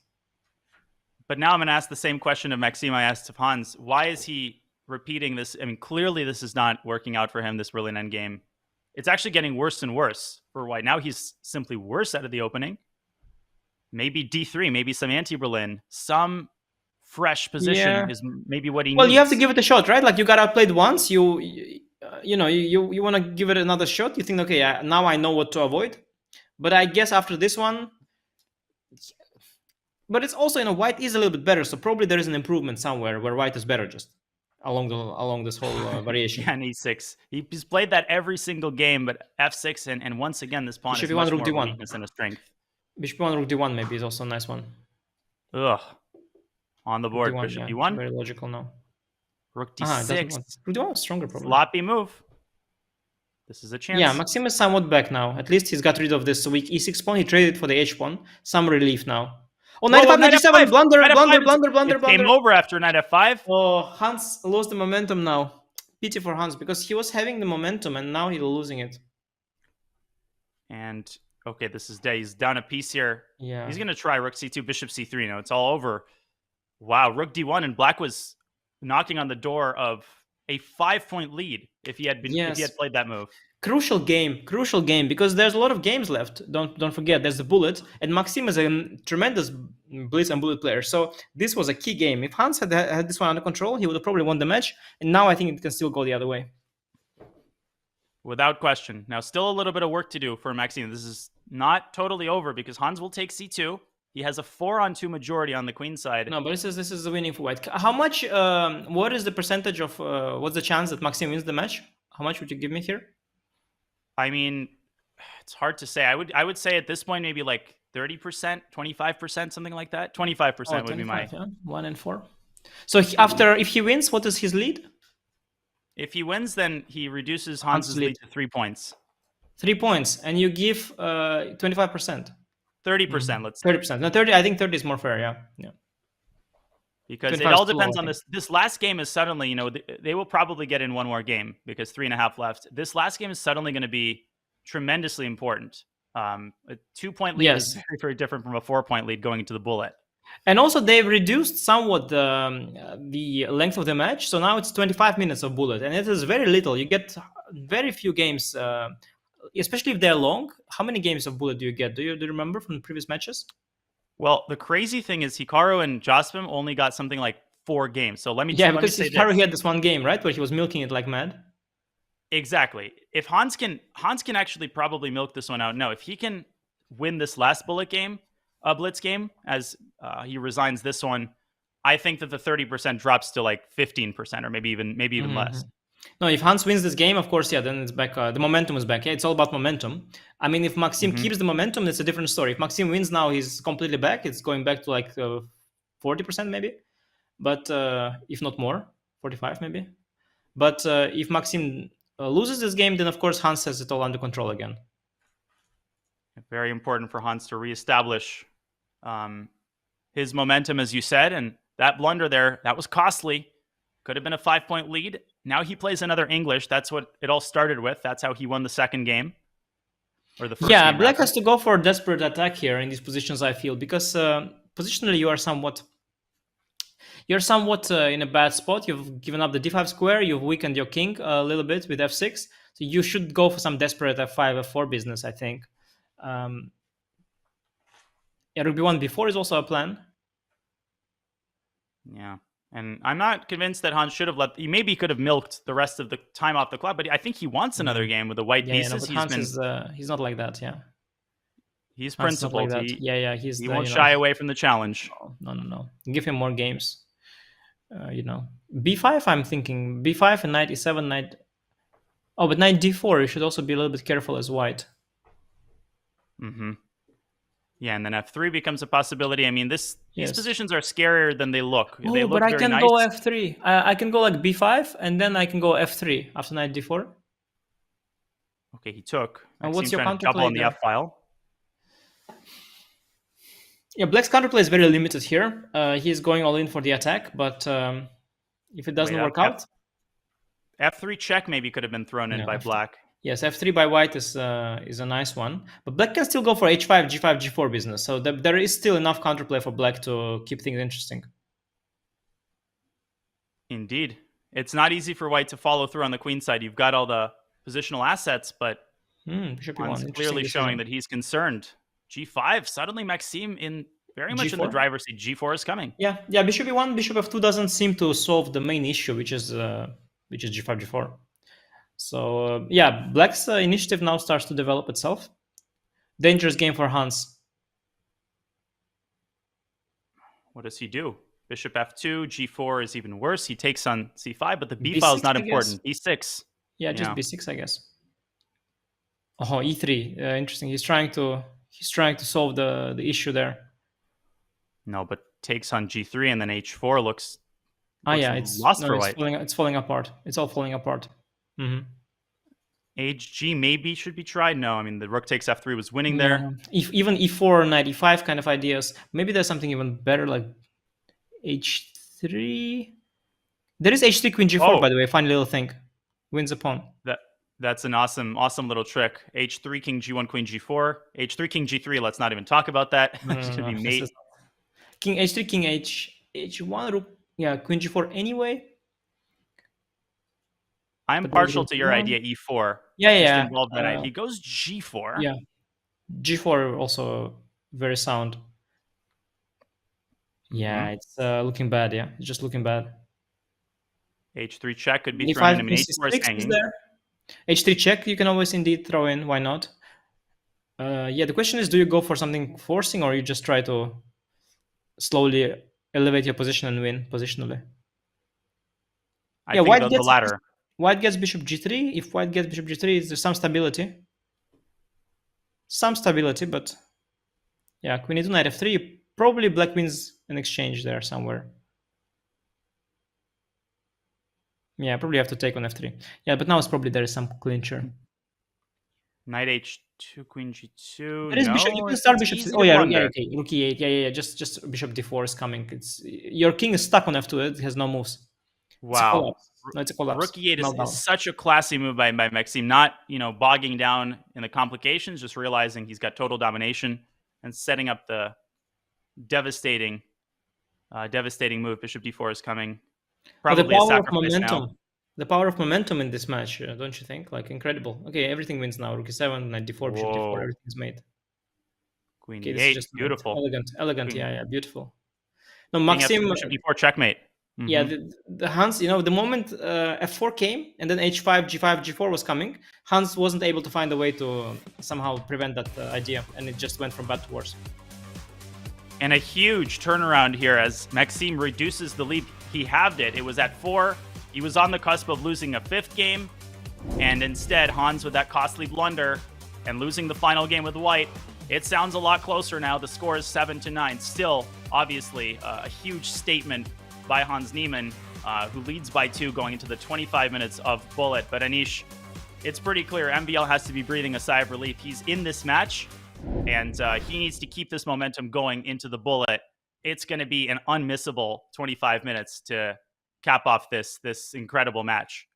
But now I'm going to ask the same question of Maxime I asked of Hans. Why is he repeating this? I mean, clearly this is not working out for him, this Berlin endgame. It's actually getting worse and worse for White. Now he's simply worse out of the opening. Maybe D3, maybe some anti-Berlin, some fresh position is maybe what he needs. Well, you have to give it a shot, right? Like you got outplayed once, you want to give it another shot. You think, okay, now I know what to avoid. But I guess after this one, but it's also, White is a little bit better, so probably there is an improvement somewhere where White is better just along this whole variation. Yeah, and E6. He's played that every single game, but F6 and once again this pawn is much more of a weakness than a strength. Bishop E1, Rook D1 maybe is also a nice one. Ugh. On the board, D1, Bishop D1. Very logical now. Rook D6. Rook D1 is stronger probably. Sloppy move. This is a chance. Yeah, Maxim is somewhat back now. At least he's got rid of this weak E6 pawn. He traded for the H pawn. Some relief now. Oh, knight F5, knight G7, blunder. Game over after knight F5. Oh, Hans lost the momentum now. Pity for Hans, because he was having the momentum and now he's losing it. And, okay, this is dead. He's down a piece here. Yeah. He's going to try Rook C2, Bishop C3 now. It's all over. Wow, Rook D1, and Black was knocking on the door of a 5-point lead if he had played that move. Crucial game, because there's a lot of games left. Don't forget, there's the bullet, and Maxim is a tremendous blitz and bullet player. So this was a key game. If Hans had this one under control, he would have probably won the match. And now I think it can still go the other way. Without question. Now, still a little bit of work to do for Maxime. This is not totally over because Hans will take C2. He has a 4-on-2 majority on the queen side. No, but this is the winning for White. How much? What is the percentage of? What's the chance that Maxime wins the match? How much would you give me here? I mean, it's hard to say. I would say at this point maybe like 30%, 25%, something like that. 25% would be my 1 and 4. So if he wins, what is his lead? If he wins, then he reduces Hans's lead to 3 points. 3 points, and you give 25%. 30%, let's say. 30%. No, 30. I think 30 is more fair. Yeah. Because it all depends on this. This last game is suddenly, they will probably get in one more game because 3.5 left. This last game is suddenly going to be tremendously important. A 2-point lead is very, very different from a 4-point lead going into the bullet. And also, they've reduced somewhat the length of the match. So now it's 25 minutes of bullet, and it is very little. You get very few games, especially if they're long. How many games of bullet do you get? Do you remember from the previous matches? Well, the crazy thing is Hikaru and Jospim only got something like 4 games. So let me because say Hikaru had this one game, right, where he was milking it like mad. Exactly. If Hans can actually probably milk this one out. No, if he can win this last Blitz game, as he resigns this one, I think that the 30% drops to like 15% or maybe even less. No, if Hans wins this game, of course, then it's back. The momentum is back. Yeah, it's all about momentum. I mean, if Maxime keeps the momentum, it's a different story. If Maxime wins now, he's completely back. It's going back to like 40% maybe, but if not more, 45 maybe. But if Maxime loses this game, then of course Hans has it all under control again. Very important for Hans to reestablish his momentum, as you said, and that blunder there, that was costly. Could have been a 5-point lead. Now he plays another English. That's what it all started with. That's how he won the second game. Or the first game, Black has to go for a desperate attack here in these positions, I feel, because positionally you're somewhat in a bad spot. You've given up the d5 square. You've weakened your king a little bit with f6. So you should go for some desperate f5, f4 business, I think. Rook b1 before is also a plan. Yeah. And I'm not convinced that Hans should have he maybe could have milked the rest of the time off the clock, but I think he wants another game with the white pieces. He's not like that, He's principled. Like he won't shy away from the challenge. No. Give him more games. b5. I'm thinking b5 and knight e7, knight. Oh, but knight d4. You should also be a little bit careful as white. Mm-hmm. Yeah, and then f3 becomes a possibility. I mean, these Yes. positions are scarier than they look. Oh, They look but I very can nice. go f3. I can go like b5, and then I can go f3 after knight d4. Okay, he took. And what's your trying to double counterplay on the there? f file? Yeah, black's counterplay is very limited here. He's going all in for the attack, but if it doesn't Wait, work out, f3 check maybe could have been thrown in No, by F3. black. yes, f3 by white is a nice one. But black can still go for h5, g5, g4 business. So there is still enough counterplay for black to keep things interesting. Indeed. It's not easy for white to follow through on the queen side. You've got all the positional assets, but Bishop e1, Hans interesting clearly decision. showing that he's concerned. G5, suddenly Maxime in very much in the G4? driver's seat. G4 is coming. Yeah, bishop e1, bishop f2 doesn't seem to solve the main issue, which is g5, g4. So black's initiative now starts to develop itself. Dangerous game for Hans. What does he do? Bishop f2, g4 is even worse. He takes on c5, but the b B6, file is not I important. b6. Yeah, just b6, I guess. Oh, e3. Interesting. He's trying to solve the issue there. No, but takes on g3 and then h4 looks It's lost for white. It's falling apart. It's all falling apart. Mm-hmm. hg maybe should be tried. No, I mean the rook takes f3 was winning there. Even e4, knight e5 kind of ideas. Maybe there's something even better like h3. There is h3 queen g4, by the way. Fun little thing. Wins a pawn. That's an awesome little trick. h3 king g1 queen g4. h3 king g3. Let's not even talk about that. It's gonna be mate. King h3, king h1, rook. Yeah, queen g4 anyway. I'm partial to your idea, e4. Yeah. Just involved in that. He goes g4. Yeah, g4 also very sound. Yeah, it's looking bad. Yeah, it's just looking bad. h3 check could be thrown in. I mean, h4 is hanging. There. h3 check you can always indeed throw in. Why not? The question is, do you go for something forcing, or you just try to slowly elevate your position and win positionally? I think the latter. White gets bishop g3. If white gets bishop g3, there's some stability. But yeah, queen e2, knight f3. Probably black wins an exchange there somewhere. Yeah, probably have to take on f3. Yeah, but now it's probably there is some clincher. Knight h2, queen g2. There is bishop. You can start bishop. Oh yeah, okay. Rook e8. Yeah. Just bishop d4 is coming. Your king is stuck on f2. It has no moves. Wow. It's a collapse. Rook e8 is such a classy move by Maxime. Not bogging down in the complications, just realizing he's got total domination and setting up the devastating move. Bishop d4 is coming. Probably a sacrifice now. The power of momentum in this match, don't you think? Like incredible. Okay, everything wins now. Rook e7, knight d4, bishop d4, everything's made. Queen e8, just beautiful. Elegant. Yeah, beautiful. No, Maxime. Bishop d4 checkmate. Mm-hmm. Yeah, the Hans, the moment f4 came and then h5, g5, g4 was coming, Hans wasn't able to find a way to somehow prevent that idea, and it just went from bad to worse. And a huge turnaround here as Maxime reduces the lead. He halved it. It was at 4. He was on the cusp of losing a 5th game, and instead Hans with that costly blunder and losing the final game with white. It sounds a lot closer now. The score is 7-9. Still, obviously, a huge statement by Hans Niemann, who leads by 2 going into the 25 minutes of bullet. But Anish, it's pretty clear MVL has to be breathing a sigh of relief. He's in this match, and he needs to keep this momentum going into the bullet. It's going to be an unmissable 25 minutes to cap off this incredible match.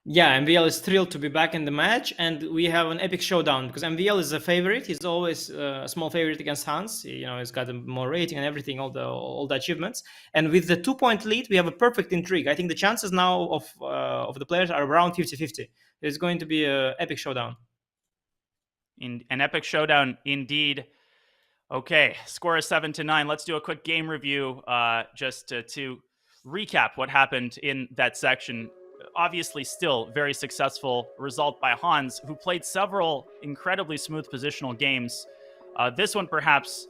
Yeah, MVL is thrilled to be back in the match, and we have an epic showdown because MVL is a favorite. He's always a small favorite against Hans. He's got more rating and everything, all the achievements. And with the 2-point lead, we have a perfect intrigue. I think the chances now of the players are around 50-50. It's going to be an epic showdown. In an epic showdown, indeed. Okay, score is 7-9. Let's do a quick game review, just to recap what happened in that section. Obviously, still very successful result by Hans, who played several incredibly smooth positional games. This one, perhaps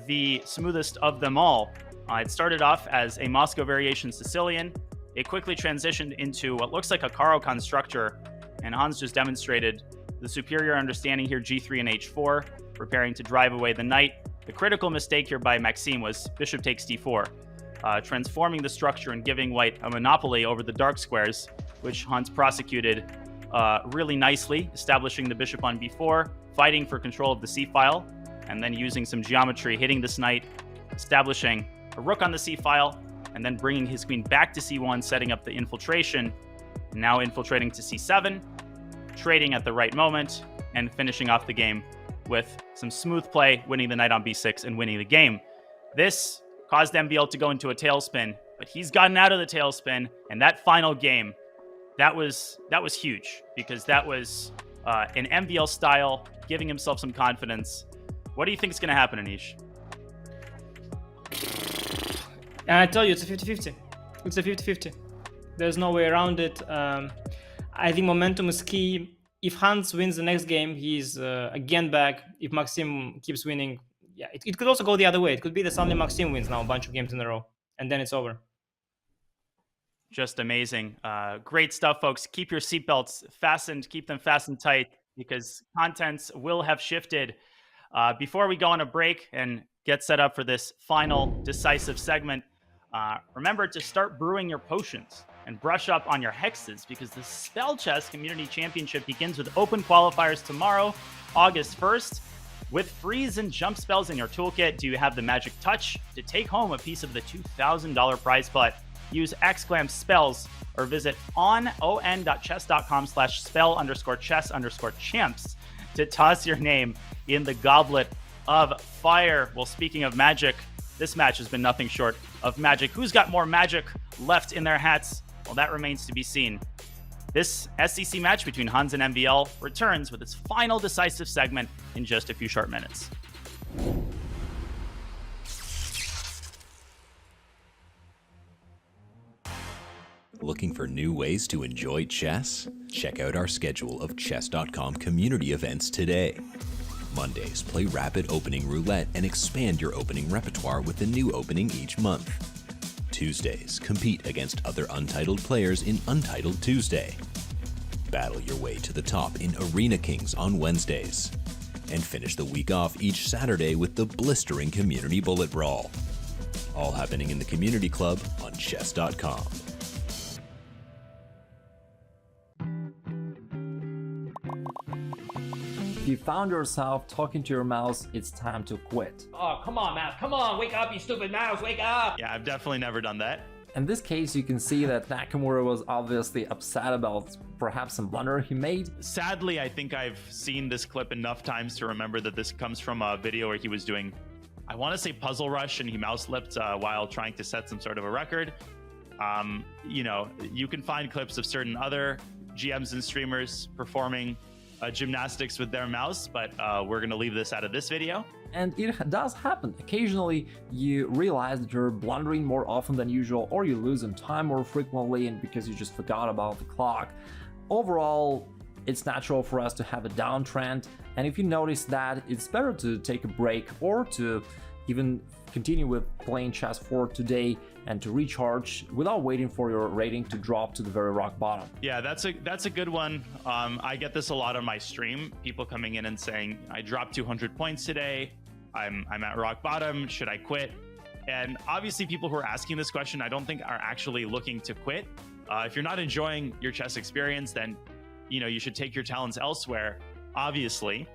the smoothest of them all. It started off as a Moscow variation Sicilian. It quickly transitioned into what looks like a Caro-Kann structure, and Hans just demonstrated the superior understanding here, g3 and h4, preparing to drive away the knight. The critical mistake here by Maxime was bishop takes d4, transforming the structure and giving white a monopoly over the dark squares, which Hans prosecuted really nicely, establishing the bishop on b4, fighting for control of the c-file, and then using some geometry, hitting this knight, establishing a rook on the c-file, and then bringing his queen back to c1, setting up the infiltration, now infiltrating to c7, trading at the right moment, and finishing off the game with some smooth play, winning the knight on b6 and winning the game. This caused MVL to go into a tailspin, but he's gotten out of the tailspin, and that final game, that was huge, because that was an MVL style, giving himself some confidence. What do you think is going to happen, Anish? I tell you, it's a 50-50. It's a 50-50. There's no way around it. I think momentum is key. If Hans wins the next game, he's again back. If Maxime keeps winning, yeah, it could also go the other way. It could be that suddenly Maxime wins now a bunch of games in a row, and then it's over. Just amazing. Great stuff, folks. Keep your seatbelts fastened. Keep them fastened tight, because contents will have shifted. Before we go on a break and get set up for this final decisive segment, remember to start brewing your potions and brush up on your hexes, because the Spell Chess Community Championship begins with open qualifiers tomorrow, August 1st. With freeze and jump spells in your toolkit, do you have the magic touch to take home a piece of the $2,000 prize pot? Use !spells or visit on.chess.com/spell_chess_champs to toss your name in the goblet of fire. Well, speaking of magic, this match has been nothing short of magic. Who's got more magic left in their hats? Well, that remains to be seen. This SCC match between Hans and MVL returns with its final decisive segment in just a few short minutes. Looking for new ways to enjoy chess? Check out our schedule of Chess.com community events today. Mondays, play Rapid Opening Roulette and expand your opening repertoire with a new opening each month. Tuesdays, compete against other Untitled players in Untitled Tuesday. Battle your way to the top in Arena Kings on Wednesdays. And finish the week off each Saturday with the blistering Community Bullet Brawl. All happening in the Community Club on Chess.com. If you found yourself talking to your mouse, it's time to quit. Oh, come on, mouse. Come on, wake up, you stupid mouse. Wake up. Yeah, I've definitely never done that. In this case, you can see that Nakamura was obviously upset about perhaps some blunder he made. Sadly, I think I've seen this clip enough times to remember that this comes from a video where he was doing, I want to say Puzzle Rush, and he mouse-lipped while trying to set some sort of a record. You know, you can find clips of certain other GMs and streamers performing gymnastics with their mouse, but we're going to leave this out of this video. And it does happen. Occasionally, you realize that you're blundering more often than usual, or you lose in time more frequently, and because you just forgot about the clock. Overall, it's natural for us to have a downtrend, and if you notice that, it's better to take a break or to even continue with playing chess for today and to recharge without waiting for your rating to drop to the very rock bottom. Yeah, that's a good one. I get this a lot on my stream. People coming in and saying, I dropped 200 points today. I'm at rock bottom. Should I quit? And obviously people who are asking this question, I don't think are actually looking to quit. If you're not enjoying your chess experience, then you should take your talents elsewhere, obviously.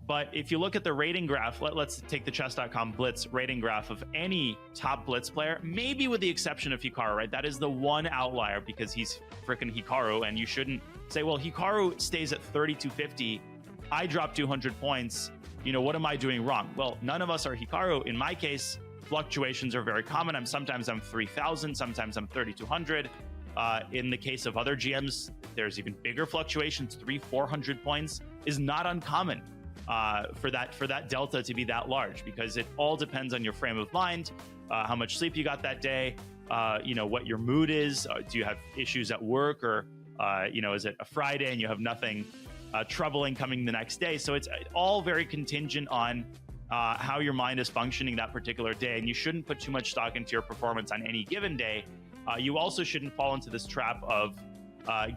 But if you look at the rating graph, let's take the Chess.com Blitz rating graph of any top Blitz player, maybe with the exception of Hikaru, right? That is the one outlier because he's freaking Hikaru, and you shouldn't say, well, Hikaru stays at 3250. I dropped 200 points. What am I doing wrong? Well, none of us are Hikaru. In my case, fluctuations are very common. Sometimes I'm 3,000, sometimes I'm 3,200. In the case of other GMs, there's even bigger fluctuations. 300-400 points is not uncommon. For that delta to be that large, because it all depends on your frame of mind, how much sleep you got that day, what your mood is. Do you have issues at work, or is it a Friday and you have nothing troubling coming the next day? So it's all very contingent on how your mind is functioning that particular day, and you shouldn't put too much stock into your performance on any given day. You also shouldn't fall into this trap of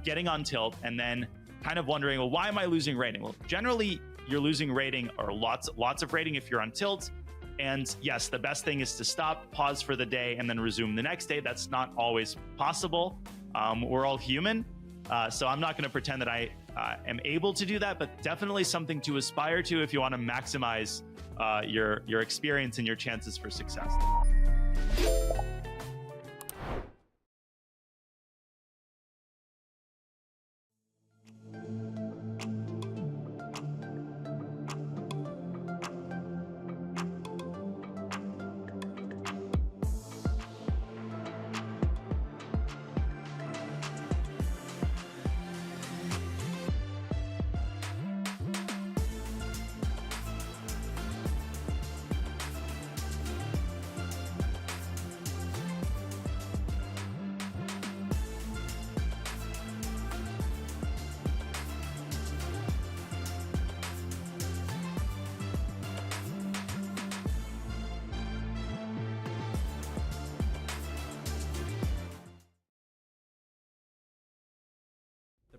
getting on tilt and then kind of wondering, well, why am I losing rating? Well, generally, you're losing rating or lots of rating if you're on tilt. And yes, the best thing is to stop, pause for the day, and then resume the next day. That's not always possible. We're all human. So I'm not going to pretend that I am able to do that, but definitely something to aspire to if you want to maximize your experience and your chances for success.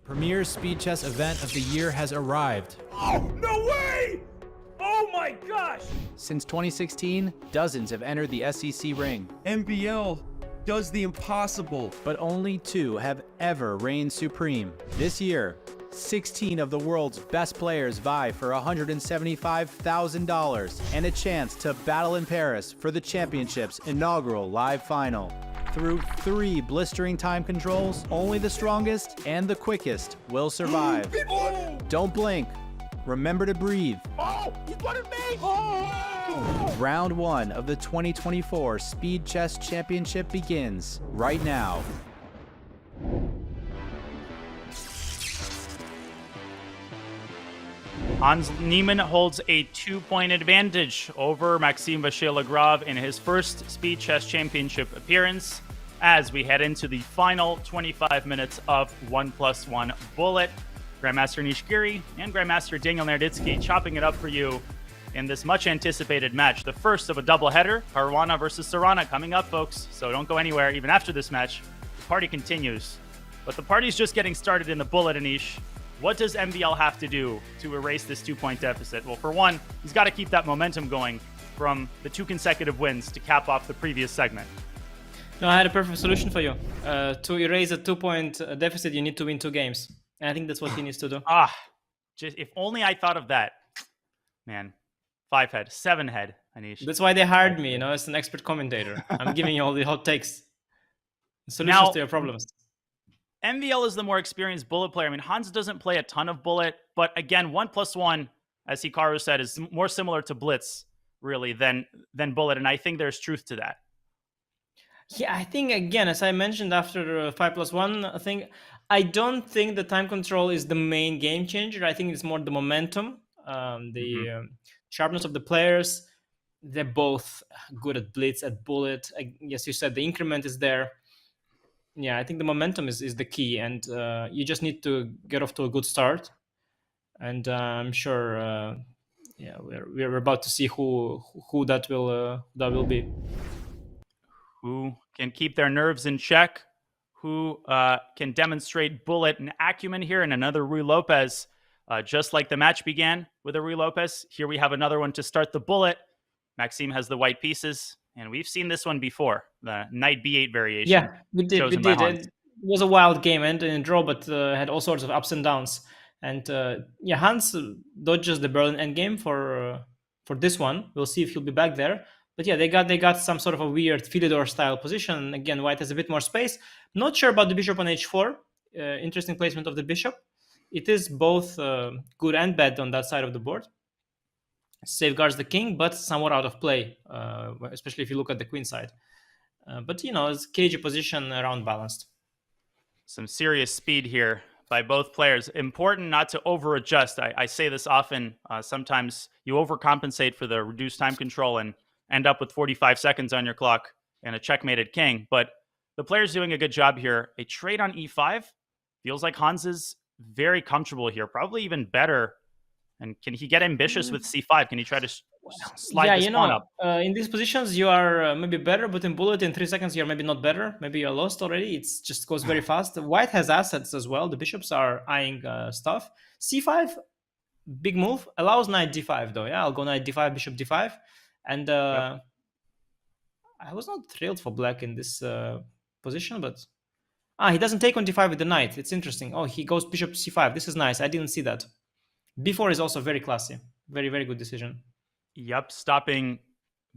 Premier Speed Chess event of the year has arrived. Oh, no way! Oh my gosh! Since 2016, dozens have entered the SCC ring. MBL does the impossible. But only 2 have ever reigned supreme. This year, 16 of the world's best players vie for $175,000 and a chance to battle in Paris for the championship's inaugural live final. Through 3 blistering time controls, only the strongest and the quickest will survive. Don't blink. Remember to breathe. Oh, he's wanted me! Oh! Round 1 of the 2024 Speed Chess Championship begins right now. Hans Niemann holds a 2-point advantage over Maxime Vachier-Lagrave in his first Speed Chess Championship appearance as we head into the final 25 minutes of 1+1 Bullet. Grandmaster Nishikiri and Grandmaster Daniel Narditsky chopping it up for you in this much anticipated match. The first of a doubleheader, Caruana versus Sarana coming up, folks. So don't go anywhere even after this match. The party continues. But the party's just getting started in the Bullet, Anish. What does MVL have to do to erase this 2-point deficit? Well, for one, he's got to keep that momentum going from the 2 consecutive wins to cap off the previous segment. No, I had a perfect solution for you. To erase a 2-point deficit, you need to win 2 games. And I think that's what he needs to do. Just if only I thought of that. Man, 5 head, 7 head, Anish. That's why they hired me, as an expert commentator. I'm giving you all the hot takes. Solutions to your problems. MVL is the more experienced Bullet player. I mean, Hans doesn't play a ton of Bullet, but again, 1+1, as Hikaru said, is more similar to Blitz, really, than Bullet, and I think there's truth to that. Yeah, I think, again, as I mentioned after the 5+1 thing, I don't think the time control is the main game changer. I think it's more the momentum, sharpness of the players. They're both good at Blitz, at Bullet. Yes, you said the increment is there. Yeah, I think the momentum is the key, and you just need to get off to a good start. And I'm sure, we're about to see who that will be. Who can keep their nerves in check? Who can demonstrate Bullet and acumen here? And another Ruy Lopez, just like the match began with a Ruy Lopez. Here we have another one to start the Bullet. Maxime has the white pieces. And we've seen this one before, the Knight B8 variation. Yeah, we did. It was a wild game, ended in a draw, but had all sorts of ups and downs. And Hans dodges the Berlin endgame for this one. We'll see if he'll be back there. But yeah, they got some sort of a weird Philidor style position. Again, white has a bit more space. Not sure about the bishop on h4. Interesting placement of the bishop. It is both good and bad on that side of the board. Safeguards the king, but somewhat out of play, especially if you look at the queen side. But it's cagey position, around balanced. Some serious speed here by both players. Important not to over-adjust. I say this often. Sometimes you overcompensate for the reduced time control and end up with 45 seconds on your clock and a checkmated king. But the player's doing a good job here. A trade on e5 feels like Hans is very comfortable here, probably even better. And can he get ambitious with c5? Can he try to slide yeah, this you pawn know, up. in these positions you are maybe better, but in bullet in 3 seconds you're maybe not better. Maybe you're lost already. It just goes very fast. White has assets as well. The bishops are eyeing stuff. C5, big move. Allows knight d5 though. Yeah, I'll go knight d5, bishop d5, and I was not thrilled for black in this position, but he doesn't take on d5 with the knight. It's interesting. Oh, he goes bishop c5. This is nice. I didn't see that. b4 is also very classy. Very, very good decision. Yep, stopping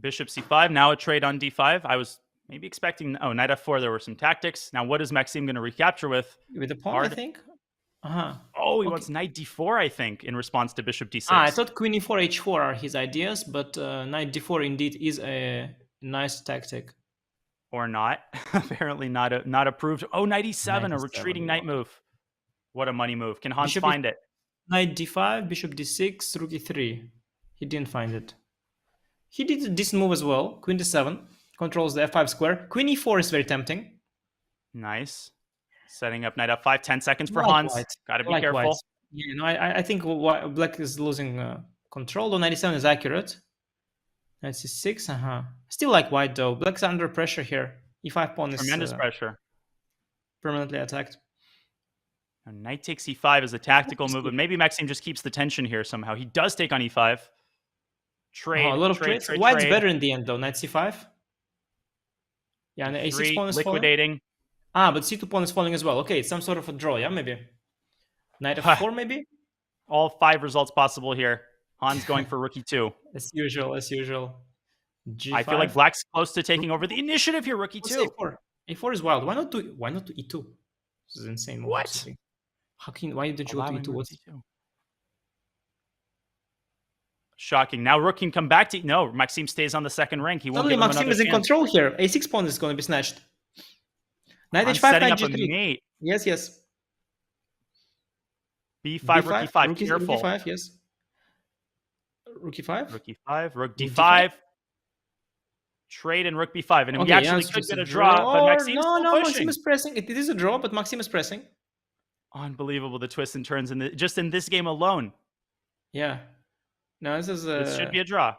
bishop c5. Now a trade on d5. I was maybe expecting... Oh, knight f4. There were some tactics. Now what is Maxime going to recapture with? With the pawn, I think. Oh, he wants knight d4, I think, in response to bishop d6. I thought queen e4, h4 are his ideas, but knight d4 indeed is a nice tactic. Or not. Apparently not approved. Oh, knight e7, a retreating knight move. What a money move. Can Hans find it? Knight d5, bishop d6, rook e3. He didn't find it. He did a decent move as well. Queen d7 controls the f5 square. Queen e4 is very tempting. Nice. Setting up knight f5. 10 seconds for Hans. Got to be careful. White. Yeah, you know, I think black is losing control. Though 97 is accurate. Knight c6. Still like white though. Black's under pressure here. e5 pawn is tremendous pressure. Permanently attacked. Now, knight takes e5 is a tactical move, but maybe Maxime just keeps the tension here somehow. He does take on e5. Trade. A lot of trades. White's better in the end though. Knight c5. Yeah, and the a6 pawn is liquidating. Falling. But c2 pawn is falling as well. Okay, it's some sort of a draw. Yeah, maybe. Knight f4 maybe. All 5 results possible here. Hans going for rook e2. As usual. G5. I feel like black's close to taking over the initiative here. Rook e2. A4. A4 is wild. Why not to e2? This is insane. What? Why did you go to e2? What's e2? Shocking. Now rook can come back to... No, Maxime stays on the second rank. He won't give him Maxime is in control here. A6 pawn is going to be snatched. Knight h5, knight g3. Mate. Yes. b5, rook e5. Careful. Rook e5, yes. Rook e5? Rook e5, rook d5. Trade and rook b5. And we actually could get a draw, but Maxime's still pushing. Maxime is pressing. It is a draw, but Maxime is pressing. Unbelievable, the twists and turns just in this game alone. Yeah. No, this should be a draw.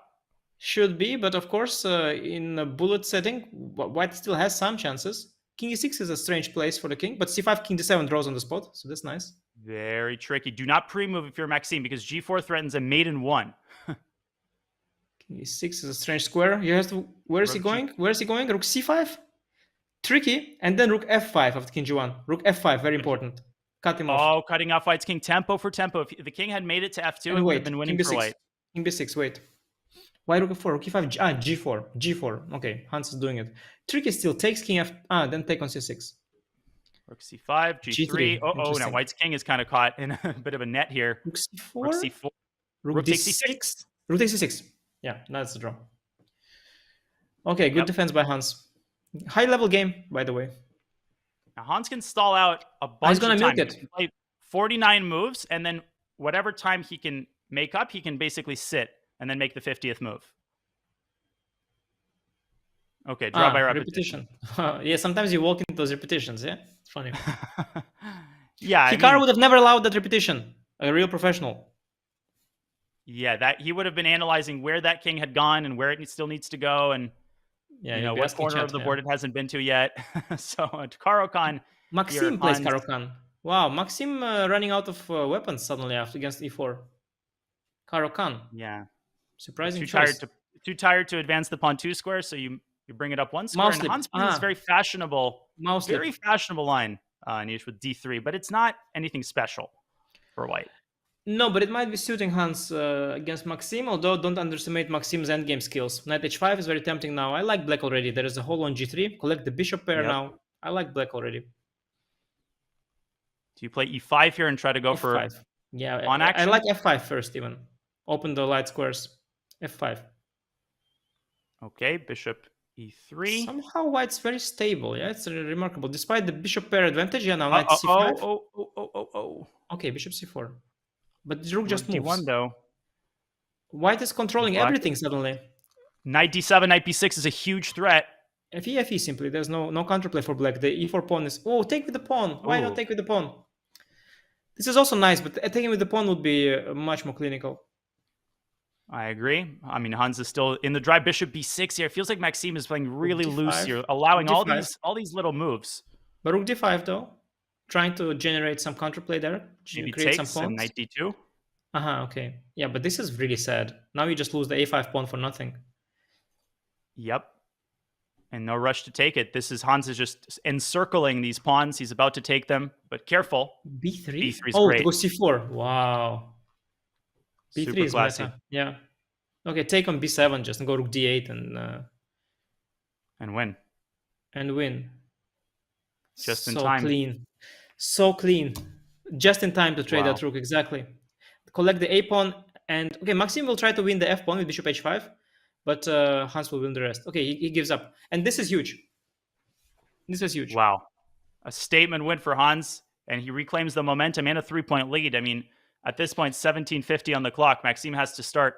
Should be, but of course, in a bullet setting, white still has some chances. King e6 is a strange place for the king, but c5, king d7 draws on the spot, so that's nice. Very tricky. Do not pre-move if you're Maxime, because g4 threatens a mate in 1. King e6 is a strange square. You have to. Where is he going? Rook c5. Tricky, and then rook f5 after king g1. Rook f5, very important. Cut him off. Oh, cutting off white's king tempo for tempo. If the king had made it to f2, it would have been winning for white. King b6, wait. Why rook f4? Rook e5, g4. G4. Okay, Hans is doing it. Tricky still takes king f. Then take on c6. Rook c5, g3. Oh, now white's king is kind of caught in a bit of a net here. Rook c4. Rook c4. Rook takes c6. Rook takes c6. Yeah, that's the draw. Okay, good defense by Hans. High level game, by the way. Now Hans can stall out a bunch he's gonna of time. milk it. He can play 49 moves, and then whatever time he can make up, he can basically sit and then make the 50th move. Okay, draw by repetition. Yeah, sometimes you walk into those repetitions, yeah? It's funny. Yeah, Hikaru would have never allowed that repetition. A real professional. Yeah, that he would have been analyzing where that king had gone and where it still needs to go, and what corner of the board it hasn't been to yet. So Caro-Kann. Maxime plays Caro-Kann. Wow, Maxime running out of weapons suddenly against e4. Caro-Kann. Yeah. Surprising too tired to advance the pawn 2 square, so you bring it up 1 square. And Hans plays this very fashionable line, Anish, with d3, but it's not anything special for white. No, but it might be suiting Hans against Maxime, although don't underestimate Maxime's endgame skills. Knight h5 is very tempting now. I like black already. There is a hole on g3. Collect the bishop pair now. I like black already. Do you play e5 here and try to go F5. for on action? I like f5 first even. Open the light squares. f5. Okay, bishop e3. Somehow white's very stable. Yeah, it's remarkable. Despite the bishop pair advantage, yeah, now knight c5. Oh. Okay, bishop c4. But the rook just moves. d1 though. White is controlling everything suddenly. Knight d7, knight b6 is a huge threat. Fe simply. There's no counterplay for black. The e4 pawn is... Oh, take with the pawn. Why not take with the pawn? This is also nice, but taking with the pawn would be much more clinical. I agree. I mean, Hans is still in the drive. Bishop b6 here. It feels like Maxime is playing really loose here, allowing all these little moves. But rook d5 though, trying to generate some counterplay there. Maybe create takes some and pawns. knight d2. Okay. Yeah, but this is really sad. Now you just lose the a5 pawn for nothing. Yep. And no rush to take it. This is Hans is just encircling these pawns. He's about to take them, but careful. b3? b3 is oh, great. to go c4. Wow. b3 Super is classy. meta. Yeah. Okay, take on b7 just and go rook d8 and win. And win. Just in time. So clean. So clean. Just in time to trade that rook, exactly. Collect the a pawn, and okay, Maxime will try to win the f pawn with bishop h5, but Hans will win the rest. Okay, he gives up. And this is huge. This is huge. Wow. A statement win for Hans, and he reclaims the momentum and a 3-point lead. I mean, at this point, 17:50 on the clock. Maxime has to start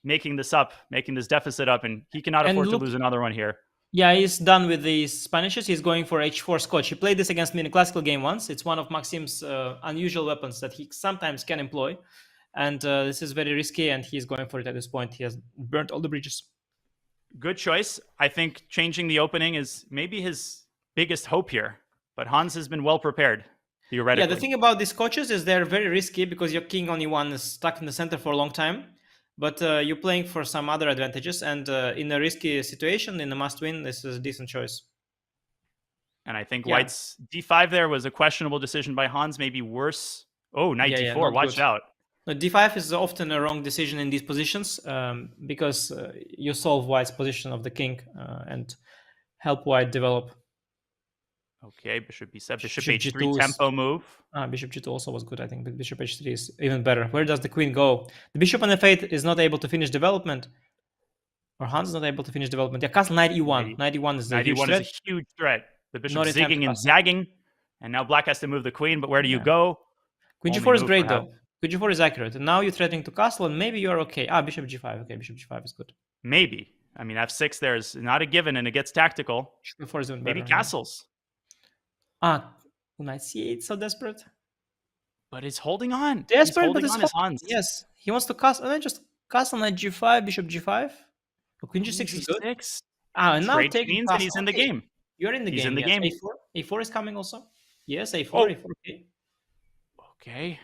making this up, making this deficit up, and he cannot afford to lose another one here. Yeah, he's done with these Spanishes. He's going for h4 Scotch. He played this against me in a classical game once. It's one of Maxime's unusual weapons that he sometimes can employ. And this is very risky, and he's going for it at this point. He has burnt all the bridges. Good choice. I think changing the opening is maybe his biggest hope here. But Hans has been well prepared, theoretically. Yeah, the thing about these Scotches is they're very risky because your king on e1 is stuck in the center for a long time. But you're playing for some other advantages. And in a risky situation, in a must-win, this is a decent choice. And I think White's d5 there was a questionable decision by Hans, maybe worse. Oh, knight d4, watch out. No, d5 is often a wrong decision in these positions because you solve White's position of the king and help White develop. Okay, bishop b7, bishop h3 tempo move. Bishop g2 also was good, I think, but bishop h3 is even better. Where does the queen go? The bishop on f8 is not able to finish development. Or Hans is not able to finish development. Yeah, castle knight e1. Knight e1 is a huge threat. Is a huge threat. The bishop zigging and zagging. And now black has to move the queen, but where do you go? Queen g4 is great, though. Queen g4 is accurate. And now you're threatening to castle, and maybe you're okay. Bishop g5. Okay, bishop g5 is good. Maybe. I mean, f6 there is not a given, and it gets tactical. Bishop g4 is even maybe better, castles. Knight c8, so desperate. But he's holding on. Desperate, he's holding on Hans. Yes, he wants to castle. And then just castle knight g5, bishop g5. Queen g6 is good. And now take means that he's in the game. You're in the game. He's in the game. A4 is coming also. Yes, a4, A4. Okay. Okay.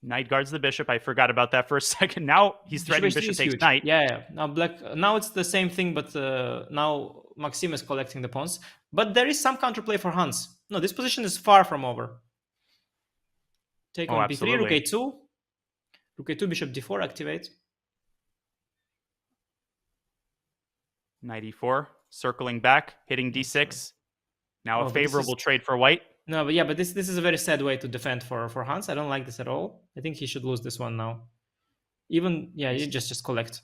Knight guards the bishop. I forgot about that for a second. Now he's threatening bishop takes knight. Yeah. Now black. Now it's the same thing, but now Maxime is collecting the pawns. But there is some counterplay for Hans. No, this position is far from over. Take on b3, rook a2. Rook a2, bishop d4, activate. Knight e4, circling back, hitting d6. Now a favorable trade for white. No, but this is a very sad way to defend for Hans. I don't like this at all. I think he should lose this one now. Even, you just collect.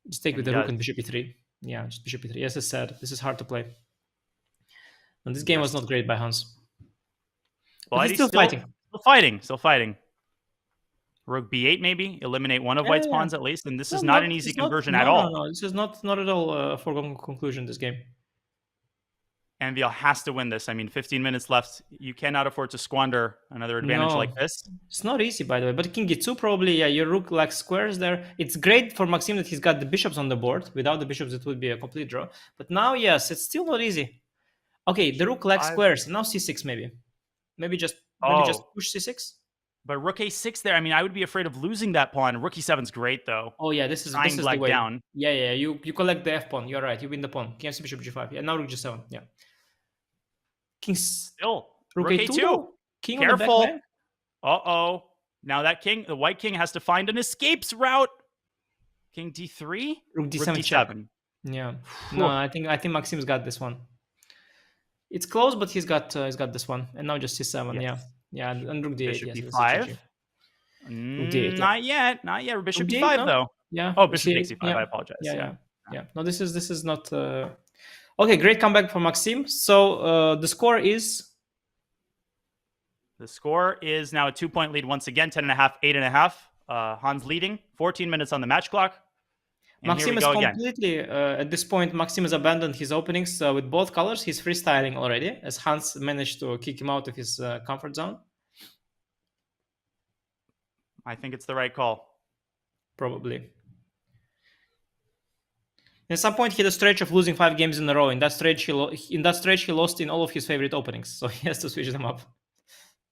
Just take with the rook and bishop e3. Yeah, just bishop e3. Yes, it's sad. This is hard to play. And this game was not great by Hans. Well, he's still fighting. Still fighting. Rook b8 maybe? Eliminate one of White's pawns at least. And this is not an easy conversion at all. No, this is not at all a foregone conclusion, this game. Envial has to win this. I mean, 15 minutes left. You cannot afford to squander another advantage like this. It's not easy, by the way. But king e2 probably, your rook lacks squares there. It's great for Maxime that he's got the bishops on the board. Without the bishops, it would be a complete draw. But now, yes, it's still not easy. Okay, the rook lacks squares. Now c6 maybe. Maybe just push c6. But rook a6 there, I mean, I would be afraid of losing that pawn. Rook e7's great, though. Oh, yeah, this is black the way. Down. Yeah, you collect the f pawn. You're right, you win the pawn. King f6, bishop g5. Yeah, now rook g7. Yeah. King still. Rook a2. King careful. On the back, uh-oh. Now that king, the white king has to find an escapes route. King d3? Rook d7. Yeah. No, I think Maxime's got this one. It's close, but he's got this one. And now just c7, Yeah, and rook d8. Bishop d5. Rook d8, Not yet. Bishop d5 though. Yeah. Oh, bishop takes e5. I apologize. Yeah. No, this is not. Okay, great comeback for Maxime. So the score is. The score is now a 2-point lead once again. 10.5, 8.5. Hans leading. 14 minutes on the match clock. And Maxime is completely, at this point, Maxime has abandoned his openings with both colors. He's freestyling already, as Hans managed to kick him out of his comfort zone. I think it's the right call. Probably. At some point, he had a stretch of losing 5 games in a row. In that stretch, he lost in all of his favorite openings, so he has to switch them up.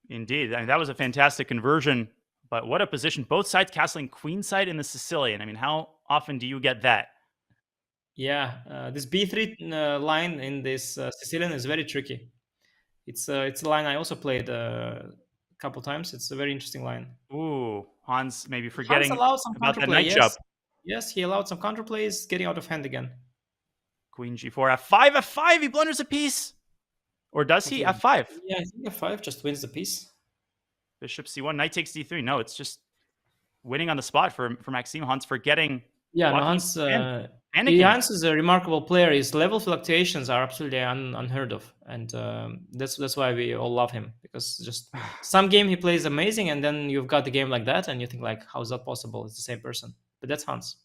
Indeed. I mean, that was a fantastic conversion, but what a position. Both sides castling queenside in the Sicilian. I mean, how often do you get that? Yeah, this b3 line in this Sicilian is very tricky. It's a line I also played a couple times. It's a very interesting line. Ooh, Hans maybe forgetting Hans allowed some about that counterplay, knight yes. jump. Yes, he allowed some counterplays, getting out of hand again. Queen g4, f5, f5. He blunders a piece. Or does he? Okay. f5. Yeah, I think f5 just wins the piece. Bishop c1, knight takes d3. No, it's just winning on the spot for Maxime. Hans forgetting. Yeah, no, Hans is a remarkable player. His level fluctuations are absolutely unheard of, and that's why we all love him. Because just some game he plays amazing, and then you've got the game like that, and you think like, how is that possible? It's the same person, but that's Hans.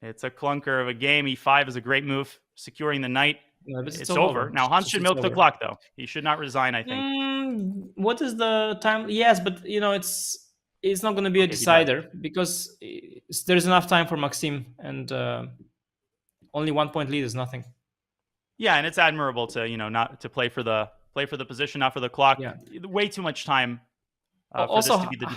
It's a clunker of a game. E5 is a great move, securing the knight. Yeah, but it's over. Now Hans should milk the clock, though. He should not resign, I think. What is the time? Yes, but it's not going to be a decider because there's enough time for Maxime, and only 1 point lead is nothing. Yeah, and it's admirable to not to play for the position, not for the clock. Yeah. Way too much time. Also, for this to be the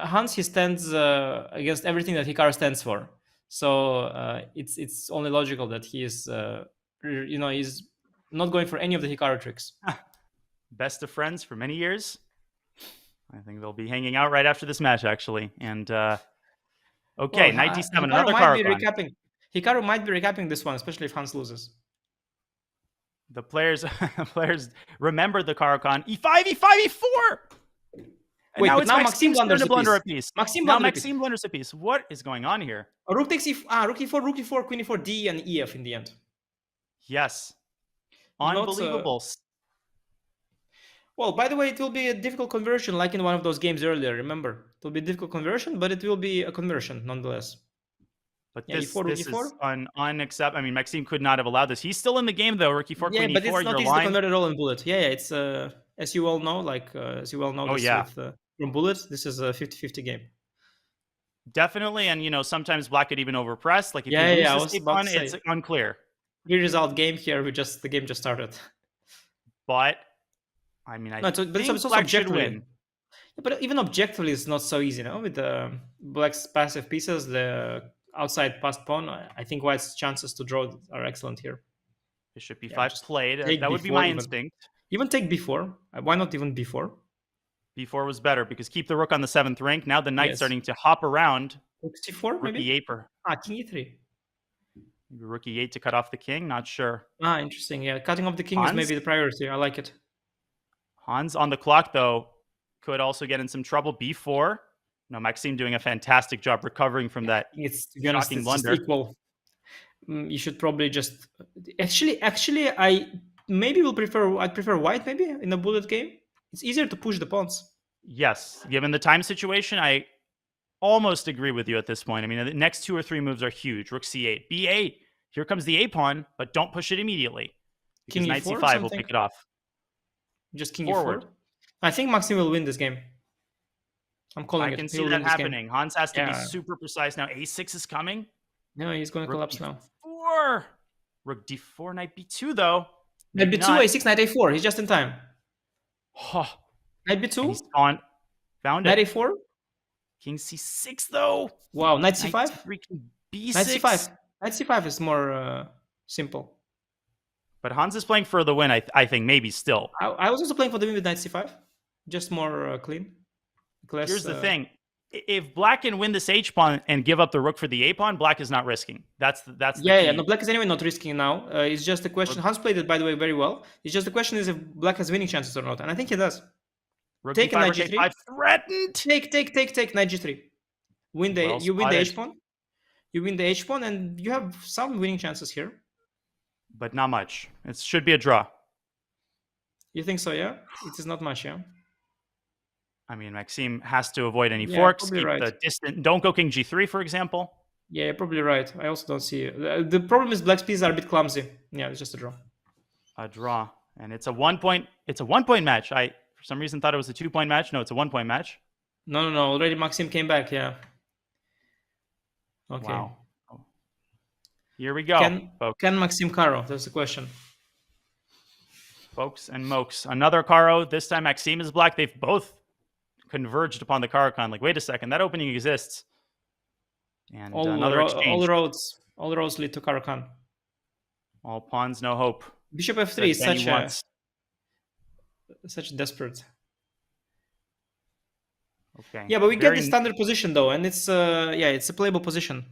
Hans, he stands against everything that Hikaru stands for. So it's only logical that he is, he's not going for any of the Hikaru tricks. Best of friends for many years. I think they'll be hanging out right after this match, actually. And okay, knight d7, another Carlsen. Hikaru might be recapping this one, especially if Hans loses. The players remember the Carlsen. E5, E5, E4. And wait, now Maxime blunders a piece. Maxime blunders a piece. What is going on here? Rook takes rook e4, queen e4, d, and ef in the end. Yes. Unbelievable. Well, by the way, it will be a difficult conversion like in one of those games earlier, remember? It will be a difficult conversion, but it will be a conversion nonetheless. But this is unacceptable. I mean, Maxime could not have allowed this. He's still in the game, though. Rook e4, queen e4, but it's not easy to convert at all in Bullet. Yeah, it's, as you all know, from Bullet, this is a 50-50 game. Definitely, and sometimes Black could even overpress. Like if you lose this one, it's unclear. Result game here. The game just started. But I mean, I think it's also Black should win. Yeah, but even objectively, it's not so easy. With the Black's passive pieces, the outside passed pawn, I think White's chances to draw are excellent here. Bishop e5 played. That would be my instinct. Even take b4. Why not even b4? b4 was better because keep the rook on the 7th rank. Now the knight's starting to hop around. Rook c4 maybe? E8. King e3. Maybe rook e8 to cut off the king. Not sure. Interesting. Yeah, cutting off the king is maybe the priority. I like it. Hans on the clock, though, could also get in some trouble. b4. No, Maxime doing a fantastic job recovering from that. To be honest, it's blunder. Just equal. You should probably just actually I'd prefer White maybe in a Bullet game. It's easier to push the pawns. Yes, given the time situation, I almost agree with you at this point. I mean, the next 2 or 3 moves are huge. Rook c8, b8. Here comes the a pawn, but don't push it immediately because king knight e4 c5 will pick it off. Just king forward. e4. I think Maxime will win this game. I'm calling it. I can see that happening. Hans has to be super precise now. A6 is coming. No, he's going to collapse now. Rook d4, knight b2 though. Knight b2, a6, knight a4. He's just in time. Knight b2. He's found it. Knight a4. King c6 though. Wow, knight c5. B6. Knight c5. Knight c5 is more simple. But Hans is playing for the win, I think, maybe still. I was also playing for the win with knight c5. Just more clean. Here's the thing. If Black can win this h-pawn and give up the rook for the a-pawn, Black is not risking. That's the key. No, Black is anyway not risking now. It's just a question. Hans played it, by the way, very well. It's just the question is if Black has winning chances or not. And I think he does. Rook take d5, knight g3. Threatened. Take knight g3. You win the h-pawn. You win the h-pawn and you have some winning chances here. But not much. It should be a draw. You think so, yeah? It is not much, yeah? I mean, Maxime has to avoid any forks. Keep the distant. Don't go king g3, for example. Yeah, you're probably right. I also don't see it. The problem is Black's pieces are a bit clumsy. Yeah, it's just a draw. A draw, and it's a 1 point. It's a 1 point match. I for some reason thought it was a 2 point match. No, it's a 1 point match. No. Already Maxime came back. Yeah. Okay. Wow. Here we go, folks. Can Maxim Caro? That's the question. Folks and mokes. Another Caro. This time Maxime is black. They've both converged upon the Caro-Con. Like, wait a second, that opening exists. And another exchange. All roads lead to Caro-Con. All pawns, no hope. Bishop f3 is such desperate. Okay. Yeah, but we get the standard position though, and it's it's a playable position.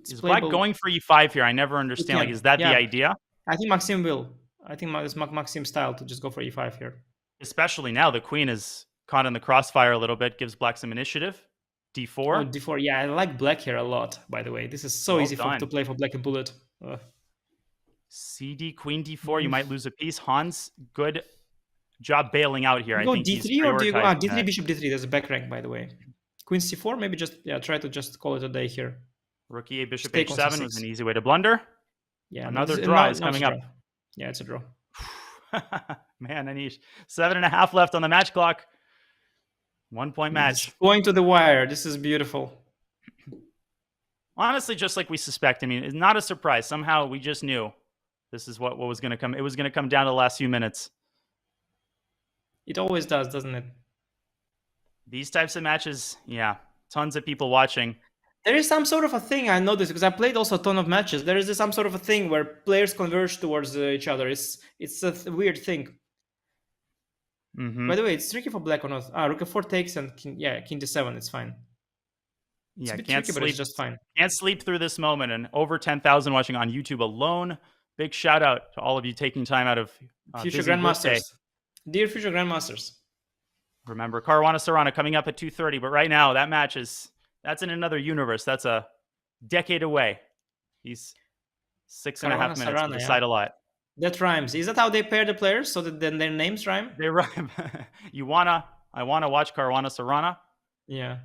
Is black going for e5 here? I never understand. Like, is that the idea? I think Maxim will. I think it's Maxim's style to just go for e5 here. Especially now, the queen is caught in the crossfire a little bit, gives black some initiative. D4. Oh, D4. Yeah, I like black here a lot, by the way. This is so easy to play for black and bullet. CD, queen D4. You might lose a piece. Hans, good job bailing out here. I think D3 or do you go D3, bishop D3? There's a back rank, by the way. Queen C4, maybe just try to just call it a day here. Rook E8, bishop H7 was an easy way to blunder. Yeah, another draw is coming up. Yeah, it's a draw. Man, Anish, 7.5 left on the match clock. 1 point match. It's going to the wire. This is beautiful. Honestly, just like we suspect. I mean, it's not a surprise. Somehow we just knew this is what was going to come. It was going to come down to the last few minutes. It always does, doesn't it? These types of matches, yeah, tons of people watching. There is some sort of a thing I noticed because I played also a ton of matches. There is some sort of a thing where players converge towards each other. It's a weird thing. Mm-hmm. By the way, it's tricky for black or not. Rook f4 takes and king d7. It's fine. It's yeah, a bit can't tricky, sleep. but it's just fine. Can't sleep through this moment. And over 10,000 watching on YouTube alone. Big shout out to all of you taking time out of future grandmasters. Dear future grandmasters. Remember, Caruana Sarana coming up at 2:30. But right now, that match that's in another universe. That's a decade away. He's 6.5 minutes to decide a lot. That rhymes. Is that how they pair the players so that then their names rhyme? They rhyme. I wanna watch Caruana Sarana. Yeah.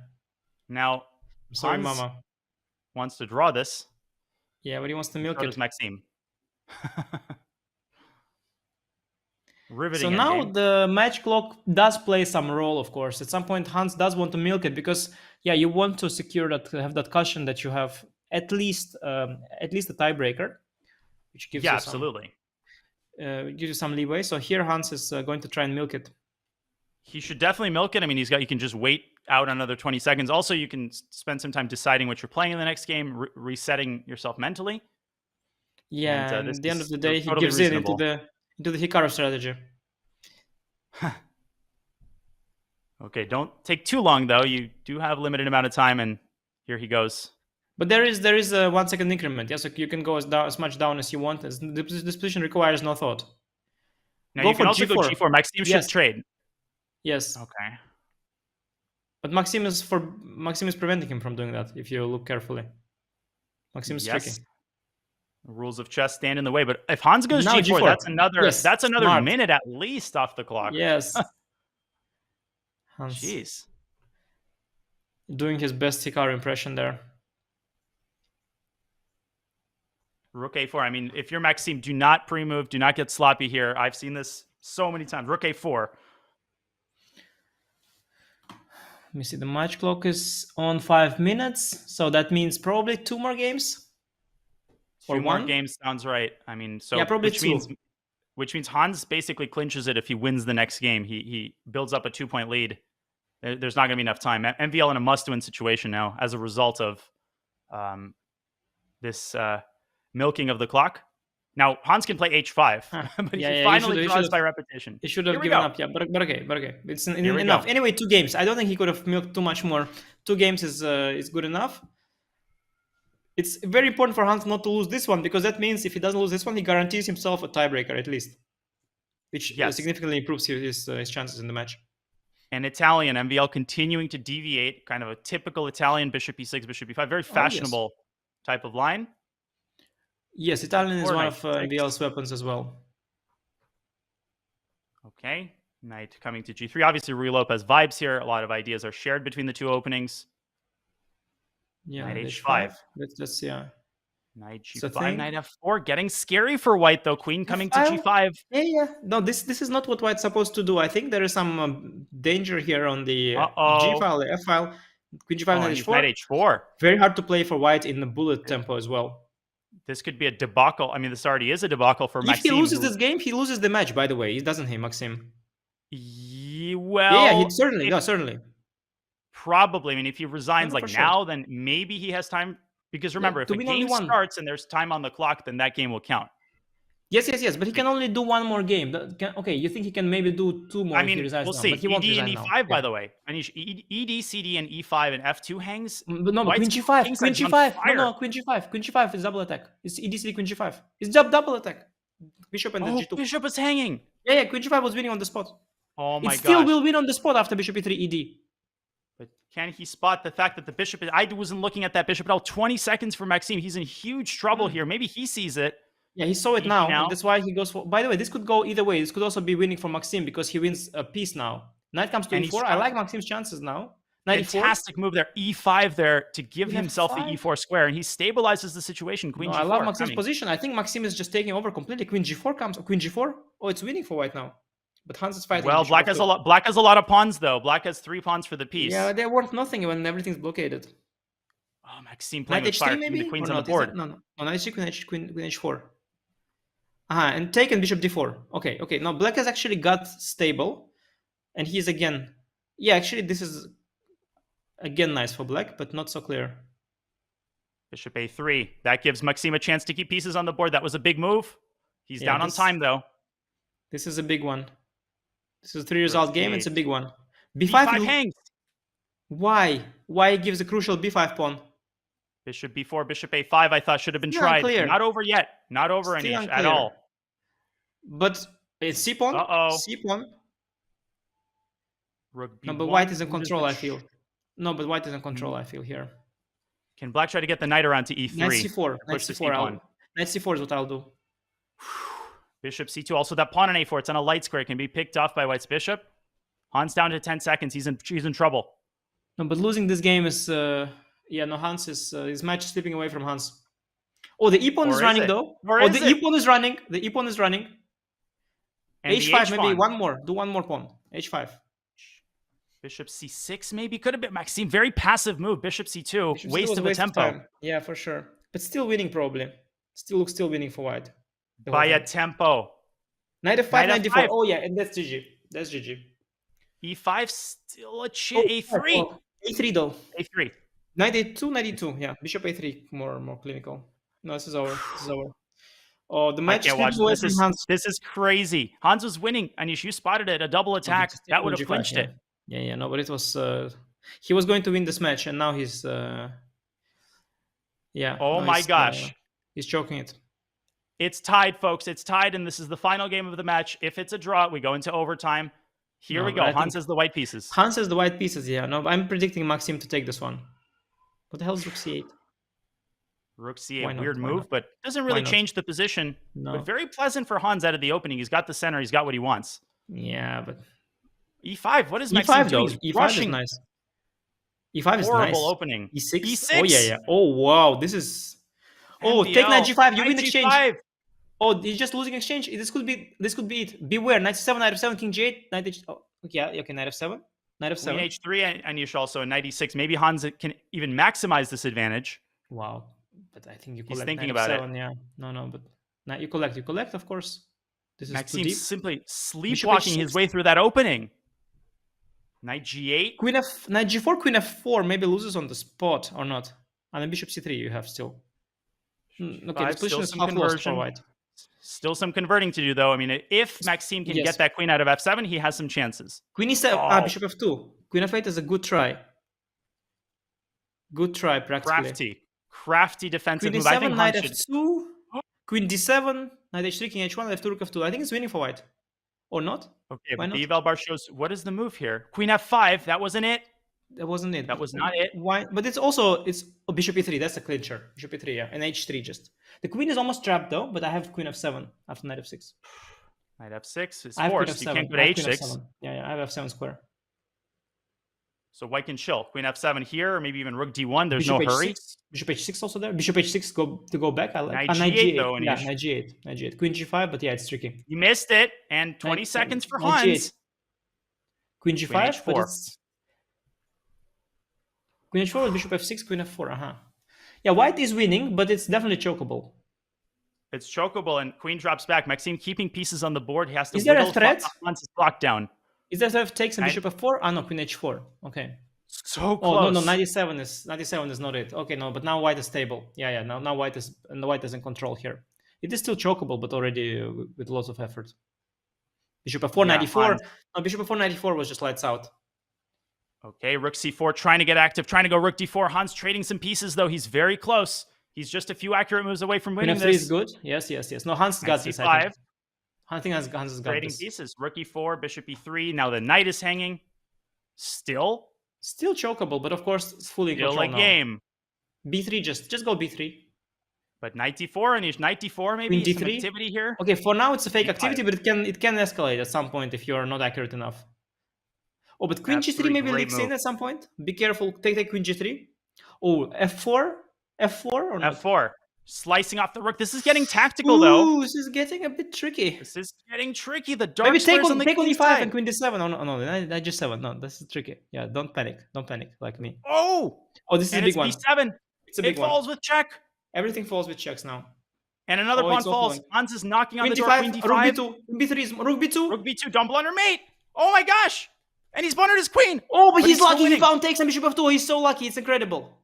Now, sorry, Hans Mama wants to draw this. Yeah, but he wants to milk it. Maxime. Riveting. So now the match clock does play some role, of course. At some point, Hans does want to milk it because, you want to secure that, have that cushion that you have at least a tiebreaker, which gives you absolutely. Gives you some leeway. So here Hans is going to try and milk it. He should definitely milk it. I mean, you can just wait out another 20 seconds. Also, you can spend some time deciding what you're playing in the next game, resetting yourself mentally. Yeah, and at the end of the day, he gives it into the Hikaru strategy. Okay, don't take too long though. You do have a limited amount of time, and here he goes. But there is a 1 second increment. Yeah, so you can go as much down as you want. This position requires no thought. Now you can also go G4. Maxime should trade. Yes. Okay. But Maxime is preventing him from doing that. If you look carefully, Maxime is tricky. The rules of chess stand in the way. But if Hans goes now G4, that's another smart. minute at least off the clock. Yes. Hans. Jeez. Doing his best Hikaru impression there. Rook A4. I mean, if you're Maxime, do not pre-move. Do not get sloppy here. I've seen this so many times. Rook A4. Let me see. The match clock is on 5 minutes. So that means probably 2 more games. Or 2 more games sounds right. I mean, so yeah, probably which means Hans basically clinches it if he wins the next game. He builds up a 2-point lead. There's not going to be enough time. MVL in a must-win situation now as a result of this milking of the clock. Now Hans can play H5, but he finally draws by repetition. He should have given up. Yeah, but okay. It's enough. Anyway, 2 games. I don't think he could have milked too much more. 2 games is good enough. It's very important for Hans not to lose this one because that means if he doesn't lose this one, he guarantees himself a tiebreaker at least, which significantly improves his chances in the match. And Italian MVL continuing to deviate, kind of a typical Italian bishop e6, bishop e5, very fashionable type of line. Yes, Italian is one of MVL's weapons as well. Okay, knight coming to G3. Obviously, Rui Lopez vibes here. A lot of ideas are shared between the 2 openings. Yeah, knight H5. Let's Knight G5, knight F4. Getting scary for white though. Queen coming to G5. Yeah. No, this is not what white's supposed to do. I think there is some danger here on the G file, the F file. Queen G5, knight H4. Knight H4. Very hard to play for white in the bullet tempo as well. This could be a debacle. I mean, this already is a debacle for If Maxime. he loses this game, he loses the match. By the way, doesn't he, Maxime? Well, yeah, he certainly. No, certainly. Probably. I mean, if he resigns like sure. now, then maybe he has time. Because remember, if a game starts and there's time on the clock, then that game will count. Yes. But he can only do one more game. Okay, you think he can maybe do 2 more? I mean, if he we'll now, see. But he won't ED and resign E5, now. by the way. I mean, ED, CD, and E5 and F2 hangs. But no, but Queen G5. Queen G5. No, Queen G5. Queen G5 is double attack. It's ED, CD, Queen G5. It's double attack. Bishop and the G2. Bishop is hanging. Yeah, Queen G5 was winning on the spot. Oh my god. It still will win on the spot after Bishop E3 ED. But can he spot the fact that the bishop I wasn't looking at that bishop at all. 20 seconds for Maxime. He's in huge trouble here. Maybe he sees it. Yeah, he saw it now. That's why he goes for. By the way, this could go either way. This could also be winning for Maxime because he wins a piece now. Knight comes to E4. I like Maxime's chances now. Fantastic move there. E5 there to give himself the E4 square, and he stabilizes the situation. Queen G4. I love Maxime's position. I think Maxime is just taking over completely. Queen G4 comes. Queen G4. Oh, it's winning for white now. But Hans is fighting. Well, black has a lot. Black has a lot of pawns though. Black has 3 pawns for the piece. Yeah, they're worth nothing when everything's blockaded. Oh, Maxime playing with fire. The queen's on the board. No. Knight H3, Queen H4. And taken Bishop D4. Okay. Now black has actually got stable, and he's again. Yeah, actually, this is again nice for black, but not so clear. Bishop A3. That gives Maxime a chance to keep pieces on the board. That was a big move. He's down on time though. This is a big one. This is a 3-result game. It's a big one. B5 hangs. Why? Why gives a crucial B5 pawn? Bishop B4, Bishop A5. I thought should have been tried. Unclear. Not over yet. Not over any at all. But it's C pawn. C pawn. Rook B1. No, but white is in control. I feel. No, but white is in control. I feel here. Can black try to get the knight around to E3? Knight C4. Knight Push C4. Knight C4 is what I'll do. Bishop C2. Also, that pawn on A4. It's on a light square. It can be picked off by white's bishop. Hans down to 10 seconds. He's in trouble. No, but losing this game is. Hans is his match is slipping away from Hans. Oh, the E pawn is running though. The E pawn is running. The E pawn is running. And H5 maybe one more. Do one more pawn. H5. Bishop C6 maybe could have been Maxime. Very passive move. Bishop C2. Bishop waste of a tempo. Yeah, for sure. But still winning probably. Still winning for white. By a tempo. Knight F5, Knight D4. Oh yeah, and that's GG. That's GG. E5 still a chance. A3. A3 though. A3. Knight A2, Knight E2. Yeah, Bishop A3 more clinical. No, this is over. Oh, the match is Hans. This is crazy. Hans was winning, and you spotted it. A double attack. That would have clinched it. Yeah. No, but it was. He was going to win this match, and now he's. Yeah. Oh my gosh. He's choking it. It's tied, folks. It's tied, and this is the final game of the match. If it's a draw, we go into overtime. Here we go. Hans has the white pieces. Hans has the white pieces, yeah. No, I'm predicting Maxime to take this one. What the hell is Rook C8? Rook C8, weird move, but doesn't really change the position. No. But very pleasant for Hans out of the opening. He's got the center. He's got what he wants. Yeah, but... E5, what is Maxime doing? E5 is nice. E5 is nice. Horrible opening. E6? E6? Oh, yeah. Oh, wow. This is... Oh, take Knight G5. You win exchange. Oh, he's just losing exchange. This could be it. Beware. Knight C7, Knight F7, King G8, Knight H... Oh, okay, Knight F7. Knight F7. Queen H3, and you should also Knight E6. Maybe Hans can even maximize this advantage. Wow. But I think you collect. He's thinking Knight about F7, it. Yeah. No, but now you collect, of course. This is Maxime too deep. simply sleepwalking his way through that opening. Knight G8. Knight G4, Queen F4 maybe loses on the spot or not. And then Bishop C3 you have still. Okay, this position is half lost for white. Still some converting to do, though. I mean, if Maxime can get that queen out of F7, he has some chances. Queen E7, Bishop F2. Queen F8 is a good try. Good try, practically. Crafty defensive Queen move. E7, I think Knight F2, Queen D7, Knight H3, King H1, F2, Rook F2. I think it's winning for white. Or not? Okay, but the eval bar shows what is the move here. Queen F5, that wasn't it. That wasn't it. That was not it. Why? But it's Bishop E3. That's a clincher. Bishop E3, yeah, and H3 just. The queen is almost trapped though, but I have Queen F7 after Knight F6. Knight F6 is forced. You can't go to H6. Yeah, I have F7 square. So white can chill. Queen F7 here, or maybe even Rook D1. There's Bishop no hurry. Bishop H6 also there. Bishop H6 go back. I like Knight G8 though. Yeah, Knight G8. Queen G5, but yeah, it's tricky. You missed it, and 20 seconds for Hans. Queen G5, Queen H4. But it's... Queen H4 with Bishop F6, Queen F4. Yeah, white is winning, but it's definitely chokeable. It's chokeable, and queen drops back. Maxime keeping pieces on the board. He has to Is there a whittle threat? Hans' block down. Is there a threat of takes and bishop f4? Ah, no, queen h4. Okay. So Oh close. no, 97 is not it. Okay, no, but now white is stable. Yeah. Now white is in control here. It is still chokeable, but already with lots of effort. Bishop f4 94. Hans. No, bishop f4 94 was just lights out. Okay, rook c4, trying to get active, trying to go rook d4. Hans trading some pieces, though. He's very close. He's just a few accurate moves away from winning Queen f3 this. is good. Yes. No, Hans got this. I think. I think Hans has got Trading this. pieces. Rook e4, bishop e3. Now the knight is hanging. Still chokeable, but of course it's fully in still control a now. game. B3, just go B3. But knight d4, Anish. Knight d4 maybe. Queen Some d3? activity here. Okay, for now it's a fake D5. activity, but it can escalate at some point if you're not accurate enough. Oh, but queen Absolutely g3 maybe great leaks in move. at some point. Be careful. Take queen g3. Oh, f4 or not? F4. Slicing off the rook. This is getting tactical, though. Ooh, this is getting a bit tricky. This is getting tricky. The dark Maybe take squares on the e5 queen side. and queen d7. No, knight g7. No, this is tricky. Yeah, don't panic like me. Oh, this is and a big it's one. b7. It's a big it one. falls with check. Everything falls with checks now. And another pawn it's all falls. falling. Hans is knocking on Queen the door. d5, Queen d5. rook b2, b3 is rook b2. Rook b2. Don't blunder, mate. Oh my gosh. And he's blundered his queen. Oh, but he's still lucky. He winning. found takes and bishop f2. He's so lucky. It's incredible.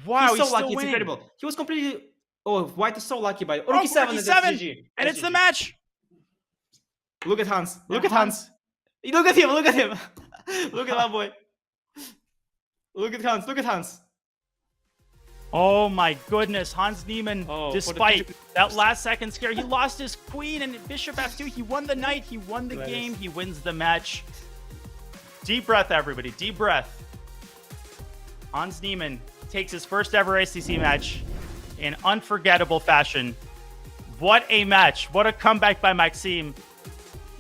Wow, he's so still lucky. It's winning. incredible. He was completely. Oh, white is so lucky by rook Oh, e7 rook and e7. that's GG. And it's the match. Look at Hans. Look And at Hans. Look at him. Look at him. Look at that boy. Look at Hans. Look at Hans. Oh my goodness, Hans Niemann, Oh, despite that last second scare, he lost his queen and bishop f2. He won the knight, he won the Nice. game, he wins the match. Deep breath, everybody, deep breath. Hans Niemann takes his first ever SCC match in unforgettable fashion. What a match, what a comeback by Maxime.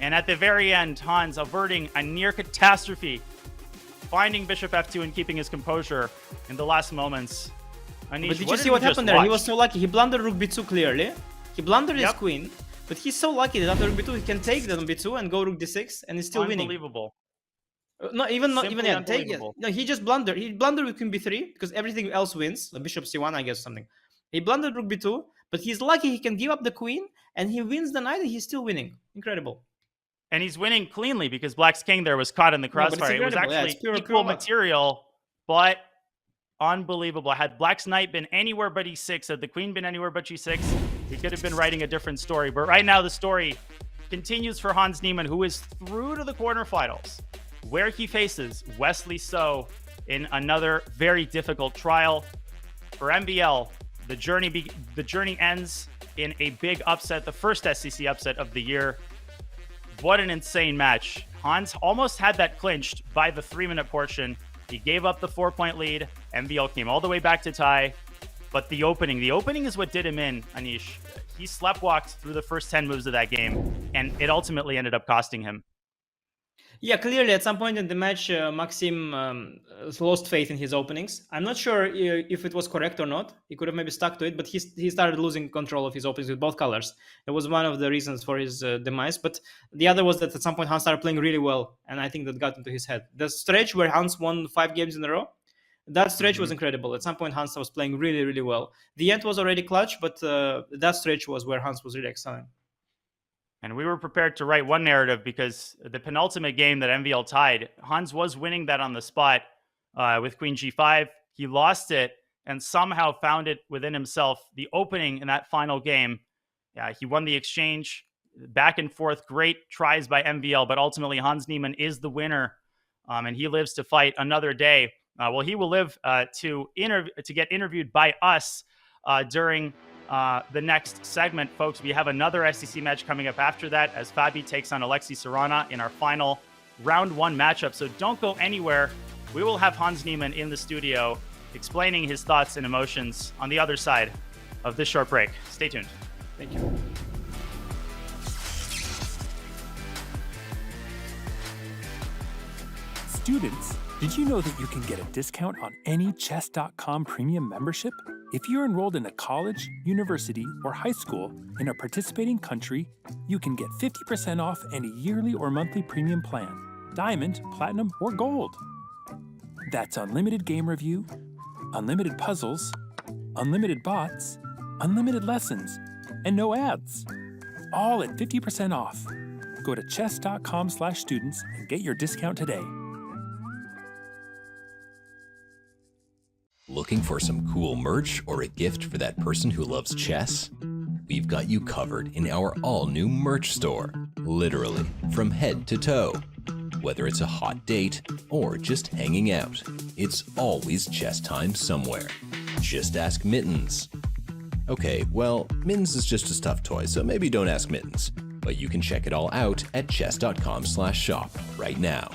And at the very end, Hans averting a near catastrophe, finding bishop f2 and keeping his composure in the last moments. Anish, But did you see what happened there? He was so lucky. He blundered rook b2 clearly. He blundered his queen, but he's so lucky that after rook b2 he can take the b2 and go rook d6 and he's still winning. Unbelievable. Not even Simply yeah. Take it. unbelievable. No, he just blundered. He blundered with queen b3 because everything else wins. The bishop c1, I guess, something. He blundered rook b2, but he's lucky he can give up the queen and he wins the knight and he's still winning. Incredible. And he's winning cleanly because Black's king there was caught in the No, but it's crossfire. It was incredible. Yeah, actually it's pure equal luck. material, but unbelievable. Had Black's knight been anywhere but e6, had the queen been anywhere but g6, we could have been writing a different story. But right now the story continues for Hans Niemann, who is through to the quarterfinals, where he faces Wesley So in another very difficult trial. For MBL, the journey ends in a big upset, the first SCC upset of the year. What an insane match. Hans almost had that clinched by the 3-minute portion. He gave up the 4-point lead. MVL came all the way back to tie. But the opening is what did him in, Anish. He sleptwalked through the first 10 moves of that game, and it ultimately ended up costing him. Yeah, clearly at some point in the match, Maxime lost faith in his openings. I'm not sure if it was correct or not. He could have maybe stuck to it, but he started losing control of his openings with both colors. It was one of the reasons for his demise. But the other was that at some point Hans started playing really well, and I think that got into his head. The stretch where Hans won 5 games in a row, that stretch was incredible. At some point Hans was playing really, really well. The end was already clutch, but that stretch was where Hans was really excelling. And we were prepared to write one narrative because the penultimate game that MVL tied, Hans was winning that on the spot with Queen G5. He lost it and somehow found it within himself. The opening in that final game, he won the exchange. Back and forth, great tries by MVL, but ultimately Hans Niemann is the winner, and he lives to fight another day. Well, he will live to get interviewed by us during the next segment, folks. We have another SCC match coming up after that as Fabi takes on Sarana in our final round 1 matchup. So don't go anywhere. We will have Hans Niemann in the studio explaining his thoughts and emotions on the other side of this short break. Stay tuned. Thank you. Students, did you know that you can get a discount on any Chess.com premium membership? If you're enrolled in a college, university, or high school in a participating country, you can get 50% off any yearly or monthly premium plan, diamond, platinum, or gold. That's unlimited game review, unlimited puzzles, unlimited bots, unlimited lessons, and no ads. All at 50% off. Go to chess.com/students and get your discount today. Looking for some cool merch or a gift for that person who loves chess? We've got you covered in our all-new merch store, literally from head to toe. Whether it's a hot date or just hanging out, it's always chess time somewhere. Just ask Mittens. Okay, well, Mittens is just a stuffed toy, so maybe don't ask Mittens. But you can check it all out at chess.com/shop right now.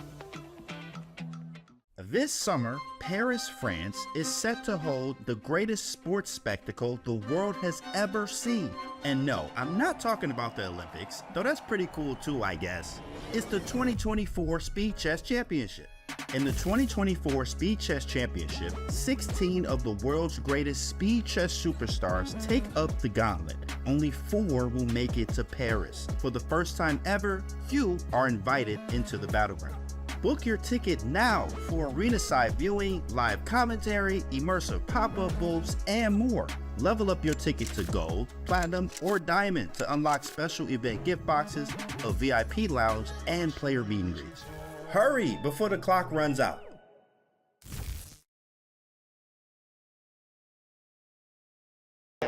This summer, Paris, France is set to hold the greatest sports spectacle the world has ever seen. And no, I'm not talking about the Olympics, though that's pretty cool too, I guess. It's the 2024 Speed Chess Championship. In the 2024 Speed Chess Championship, 16 of the world's greatest speed chess superstars take up the gauntlet. Only 4 will make it to Paris. For the first time ever, few are invited into the battleground. Book your ticket now for arena-side viewing, live commentary, immersive pop-up booths, and more. Level up your ticket to gold, platinum, or diamond to unlock special event gift boxes, a VIP lounge, and player meet and greets. Hurry before the clock runs out.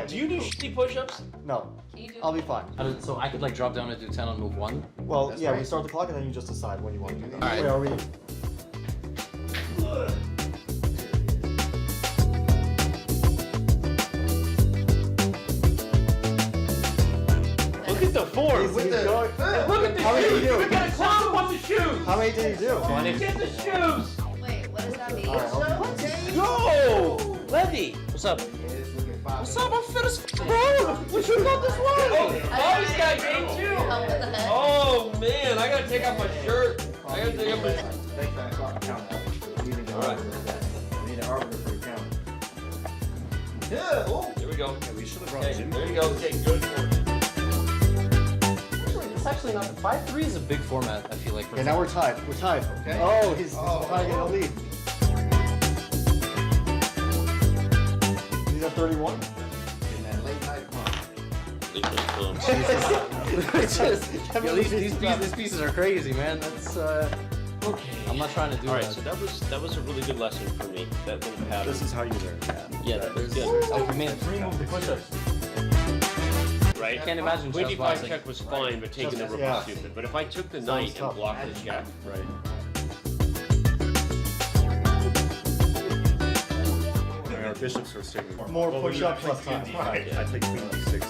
Do you do shitty push-ups? No. I'll be fine. So I could like drop down and do 10 on move 1? Well, yeah, we start the clock and then you just decide when you want to do that. All right. Wait, are we? Look at the form. With the, and look at the shoes. We got a clown on the shoes. How many did you do? Get the shoes. Wait, what does that mean? Yo, Levy. What's up? What's up? I'm fit as bro. We should have got this one. Oh, he's got game 2. Oh man, I gotta take off my shirt. I gotta take off my. All right. I need an arbiter for the count. Yeah. Oh, here we go. Okay, we should have brought Okay, there you go. Okay, good. It's actually not. 5-3 is a big format, I feel like. Okay, now we're tied. We're tied. Okay. Oh, he's trying to get a lead. He's at 31. These pieces are crazy, man. That's okay. I'm not trying to do All right, that. so that was a really good lesson for me. That little pattern. This is how you learn. Yeah, that was good. Oh, you made it 3 move the push-ups. Right? I can't imagine Queen chess D5 boxing. check was fine, but taking the rook Yeah. was stupid. But if I took the Sounds knight and tough. blocked the check, Right. Our bishops are taking More push-ups, less time. I take queen d6.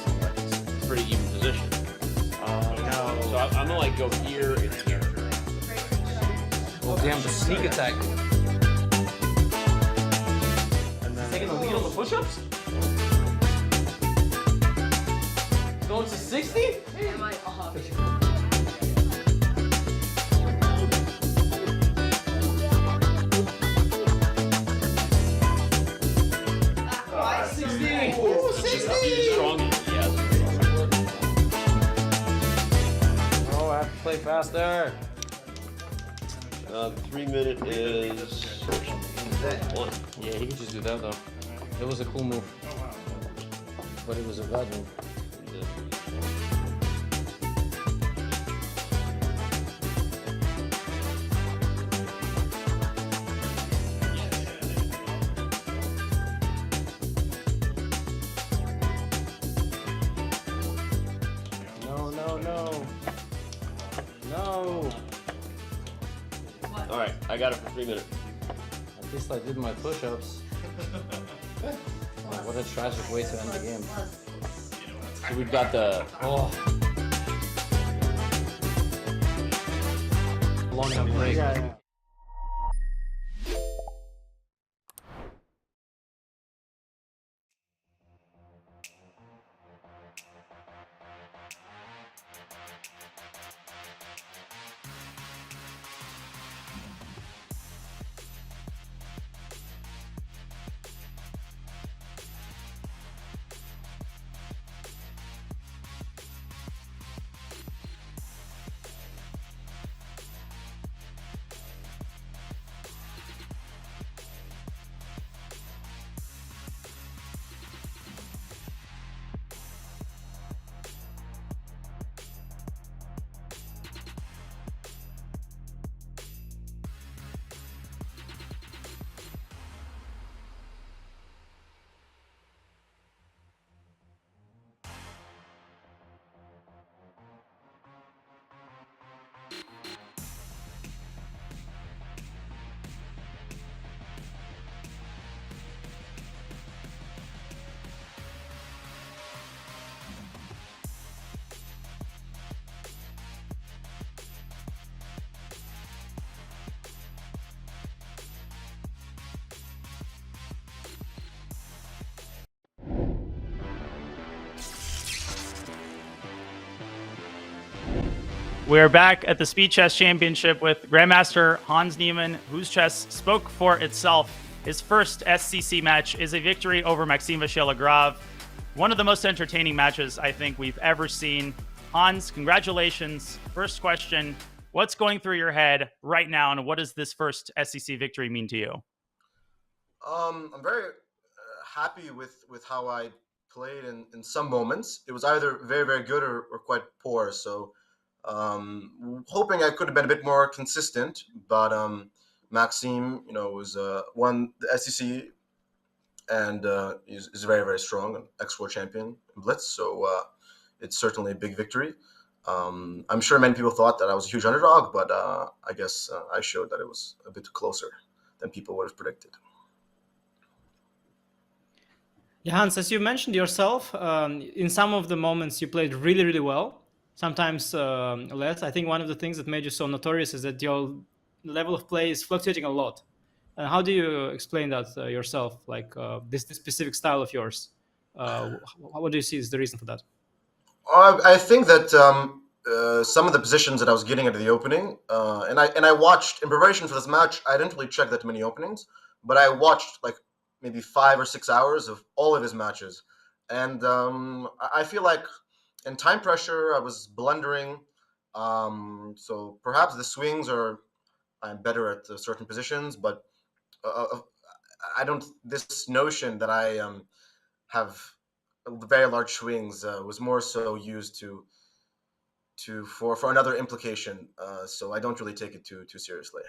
it's a pretty even position. No. So I'm gonna like go here and here. Oh, damn, the sneak attack. And then Taking the lead on the push-ups? Going to 60? Oh, I have to play faster. The 3 minute is 1. Yeah, he could just do that though. It was a cool move. But it was a bad move. No. All right, I got it for 3 minutes. At least I did my push-ups. Oh, what a tragic way to end the game. So we've got the long enough break. Yeah. We're back at the Speed Chess Championship with Grandmaster Hans Niemann, whose chess spoke for itself. His first SCC match is a victory over Maxime Vachier-Lagrave. One of the most entertaining matches I think we've ever seen. Hans, congratulations. First question, what's going through your head right now, and what does this first SCC victory mean to you? I'm very happy with how I played in some moments. It was either very, very good or quite poor. So hoping I could have been a bit more consistent, but Maxime, was won the SCC and is very, very strong, an ex-world champion in Blitz. So it's certainly a big victory. I'm sure many people thought that I was a huge underdog, but I guess I showed that it was a bit closer than people would have predicted. Yeah, Hans, as you mentioned yourself, in some of the moments you played really, really well, sometimes less. I think one of the things that made you so notorious is that your level of play is fluctuating a lot. How do you explain that yourself, like this specific style of yours? What do you see is the reason for that? I think that some of the positions that I was getting at the opening, and I watched, in preparation for this match, I didn't really check that many openings, but I watched like maybe 5 or 6 hours of all of his matches. And I feel like in time pressure, I was blundering. So perhaps the swings I'm better at certain positions, but this notion that I have very large swings was more so used for another implication. So I don't really take it too seriously.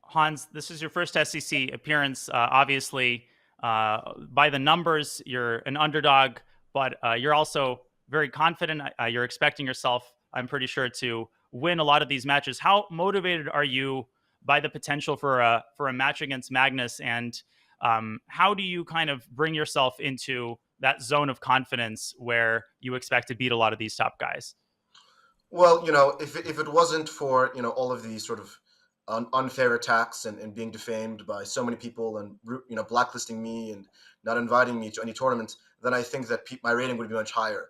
Hans, this is your first SCC appearance. Obviously, by the numbers, you're an underdog, but you're also very confident. You're expecting yourself, I'm pretty sure, to win a lot of these matches. How motivated are you by the potential for a match against Magnus, and how do you kind of bring yourself into that zone of confidence where you expect to beat a lot of these top guys? Well, if it wasn't for all of these sort of unfair attacks and being defamed by so many people and blacklisting me and not inviting me to any tournament, then I think that my rating would be much higher.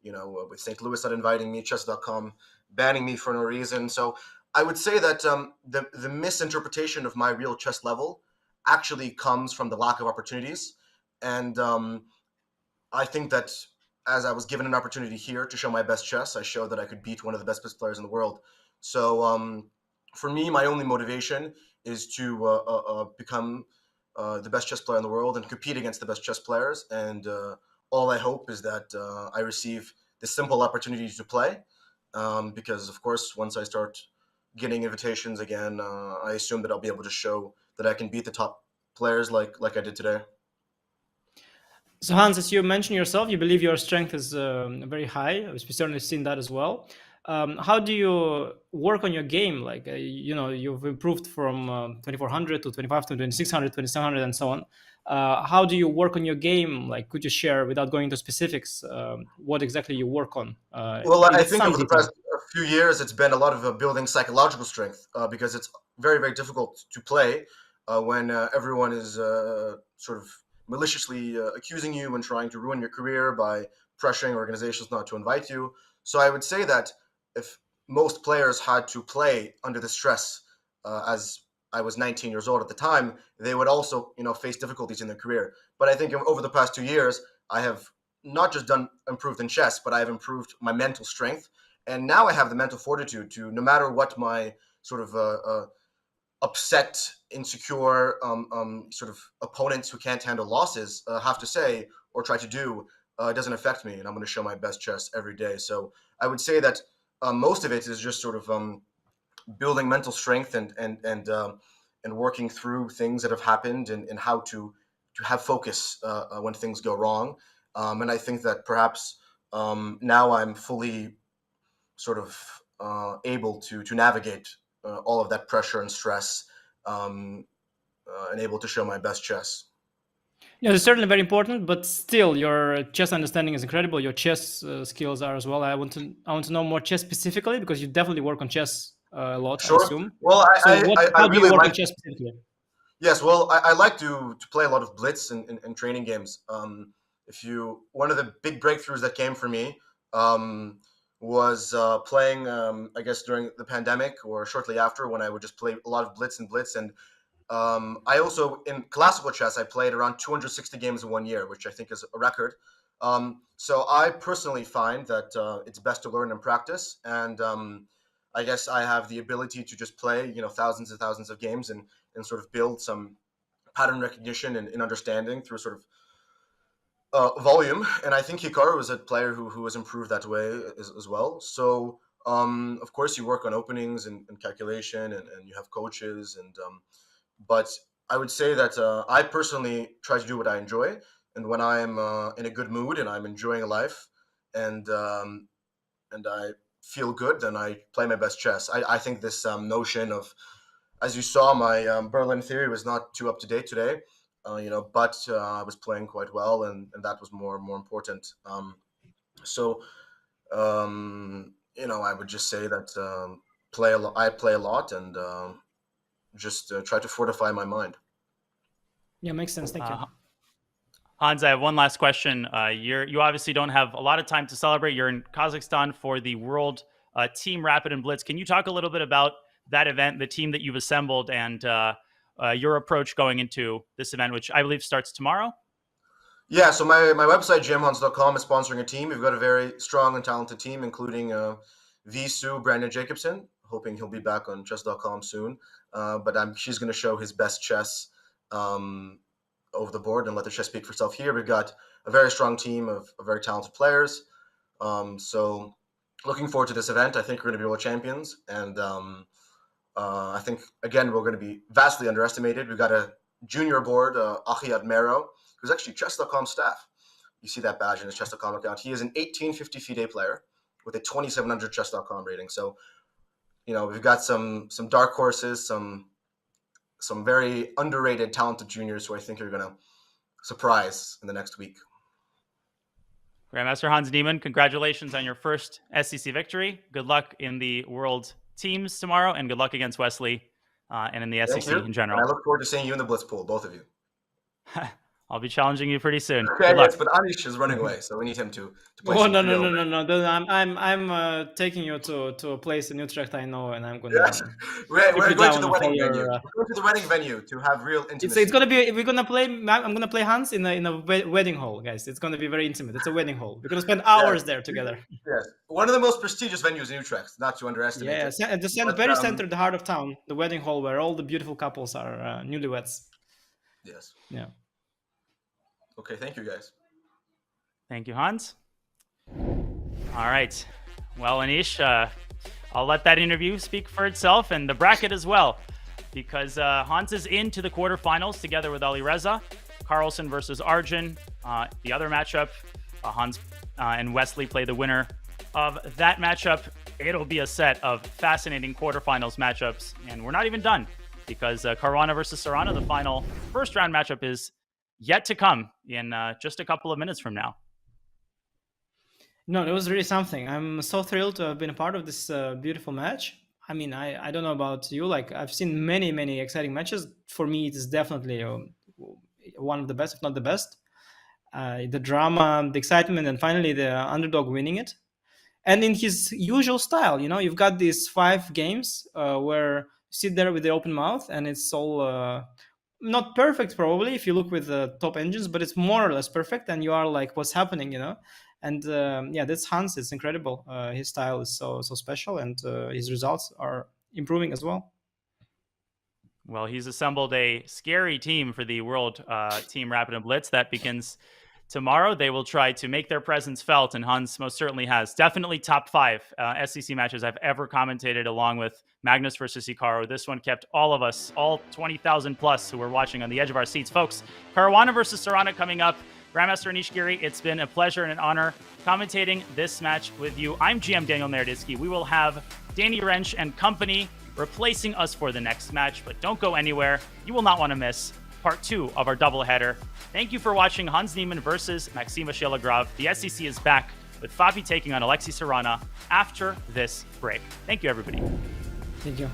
With St. Louis not inviting me, Chess.com banning me for no reason. So I would say that the misinterpretation of my real chess level actually comes from the lack of opportunities. And I think that as I was given an opportunity here to show my best chess, I showed that I could beat one of the best players in the world. So for me, my only motivation is to become the best chess player in the world and compete against the best chess players. And all I hope is that I receive the simple opportunity to play. Because, of course, once I start getting invitations again, I assume that I'll be able to show that I can beat the top players like I did today. So Hans, as you mentioned yourself, you believe your strength is very high. We've certainly seen that as well. How do you work on your game? Like, you've improved from 2400 to 25 to 2600, 2700, and so on. How do you work on your game? Like, could you share, without going into specifics, what exactly you work on? Well, I think over the past few years, it's been a lot of building psychological strength because it's very, very difficult to play when everyone is sort of maliciously accusing you and trying to ruin your career by pressuring organizations not to invite you. So I would say that if most players had to play under the stress as I was 19 years old at the time, they would also, face difficulties in their career. But I think over the past 2 years, I have not just improved in chess, but I have improved my mental strength. And now I have the mental fortitude to, no matter what my sort of upset, insecure sort of opponents who can't handle losses have to say or try to do, it doesn't affect me, and I'm going to show my best chess every day. So I would say that most of it is just sort of building mental strength and working through things that have happened and how to have focus when things go wrong. And I think that perhaps now I'm fully sort of able to navigate all of that pressure and stress and able to show my best chess. Yeah, it's certainly very important, but still, your chess understanding is incredible. Your chess skills are as well. I want to know more chess specifically, because you definitely work on chess a lot. Sure. I assume. Well, how do you work on chess specifically? Yes, well, I like to play a lot of Blitz and training games. One of the big breakthroughs that came for me was playing, I guess, during the pandemic or shortly after, when I would just play a lot of Blitz. And I also, in classical chess, I played around 260 games in 1 year, which I think is a record. So I personally find that it's best to learn and practice. And I guess I have the ability to just play, thousands and thousands of games and sort of build some pattern recognition and understanding through sort of volume. And I think Hikaru is a player who has improved that way as well. So of course you work on openings and calculation and you have coaches but I would say that I personally try to do what I enjoy, and when I'm in a good mood and I'm enjoying life and I feel good, then I play my best chess. I think this notion of, as you saw, my Berlin theory was not too up to date today. But I was playing quite well, and that was more important. I would just say that I play a lot and just try to fortify my mind. Yeah, makes sense. Thank you. Hans, I have one last question. You obviously don't have a lot of time to celebrate. You're in Kazakhstan for the World Team Rapid and Blitz. Can you talk a little bit about that event, the team that you've assembled, and your approach going into this event, which I believe starts tomorrow? Yeah, so my website, gmhans.com, is sponsoring a team. We've got a very strong and talented team, including Wesley So, Brandon Jacobson, hoping he'll be back on Chess.com soon. But she's going to show his best chess over the board and let the chess speak for itself here. We've got a very strong team of very talented players. So looking forward to this event. I think we're going to be world champions. And I think, again, we're going to be vastly underestimated. We've got a junior board, Achiad Mero, who's actually Chess.com staff. You see that badge in his Chess.com account. He is an 1850 FIDE player with a 2700 Chess.com rating. So, we've got some dark horses, some very underrated, talented juniors who I think are going to surprise in the next week. Grandmaster Hans Niemann, congratulations on your first SCC victory. Good luck in the World Teams tomorrow, and good luck against Wesley and in the SCC in general. And I look forward to seeing you in the Blitz pool, both of you. I'll be challenging you pretty soon. Okay, good luck. yes, but Anish is running away, so we need him to play. Oh no! I'm taking you to a place in Utrecht I know, and I'm going to. We're going to the wedding venue. We're going to the wedding venue to have real intimacy. It's gonna be. We're gonna play. I'm gonna play Hans in a wedding hall, guys. It's gonna be very intimate. It's a wedding hall. We're gonna spend hours there together. Yes, one of the most prestigious venues in Utrecht, not to underestimate. Yeah, the very center, the heart of town, the wedding hall where all the beautiful couples are newlyweds. Yes. Yeah. Okay, thank you, guys. Thank you, Hans. All right. Well, Anish, I'll let that interview speak for itself, and the bracket as well, because Hans is into the quarterfinals together with Alireza. Carlsen versus Arjun. The other matchup, Hans and Wesley play the winner of that matchup. It'll be a set of fascinating quarterfinals matchups, and we're not even done, because Caruana versus Sarana, the final first round matchup, is yet to come in just a couple of minutes from now. No, it was really something. I'm so thrilled to have been a part of this beautiful match. I mean, I don't know about you. Like, I've seen many exciting matches. For me, it is definitely one of the best, if not the best. The drama, the excitement, and finally the underdog winning it. And in his usual style, you've got these 5 games where you sit there with the open mouth, and it's all... not perfect, probably, if you look with the top engines, but it's more or less perfect, and you are like, what's happening, And that's Hans. It's incredible. His style is so special, and his results are improving as well. Well, he's assembled a scary team for the World Team Rapid and Blitz that begins tomorrow. They will try to make their presence felt, and Hans most certainly has. Definitely top 5 SCC matches I've ever commentated, along with Magnus versus Hikaru. This one kept all of us, all 20,000 plus who were watching, on the edge of our seats. Folks, Caruana versus Sarana coming up. Grandmaster Anish Giri, it's been a pleasure and an honor commentating this match with you. I'm GM Daniel Naroditsky. We will have Danny Wrench and company replacing us for the next match, but don't go anywhere. You will not want to miss part 2 of our doubleheader. Thank you for watching Hans Niemann versus Maxime Vachier-Lagrave. The SCC is back with Fabi taking on Alexei Sarana after this break. Thank you, everybody. Thank you.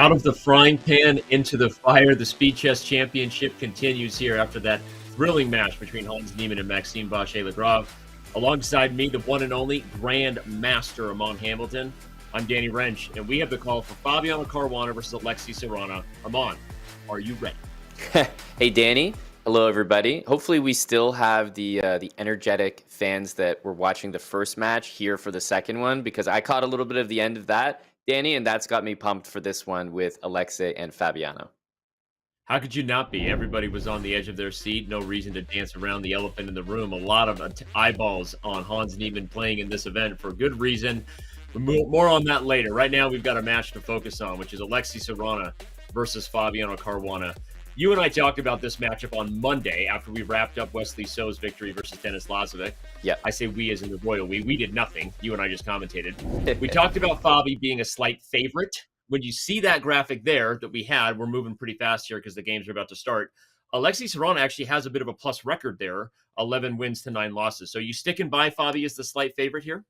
Out of the frying pan into the fire, the Speed Chess Championship continues here after that thrilling match between Hans Niemann and Maxime Vachier-Lagrave. Alongside me, the one and only Grand Master Amon Hamilton. I'm Danny Wrench, and we have the call for Fabiano Caruana versus Alexei Sarana. Amon, are you ready? Hey, Danny. Hello, everybody. Hopefully we still have the energetic fans that were watching the first match here for the second one, because I caught a little bit of the end of that, Danny, and that's got me pumped for this one with Alexei and Fabiano. How could you not be? Everybody was on the edge of their seat. No reason to dance around the elephant in the room. A lot of eyeballs on Hans Niemann playing in this event for good reason. More on that later. Right now, we've got a match to focus on, which is Alexei Sarana versus Fabiano Caruana. You and I talked about this matchup on Monday after we wrapped up Wesley So's victory versus Denis Lazovic. Yeah. I say we as in the royal we. We did nothing. You and I just commentated. We talked about Fabi being a slight favorite. When you see that graphic there that we had, we're moving pretty fast here because the games are about to start. Alexei Sarana actually has a bit of a plus record there, 11 wins to 9 losses. So you sticking by Fabi as the slight favorite here?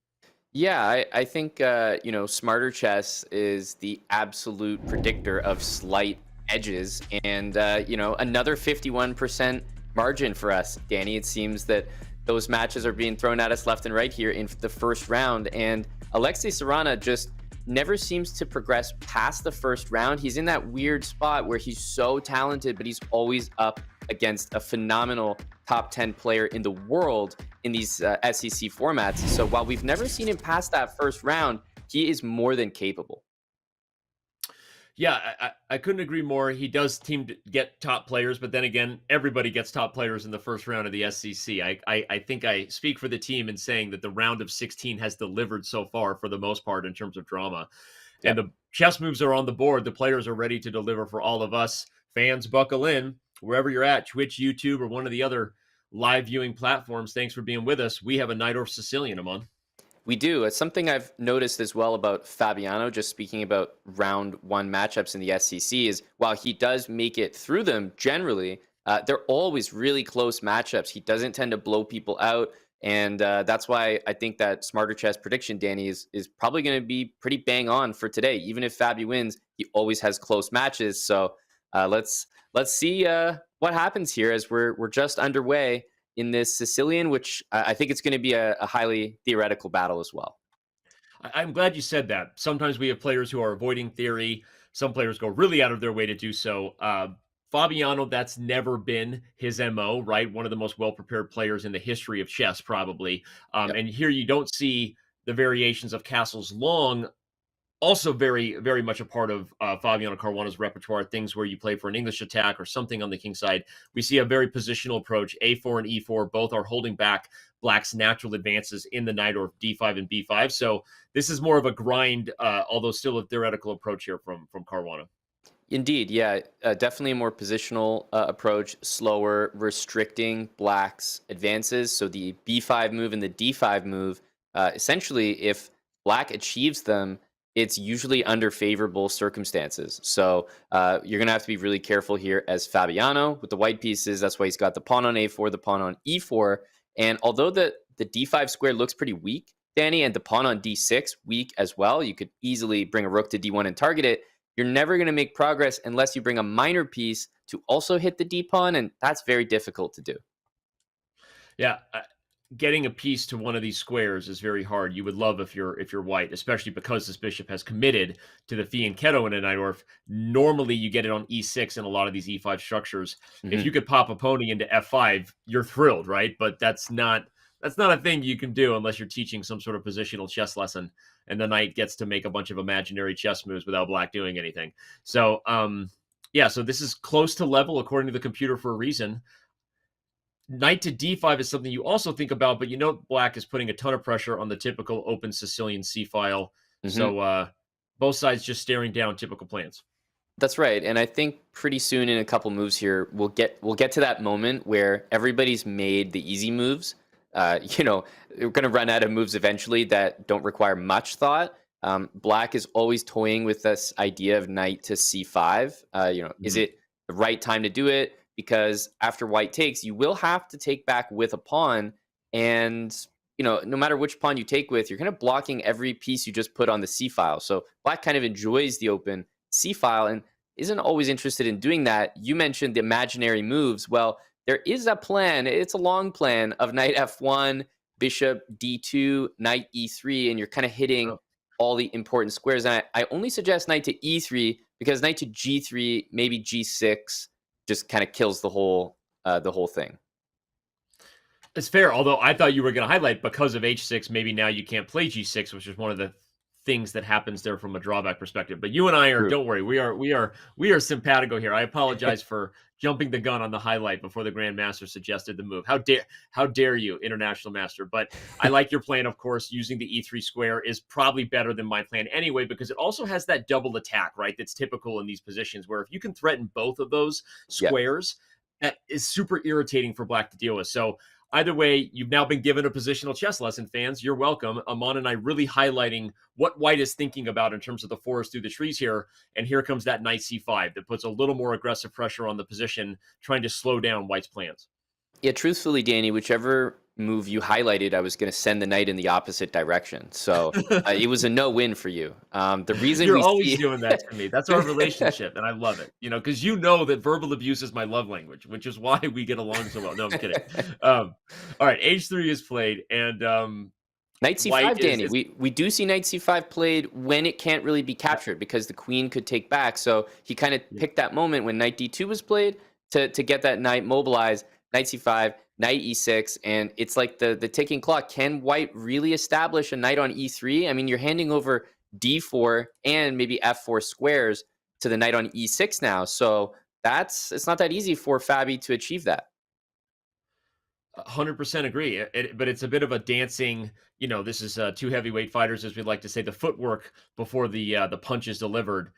Yeah, I think, Smarter Chess is the absolute predictor of slight edges. And, another 51% margin for us, Danny. It seems that those matches are being thrown at us left and right here in the first round. And Alexei Sarana just never seems to progress past the first round. He's in that weird spot where he's so talented, but he's always up against a phenomenal top 10 player in the world in these SCC formats. So while we've never seen him past that first round, he is more than capable. Yeah, I couldn't agree more. He does seem to get top players, but then again, everybody gets top players in the first round of the SCC. I think I speak for the team in saying that the round of 16 has delivered so far for the most part in terms of drama. Yep. And the chess moves are on the board. The players are ready to deliver for all of us. Fans, buckle in. Wherever you're at, Twitch, YouTube, or one of the other live viewing platforms, thanks for being with us. We have a Najdorf Sicilian, Amon. We do. It's something I've noticed as well about Fabiano, just speaking about round one matchups in the SCC, is while he does make it through them generally, they're always really close matchups. He doesn't tend to blow people out. And that's why I think that Smarter Chess prediction, Danny, is probably going to be pretty bang on for today. Even if Fabi wins, he always has close matches. So let's see what happens here as we're just underway in this Sicilian, which I think it's going to be a highly theoretical battle as well. I'm glad you said that. Sometimes we have players who are avoiding theory. Some players go really out of their way to do so. Fabiano, that's never been his MO, right? One of the most well-prepared players in the history of chess, probably. Yep. And here you don't see the variations of Castle's Long, also very, very much a part of Fabiano Caruana's repertoire, things where you play for an English attack or something on the king side. We see a very positional approach. A4 and E4 both are holding back Black's natural advances in the Najdorf D5 and B5. So this is more of a grind, although still a theoretical approach here from Caruana. Indeed, yeah. Definitely a more positional approach, slower, restricting Black's advances. So the B5 move and the D5 move, essentially, if Black achieves them, it's usually under favorable circumstances. So you're going to have to be really careful here as Fabiano with the white pieces. That's why he's got the pawn on A4, the pawn on E4. And although the D5 square looks pretty weak, Danny, and the pawn on D6 weak as well, you could easily bring a rook to D1 and target it. You're never going to make progress unless you bring a minor piece to also hit the D pawn, and that's very difficult to do. Yeah. Getting a piece to one of these squares is very hard. You would love if you're white, especially because this bishop has committed to the fianchetto in a Najdorf. Normally, you get it on E6 in a lot of these E5 structures. Mm-hmm. If you could pop a pony into F5, you're thrilled, right? But that's not a thing you can do unless you're teaching some sort of positional chess lesson, and the knight gets to make a bunch of imaginary chess moves without Black doing anything. So, so this is close to level according to the computer for a reason. Knight to D5 is something you also think about, but Black is putting a ton of pressure on the typical open Sicilian C file. Mm-hmm. So both sides just staring down typical plans. That's right. And I think pretty soon in a couple moves here, we'll get to that moment where everybody's made the easy moves. We're going to run out of moves eventually that don't require much thought. Black is always toying with this idea of knight to C5. Mm-hmm. Is it the right time to do it? Because after white takes, you will have to take back with a pawn. And, no matter which pawn you take with, you're kind of blocking every piece you just put on the C file. So Black kind of enjoys the open c-file and isn't always interested in doing that. You mentioned the imaginary moves. Well, there is a plan. It's a long plan of knight f1, bishop d2, knight e3, and you're kind of hitting all the important squares. And I only suggest knight to e3 because knight to g3, maybe g6, just kind of kills the whole thing. It's fair, although I thought you were going to highlight because of h6, maybe now you can't play g6, which is one of the things that happens there from a drawback perspective. But you and I are, don't worry, we are simpatico here. I apologize for jumping the gun on the highlight before the Grandmaster suggested the move. How dare you, International Master? But I like your plan, of course. Using the e3 square is probably better than my plan anyway, because it also has that double attack, right? That's typical in these positions where if you can threaten both of those squares, that is super irritating for black to deal with. So either way, you've now been given a positional chess lesson, fans. You're welcome. Amon and I really highlighting what white is thinking about in terms of the forest through the trees here. And here comes that knight c5 that puts a little more aggressive pressure on the position, trying to slow down white's plans. Yeah, truthfully, Danny, whichever move you highlighted, I was going to send the knight in the opposite direction. So it was a no-win for you. The reason you're always doing that to me. That's our relationship, and I love it. You know, because you know that verbal abuse is my love language, which is why we get along so well. No, I'm kidding. All right, h3 is played, and knight c5, Danny. We do see knight c5 played when it can't really be captured because the queen could take back. So he kind of picked that moment when knight d2 was played to get that knight mobilized. Knight c5, knight e6, and it's like the ticking clock. Can white really establish a knight on e3? I mean, you're handing over d4 and maybe f4 squares to the knight on e6 now. So it's not that easy for Fabi to achieve that. 100% agree. But it's a bit of a dancing, you know, this is two heavyweight fighters, as we like to say, the footwork before the punch is delivered.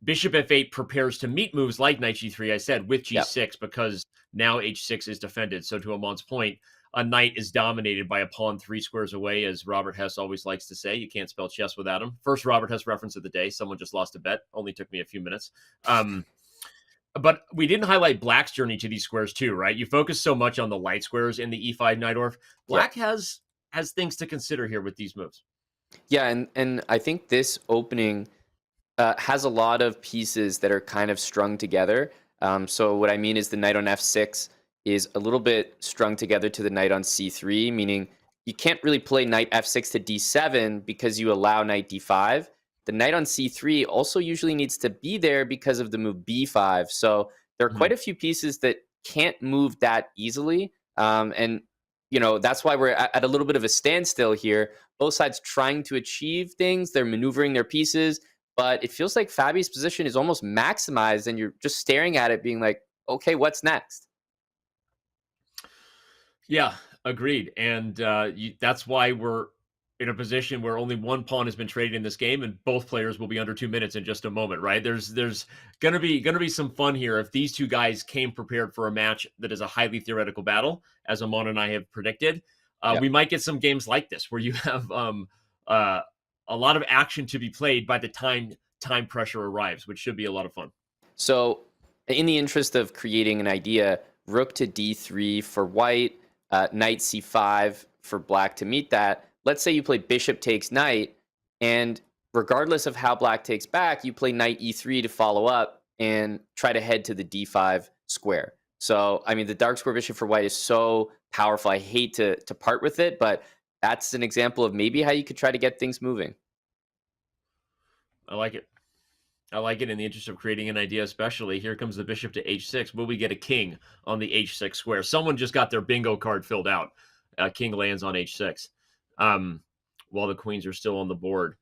Bishop f8 prepares to meet moves like knight g3, I said, with g6, because now h6 is defended. So to Amon's point, a knight is dominated by a pawn 3 squares away, as Robert Hess always likes to say. You can't spell chess without him. First Robert Hess reference of the day. Someone just lost a bet. Only took me a few minutes. But we didn't highlight black's journey to these squares too, right? You focus so much on the light squares in the e5 Najdorf. Black has things to consider here with these moves. Yeah, and I think this opening has a lot of pieces that are kind of strung together. So what I mean is the knight on f6 is a little bit strung together to the knight on c3, meaning you can't really play knight f6 to d7 because you allow knight d5. The knight on c3 also usually needs to be there because of the move b5. So there are quite a few pieces that can't move that easily. And, you know, that's why we're at a little bit of a standstill here. Both sides trying to achieve things. They're maneuvering their pieces. But it feels like Fabi's position is almost maximized, and you're just staring at it being like, okay, what's next? Yeah, agreed. And that's why we're in a position where only one pawn has been traded in this game, and both players will be under 2 minutes in just a moment, right? There's gonna be some fun here if these two guys came prepared for a match that is a highly theoretical battle, as Amon and I have predicted. We might get some games like this where you have a lot of action to be played by the time pressure arrives, which should be a lot of fun. So in the interest of creating an idea, rook to d3 for white, knight c5 for black to meet that. Let's say you play bishop takes knight, and regardless of how black takes back, you play knight e3 to follow up and try to head to the d5 square. So, I mean, the dark square bishop for white is so powerful. I hate to part with it, but that's an example of maybe how you could try to get things moving. I like it. I like it in the interest of creating an idea, especially. Here comes the bishop to h6. Will we get a king on the h6 square? Someone just got their bingo card filled out. King lands on h6 while the queens are still on the board.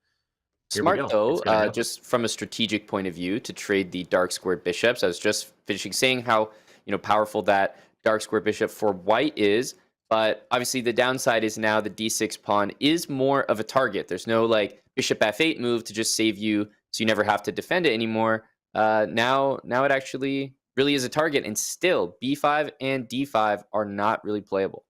Smart, though, just from a strategic point of view, to trade the dark squared bishops. I was just finishing saying how powerful that dark square bishop for white is. But obviously the downside is now the d6 pawn is more of a target. There's no like bishop f8 move to just save you so you never have to defend it anymore. Now it actually really is a target, and still b5 and d5 are not really playable.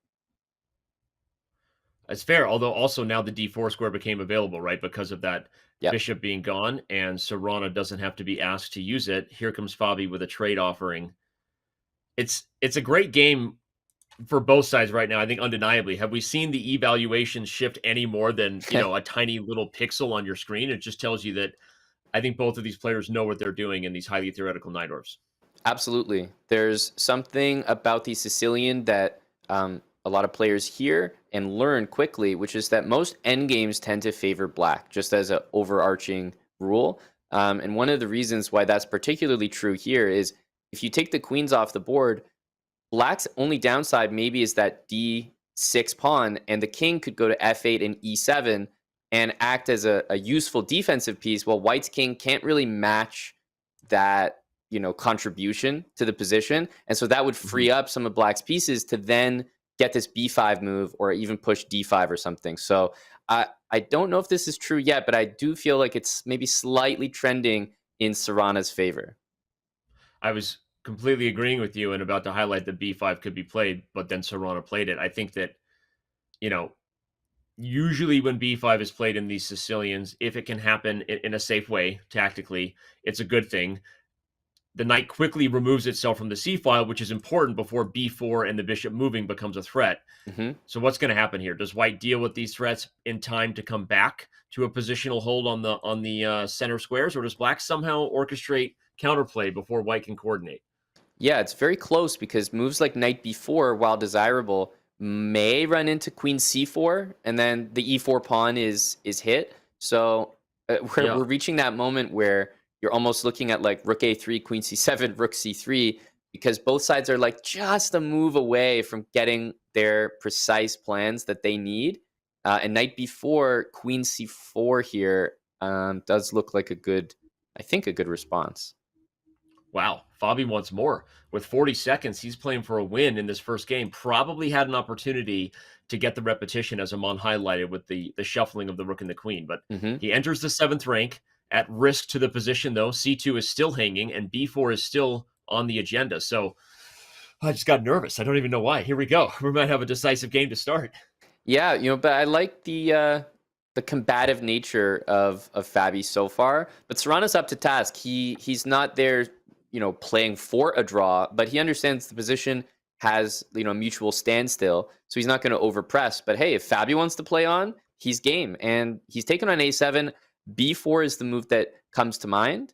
That's fair, although also now the d4 square became available, right? Because of that bishop being gone, and Sarana doesn't have to be asked to use it. Here comes Fabi with a trade offering. It's a great game for both sides right now, I think, undeniably. Have we seen the evaluation shift any more than a tiny little pixel on your screen? It just tells you that I think both of these players know what they're doing in these highly theoretical Najdorfs. Absolutely. There's something about the Sicilian that a lot of players hear and learn quickly, which is that most endgames tend to favor black, just as an overarching rule. And one of the reasons why that's particularly true here is if you take the queens off the board, black's only downside maybe is that D6 pawn, and the king could go to F8 and E7 and act as a useful defensive piece, while white's king can't really match that contribution to the position. And so that would free up some of black's pieces to then get this B5 move or even push D5 or something. So I don't know if this is true yet, but I do feel like it's maybe slightly trending in Sarana's favor. I was completely agreeing with you and about to highlight that B5 could be played, but then Sarana played it. I think that, usually when B5 is played in these Sicilians, if it can happen in a safe way, tactically, it's a good thing. The knight quickly removes itself from the c-file, which is important before b4 and the bishop moving becomes a threat. So what's going to happen here? Does white deal with these threats in time to come back to a positional hold on the center squares, or does black somehow orchestrate counterplay before white can coordinate? Yeah, it's very close because moves like knight b4, while desirable, may run into queen c4, and then the e4 pawn is hit. So we're reaching that moment where you're almost looking at like rook a3, queen c7, rook c3, because both sides are like just a move away from getting their precise plans that they need. And knight b4, queen c4 here does look like a good response. Wow, Fabi wants more. With 40 seconds, he's playing for a win in this first game. Probably had an opportunity to get the repetition, as Aman highlighted, with the shuffling of the rook and the queen. But he enters the 7th rank. At risk to the position, though. C2 is still hanging, and B4 is still on the agenda. So I just got nervous. I don't even know why. Here we go. We might have a decisive game to start. Yeah, but I like the combative nature of Fabi so far. But Sarana's up to task. He's not there, playing for a draw, but he understands the position has, a mutual standstill. So he's not going to overpress. But hey, if Fabi wants to play on, he's game. And he's taken on A7. B4 is the move that comes to mind.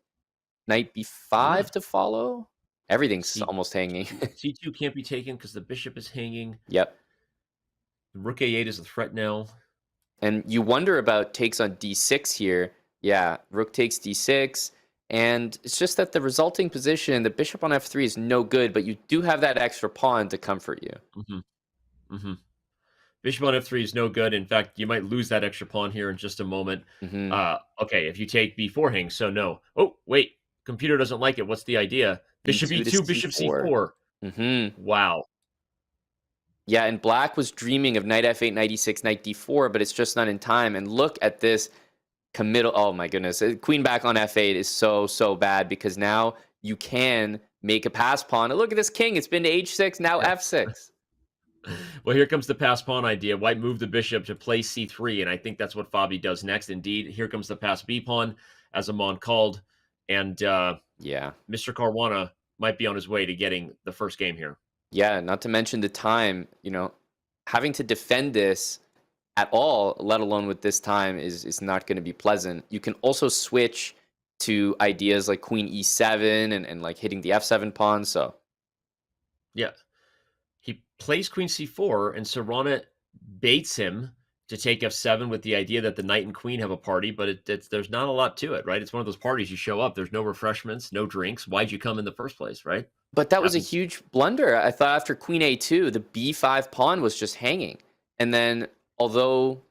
Knight B5 to follow. Everything's almost hanging. C2 can't be taken because the bishop is hanging. Yep. Rook A8 is a threat now. And you wonder about takes on D6 here. Yeah, rook takes D6. And it's just that the resulting position, the bishop on F3 is no good, but you do have that extra pawn to comfort you. Bishop on F3 is no good. In fact, you might lose that extra pawn here in just a moment. Okay, if you take B4 hangs, so no. Oh, wait. Computer doesn't like it. What's the idea? Bishop E2, bishop C4. Wow. Yeah, and black was dreaming of knight F8, knight E6, knight D4, but it's just not in time. And look at this committal. Oh, my goodness. Queen back on F8 is so bad because now you can make a pass pawn. And look at this king. It's been to H6, now F6. Well, here comes the pass pawn idea. White moved the bishop to play c3, and I think that's what Fabi does next. Indeed, here comes the pass b pawn, as Aman called, and Mr. Caruana might be on his way to getting the first game here. Yeah, not to mention the time. Having to defend this at all, let alone with this time, is not going to be pleasant. You can also switch to ideas like queen e7 and like hitting the f7 pawn. So, yeah. He plays queen c4, and Sarana baits him to take f7 with the idea that the knight and queen have a party, but there's not a lot to it, right? It's one of those parties you show up, there's no refreshments, no drinks. Why'd you come in the first place, right? But that was a huge blunder. I thought after queen a2, the b5 pawn was just hanging. And then, although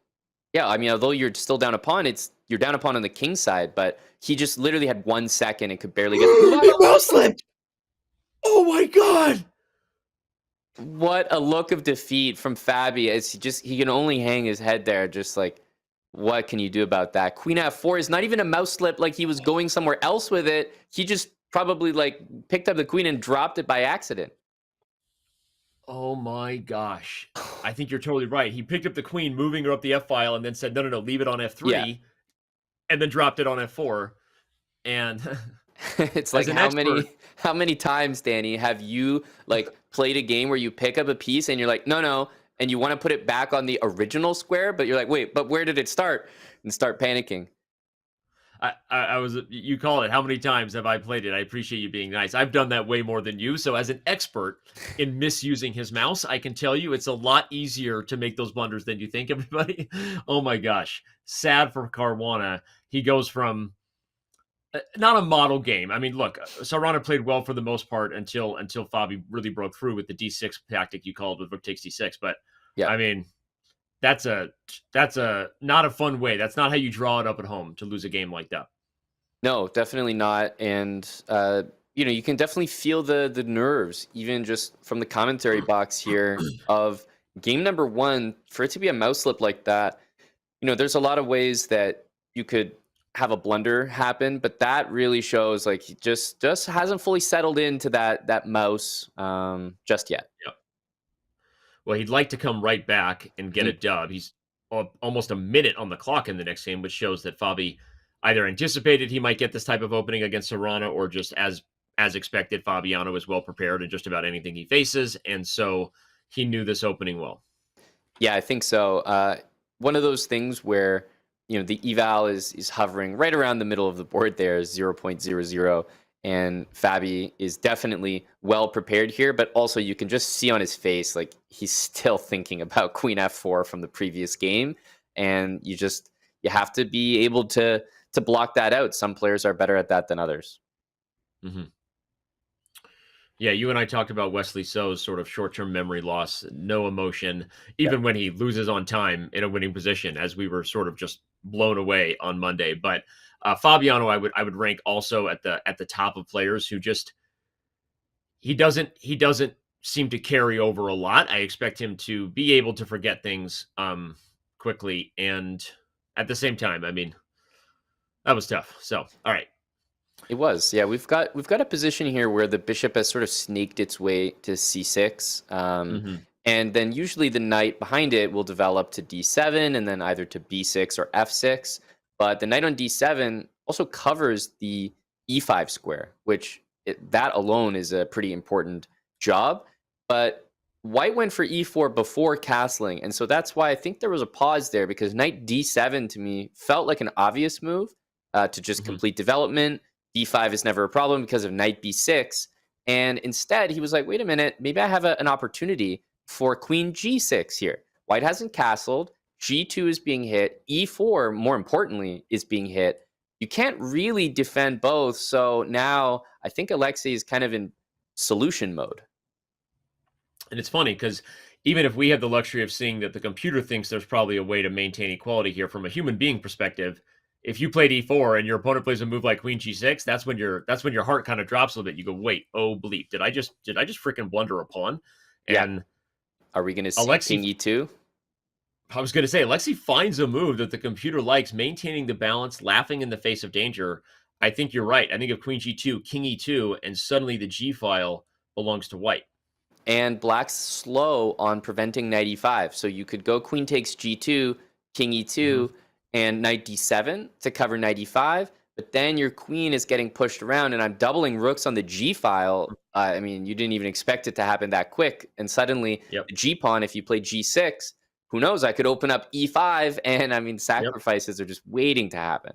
you're still down a pawn, you're down a pawn on the king side, but he just literally had 1 second and could barely get the mouse slipped! Oh my god! What a look of defeat from Fabi, as he can only hang his head there, just like, what can you do about that? Queen f4 is not even a mouse slip, like he was going somewhere else with it. He just probably like picked up the queen and dropped it by accident. Oh my gosh. I think you're totally right. He picked up the queen, moving her up the f-file, and then said, no, leave it on f3, and then dropped it on f4. And it's like, how many times, Danny, have you like played a game where you pick up a piece and you're like, no, and you want to put it back on the original square, but you're like, wait, but where did it start? And start panicking. I was, you call it. How many times have I played it? I appreciate you being nice. I've done that way more than you. So as an expert in misusing his mouse, I can tell you it's a lot easier to make those blunders than you think, everybody. Oh my gosh. Sad for Caruana. He goes from not a model game. I mean, look, Sarana played well for the most part until Fabi really broke through with the D6 tactic you called with rook takes D6. But yeah, I mean, that's a not a fun way. That's not how you draw it up at home to lose a game like that. No, definitely not. And you can definitely feel the nerves, even just from the commentary box here of game number 1. For it to be a mouse slip like that, there's a lot of ways that you could have a blunder happen, but that really shows like he just hasn't fully settled into that mouse just yet. Yep. Well, he'd like to come right back and get a dub. He's almost a minute on the clock in the next game, which shows that Fabi either anticipated he might get this type of opening against Sarana, or just as expected, Fabiano is well prepared in just about anything he faces, and so he knew this opening well. Yeah, I think so. One of those things where the eval is hovering right around the middle of the board there, 0.00. And Fabi is definitely well prepared here, but also you can just see on his face, like he's still thinking about Queen F4 from the previous game. And you have to be able to block that out. Some players are better at that than others. Mm-hmm. Yeah, you and I talked about Wesley So's sort of short-term memory loss, no emotion, even when he loses on time in a winning position, as we were sort of just blown away on Monday. But Fabiano, I would rank also at the top of players who just he doesn't seem to carry over a lot. I expect him to be able to forget things quickly, and at the same time, I mean, that was tough. So, all right. It was, yeah. We've got a position here where the bishop has sort of snaked its way to c6, and then usually the knight behind it will develop to d7 and then either to b6 or f6. But the knight on d7 also covers the e5 square, which that alone is a pretty important job. But white went for e4 before castling, and so that's why I think there was a pause there, because knight d7 to me felt like an obvious move to just complete development. d5 is never a problem because of knight b6. And instead, he was like, wait a minute, maybe I have an opportunity for queen g6 here. White hasn't castled. g2 is being hit. e4, more importantly, is being hit. You can't really defend both. So now I think Alexei is kind of in solution mode. And it's funny because even if we have the luxury of seeing that the computer thinks there's probably a way to maintain equality here from a human being perspective, if you played e4 and your opponent plays a move like queen g6, that's when your heart kind of drops a little bit. You go, wait, oh bleep, did I just freaking blunder a pawn? And are we going to see king e2? I was going to say, Alexei finds a move that the computer likes, maintaining the balance, laughing in the face of danger. I think you're right. I think of queen g2, king e2, and suddenly the g file belongs to white. And black's slow on preventing knight e5. So you could go queen takes g2, king e2, and knight d7 to cover knight e5. But then your queen is getting pushed around, and I'm doubling rooks on the g file. I mean, you didn't even expect it to happen that quick. And suddenly, the g pawn, if you play g6, who knows? I could open up e5, and I mean, sacrifices are just waiting to happen.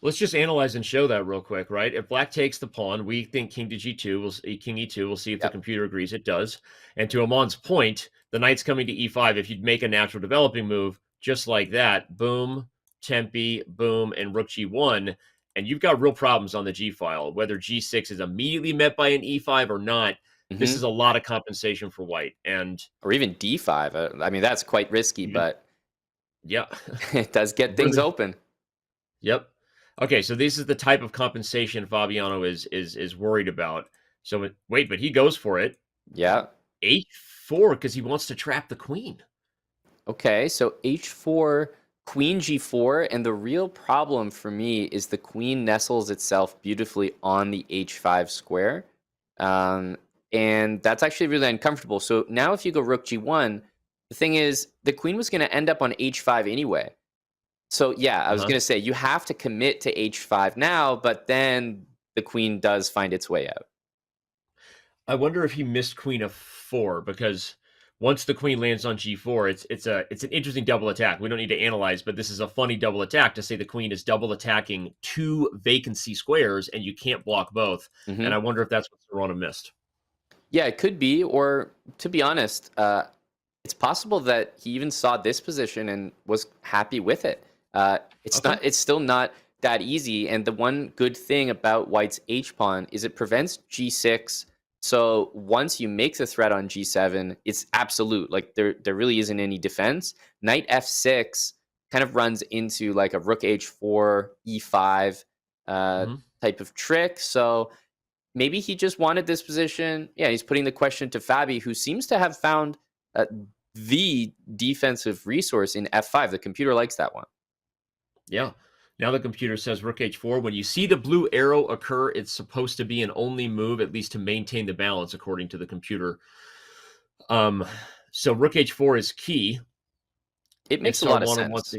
Let's just analyze and show that real quick, right? If black takes the pawn, we think king to g2, king e2. We'll see if the computer agrees it does. And to Amon's point, the knight's coming to e5. If you'd make a natural developing move, just like that, boom, tempi, boom, and rook g1, and you've got real problems on the g file. Whether g6 is immediately met by an e5 or not, this is a lot of compensation for white. Or even d5. I mean, that's quite risky, but it does get things open. Yep. Okay, so this is the type of compensation Fabiano is worried about. So wait, but he goes for it. Yeah. h4 because he wants to trap the queen. Okay, so h4, queen g4, and the real problem for me is the queen nestles itself beautifully on the h5 square. And that's actually really uncomfortable. So now if you go rook g1, the thing is the queen was going to end up on h5 anyway. So yeah, I was going to say you have to commit to h5 now, but then the queen does find its way out. I wonder if he missed queen f4 because once the queen lands on g4, it's an interesting double attack. We don't need to analyze, but this is a funny double attack to say the queen is double attacking 2 vacancy squares and you can't block both. And I wonder if that's what Sarana missed. Yeah, it could be, or to be honest, it's possible that he even saw this position and was happy with it. It's still not that easy. And the one good thing about White's H-pawn is it prevents G6. So once you make the threat on G7, it's absolute. Like there really isn't any defense. Knight F6 kind of runs into like a Rook H4, E5 type of trick. So maybe he just wanted this position. Yeah, he's putting the question to Fabi, who seems to have found the defensive resource in F5. The computer likes that one. Yeah. Now the computer says Rook H4. When you see the blue arrow occur, it's supposed to be an only move, at least to maintain the balance, according to the computer. So Rook H4 is key. It makes a lot of sense.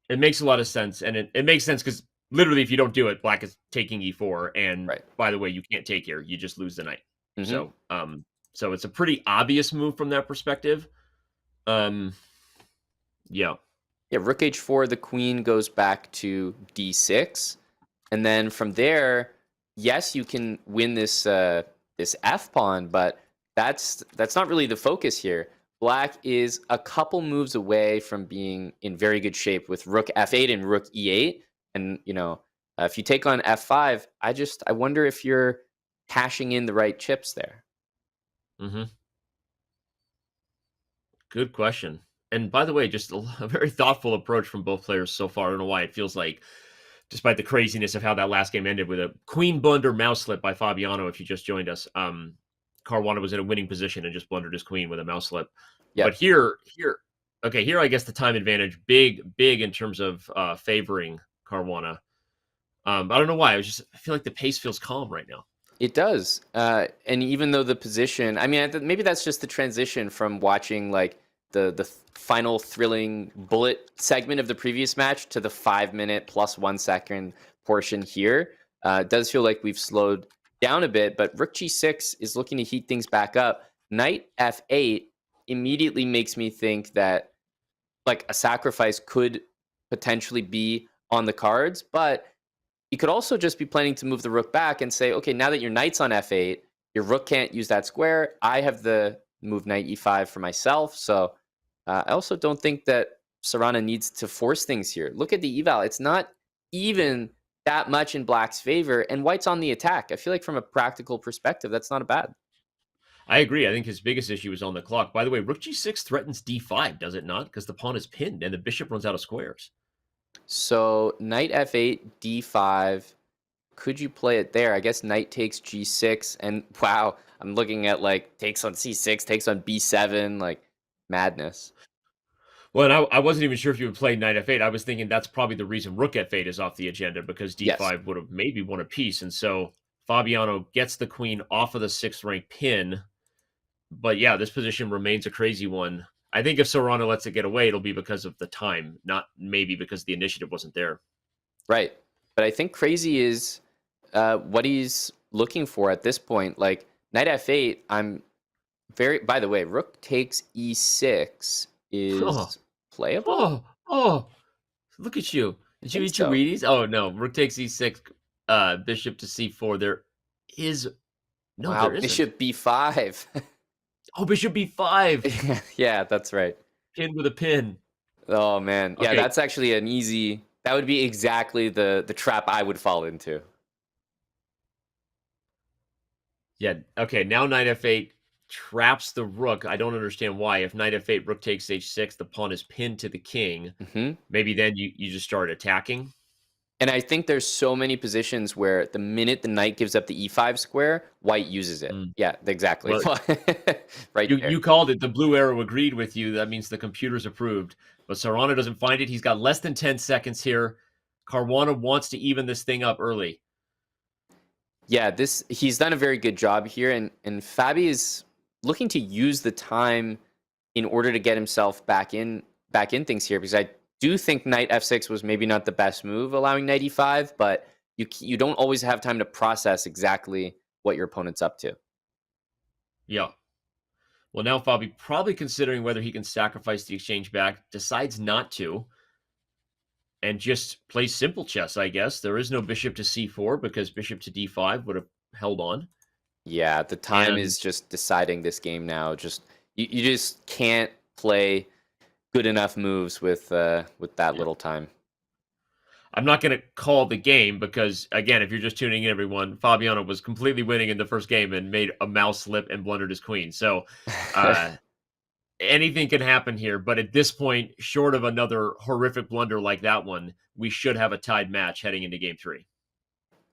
It makes a lot of sense. And it makes sense because literally if you don't do it, black is taking E4. And by the way, you can't take here. You just lose the knight. So it's a pretty obvious move from that perspective. Yeah. Yeah, Rook H4, the queen goes back to D6. And then from there, yes, you can win this this F-pawn, but that's not really the focus here. Black is a couple moves away from being in very good shape with Rook F8 and Rook E8. And, if you take on F5, I wonder if you're cashing in the right chips there. Good question. And by the way, just a very thoughtful approach from both players so far. I don't know why it feels like, despite the craziness of how that last game ended with a queen blunder mouse slip by Fabiano, if you just joined us, Caruana was in a winning position and just blundered his queen with a mouse slip. Yep. But here, I guess the time advantage, big in terms of favoring Caruana. I don't know why. I feel like the pace feels calm right now. It does. And even though the position, I mean, maybe that's just the transition from watching like the final thrilling bullet segment of the previous match to the 5-minute plus 1 second portion here. It does feel like we've slowed down a bit, but Rook G6 is looking to heat things back up. Knight F8 immediately makes me think that like a sacrifice could potentially be on the cards, but you could also just be planning to move the rook back and say, okay, now that your knight's on F8, your rook can't use that square. I have the move Knight E5 for myself, so I also don't think that Sarana needs to force things here. Look at the eval. It's not even that much in black's favor, and white's on the attack. I feel like from a practical perspective, that's not a bad. I agree. I think his biggest issue is on the clock. By the way, Rook G6 threatens D5, does it not? Because the pawn is pinned and the bishop runs out of squares. So Knight F8, D5. Could you play it there? I guess Knight takes G6, and wow, I'm looking at like takes on C6, takes on B7, like madness. Well, and I wasn't even sure if you would play Knight F8. I was thinking that's probably the reason Rook F8 is off the agenda, because D5 would have maybe won a piece. And so Fabiano gets the queen off of the 6th rank pin. But yeah, this position remains a crazy one. I think if Sarana lets it get away, it'll be because of the time, not maybe because the initiative wasn't there. Right. But I think crazy is what he's looking for at this point. Like Knight F8, by the way, Rook takes E6 is playable. Oh, look at you. Did you eat your Wheaties? Oh, no. Rook takes E6, bishop to C4. There is... No, wow, there isn't. Bishop B5. Oh, bishop B5. Yeah, that's right. Pin with a pin. Oh, man. Okay. Yeah, that's actually an easy... That would be exactly the trap I would fall into. Yeah, okay. Now Knight F8 traps the rook. I don't understand why. If Knight F8, rook takes H6, the pawn is pinned to the king. Maybe then you just start attacking. And I think there's so many positions where the minute the knight gives up the E5 square, white uses it. Yeah, exactly. Well, right you called it. The blue arrow agreed with you. That means the computer's approved. But Sarana doesn't find it. He's got less than 10 seconds here. Caruana wants to even this thing up early. Yeah, he's done a very good job here. And Fabi is looking to use the time in order to get himself back in things here, because I do think Knight F6 was maybe not the best move, allowing Knight E5, but you don't always have time to process exactly what your opponent's up to. Yeah. Well, now Fabi probably considering whether he can sacrifice the exchange back, decides not to, and just plays simple chess, I guess. There is no bishop to c4 because bishop to d5 would have held on. Yeah, the time is just deciding this game now. Just you just can't play good enough moves with that little time. I'm not going to call the game because, again, if you're just tuning in, everyone, Fabiano was completely winning in the first game and made a mouse slip and blundered his queen. So anything can happen here. But at this point, short of another horrific blunder like that one, we should have a tied match heading into game 3.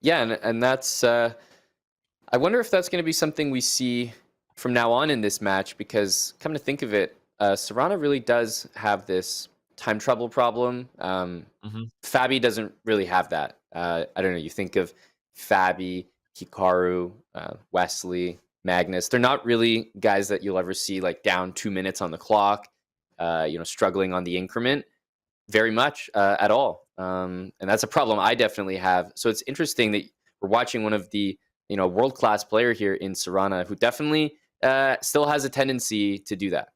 Yeah, and that's... I wonder if that's going to be something we see from now on in this match, because come to think of it, Sarana really does have this time trouble problem. Fabi doesn't really have that. I don't know. You think of Fabi, Hikaru, Wesley, Magnus. They're not really guys that you'll ever see like down 2 minutes on the clock, struggling on the increment very much at all. And that's a problem I definitely have. So it's interesting that we're watching one of the world-class player here in Sarana who definitely still has a tendency to do that.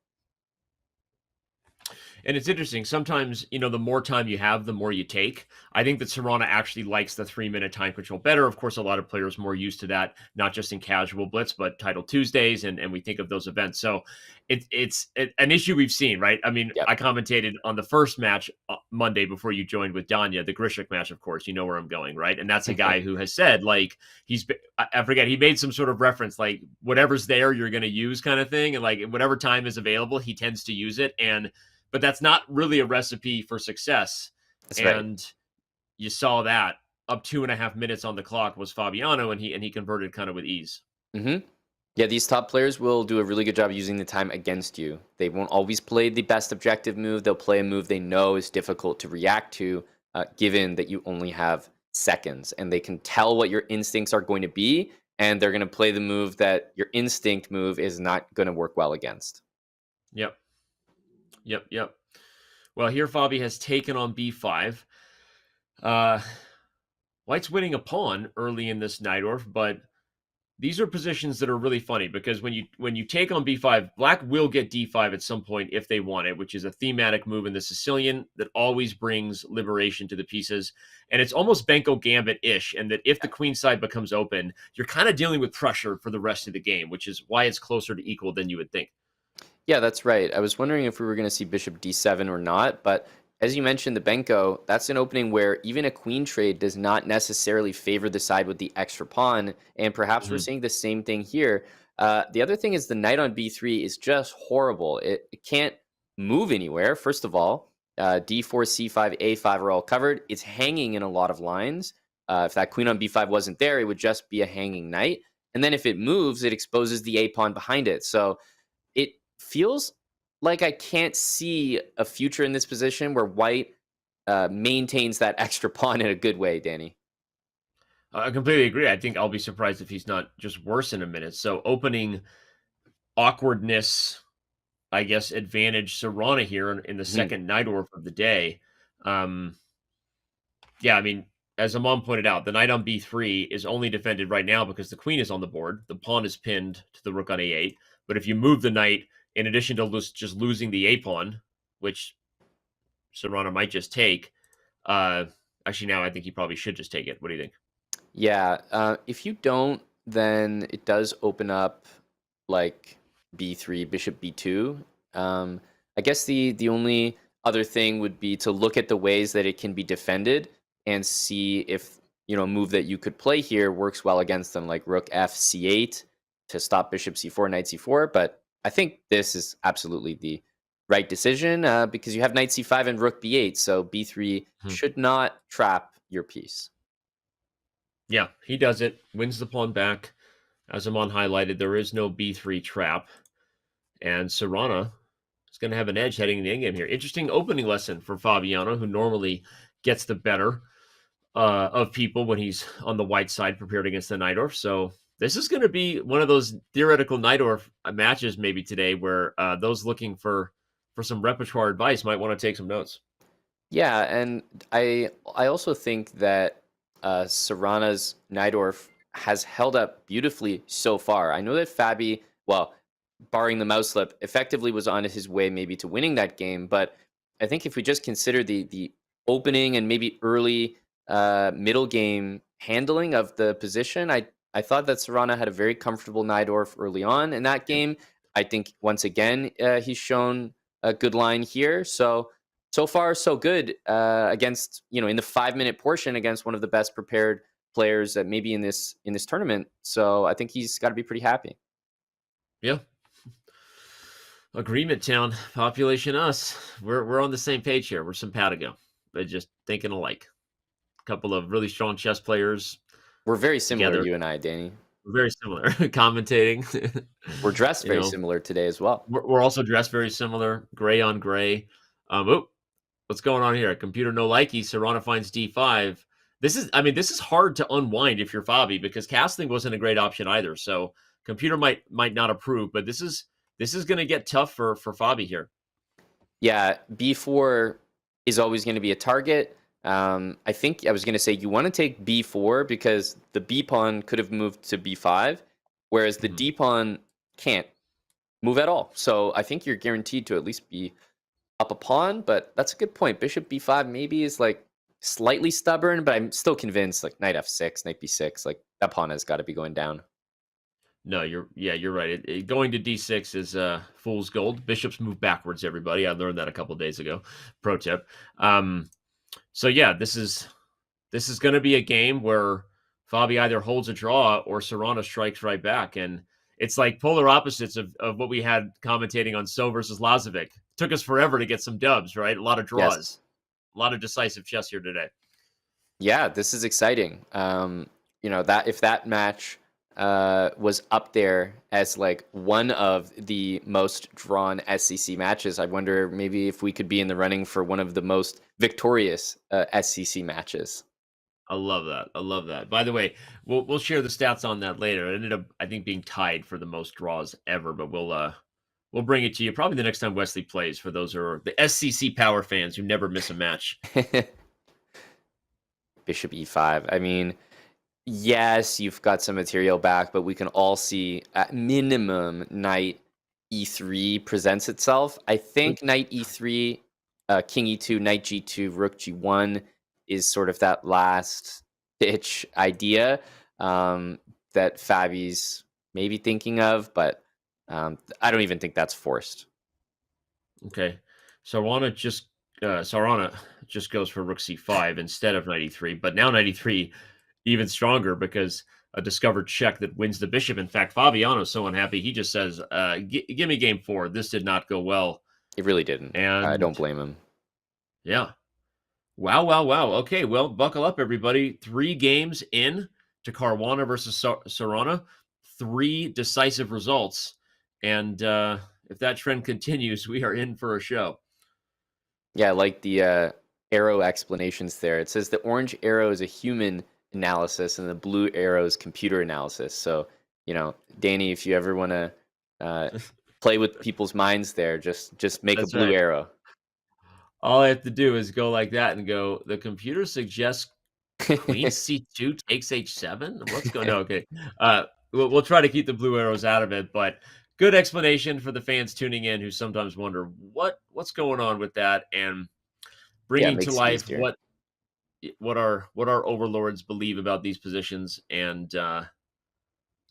And it's interesting. Sometimes, the more time you have, the more you take. I think that Sarana actually likes the 3-minute time control better. Of course, a lot of players more used to that, not just in casual Blitz, but Title Tuesdays, and we think of those events. So it's an issue we've seen, right? I mean, I commentated on the first match Monday before you joined with Danya, the Grishik match, of course. You know where I'm going, right? And that's a guy who has said, like, I forget, he made some sort of reference, like, whatever's there, you're going to use kind of thing. And, like, whatever time is available, he tends to use it. But that's not really a recipe for success. That's and right. You saw that up 2.5 minutes on the clock was Fabiano, and he converted kind of with ease. Yeah, these top players will do a really good job using the time against you. They won't always play the best objective move. They'll play a move they know is difficult to react to, given that you only have seconds. And they can tell what your instincts are going to be, and they're going to play the move that your instinct move is not going to work well against. Yep. Well, here Fabi has taken on b5. White's winning a pawn early in this Najdorf, but these are positions that are really funny because when you take on b5, Black will get d5 at some point if they want it, which is a thematic move in the Sicilian that always brings liberation to the pieces. And it's almost Benko Gambit-ish, and that if the queen side becomes open, you're kind of dealing with pressure for the rest of the game, which is why it's closer to equal than you would think. Yeah, that's right. I was wondering if we were going to see bishop d7 or not, but as you mentioned, the Benko, that's an opening where even a queen trade does not necessarily favor the side with the extra pawn, and perhaps we're seeing the same thing here. The other thing is the knight on b3 is just horrible. It can't move anywhere, first of all. d4, c5, a5 are all covered. It's hanging in a lot of lines. If that queen on b5 wasn't there, it would just be a hanging knight. And then if it moves, it exposes the a-pawn behind it. So it feels like I can't see a future in this position where White maintains that extra pawn in a good way, Danny. I completely agree. I think I'll be surprised if he's not just worse in a minute. So opening awkwardness, I guess, advantage Sarana here in the second Najdorf of the day. Yeah, I mean, as Amon pointed out, the knight on b3 is only defended right now because the queen is on the board. The pawn is pinned to the rook on a8. But if you move the knight, in addition to just losing the a-pawn, which Sarana might just take, actually now I think he probably should just take it. What do you think? Yeah, if you don't, then it does open up like b3, bishop b2. I guess the only other thing would be to look at the ways that it can be defended and see if a move that you could play here works well against them, like rook f c8 to stop bishop c4, knight c4. But I think this is absolutely the right decision because you have knight c5 and rook b8, so b3 should not trap your piece. Yeah, he does it, wins the pawn back. As Amon highlighted, there is no b3 trap, and Sarana is going to have an edge heading in the endgame here. Interesting opening lesson for Fabiano, who normally gets the better of people when he's on the white side prepared against the Najdorf. So this is going to be one of those theoretical Najdorf matches maybe today where those looking for some repertoire advice might want to take some notes. Yeah, and I also think that Sarana's Najdorf has held up beautifully so far. I know that Fabi, well, barring the mouse slip, effectively was on his way maybe to winning that game. But I think if we just consider the opening and maybe early middle game handling of the position, I thought that Sarana had a very comfortable Najdorf early on in that game. I think once again he's shown a good line here. So far so good against, in the 5-minute portion against one of the best prepared players that maybe in this tournament. So I think he's got to be pretty happy. Yeah. Agreement town, population us. We're on the same page here. We're simpatico, but just thinking alike. A couple of really strong chess players. We're very similar, together. you and I, Danny. We're very similar. Commentating. We're dressed very similar today as well. We're also dressed very similar. Gray on gray. What's going on here? Computer no likey. Sarana finds d5. This is hard to unwind if you're Fabi, because castling wasn't a great option either. So computer might not approve, but this is going to get tough for Fabi here. Yeah, b4 is always going to be a target. I think I was going to say you want to take b4 because the b pawn could have moved to b5, whereas the d pawn can't move at all. So I think you're guaranteed to at least be up a pawn, but that's a good point. Bishop b5 maybe is like slightly stubborn, but I'm still convinced like knight f6, knight b6, like that pawn has got to be going down. No, you're right. Going to d6 is fool's gold. Bishops move backwards, everybody. I learned that a couple days ago. Pro tip. So yeah, this is going to be a game where Fabi either holds a draw or Sarana strikes right back, and it's like polar opposites of what we had commentating on So versus Lazovic. Took us forever to get some dubs, right? A lot of draws, Yes. A lot of decisive chess here today. Yeah, this is exciting. That if that match was up there as like one of the most drawn SCC matches, I wonder maybe if we could be in the running for one of the most victorious SCC matches. I love that. By the way, we'll share the stats on that later. It ended up, I think, being tied for the most draws ever, but we'll bring it to you probably the next time Wesley plays, for those who are the SCC power fans who never miss a match. Bishop e5. I mean, yes, you've got some material back, but we can all see at minimum knight e3 presents itself. I think knight e3, king e2, knight g2, rook g1 is sort of that last ditch idea that Fabi's maybe thinking of, but I don't even think that's forced. Okay, Sarana just goes for rook c5 instead of knight e3, but now knight e3 even stronger because a discovered check that wins the bishop. In fact, Fabiano's so unhappy, he just says, give me game 4. This did not go well. It really didn't. And I don't blame him. Yeah. Wow. Okay, well, buckle up, everybody. 3 games in to Caruana versus Sarana. 3 decisive results. And if that trend continues, we are in for a show. Yeah, I like the arrow explanations there. It says the orange arrow is a human analysis and the blue arrow is computer analysis. So, Danny, if you ever want to play with people's minds there, just make That's a blue right. arrow. All I have to do is go like that and go, the computer suggests queen c2 takes h7? What's going on? Okay. We'll try to keep the blue arrows out of it, but good explanation for the fans tuning in who sometimes wonder what's going on with that, and bringing to life what our overlords believe about these positions. And all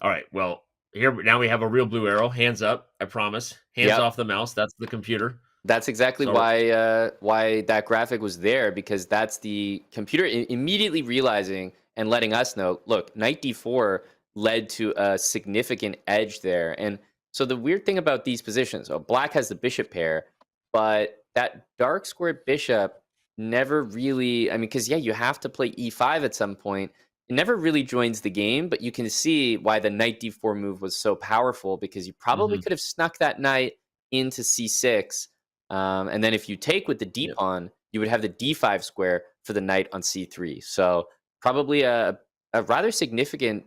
right, well, here now we have a real blue arrow. Hands up, I promise. Hands off the mouse. That's the computer. That's exactly why that graphic was there, because that's the computer immediately realizing and letting us know, look, knight d4 led to a significant edge there. And so the weird thing about these positions, black has the bishop pair, but that dark square bishop never really, because you have to play e5 at some point. It never really joins the game, but you can see why the knight d4 move was so powerful, because you probably could have snuck that knight into c6. And then if you take with the d pawn, you would have the d5 square for the knight on c3. So probably a rather significant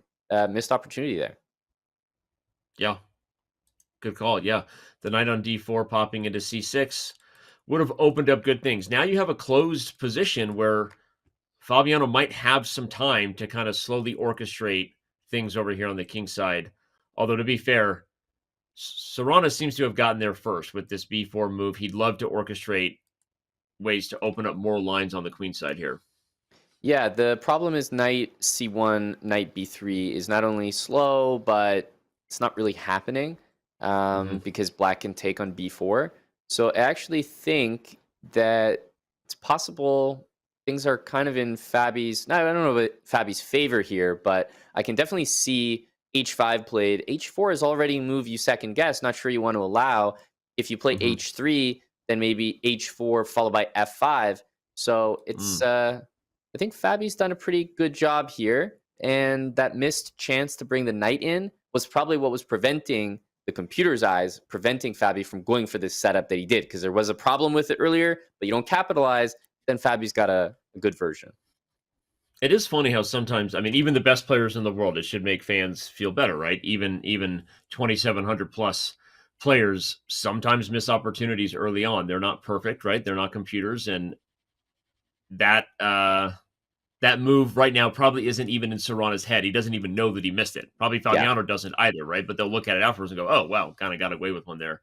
missed opportunity there. Yeah. Good call. Yeah. The knight on d4 popping into c6 would have opened up good things. Now you have a closed position where Fabiano might have some time to kind of slowly orchestrate things over here on the king side. Although, to be fair, Sarana seems to have gotten there first with this b4 move. He'd love to orchestrate ways to open up more lines on the queen side here. Yeah, the problem is knight c1, knight b3 is not only slow, but it's not really happening because black can take on b4. So I actually think that it's possible things are kind of in Fabi's, I don't know about Fabi's favor here, but I can definitely see h5 played. h4 is already a move you second guess, not sure you want to allow. If you play h3, then maybe h4 followed by f5. So it's, I think Fabi's done a pretty good job here. And that missed chance to bring the knight in was probably what was preventing the computer's eyes, preventing Fabi from going for this setup that he did. Because there was a problem with it earlier, but you don't capitalize, then Fabi's got a good version. It is funny how sometimes, I mean, even the best players in the world, it should make fans feel better, right? Even 2,700 plus players sometimes miss opportunities early on. They're not perfect, right? They're not computers. And that that move right now probably isn't even in Sarana's head. He doesn't even know that he missed it. Probably Fabiano doesn't either, right? But they'll look at it afterwards and go, oh, wow, kind of got away with one there.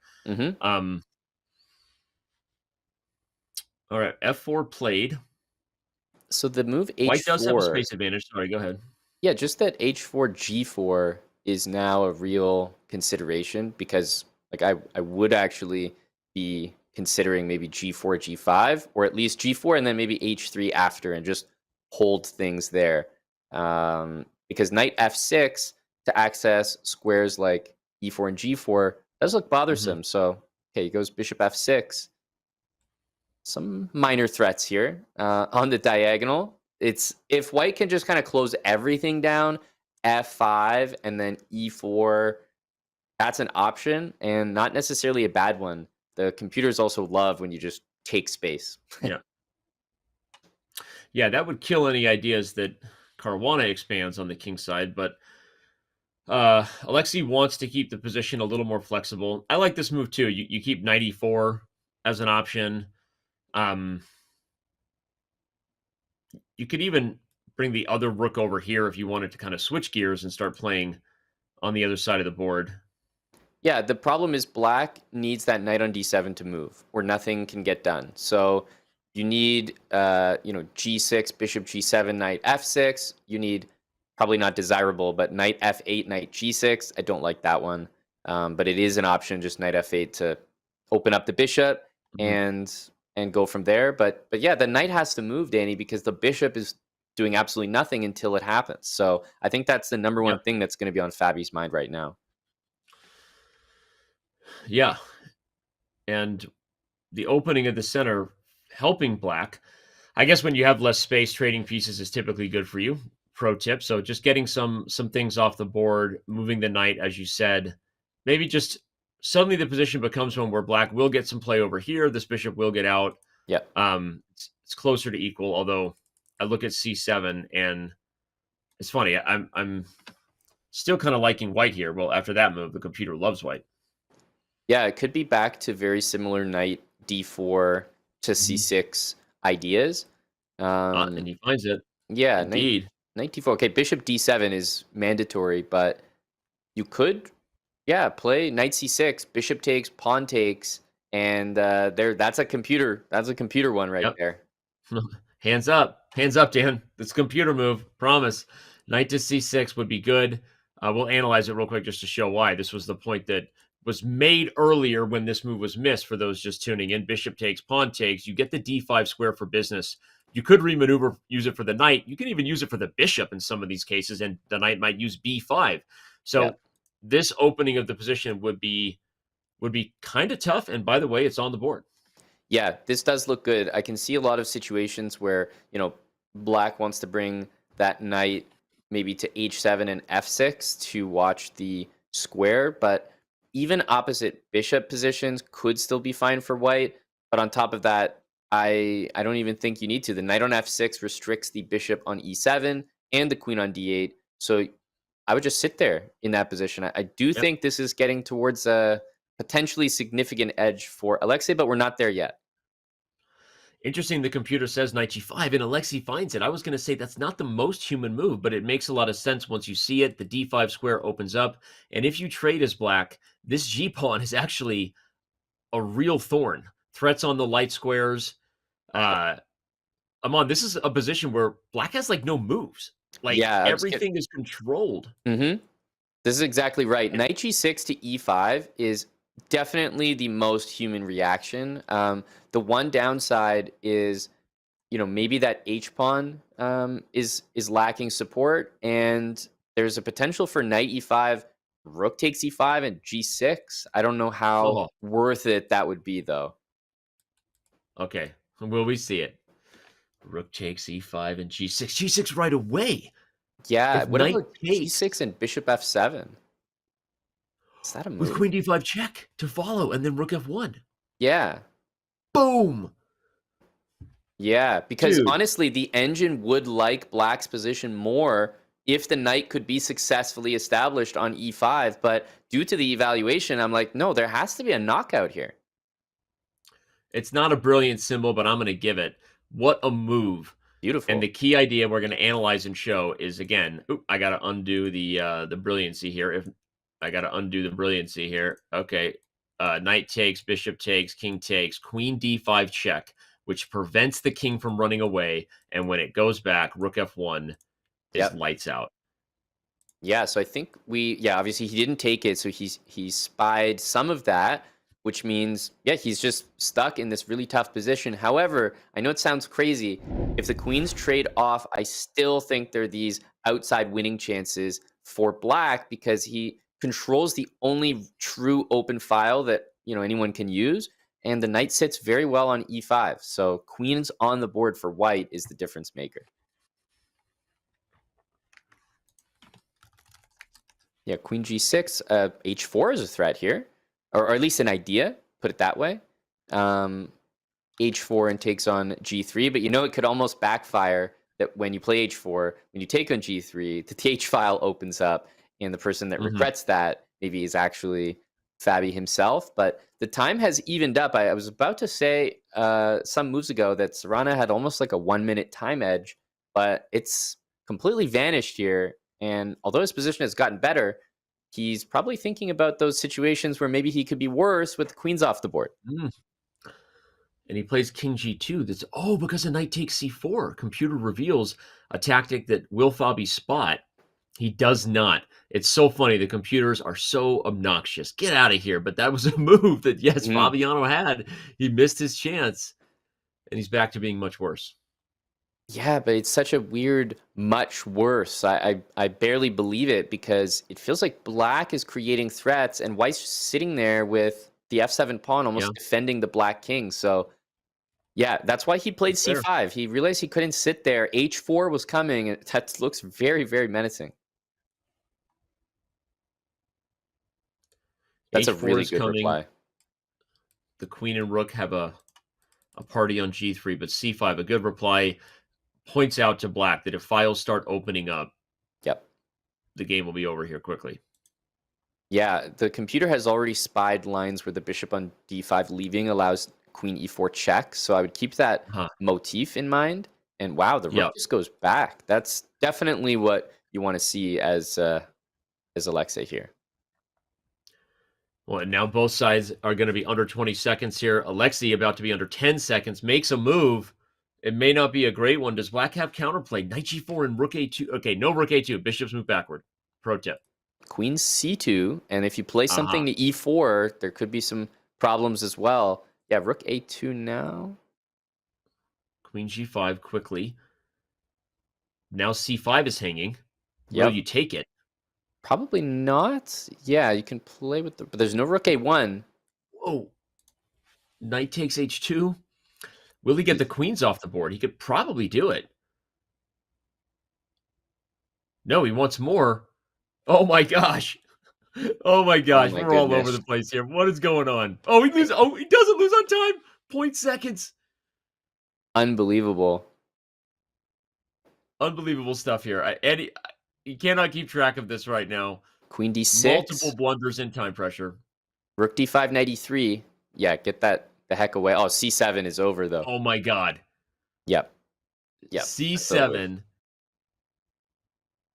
All right, f4 played. So the move h4... White does have a space advantage. Sorry, go ahead. Yeah, just that h4, g4 is now a real consideration because like I would actually be considering maybe g4, g5, or at least g4 and then maybe h3 after and just hold things there. Because knight f6 to access squares like e4 and g4 does look bothersome. So, okay, he goes bishop f6. Some minor threats here on the diagonal. It's if white can just kind of close everything down, f5 and then e4, that's an option and not necessarily a bad one. The computers also love when you just take space. Yeah, that would kill any ideas that Caruana expands on the king side, but Alexei wants to keep the position a little more flexible. I like this move too. You keep knight e4 as an option. You could even bring the other rook over here if you wanted to kind of switch gears and start playing on the other side of the board. Yeah, the problem is black needs that knight on d7 to move, or nothing can get done. So you need, g6, bishop g7, knight f6. You need, probably not desirable, but knight f8, knight g6. I don't like that one, but it is an option, just knight f8 to open up the bishop and go from there. But yeah, the knight has to move, Danny, because the bishop is doing absolutely nothing until it happens. So I think that's the number one thing that's going to be on Fabi's mind right now. Yeah. And the opening of the center helping black. I guess when you have less space, trading pieces is typically good for you. Pro tip. So just getting some things off the board, moving the knight, as you said, maybe just suddenly the position becomes one where black will get some play over here. This bishop will get out. Yeah. It's closer to equal, although I look at c7 and it's funny. I'm still kind of liking white here. Well, after that move, the computer loves white. Yeah, it could be back to very similar knight d4 to c6 ideas. And he finds it. Yeah, indeed. Knight d4. Okay, bishop d7 is mandatory, but you could, play knight c6, bishop takes, pawn takes, and that's a computer. That's a computer one right there. Hands up, Dan. This computer move, promise. Knight to c6 would be good. We'll analyze it real quick just to show why. This was the point that was made earlier when this move was missed for those just tuning in. Bishop takes, pawn takes. You get the d5 square for business. You could remaneuver, use it for the knight. You can even use it for the bishop in some of these cases, and the knight might use b5. So this opening of the position would be kind of tough. And by the way, it's on the board. Yeah, this does look good. I can see a lot of situations where, black wants to bring that knight maybe to h7 and f6 to watch the square, but even opposite bishop positions could still be fine for white. But on top of that, I don't even think you need to. The knight on f6 restricts the bishop on e7 and the queen on d8. So I would just sit there in that position. I do think this is getting towards a potentially significant edge for Alexei, but we're not there yet. Interesting, the computer says knight g5, and Alexei finds it. I was going to say that's not the most human move, but it makes a lot of sense once you see it. The d5 square opens up, and if you trade as black, this G-pawn is actually a real thorn. Threats on the light squares. Amon, this is a position where black has like no moves. Like everything is controlled. This is exactly right. Knight G6 to E5 is definitely the most human reaction. The one downside is, maybe that H pawn is lacking support, and there's a potential for Knight E5, Rook takes E5, and G6. I don't know how worth it that would be, though. Okay, will we see it? Rook takes E5 and G6. G6 right away. Yeah, If what knight about G6 and Bishop F7? Is that a move? With Queen D5 check to follow, and then Rook F1. Yeah. Boom. Yeah, because Dude. honestly, the engine would like black's position more if the knight could be successfully established on E5, but due to the evaluation, I'm like, no, there has to be a knockout here. It's not a brilliant symbol, but I'm going to give it. What a move. Beautiful. And the key idea we're going to analyze and show is, again, I got to undo the brilliancy here. Okay. Knight takes, bishop takes, king takes, queen D5 check, which prevents the king from running away. And when it goes back, Rook F1 is lights out. Yeah, so I think obviously he didn't take it, so he spied some of that, which means, he's just stuck in this really tough position. However, I know it sounds crazy. If the queens trade off, I still think there are these outside winning chances for black because he controls the only true open file that anyone can use, and the knight sits very well on E5. So queens on the board for white is the difference maker. Yeah, queen G6, H4 is a threat here. Or at least an idea, put it that way. H4 and takes on G3, but it could almost backfire that when you play H4, when you take on G3, the H file opens up, and the person that regrets that maybe is actually Fabi himself. But the time has evened up. I was about to say some moves ago that Sarana had almost like a 1-minute time edge, but it's completely vanished here. And although his position has gotten better, he's probably thinking about those situations where maybe he could be worse with the queens off the board. And he plays king G2. That's because a knight takes C4. Computer reveals a tactic that will Fabi spot. He does not. It's so funny. The computers are so obnoxious. Get out of here. But that was a move that, Fabiano had. He missed his chance. And he's back to being much worse. Yeah, but it's such a weird, much worse. I barely believe it because it feels like black is creating threats and white's just sitting there with the F7 pawn almost defending the black king. So, that's why he played C5. He realized he couldn't sit there. H4 was coming, and that looks very, very menacing. That's a really good reply. The queen and rook have a party on G3, but C5, a good reply, points out to black that if files start opening up, the game will be over here quickly. Yeah, the computer has already spied lines where the bishop on D5 leaving allows queen E4 check, so I would keep that motif in mind. And wow, the rook just goes back. That's definitely what you want to see as Alexei here. Well, and now both sides are going to be under 20 seconds here. Alexei about to be under 10 seconds, makes a move. It may not be a great one. Does black have counterplay? Knight G4 and rook A2. Okay, no rook A2. Bishops move backward. Pro tip. Queen C2, and if you play something to E4, there could be some problems as well. Yeah, rook A2 now. Queen G5 quickly. Now C5 is hanging. Will you take it? Probably not. Yeah, you can play with but there's no rook A1. Whoa. Knight takes H2. Will he get the queens off the board? He could probably do it. No, he wants more. Oh my gosh. Oh my gosh. We're all over the place here. What is going on? Oh, he doesn't lose on time. 0.7 seconds. Unbelievable. Unbelievable stuff here. Eddie, you cannot keep track of this right now. Queen D6. Multiple blunders in time pressure. Rook D5, Knight E3. Yeah, get that the heck away. Oh, C7 is over though. Oh my god. Yep. C7.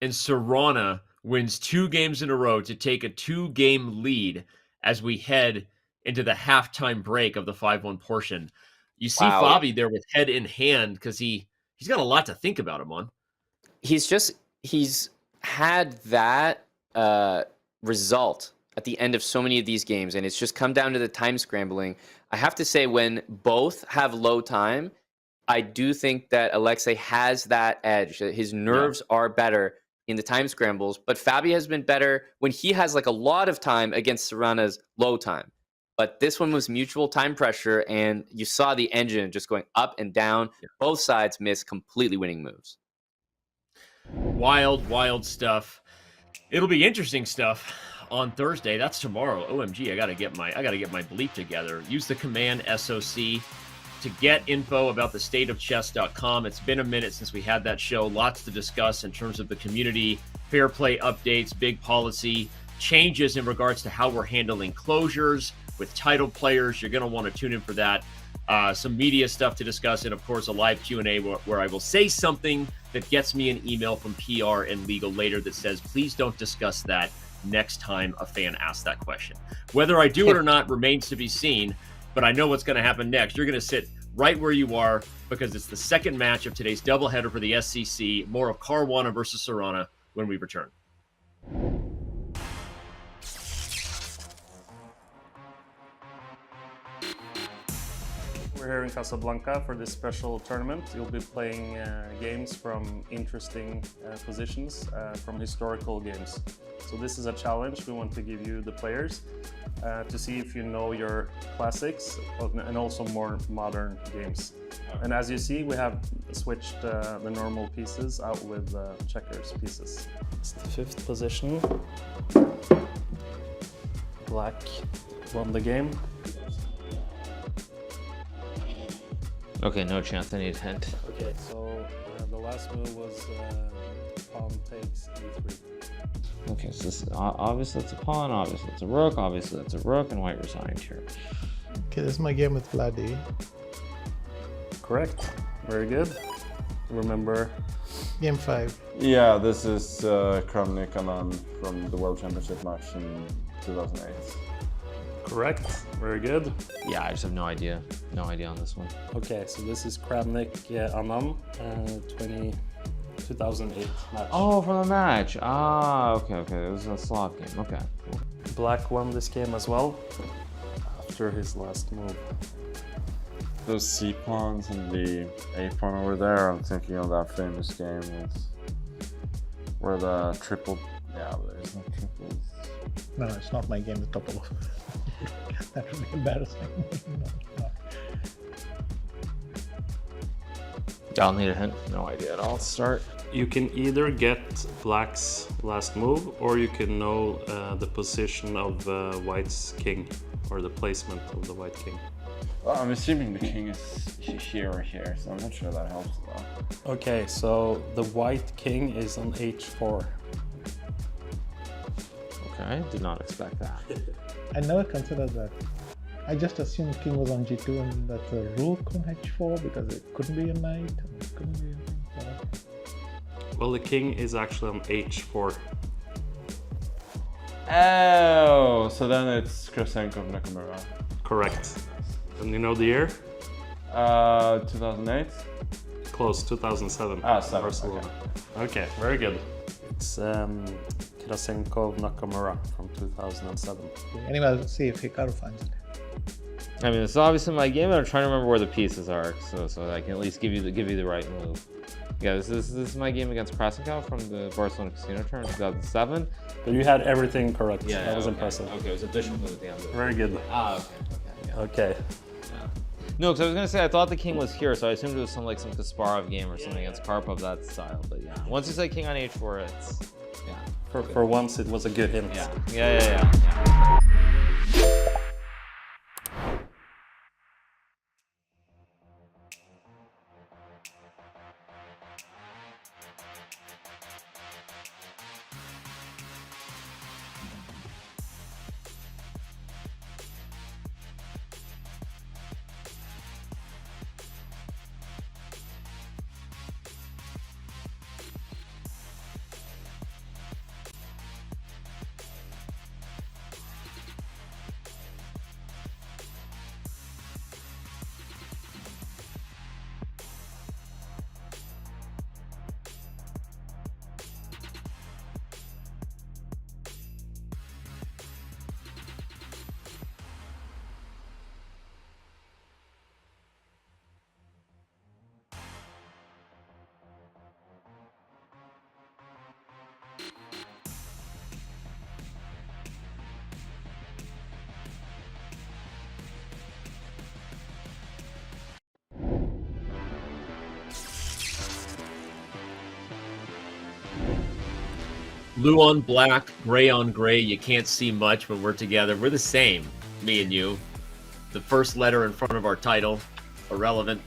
And Sarana wins 2 games in a row to take a 2-game lead as we head into the halftime break of the 5-1 portion. You see Wow. Fabi there with head in hand because he's got a lot to think about him on. He's had that result at the end of so many of these games, and it's just come down to the time scrambling. I have to say, when both have low time, I do think that Alexei has that edge. His nerves are better in the time scrambles, but Fabi has been better when he has like a lot of time against Sarana's low time. But this one was mutual time pressure, and you saw the engine just going up and down. Both sides missed completely winning moves. Wild stuff. It'll be interesting stuff on Thursday. That's tomorrow. OMG, I gotta get my bleep together. Use the command SOC to get info about the state of Chess.com. It's been a minute since we had that show. Lots to discuss in terms of the community, fair play updates, big policy changes in regards to how we're handling closures with title players. You're going to want to tune in for that. Some media stuff to discuss, and of course a live Q&A where I will say something that gets me an email from PR and legal later that says, please don't discuss that next time a fan asks that question. Whether I do it or not remains to be seen, but I know what's going to happen next. You're going to sit right where you are because it's the second match of today's doubleheader for the SCC. More of Caruana versus Sarana when we return. We're here in Casablanca for this special tournament. You'll be playing games from interesting positions, from historical games. So this is a challenge. We want to give you the players to see if you know your classics and also more modern games. And as you see, we have switched the normal pieces out with checkers pieces. It's the fifth position. Black won the game. Okay, no chance. I need a hint. Okay, so the last move was pawn takes e3. Okay, so this is, obviously it's a pawn, obviously it's a rook, obviously it's a rook, and white resigned here. Okay, this is my game with Vladdy. Correct. Very good. Remember? Game 5. Yeah, this is Hikaru Nakamura from the World Championship match in 2008. Correct. Very good. Yeah, I just have no idea. No idea on this one. Okay, so this is Kramnik Anam, 2008 match. Oh, from the match. Ah, okay. It was a Slav game. Okay, cool. Black won this game as well after his last move. Those C pawns and the A pawn over there, I'm thinking of that famous game where the triple. Yeah, there's no triples. No, it's not my game with double. That would be embarrassing. No. I'll need a hint. No idea at all. Start. You can either get Black's last move, or you can know the position of White's king, or the placement of the White king. Well, I'm assuming the king is here or here, so I'm not sure that helps a lot. Okay, so the White king is on h4. Okay, did not expect that. I never considered that. I just assumed king was on g2 and that's a rook on h4 because it couldn't be a knight and it couldn't be a... Well, the king is actually on h4. Oh, so then it's Krasenkov Nakamura. Correct. And you know the year? 2008? Close, 2007. Ah, 7. Barcelona. Okay, very good. It's Krasenkov Nakamura from 2007. Anyway, I'll see if Hikaru finds it. I mean, it's obviously my game, but I'm trying to remember where the pieces are, so I can at least give you the right move. Yeah, this is my game against Krasenkov from the Barcelona Casino tournament 2007. But you had everything correct. Yeah, that was okay. impressive. Okay, it was a bishop move at the end. Very good. Ah, okay. Okay. Yeah. No, because I was gonna say I thought the king was here, so I assumed it was some Kasparov game or something against Karpov, that style. But yeah, once you say king on h4, it's For once, it was a good hint. Yeah. Blue on black, gray on gray. You can't see much when we're together. We're the same, me and you. The first letter in front of our title, irrelevant.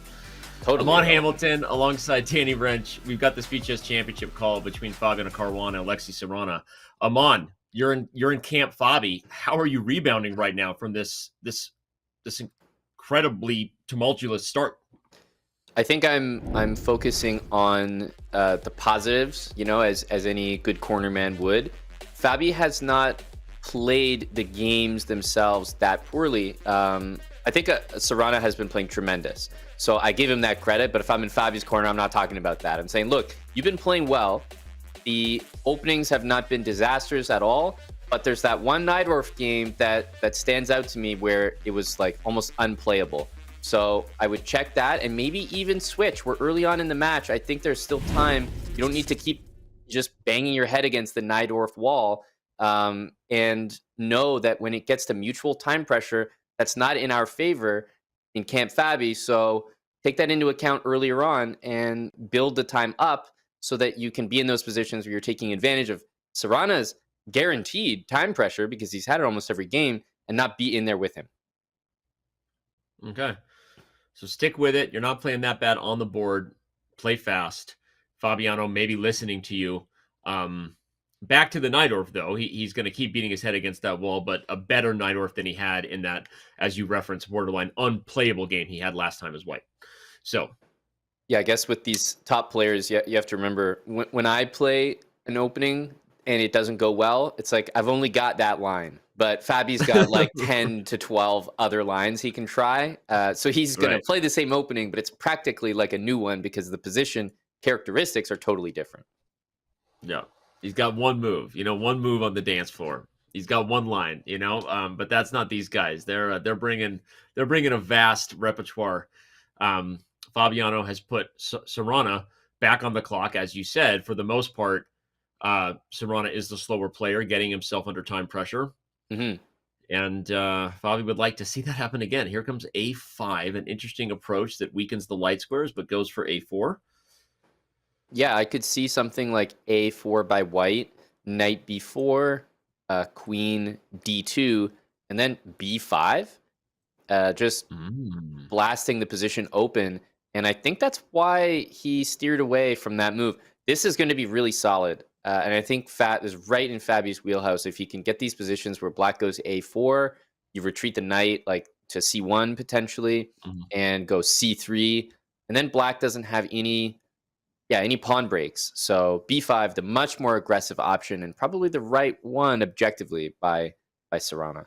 Totally. Amon Hamilton alongside Danny Wrench. We've got the Speed Chess Championship call between Fabiano Caruana and Alexi Sarana. Amon, you're in Camp Fabi. How are you rebounding right now from this incredibly tumultuous start? I think I'm focusing on the positives, as any good cornerman would. Fabi has not played the games themselves that poorly. I think Sarana has been playing tremendous. So I give him that credit, but if I'm in Fabi's corner, I'm not talking about that. I'm saying, look, you've been playing well. The openings have not been disasters at all, but there's that one Najdorf game that stands out to me where it was like almost unplayable. So I would check that and maybe even switch. We're early on in the match. I think there's still time. You don't need to keep just banging your head against the Najdorf wall, and know that when it gets to mutual time pressure, that's not in our favor in Camp Fabi. So take that into account earlier on and build the time up so that you can be in those positions where you're taking advantage of Sarana's guaranteed time pressure, because he's had it almost every game, and not be in there with him. Okay. So stick with it. You're not playing that bad on the board. Play fast. Fabiano may be listening to you. Back to the Najdorf, though. He's going to keep beating his head against that wall, but a better Najdorf than he had in that, as you referenced, borderline unplayable game he had last time as white. So, yeah, I guess with these top players, you have to remember, when I play an opening and it doesn't go well, it's like I've only got that line. But Fabi's got like 10 to 12 other lines he can try. So he's going to play the same opening, but it's practically like a new one because the position characteristics are totally different. Yeah. He's got one move, one move on the dance floor. He's got one line, but that's not these guys. They're bringing a vast repertoire. Fabiano has put Sarana back on the clock, as you said. For the most part, Sarana is the slower player, getting himself under time pressure. Mm-hmm. And Fabi would like to see that happen again. Here comes A5, an interesting approach that weakens the light squares, but goes for A4. Yeah, I could see something like A4 by white, knight B4, queen D2, and then B5, just blasting the position open. And I think that's why he steered away from that move. This is going to be really solid. And I think Fat is right in Fabi's wheelhouse. If he can get these positions where black goes A4, you retreat the knight like to C1 potentially, and go C3. And then black doesn't have any pawn breaks. So B5, the much more aggressive option, and probably the right one objectively by Sarana.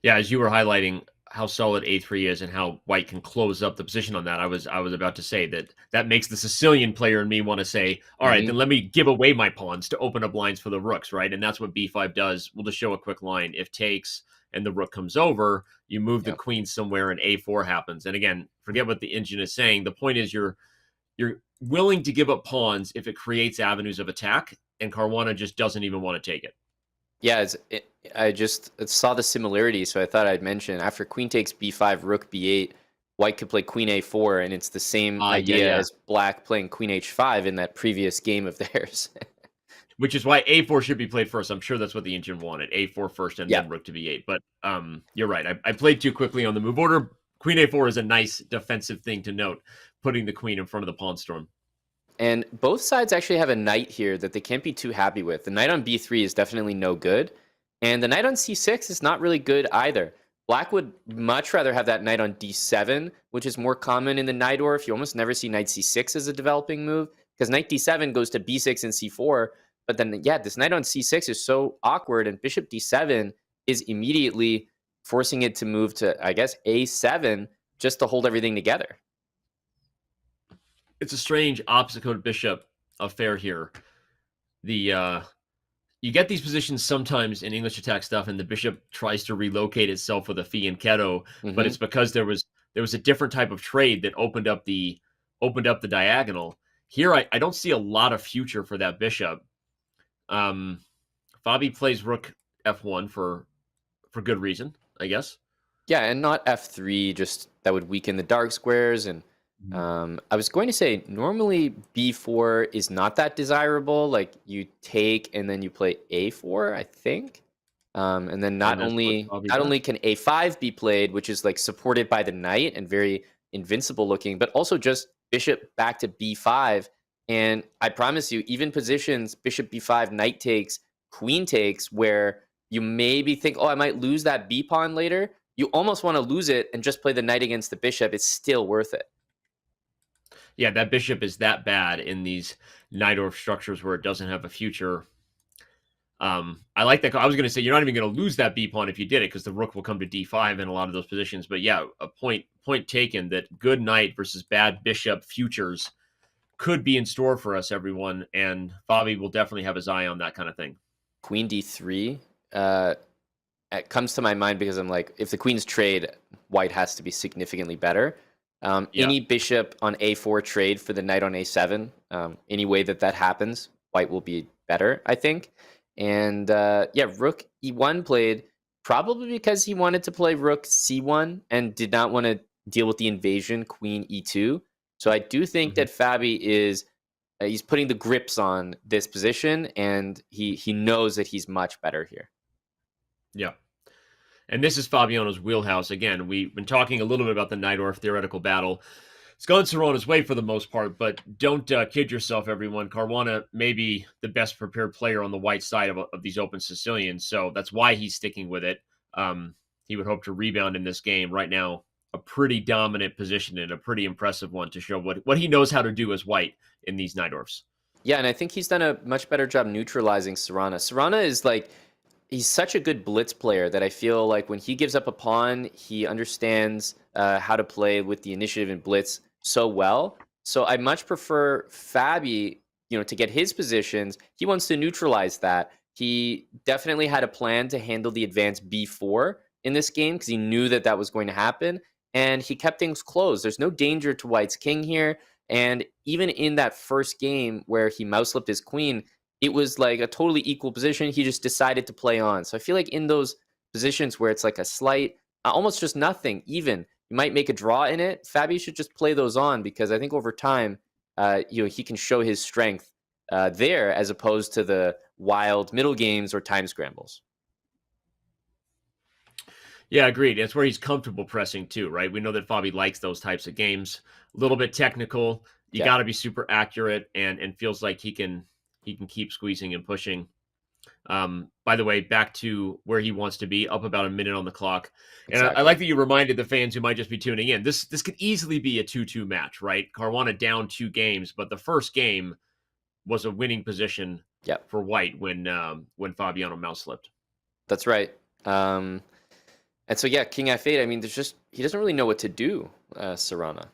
Yeah, as you were highlighting how solid A3 is and how white can close up the position on that, I was about to say that makes the Sicilian player in me want to say, all right, then let me give away my pawns to open up lines for the rooks, right? And that's what B5 does. We'll just show a quick line. If takes and the rook comes over, you move the queen somewhere and A4 happens. And again, forget what the engine is saying. The point is you're willing to give up pawns if it creates avenues of attack, and Caruana just doesn't even want to take it. Yeah, I just saw the similarity, so I thought I'd mention, after queen takes B5, rook B8, white could play queen A4, and it's the same idea as black playing queen H5 in that previous game of theirs. Which is why A4 should be played first. I'm sure that's what the engine wanted. A4 first and then rook to B8. But you're right. I played too quickly on the move order. Queen A4 is a nice defensive thing to note, putting the queen in front of the pawn storm. And both sides actually have a knight here that they can't be too happy with. The knight on B3 is definitely no good. And the knight on C6 is not really good either. Black would much rather have that knight on D7, which is more common in the Najdorf. You almost never see knight C6 as a developing move, because knight D7 goes to B6 and C4. But then, this knight on C6 is so awkward, and bishop D7 is immediately forcing it to move to, I guess, A7 just to hold everything together. It's a strange opposite-code bishop affair here. You get these positions sometimes in English attack stuff, and the bishop tries to relocate itself with a fianchetto, but it's because there was a different type of trade that opened up the diagonal. Here, I don't see a lot of future for that bishop. Fabi plays rook F1 for good reason, I guess. Yeah, and not F3, just that would weaken the dark squares, and I was going to say normally b4 is not that desirable. Like you take and then you play a4, I think. And then not only can a5 be played, which is like supported by the knight and very invincible looking, but also just bishop back to b5. And I promise you, even positions, bishop b5, knight takes, queen takes, where you maybe think, oh, I might lose that b pawn later. You almost want to lose it and just play the knight against the bishop. It's still worth it. Yeah, that bishop is that bad in these Najdorf structures where it doesn't have a future. I like that. I was going to say you're not even going to lose that b pawn if you did it, because the rook will come to d5 in a lot of those positions. But yeah, a point taken that good knight versus bad bishop futures could be in store for us, everyone. And Fabi will definitely have his eye on that kind of thing. Queen d3 it comes to my mind because I'm like, if the queens trade, white has to be significantly better. Any bishop on a4 trade for the knight on a7, any way that happens, white will be better, I think. And rook e1 played probably because he wanted to play rook c1 and did not want to deal with the invasion queen e2. So I do think that Fabi is he's putting the grips on this position, and he knows that he's much better here. Yeah. And this is Fabiano's wheelhouse. Again, we've been talking a little bit about the Najdorf theoretical battle. It's gone Sarana's way for the most part, but don't kid yourself, everyone. Caruana may be the best prepared player on the white side of these open Sicilians, so that's why he's sticking with it. He would hope to rebound in this game. Right now, a pretty dominant position and a pretty impressive one to show what he knows how to do as white in these Najdorfs. Yeah, and I think he's done a much better job neutralizing Sarana. Sarana is like, he's such a good blitz player that I feel like when he gives up a pawn, he understands how to play with the initiative in blitz so well. So I much prefer Fabi, to get his positions. He wants to neutralize that. He definitely had a plan to handle the advance b4 in this game because he knew that was going to happen. And he kept things close. There's no danger to white's king here. And even in that first game where he mouse slipped his queen, it was like a totally equal position. He just decided to play on. So I feel like in those positions where it's like a slight, almost just nothing, even, you might make a draw in it, Fabi should just play those on, because I think over time, he can show his strength there as opposed to the wild middle games or time scrambles. Yeah, agreed. It's where he's comfortable pressing too, right? We know that Fabi likes those types of games. A little bit technical. You got to be super accurate, and feels like he can keep squeezing and pushing. By the way, back to where he wants to be, up about a minute on the clock. And I like that you reminded the fans who might just be tuning in. This could easily be a 2-2 match, right? Caruana down 2 games, but the first game was a winning position for white when Fabiano mouse slipped. That's right. And so, king f8, I mean, he doesn't really know what to do, Sarana.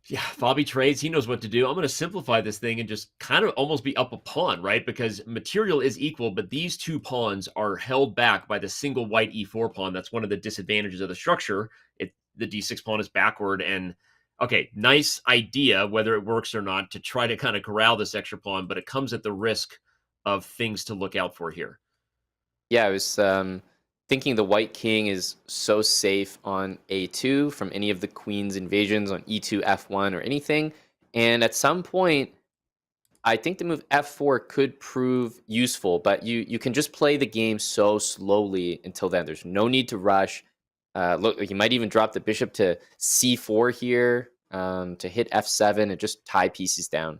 Yeah, Fabi trades. He knows what to do. I'm going to simplify this thing and just kind of almost be up a pawn, right? Because material is equal, but these 2 pawns are held back by the single white e4 pawn. That's one of the disadvantages of the structure. The d6 pawn is backward. And, okay, nice idea, whether it works or not, to try to kind of corral this extra pawn, but it comes at the risk of things to look out for here. Yeah, I was thinking the white king is so safe on a2 from any of the queen's invasions on e2, f1, or anything. And at some point, I think the move f4 could prove useful, but you can just play the game so slowly until then. There's no need to rush. Look, you might even drop the bishop to c4 here to hit f7 and just tie pieces down.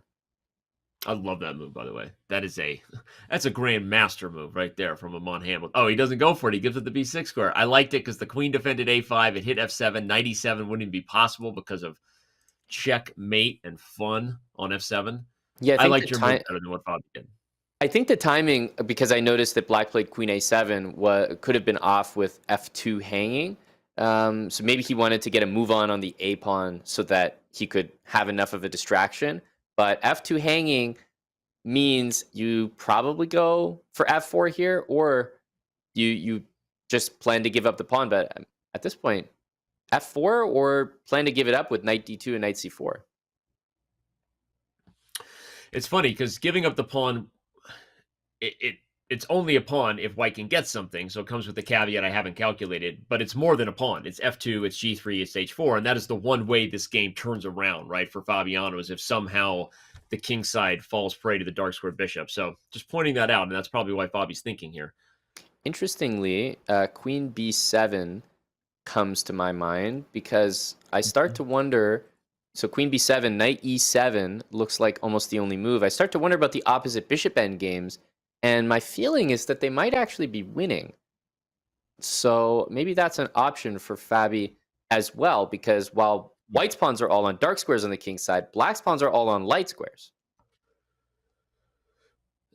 I love that move, by the way. That's a grand master move right there from Amon Hamilton. Oh, he doesn't go for it. He gives it the b6 square. I liked it because the queen defended a5. It hit f7. Knight e7 wouldn't even be possible because of checkmate and fun on f7. Yeah, I liked your move better than what Fabi did. I think the timing, because I noticed that black played queen a7, could have been off with f2 hanging. So maybe he wanted to get a move on the a pawn so that he could have enough of a distraction. But f2 hanging means you probably go for f4 here, or you just plan to give up the pawn. But at this point, f4, or plan to give it up with knight d2 and knight c4. It's funny because giving up the pawn, it it's only a pawn if white can get something, so it comes with the caveat I haven't calculated, but it's more than a pawn. It's f2, it's g3, it's h4, and that is the one way this game turns around, right, for Fabiano, is if somehow the king side falls prey to the dark square bishop. So just pointing that out, and that's probably why Fabi's thinking here. Interestingly, queen b7 comes to my mind because I start to wonder, so queen b7, knight e7 looks like almost the only move. I start to wonder about the opposite bishop end games, and my feeling is that they might actually be winning. So maybe that's an option for Fabi as well, because while white's pawns are all on dark squares on the king side, black's pawns are all on light squares.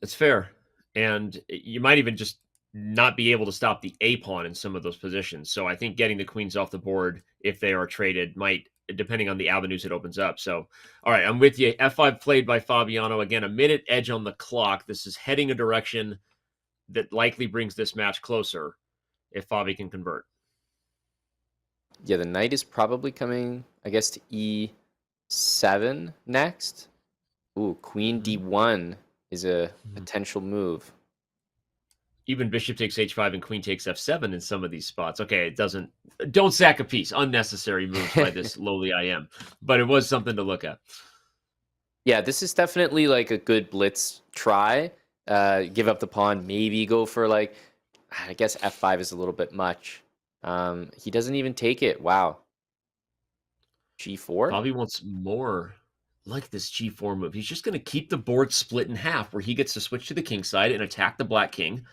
That's fair. And you might even just not be able to stop the A pawn in some of those positions. So I think getting the queens off the board, if they are traded, might, depending on the avenues it opens up. So, all right, I'm with you. F5 played by Fabiano. Again, a minute edge on the clock. This is heading a direction that likely brings this match closer if Fabi can convert. Yeah, the knight is probably coming, I guess, to e7 next. Ooh, queen d1 is a potential move. Even bishop takes h5 and queen takes f7 in some of these spots. Okay, it doesn't... Don't sack a piece. Unnecessary moves by this lowly IM. But it was something to look at. Yeah, this is definitely like a good blitz try. Give up the pawn, maybe go for like... I guess f5 is a little bit much. He doesn't even take it. Wow. g4? Fabi wants more like this g4 move. He's just going to keep the board split in half, where he gets to switch to the king side and attack the black king.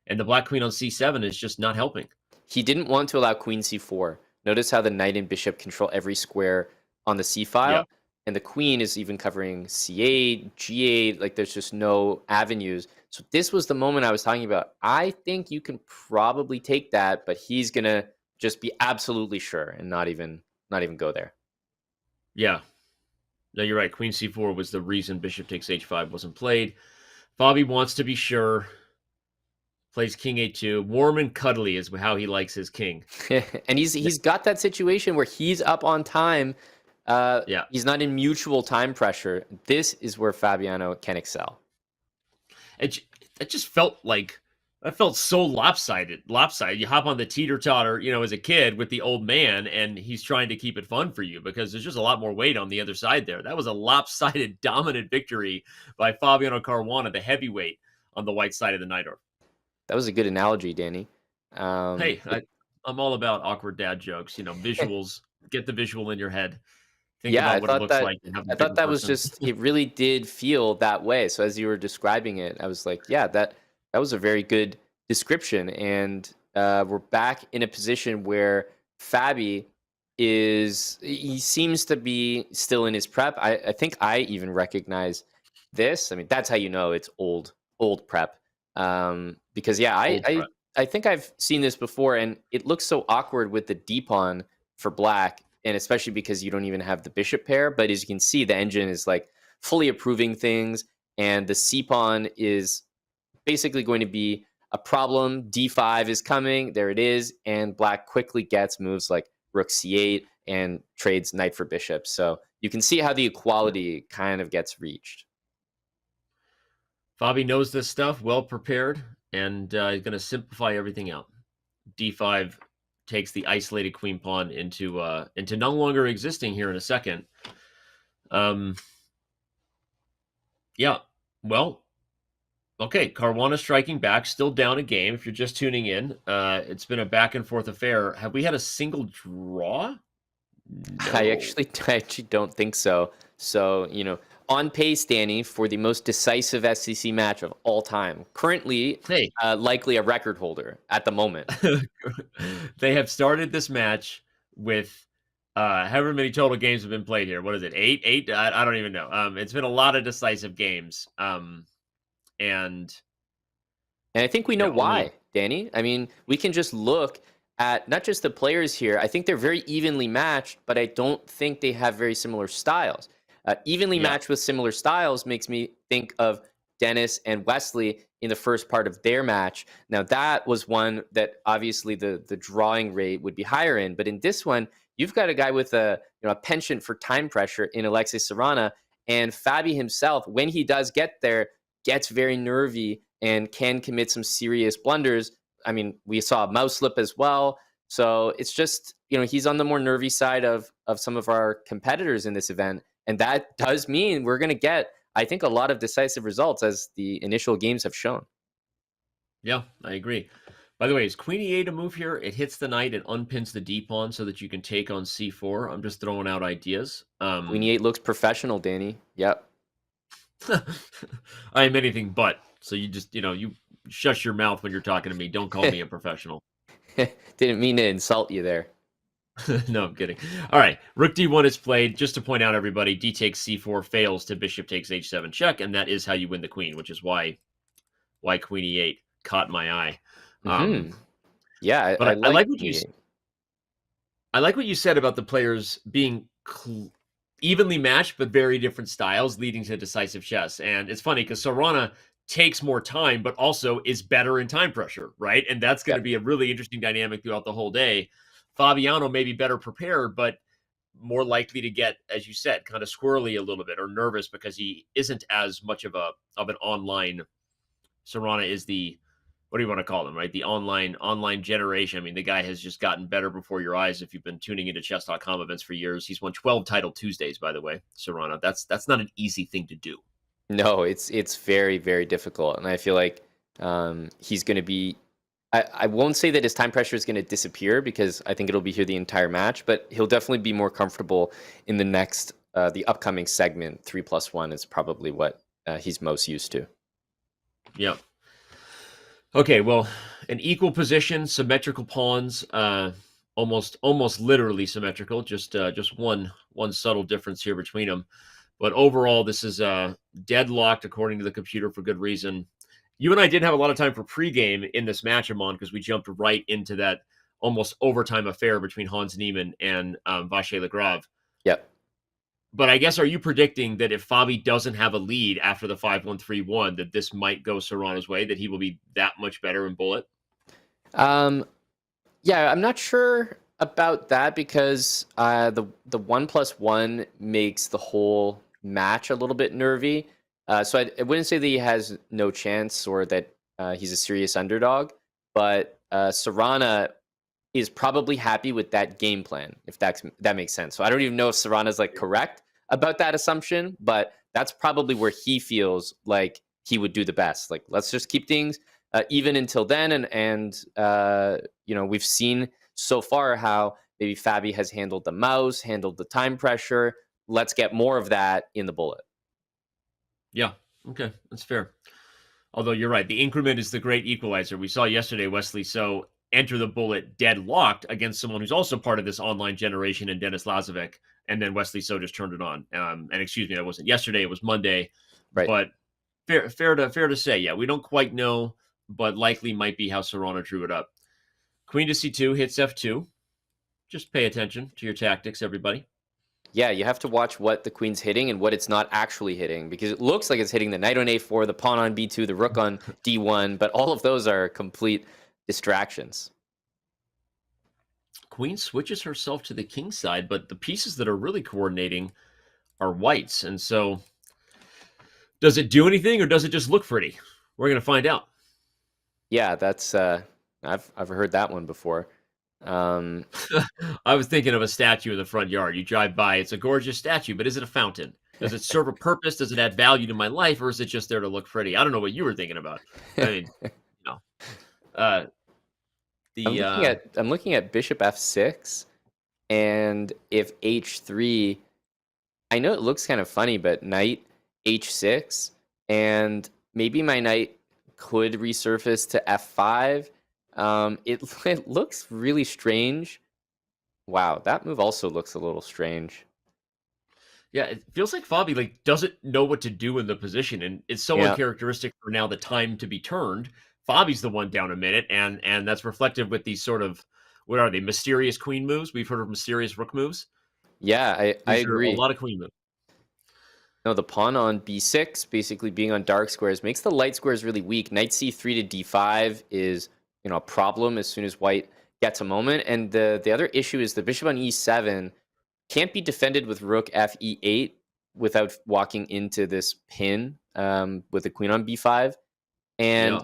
And the black queen on c7 is just not helping. He didn't want to allow queen c4. Notice how the knight and bishop control every square on the c file. Yeah. And the queen is even covering c8, g8. Like, there's just no avenues. So this was the moment I was talking about. I think you can probably take that, but he's going to just be absolutely sure and not even go there. Yeah. No, you're right. Queen c4 was the reason bishop takes h5 wasn't played. Fabi wants to be sure. Plays king a2. Warm and cuddly is how he likes his king. And he's got that situation where he's up on time. Yeah. He's not in mutual time pressure. This is where Fabiano can excel. It just felt like... That felt so lopsided. You hop on the teeter-totter, as a kid with the old man, and he's trying to keep it fun for you because there's just a lot more weight on the other side there. That was a lopsided, dominant victory by Fabiano Caruana, the heavyweight, on the white side of the Najdorf. That was a good analogy, Danny. Hey, I'm all about awkward dad jokes. Visuals. Get the visual in your head. Think about what it looks like. I thought that was just, it really did feel that way. So as you were describing it, I was like, yeah, that was a very good description. And we're back in a position where Fabi he seems to be still in his prep. I think I even recognize this. I mean, that's how you know it's old prep. Because yeah, I think I've seen this before, and it looks so awkward with the D pawn for black, and especially because you don't even have the bishop pair. But as you can see, the engine is like fully approving things, and the C pawn is basically going to be a problem. D5 is coming, there it is, and black quickly gets moves like rook c8 and trades knight for bishop. So you can see how the equality kind of gets reached. Fabi knows this stuff, well prepared, and he's going to simplify everything out. D5 takes the isolated queen pawn into no longer existing here in a second. Yeah, well, okay, Caruana striking back, still down a game. If you're just tuning in, it's been a back and forth affair. Have we had a single draw? No. I actually don't think so. So, on pace, Danny, for the most decisive SCC match of all time. Currently, likely a record holder at the moment. They have started this match with however many total games have been played here. What is it? Eight? I don't even know. It's been a lot of decisive games. And I think we know why, Danny. I mean, we can just look at not just the players here. I think they're very evenly matched, but I don't think they have very similar styles. Evenly matched with similar styles makes me think of Dennis and Wesley in the first part of their match. Now, that was one that obviously the drawing rate would be higher in. But in this one, you've got a guy with a penchant for time pressure in Alexis Sarana. And Fabi himself, when he does get there, gets very nervy and can commit some serious blunders. I mean, we saw a mouse slip as well. So it's just, he's on the more nervy side of some of our competitors in this event. And that does mean we're going to get, I think, a lot of decisive results as the initial games have shown. Yeah, I agree. By the way, is Queen E8 a move here? It hits the knight and unpins the D pawn so that you can take on C4. I'm just throwing out ideas. Queen E8 looks professional, Danny. Yep. I am anything but. So you just, you shut your mouth when you're talking to me. Don't call me a professional. Didn't mean to insult you there. No, I'm kidding. All right, Rook D1 is played. Just to point out, everybody, D takes C4 fails to Bishop takes H7 check, and that is how you win the queen, which is why Queen E8 caught my eye. Yeah, but I like what you. I like what you said about the players being evenly matched, but very different styles, leading to decisive chess. And it's funny because Sarana takes more time, but also is better in time pressure, right? And that's going to be a really interesting dynamic throughout the whole day. Fabiano may be better prepared, but more likely to get, as you said, kind of squirrely a little bit or nervous because he isn't as much of an online. Sarana is the, what do you want to call him, right? The online generation. I mean, the guy has just gotten better before your eyes. If you've been tuning into Chess.com events for years, he's won 12 title Tuesdays, by the way. Sarana, that's not an easy thing to do. No, it's very, very difficult, and I feel like he's going to be. I won't say that his time pressure is going to disappear because I think it'll be here the entire match, but he'll definitely be more comfortable in the upcoming segment. 3+1 is probably what he's most used to. Yep. Okay, well, an equal position, symmetrical pawns, almost literally symmetrical. Just one subtle difference here between them, but overall, this is deadlocked according to the computer for good reason. You and I didn't have a lot of time for pregame in this match, Amon, because we jumped right into that almost overtime affair between Hans Niemann and Vachier-Lagrave. Yep. But I guess, are you predicting that if Fabi doesn't have a lead after the 5-1-3-1, that this might go Sarana's way, that he will be that much better in bullet? Yeah, I'm not sure about that because the 1+1 makes the whole match a little bit nervy. So I wouldn't say that he has no chance or that he's a serious underdog, but Sarana is probably happy with that game plan, if that makes sense. So I don't even know if Sarana's like correct about that assumption, but that's probably where he feels like he would do the best. Like, let's just keep things even until then. And we've seen so far how maybe Fabi has handled the mouse, handled the time pressure. Let's get more of that in the bullet. Yeah, okay, that's fair. Although you're right, the increment is the great equalizer. We saw yesterday Wesley So enter the bullet deadlocked against someone who's also part of this online generation in Denis Lazovic, and then Wesley So just turned it on. And excuse me, that wasn't yesterday; it was Monday. Right. But fair to say, yeah, we don't quite know, but likely might be how Sarana drew it up. Queen to C2 hits F2. Just pay attention to your tactics, everybody. Yeah, you have to watch what the queen's hitting and what it's not actually hitting, because it looks like it's hitting the knight on A4, the pawn on B2, the rook on D1, but all of those are complete distractions. Queen switches herself to the king side, but the pieces that are really coordinating are whites. And so does it do anything or does it just look pretty? We're going to find out. Yeah, that's I've heard that one before. I was thinking of a statue in the front yard. You drive by, it's a gorgeous statue, but is it a fountain? Does it serve a purpose? Does it add value to my life, or is it just there to look pretty? I don't know what you were thinking about. I mean, I'm looking at bishop f6, and if h3, I know it looks kind of funny, but knight h6, and maybe my knight could resurface to f5. It looks really strange. Wow, that move also looks a little strange. Yeah, it feels like Fabi doesn't know what to do in the position, and it's so uncharacteristic for now the time to be turned. Fabi's the one down a minute, and that's reflective with these sort of, what are they, mysterious queen moves? We've heard of mysterious rook moves. Yeah, I agree. A lot of queen moves. No, the pawn on b6, basically being on dark squares, makes the light squares really weak. Knight c3 to d5 is a problem as soon as white gets a moment. And the other issue is the bishop on e7 can't be defended with rook f e8 without walking into this pin with the queen on b5. And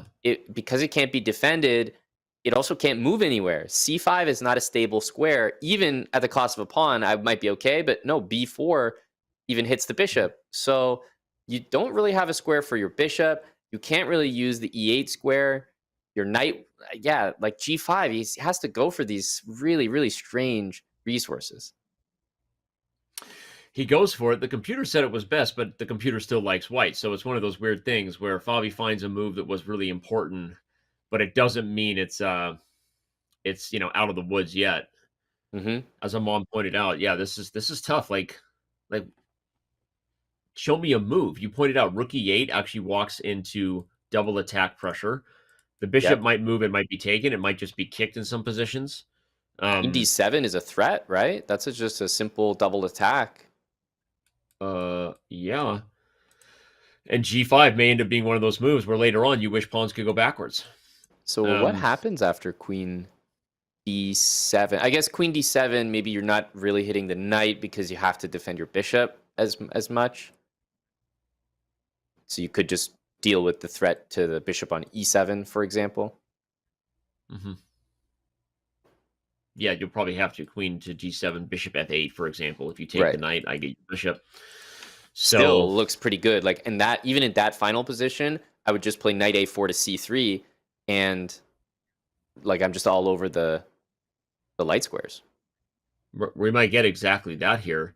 because it can't be defended, it also can't move anywhere. C5 is not a stable square. Even at the cost of a pawn, I might be okay, but no, B4 even hits the bishop. So you don't really have a square for your bishop. You can't really use the E8 square. Your knight, like G5, he has to go for these really, really strange resources. He goes for it. The computer said it was best, but the computer still likes white. So it's one of those weird things where Fabi finds a move that was really important, but it doesn't mean it's out of the woods yet. As Amon pointed out, this is tough. Like show me a move. You pointed out rook E8 actually walks into double attack pressure. The bishop might move. It might be taken. It might just be kicked in some positions. Queen D7 is a threat, right? That's just a simple double attack. Yeah. And G5 may end up being one of those moves where later on you wish pawns could go backwards. So what happens after Queen D7? I guess Queen D7, maybe you're not really hitting the knight because you have to defend your bishop as much. So you could just deal with the threat to the bishop on E7, for example. Yeah, you'll probably have to queen to G7, bishop F8, for example. If you take the knight, I get your bishop. Still looks pretty good. Like even in that final position, I would just play knight A4 to C3, and like I'm just all over the light squares. We might get exactly that here.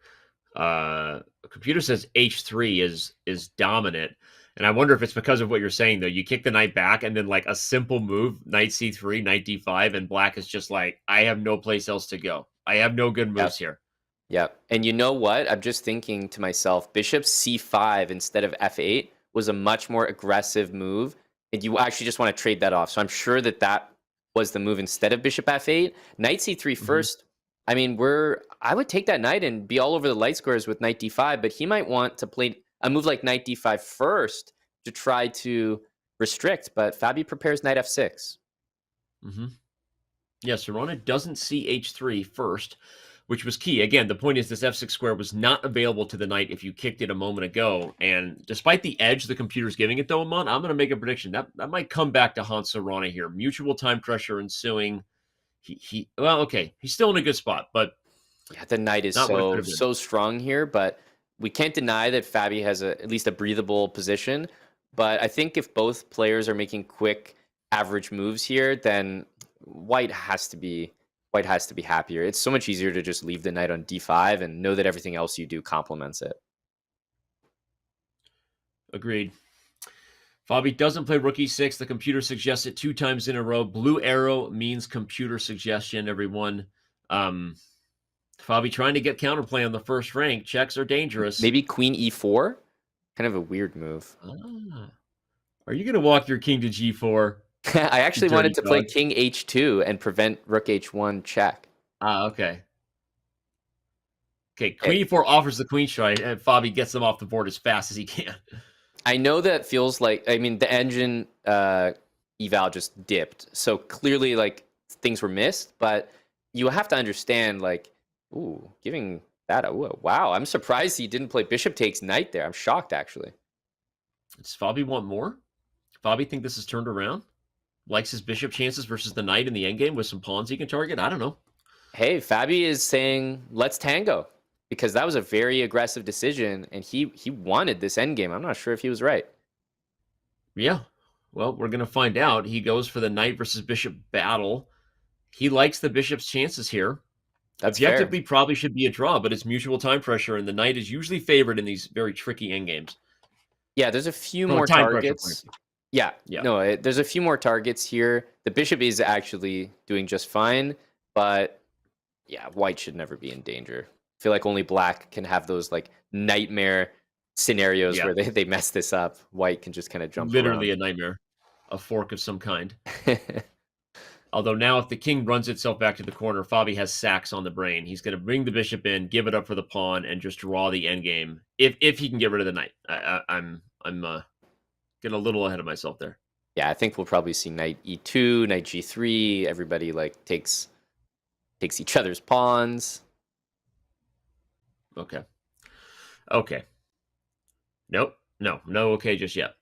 Computer says H3 is dominant. And I wonder if it's because of what you're saying, though. You kick the knight back, and then, like, a simple move, knight C3, knight D5, and black is just like, I have no place else to go. I have no good moves here. Yep. And you know what? I'm just thinking to myself, bishop C5 instead of F8 was a much more aggressive move, and you actually just want to trade that off. So I'm sure that was the move instead of bishop F8. Knight C3 first. I mean, I would take that knight and be all over the light squares with knight D5, but he might want to play a move like knight D5 first to try to restrict, but Fabi prepares knight F6. Yeah, Sarana doesn't see H3 first, which was key. Again, the point is this F6 square was not available to the knight if you kicked it a moment ago, and despite the edge the computer's giving it, though, Amon, I'm going to make a prediction. That might come back to haunt Sarana here. Mutual time pressure ensuing. Well, okay, he's still in a good spot, but the knight is so strong here, but we can't deny that Fabi has at least a breathable position. But I think if both players are making quick average moves here, then white has to be happier. It's so much easier to just leave the knight on D5 and know that everything else you do complements it. Agreed. Fabi doesn't play rook E6. The computer suggests it 2 times in a row. Blue arrow means computer suggestion, everyone. Fabi trying to get counterplay on the first rank. Checks are dangerous. Maybe queen E4? Kind of a weird move. Are you going to walk your king to G4? I actually wanted to play king H2 and prevent rook H1 check. Okay. Okay, queen E4 offers the queen strike, and Fabi gets them off the board as fast as he can. I know that feels like, I mean, the engine eval just dipped. So clearly, like, things were missed, but you have to understand, like, giving that wow. I'm surprised he didn't play bishop takes knight there. I'm shocked, actually. Does Fabi want more? Fabi think this is turned around? Likes his bishop chances versus the knight in the endgame with some pawns he can target? I don't know. Hey, Fabi is saying, let's tango. Because that was a very aggressive decision, and he wanted this endgame. I'm not sure if he was right. Yeah. Well, we're going to find out. He goes for the knight versus bishop battle. He likes the bishop's chances here. Objectively, probably should be a draw, but it's mutual time pressure, and the knight is usually favored in these very tricky endgames. Yeah, there's a few more targets. There's a few more targets here. The bishop is actually doing just fine, but yeah, white should never be in danger. I feel like only black can have those like nightmare scenarios where they mess this up. White can just kind of jump Literally around. A nightmare. A fork of some kind. Although now if the king runs itself back to the corner, Fabi has sacks on the brain. He's going to bring the bishop in, give it up for the pawn, and just draw the endgame. If he can get rid of the knight. I'm getting a little ahead of myself there. Yeah, I think we'll probably see knight E2, knight G3. Everybody like takes each other's pawns. Okay. No okay just yet.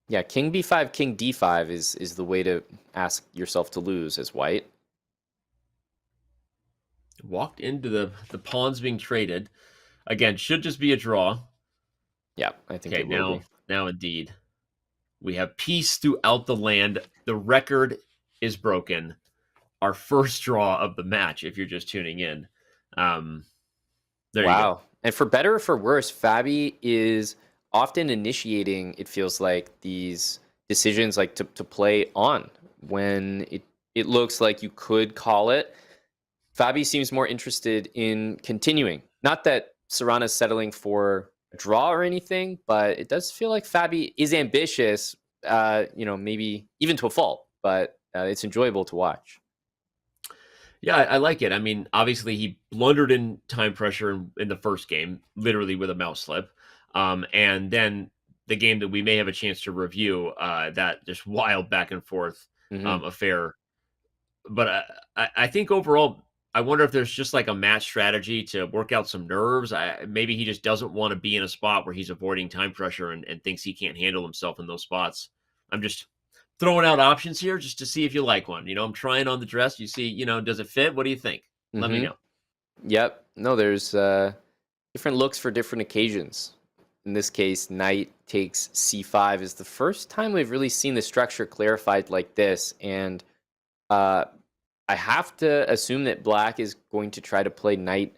Yeah, king b5, king d5 is the way to ask yourself to lose as white. Walked into the pawns being traded. Again, should just be a draw. Yeah, I think okay, it will be. Now indeed. We have peace throughout the land. The record is broken. Our first draw of the match, if you're just tuning in. There you go. And for better or for worse, Fabi is often initiating, it feels like, these decisions like to play on when it looks like you could call it. Fabi seems more interested in continuing. Not that Sarana's settling for a draw or anything, but it does feel like Fabi is ambitious, maybe even to a fault, but it's enjoyable to watch. Yeah, I like it. I mean, obviously he blundered in time pressure in the first game, literally with a mouse slip. And then the game that we may have a chance to review, that just wild back and forth affair. But I think overall, I wonder if there's just like a match strategy to work out some nerves. Maybe he just doesn't want to be in a spot where he's avoiding time pressure and thinks he can't handle himself in those spots. I'm just throwing out options here just to see if you like one. I'm trying on the dress. You see, does it fit? What do you think? Let me know. Yep. No, there's different looks for different occasions. In this case, knight takes c5 is the first time we've really seen the structure clarified like this. And I have to assume that black is going to try to play knight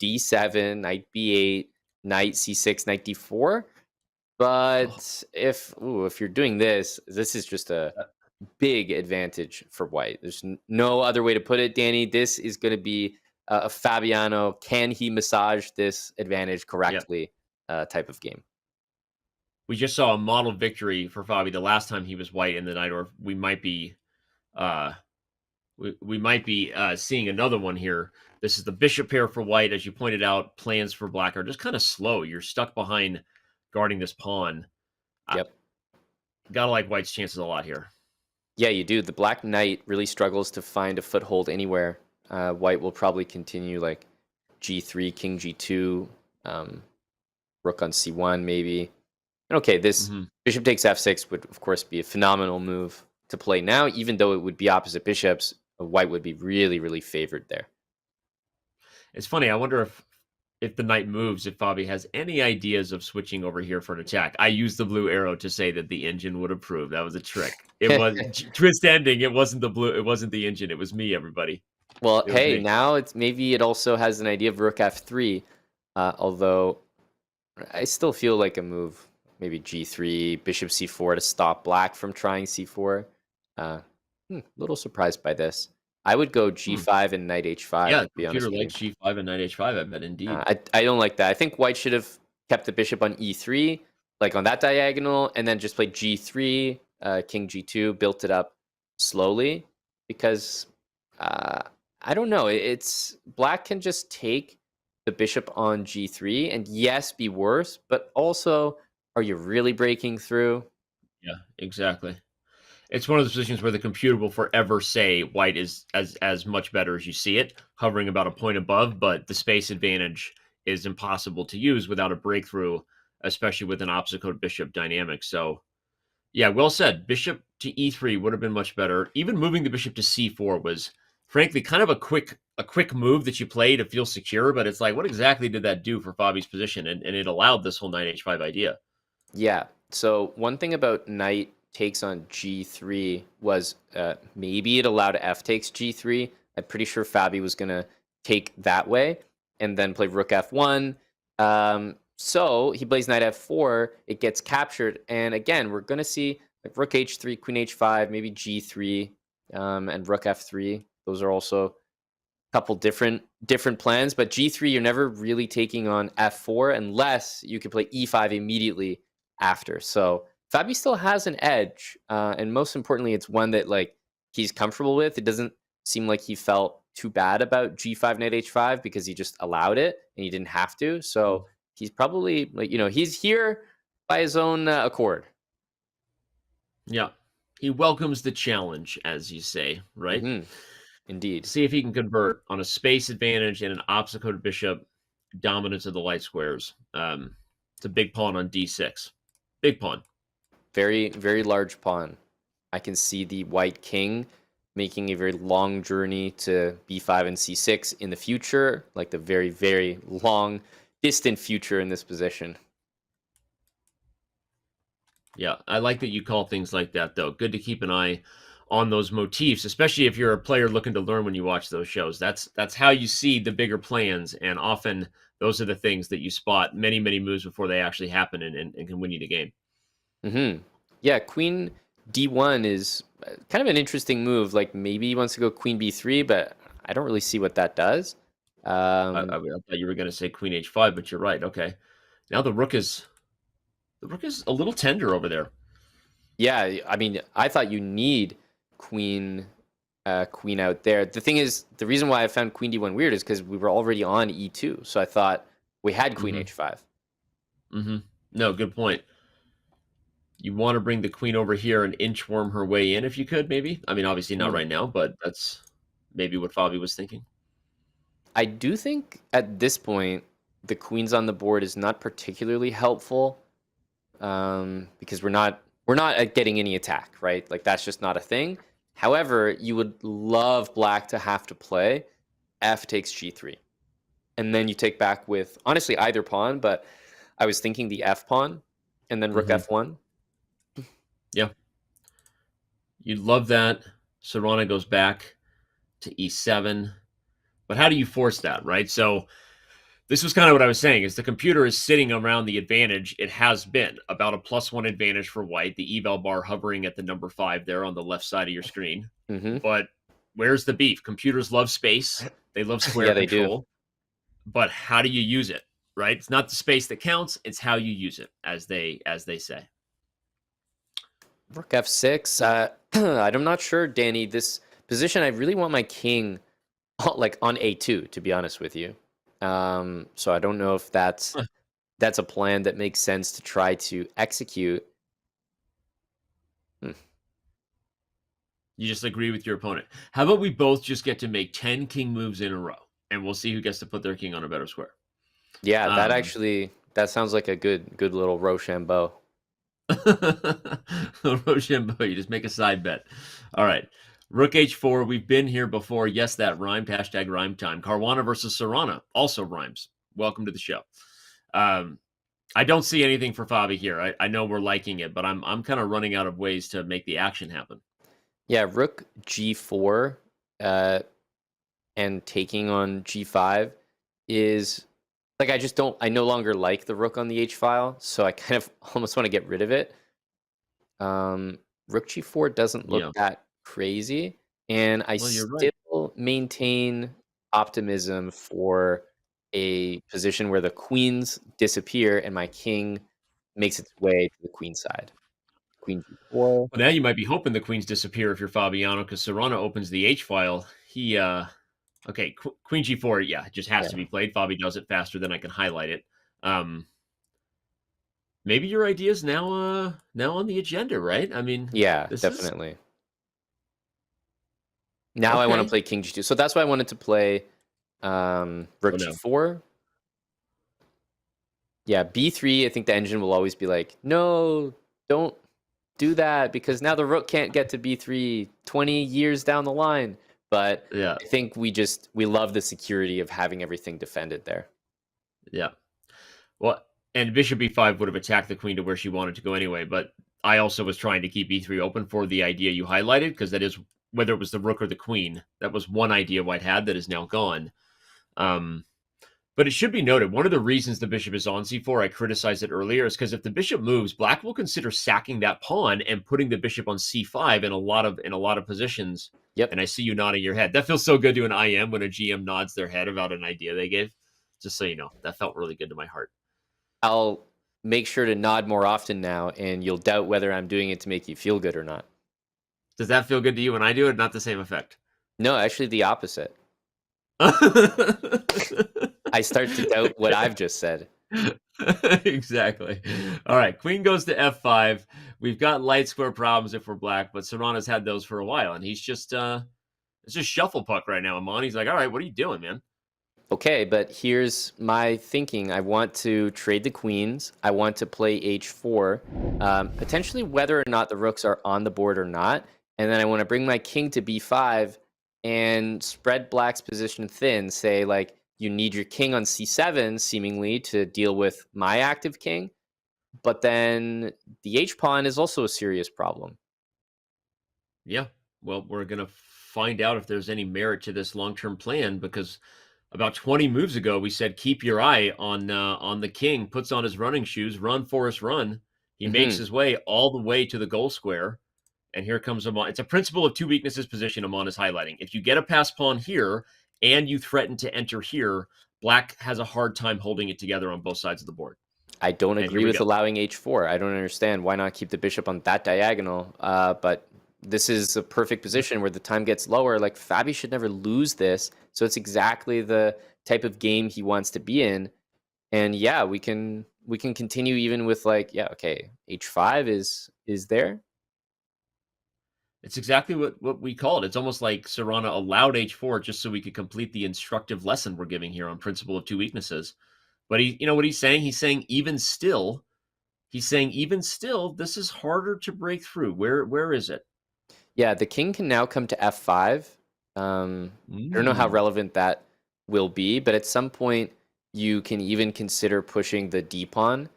d7, knight b8, knight c6, knight d4. But if you're doing this is just a big advantage for white. There's no other way to put it, Danny. This is going to be a Fabiano, can he massage this advantage correctly type of game. We just saw a model victory for Fabi the last time he was white in the night, or we might be seeing another one here. This is the bishop pair for white. As you pointed out, plans for black are just kind of slow. You're stuck behind guarding this pawn. Yep. Gotta like white's chances a lot here. Yeah, you do. The black knight really struggles to find a foothold anywhere. White will probably continue like g3, king g2, rook on c1 maybe. And okay, this bishop takes f6 would of course be a phenomenal move to play now, even though it would be opposite bishops. White would be really, really favored there. It's funny. I wonder if the knight moves, if Fabi has any ideas of switching over here for an attack. I used the blue arrow to say that the engine would approve. That was a trick. It was twist ending. It wasn't the blue. It wasn't the engine. It was me, everybody. Well, hey, now it also has an idea of rook f3. Although I still feel like a move, maybe g3, bishop c4 to stop black from trying c4. Little surprised by this. I would go g5 and knight h5. Yeah, to be computer honest likes g5 and knight h5. I bet indeed. I don't like that. I think white should have kept the bishop on e3, like on that diagonal, and then just played g3, king g2, built it up slowly. Because I don't know. It's black can just take the bishop on g3 and yes, be worse, but also, are you really breaking through? Yeah, exactly. It's one of those positions where the computer will forever say white is as much better as you see it, hovering about a point above, but the space advantage is impossible to use without a breakthrough, especially with an opposite code bishop dynamic. So, yeah, well said. Bishop to e3 would have been much better. Even moving the bishop to c4 was, frankly, kind of a quick move that you play to feel secure, but it's like, what exactly did that do for Fabi's position? And it allowed this whole knight h5 idea. Yeah. So one thing about knight takes on g3 was maybe it allowed f takes g3. I'm pretty sure Fabi was going to take that way and then play rook f1. So he plays knight f4. It gets captured. And again, we're going to see like rook h3, queen h5, maybe g3, and rook f3. Those are also a couple different plans. But g3, you're never really taking on f4 unless you can play e5 immediately after. So Fabi still has an edge, and most importantly, it's one that like he's comfortable with. It doesn't seem like he felt too bad about g5 knight h5 because he just allowed it and he didn't have to. So he's probably like he's here by his own accord. Yeah, he welcomes the challenge, as you say, right? Indeed. See if he can convert on a space advantage and an opposite code bishop, dominance of the light squares. It's a big pawn on d6. Big pawn. very, very large pawn. I can see the white king making a very long journey to b5 and c6 in the future, like the very, very long, distant future in this position. Yeah, I like that you call things like that, though. Good to keep an eye on those motifs, especially if you're a player looking to learn when you watch those shows. That's how you see the bigger plans, and often those are the things that you spot many, many moves before they actually happen and can win you the game. Mm-hmm. Yeah, queen d1 is kind of an interesting move. Like, maybe he wants to go queen b3, but I don't really see what that does. I thought you were going to say queen h5, but you're right. Okay. Now the rook is a little tender over there. Yeah, I mean, I thought you need queen out there. The thing is, the reason why I found queen d1 weird is because we were already on e2. So I thought we had queen h5. Mm-hmm. No, good point. You want to bring the queen over here and inchworm her way in if you could, maybe? I mean, obviously not right now, but that's maybe what Fabi was thinking. I do think at this point, the queen's on the board is not particularly helpful because we're not getting any attack, right? Like, that's just not a thing. However, you would love black to have to play f takes g3. And then you take back with, honestly, either pawn, but I was thinking the f pawn and then rook f1. Yeah. You'd love that. Sarana goes back to e7. But how do you force that, right? So this was kind of what I was saying, is the computer is sitting around the advantage. It has been about a +1 advantage for white, the eval bar hovering at the number 5 there on the left side of your screen. But where's the beef? Computers love space. They love square control. Do. But how do you use it, right? It's not the space that counts. It's how you use it, as they say. Rook f6. I'm not sure, Danny. This position, I really want my king like on a2, to be honest with you. So I don't know if that's a plan that makes sense to try to execute. You just agree with your opponent. How about we both just get to make 10 king moves in a row, and we'll see who gets to put their king on a better square. Yeah, that sounds like a good little Rochambeau. Rochambeau, you just make a side bet. All right. Rook h4, we've been here before. Yes, that rhymed. # rhyme time. Caruana versus Sarana also rhymes. Welcome to the show. I don't see anything for Fabi here. I know we're liking it, but I'm kind of running out of ways to make the action happen. Yeah, rook g4 and taking on g5 is like, I no longer like the rook on the h file, so I kind of almost want to get rid of it. Rook g4 doesn't look that crazy, and I still maintain optimism for a position where the queens disappear and my king makes its way to the queen side. Queen g4. Well, now you might be hoping the queens disappear if you're Fabiano, because Sarana opens the h file. He okay, queen g4, yeah, it just has to be played. Fabi does it faster than I can highlight it. Maybe your idea's now on the agenda, right? I mean, yeah, definitely. Now I want to play king g2. So that's why I wanted to play rook g4. Yeah, b3, I think the engine will always be like, no, don't do that, because now the rook can't get to b3 20 years down the line. But I think we love the security of having everything defended there. Yeah. Well, and bishop b5 would have attacked the queen to where she wanted to go anyway, but I also was trying to keep e3 open for the idea you highlighted, because that is, whether it was the rook or the queen, that was one idea White had that is now gone. But it should be noted, one of the reasons the bishop is on c4, I criticized it earlier, is because if the bishop moves, black will consider sacking that pawn and putting the bishop on c5 in a lot of positions. Yep. And I see you nodding your head. That feels so good to an IM when a GM nods their head about an idea they gave. Just so you know, that felt really good to my heart. I'll make sure to nod more often now, and you'll doubt whether I'm doing it to make you feel good or not. Does that feel good to you when I do it? Not the same effect. No, actually the opposite. I start to doubt what I've just said. Exactly. All right, queen goes to f5. We've got light square problems if we're black, but Sarana's had those for a while, and he's just it's just shuffle puck right now, Amon. He's like, all right, what are you doing, man? okay, but here's my thinking. I want to trade the queens. I want to play h4, potentially whether or not the rooks are on the board or not. And then I want to bring my king to b5 and spread black's position thin. Say, like, you need your king on c7, seemingly, to deal with my active king. But then the h-pawn is also a serious problem. Yeah, well, we're going to find out if there's any merit to this long-term plan, because about 20 moves ago, we said, keep your eye on the king, puts on his running shoes, run, Forrest, run. He makes his way all the way to the goal square. And here comes Aman. It's a principle of two weaknesses position Aman is highlighting. If you get a pass pawn here and you threaten to enter here, black has a hard time holding it together on both sides of the board. I don't agree with allowing h4. I don't understand. Why not keep the bishop on that diagonal? But this is a perfect position where the time gets lower. Like, Fabi should never lose this. So it's exactly the type of game he wants to be in. And yeah, we can continue even with, like, yeah, okay, h5 is there. It's exactly what we call it. It's almost like Sarana allowed h4 just so we could complete the instructive lesson we're giving here on principle of two weaknesses. But you know what he's saying? He's saying even still, this is harder to break through. Where is it? Yeah, the king can now come to f5. I don't know how relevant that will be, but at some point you can even consider pushing the d pawn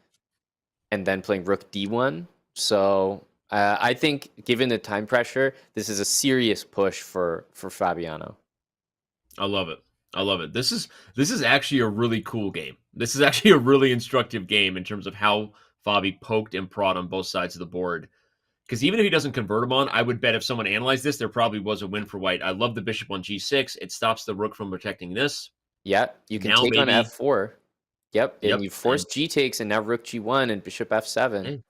and then playing rook d1. So I think, given the time pressure, this is a serious push for Fabiano. I love it. I love it. This is actually a really cool game. This is actually a really instructive game in terms of how Fabi poked and prod on both sides of the board. Because even if he doesn't convert him on, I would bet if someone analyzed this, there probably was a win for white. I love the bishop on g6. It stops the rook from protecting this. Yeah, you can take on f4. Yep, and you force g takes, and now rook g1 and bishop f7. Hey,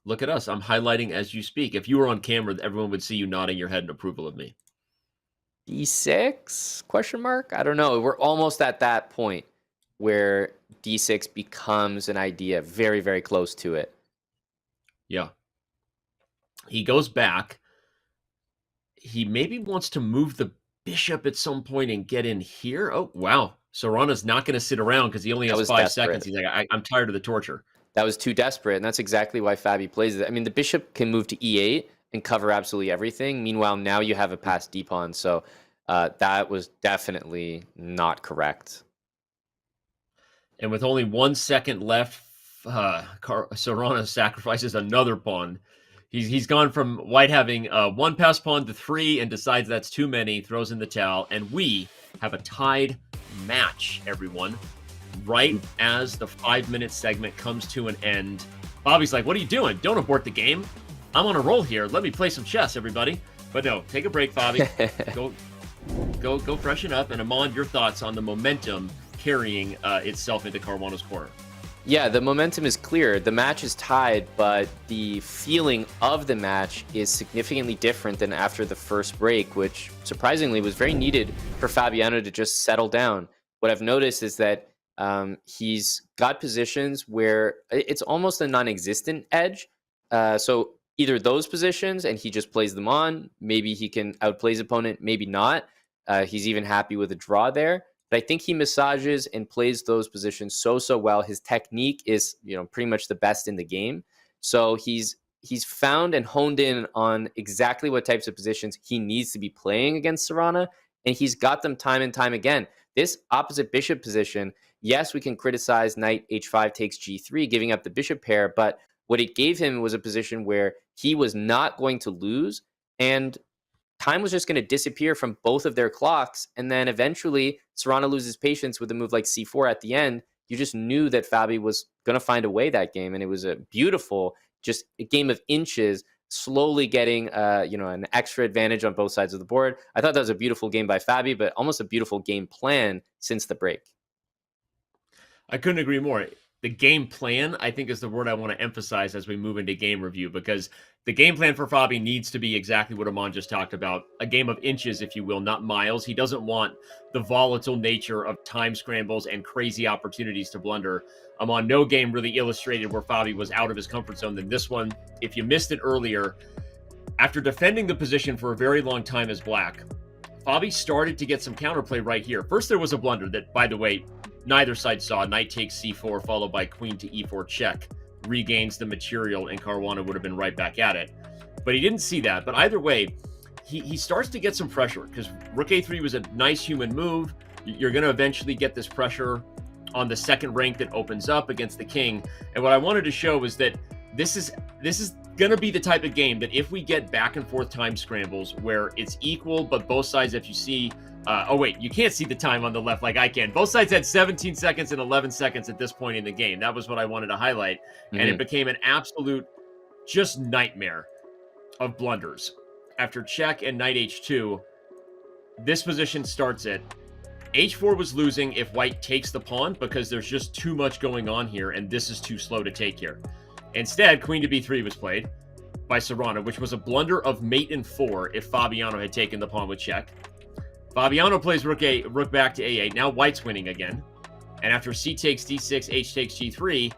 look at us. I'm highlighting as you speak. If you were on camera, everyone would see you nodding your head in approval of me. d6? Question mark? I don't know. We're almost at that point where d6 becomes an idea, very, very close to it. Yeah. He goes back. He maybe wants to move the bishop at some point and get in here. Oh, wow. Sarana's not going to sit around because he only has 5 seconds. He's like, I'm tired of the torture. That was too desperate, and that's exactly why Fabi plays it. I mean, the bishop can move to e8 and cover absolutely everything. Meanwhile, now you have a passed d-pawn, so that was definitely not correct. And with only 1 second left, Sarana sacrifices another pawn. He's gone from white having 1 pass pawn to 3 and decides that's too many, throws in the towel, and we have a tied match, everyone. Right as the 5-minute segment comes to an end, Bobby's like, what are you doing? Don't abort the game. I'm on a roll here. Let me play some chess, everybody. But no, take a break, Bobby. Go freshen up. And Aman, your thoughts on the momentum carrying itself into Caruana's corner. Yeah, the momentum is clear. The match is tied, but the feeling of the match is significantly different than after the first break, which surprisingly was very needed for Fabiano to just settle down. What I've noticed is that he's got positions where it's almost a non-existent edge. So either those positions and he just plays them on. Maybe he can outplay his opponent, maybe not. He's even happy with a draw there. But I think he massages and plays those positions so well. His technique is, pretty much the best in the game. So he's found and honed in on exactly what types of positions he needs to be playing against Sarana, and he's got them time and time again. This opposite bishop position, yes, we can criticize knight h5 takes g3, giving up the bishop pair, but what it gave him was a position where he was not going to lose, and time was just going to disappear from both of their clocks. And then eventually Sarana loses patience with a move like c4 at the end. You just knew that Fabi was going to find a way that game. And it was a beautiful, just a game of inches, slowly getting, an extra advantage on both sides of the board. I thought that was a beautiful game by Fabi, but almost a beautiful game plan since the break. I couldn't agree more. The game plan, I think, is the word I want to emphasize as we move into game review, because the game plan for Fabi needs to be exactly what Aman just talked about. A game of inches, if you will, not miles. He doesn't want the volatile nature of time scrambles and crazy opportunities to blunder. Aman, no game really illustrated where Fabi was out of his comfort zone than this one. If you missed it earlier, after defending the position for a very long time as black, Fabi started to get some counterplay right here. First, there was a blunder that, by the way, neither side saw. Knight takes c4, followed by queen to e4 check. Regains the material, and Caruana would have been right back at it. But he didn't see that. But either way, he starts to get some pressure because rook a3 was a nice human move. You're going to eventually get this pressure on the second rank that opens up against the king. And what I wanted to show was that this is going to be the type of game that if we get back and forth time scrambles where it's equal, but both sides, if you see, oh wait, you can't see the time on the left like I can. Both sides had 17 seconds and 11 seconds at this point in the game. That was what I wanted to highlight. And it became an absolute just nightmare of blunders. After check and knight h2, this position starts it. h4 was losing if white takes the pawn because there's just too much going on here and this is too slow to take here. Instead, queen to b3 was played by Sarana, which was a blunder of mate in 4 if Fabiano had taken the pawn with check. Fabiano plays rook back to a8. Now white's winning again. And after c takes d6, h takes g3,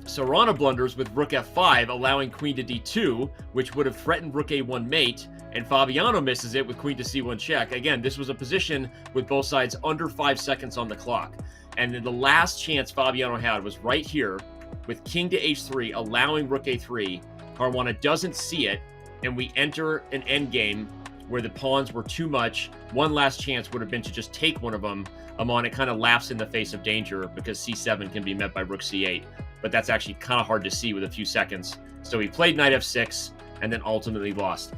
Sarana blunders with rook f5, allowing queen to d2, which would have threatened rook a1 mate, and Fabiano misses it with queen to c1 check. Again, this was a position with both sides under 5 seconds on the clock. And then the last chance Fabiano had was right here with king to h3, allowing rook a3. Caruana doesn't see it, and we enter an endgame where the pawns were too much. One last chance would have been to just take one of them. Amon, it kind of laughs in the face of danger because c7 can be met by rook c8, but that's actually kind of hard to see with a few seconds. So he played knight f6 and then ultimately lost.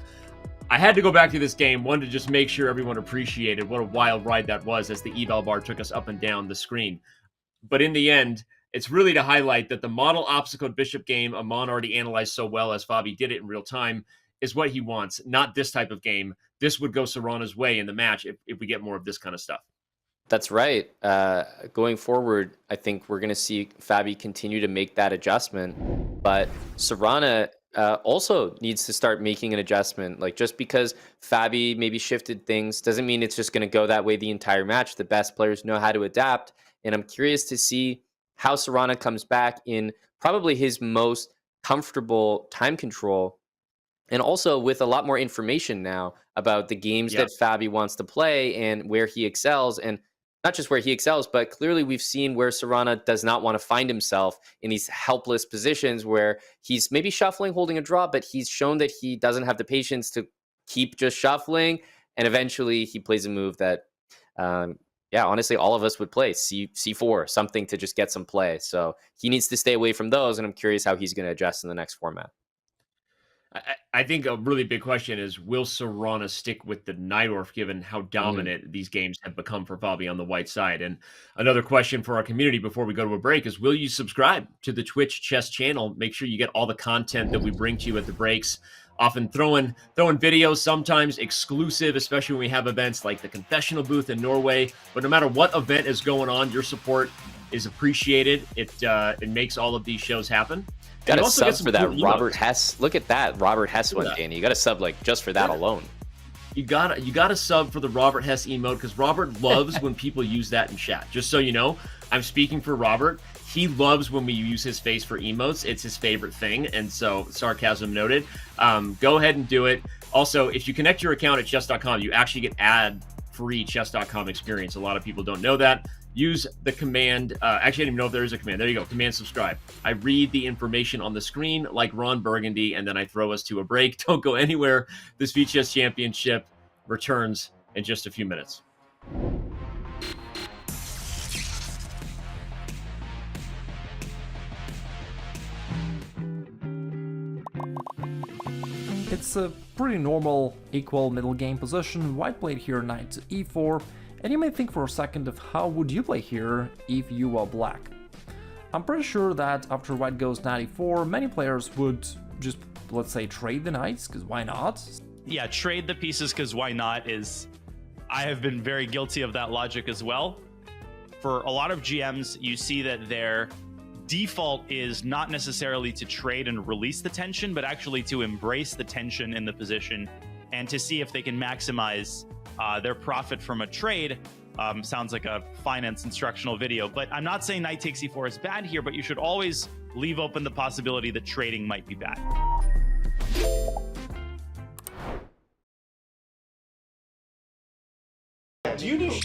I had to go back to this game, one, to just make sure everyone appreciated what a wild ride that was as the eval bar took us up and down the screen. But in the end, it's really to highlight that the model obstacle bishop game Amon already analyzed so well as Fabi did it in real time is what he wants, not this type of game. This would go Sarana's way in the match if we get more of this kind of stuff. That's right. Going forward, I think we're going to see Fabi continue to make that adjustment. But Sarana also needs to start making an adjustment. Like, just because Fabi maybe shifted things doesn't mean it's just going to go that way the entire match. The best players know how to adapt. And I'm curious to see how Sarana comes back in probably his most comfortable time control. And also with a lot more information now about the games that Fabi wants to play and where he excels. And not just where he excels, but clearly we've seen where Sarana does not want to find himself in these helpless positions where he's maybe shuffling, holding a draw, but he's shown that he doesn't have the patience to keep just shuffling. And eventually he plays a move that, honestly, all of us would play, C4, something to just get some play. So he needs to stay away from those, and I'm curious how he's going to adjust in the next format. I think a really big question is, will Sarana stick with the Najdorf given how dominant these games have become for Fabi on the white side? And another question for our community before we go to a break is, will you subscribe to the Twitch Chess channel? Make sure you get all the content that we bring to you at the breaks. Often throwing videos, sometimes exclusive, especially when we have events like the Confessional Booth in Norway. But no matter what event is going on, your support is appreciated. It makes all of these shows happen. Got a sub for that, Robert Hess. Look at that, Robert Hess one, Danny. You got a sub like just for that alone. You got to sub for the Robert Hess emote because Robert loves when people use that in chat. Just so you know, I'm speaking for Robert. He loves when we use his face for emotes. It's his favorite thing, and so sarcasm noted. Go ahead and do it. Also, if you connect your account at Chess.com, you actually get ad-free Chess.com experience. A lot of people don't know that. Use the command. Actually, I didn't even know if there is a command. There you go. Command subscribe. I read the information on the screen like Ron Burgundy, and then I throw us to a break. Don't go anywhere. The Speed Chess Championship returns in just a few minutes. It's a pretty normal equal middle game position. White played here knight to e4, and you may think for a second of how would you play here if you were black. I'm pretty sure that after white goes knight e4, many players would just, let's say, trade the knights, because why not? Yeah, trade the pieces because why not I have been very guilty of that logic as well. For a lot of GMs, you see that their default is not necessarily to trade and release the tension, but actually to embrace the tension in the position and to see if they can maximize their profit from a trade. Sounds like a finance instructional video, but I'm not saying knight takes e4 is bad here, but you should always leave open the possibility that trading might be bad.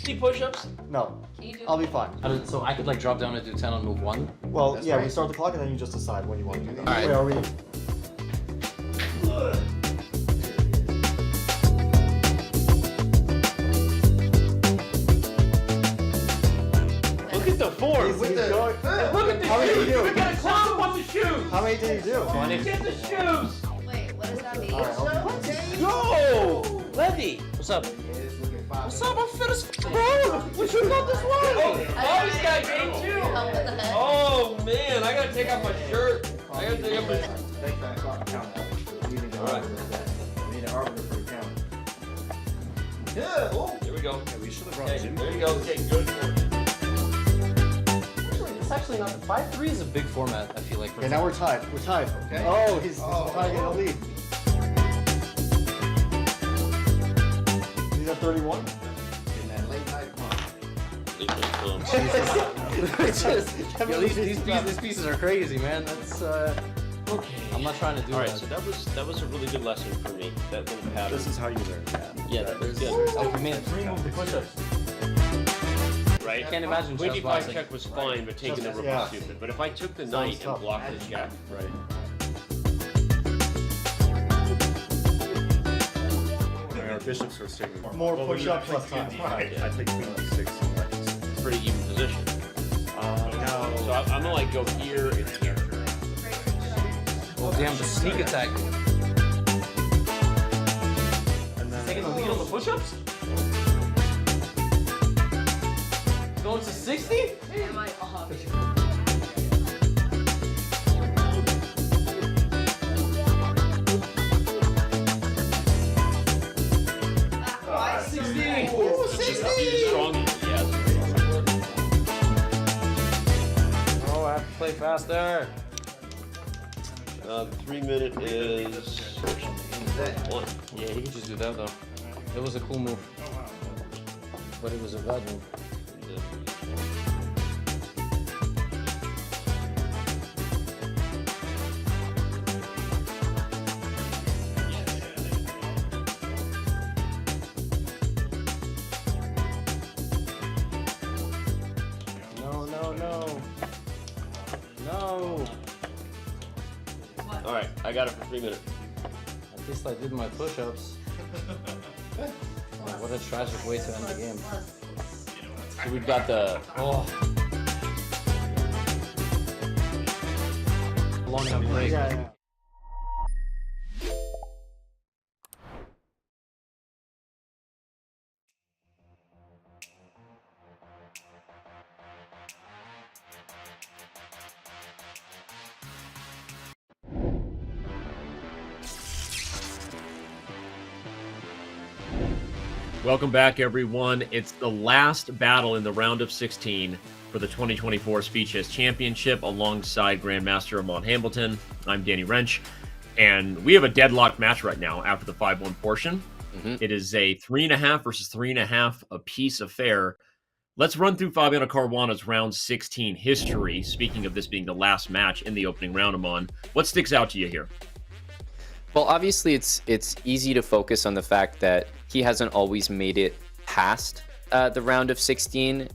60 push-ups? No. I'll be fine. So I could like drop down and do 10 on move 1? Well, yeah, we start the clock and then you just decide when you want to do that. All right. Where are we? Look at the form. He's Look going. at the How many shoes. did you do? We got a clown up on the shoes. How many did you do? Get the shoes. Wait, what does that mean? Yo, Levy. What's up? What's up? I'm fit as bro. We should have got this one. Oh, he's got game too. Oh man, I gotta take off my shirt. I gotta take off my. Alright. Yeah. Oh, here we go. We should have Okay, there you go. Okay, good. It's actually not. 5-3 is a big format, I feel like. Okay, now we're tied. We're tied. Okay. Oh, he's trying to get a lead. He's at 31. In that late night Yo, these pieces are crazy, man. That's Okay. I'm not trying to do All right, that. so that was a really good lesson for me. That little pattern. This is how you learn. Yeah, that was good. Like, we made 3 move the push-ups. Right? I can't imagine Queen chess D5 boxing. check was fine, but taking the rook Yeah. was stupid. But if I took the Sounds knight and tough. blocked the check, right? Our bishops are staying More push-ups, less time. I think queen d6. It's a pretty even position. So I'm gonna like go here and here. Oh damn, the sneak attack. Taking the lead on the push-ups? Going to 60? Oh, I have to play faster. The 3 minute is 1. Yeah, he could just do that though. It was a cool move. But it was a bad move. No. All right, I got it for 3 minutes. At least I did my push-ups. Oh, what a tragic way to end the game. So we've got the. Oh. Long enough break. Yeah. Welcome back, everyone. It's the last battle in the round of 16 for the 2024 Speed Chess Championship alongside Grandmaster Amon Hambleton. I'm Danny Wrench, and we have a deadlocked match right now after the 5-1 portion. It is a 3.5 versus 3.5 apiece affair. Let's run through Fabiano Caruana's round 16 history. Speaking of this being the last match in the opening round, Amon, what sticks out to you here? Well, obviously, it's easy to focus on the fact that he hasn't always made it past the round of 16.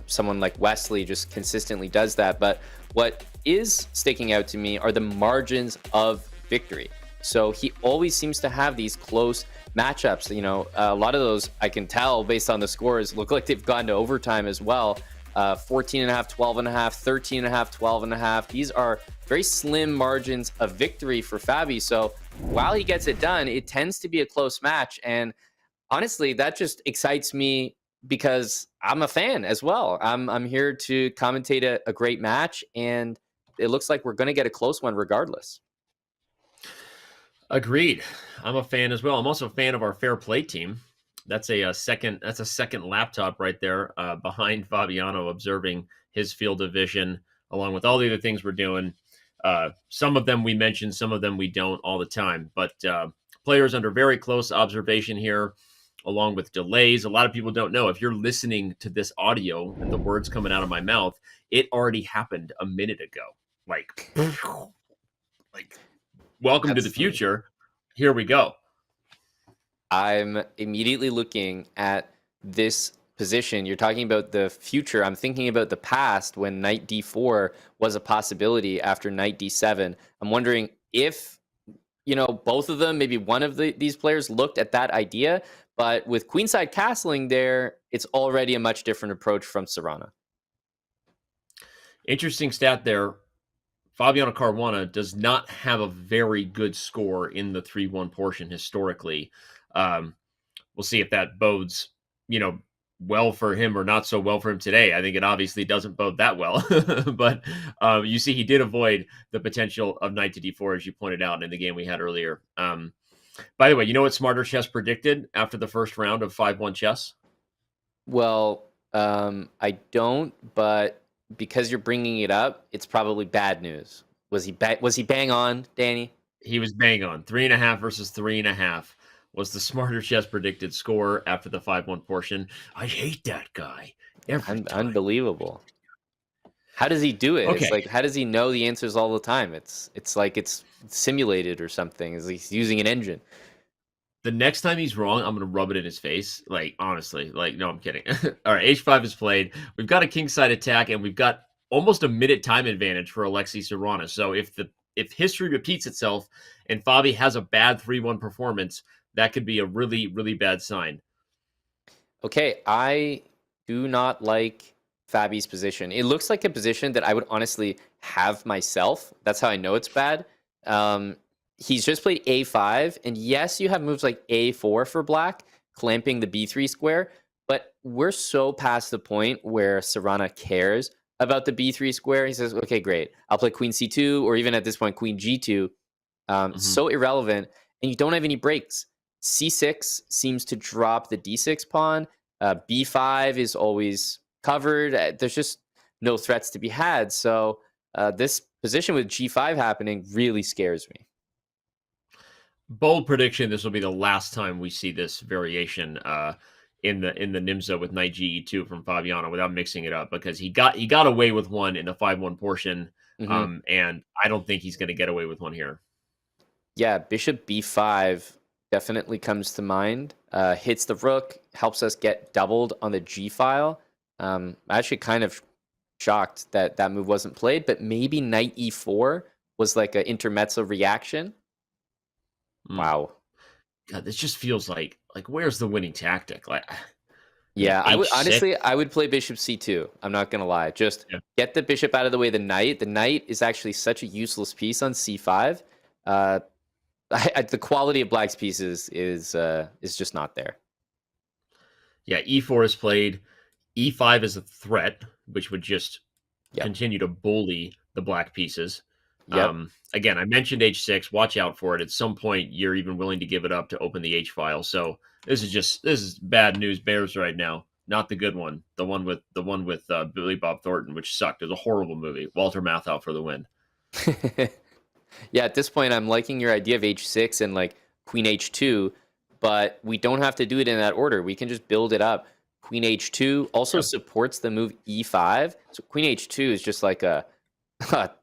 Someone like Wesley just consistently does that. But what is sticking out to me are the margins of victory. So he always seems to have these close matchups. You know, a lot of those I can tell based on the scores look like they've gone to overtime as well. 14.5, 12.5, 13.5, 12.5. These are very slim margins of victory for Fabi. So while he gets it done, it tends to be a close match. And honestly, that just excites me because I'm a fan as well. I'm here to commentate a great match, and it looks like we're going to get a close one regardless. Agreed. I'm a fan as well. I'm also a fan of our fair play team. That's a second laptop right there behind Fabiano, observing his field of vision, along with all the other things we're doing. Some of them we mention, some of them we don't all the time. But players under very close observation here, along with delays. A lot of people don't know. If you're listening to this audio and the words coming out of my mouth, it already happened a minute ago. Like welcome to the future. Here we go. I'm immediately looking at this position. You're talking about the future. I'm thinking about the past when knight d4 was a possibility after knight d7. I'm wondering if, both of them, maybe one of these players looked at that idea, but with queenside castling there, it's already a much different approach from Sarana. Interesting stat there. Fabiano Caruana does not have a very good score in the 3-1 portion historically. We'll see if that bodes, well for him or not so well for him today. I think it obviously doesn't bode that well, but you see he did avoid the potential of knight to d4, as you pointed out in the game we had earlier. By the way, you know what Smarter Chess predicted after the first round of 5-1 chess? Well, I don't, but because you're bringing it up, it's probably bad news. Was he bang on, Danny? He was bang on. 3.5 versus 3.5 was the Smarter Chess predicted score after the 5-1 portion. I hate that guy. Unbelievable. How does he do it? Okay. It's like, how does he know the answers all the time? It's like it's simulated or something. It's like he's using an engine. The next time he's wrong, I'm going to rub it in his face. Like, honestly. Like, no, I'm kidding. All right, h5 is played. We've got a kingside attack, and we've got almost a minute time advantage for Alexei Sarana. So if history repeats itself and Fabi has a bad 3-1 performance, that could be a really, really bad sign. Okay, I do not like Fabi's position. It looks like a position that I would honestly have myself. That's how I know it's bad. He's just played a5, and yes, you have moves like a4 for black, clamping the b3 square, but we're so past the point where Sarana cares about the b3 square. He says, okay, great, I'll play queen c2, or even at this point, queen g2. So irrelevant, and you don't have any breaks. c6 seems to drop the d6 pawn. b5 is always covered. There's just no threats to be had. So this position with g5 happening really scares me. Bold prediction: this will be the last time we see this variation in the Nimzo with knight ge2 from Fabiano without mixing it up, because he got away with one in the 5-1 portion, and I don't think he's going to get away with one here. Yeah, bishop b5 definitely comes to mind. Hits the rook, helps us get doubled on the g file. I'm actually kind of shocked that that move wasn't played, but maybe knight e4 was like an intermezzo reaction. Wow. God, this just feels like where's the winning tactic? Like, yeah, I would H6? honestly, I would play bishop c2. I'm not gonna lie. Just get the bishop out of the way. The knight is actually such a useless piece on c5. The quality of black's pieces is just not there. Yeah, e4 is played. E5 is a threat, which would just continue to bully the black pieces. Again, I mentioned h6. Watch out for it. At some point, you're even willing to give it up to open the h file. So this is bad news bears right now. Not the good one. The one with Billy Bob Thornton, which sucked. It was a horrible movie. Walter Matthau for the win. Yeah, at this point, I'm liking your idea of h6 and like queen h2, but we don't have to do it in that order. We can just build it up. Queen h2 also supports the move e5. So queen h2 is just like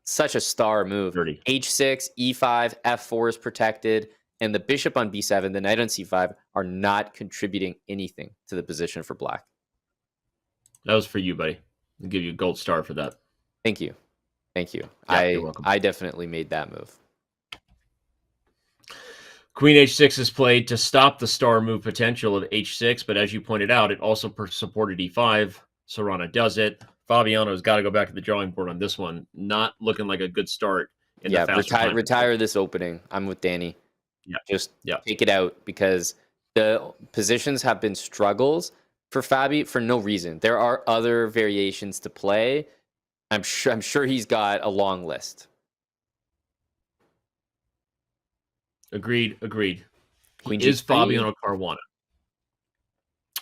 such a star move. h6, e5, f4 is protected, and the bishop on b7, the knight on c5 are not contributing anything to the position for black. That was for you, buddy. I'll give you a gold star for that. Thank you. Thank you. Yeah, you're welcome. I definitely made that move. Queen h6 is played to stop the star move potential of h6, but as you pointed out, it also supported e5. Sarana does it. Fabiano's got to go back to the drawing board on this one. Not looking like a good start. Retire this opening. I'm with Danny. Just take it out, because the positions have been struggles for Fabi for no reason. There are other variations to play. I'm sure he's got a long list. Agreed. Queen He is G3. Fabiano Caruana.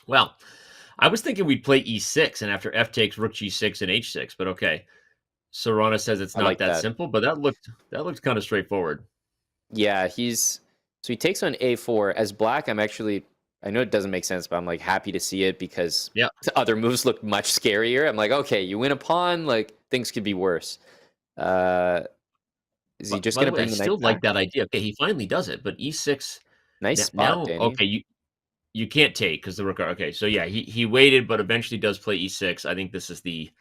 Well, I was thinking we'd play e6, and after f takes, rook g6 and h6, but okay. Sarana says it's not that simple, but that looked kind of straightforward. Yeah, he takes on a4. As black, I know it doesn't make sense, but I'm like happy to see it, because the other moves look much scarier. I'm like, okay, you win a pawn, like things could be worse. Is he just going to bring the knight I still back? like that idea. Okay, he finally does it, but e6. Nice spot, Danny. Okay, you can't take because the rook. Okay, so yeah, he waited, but eventually does play e6. I think this is the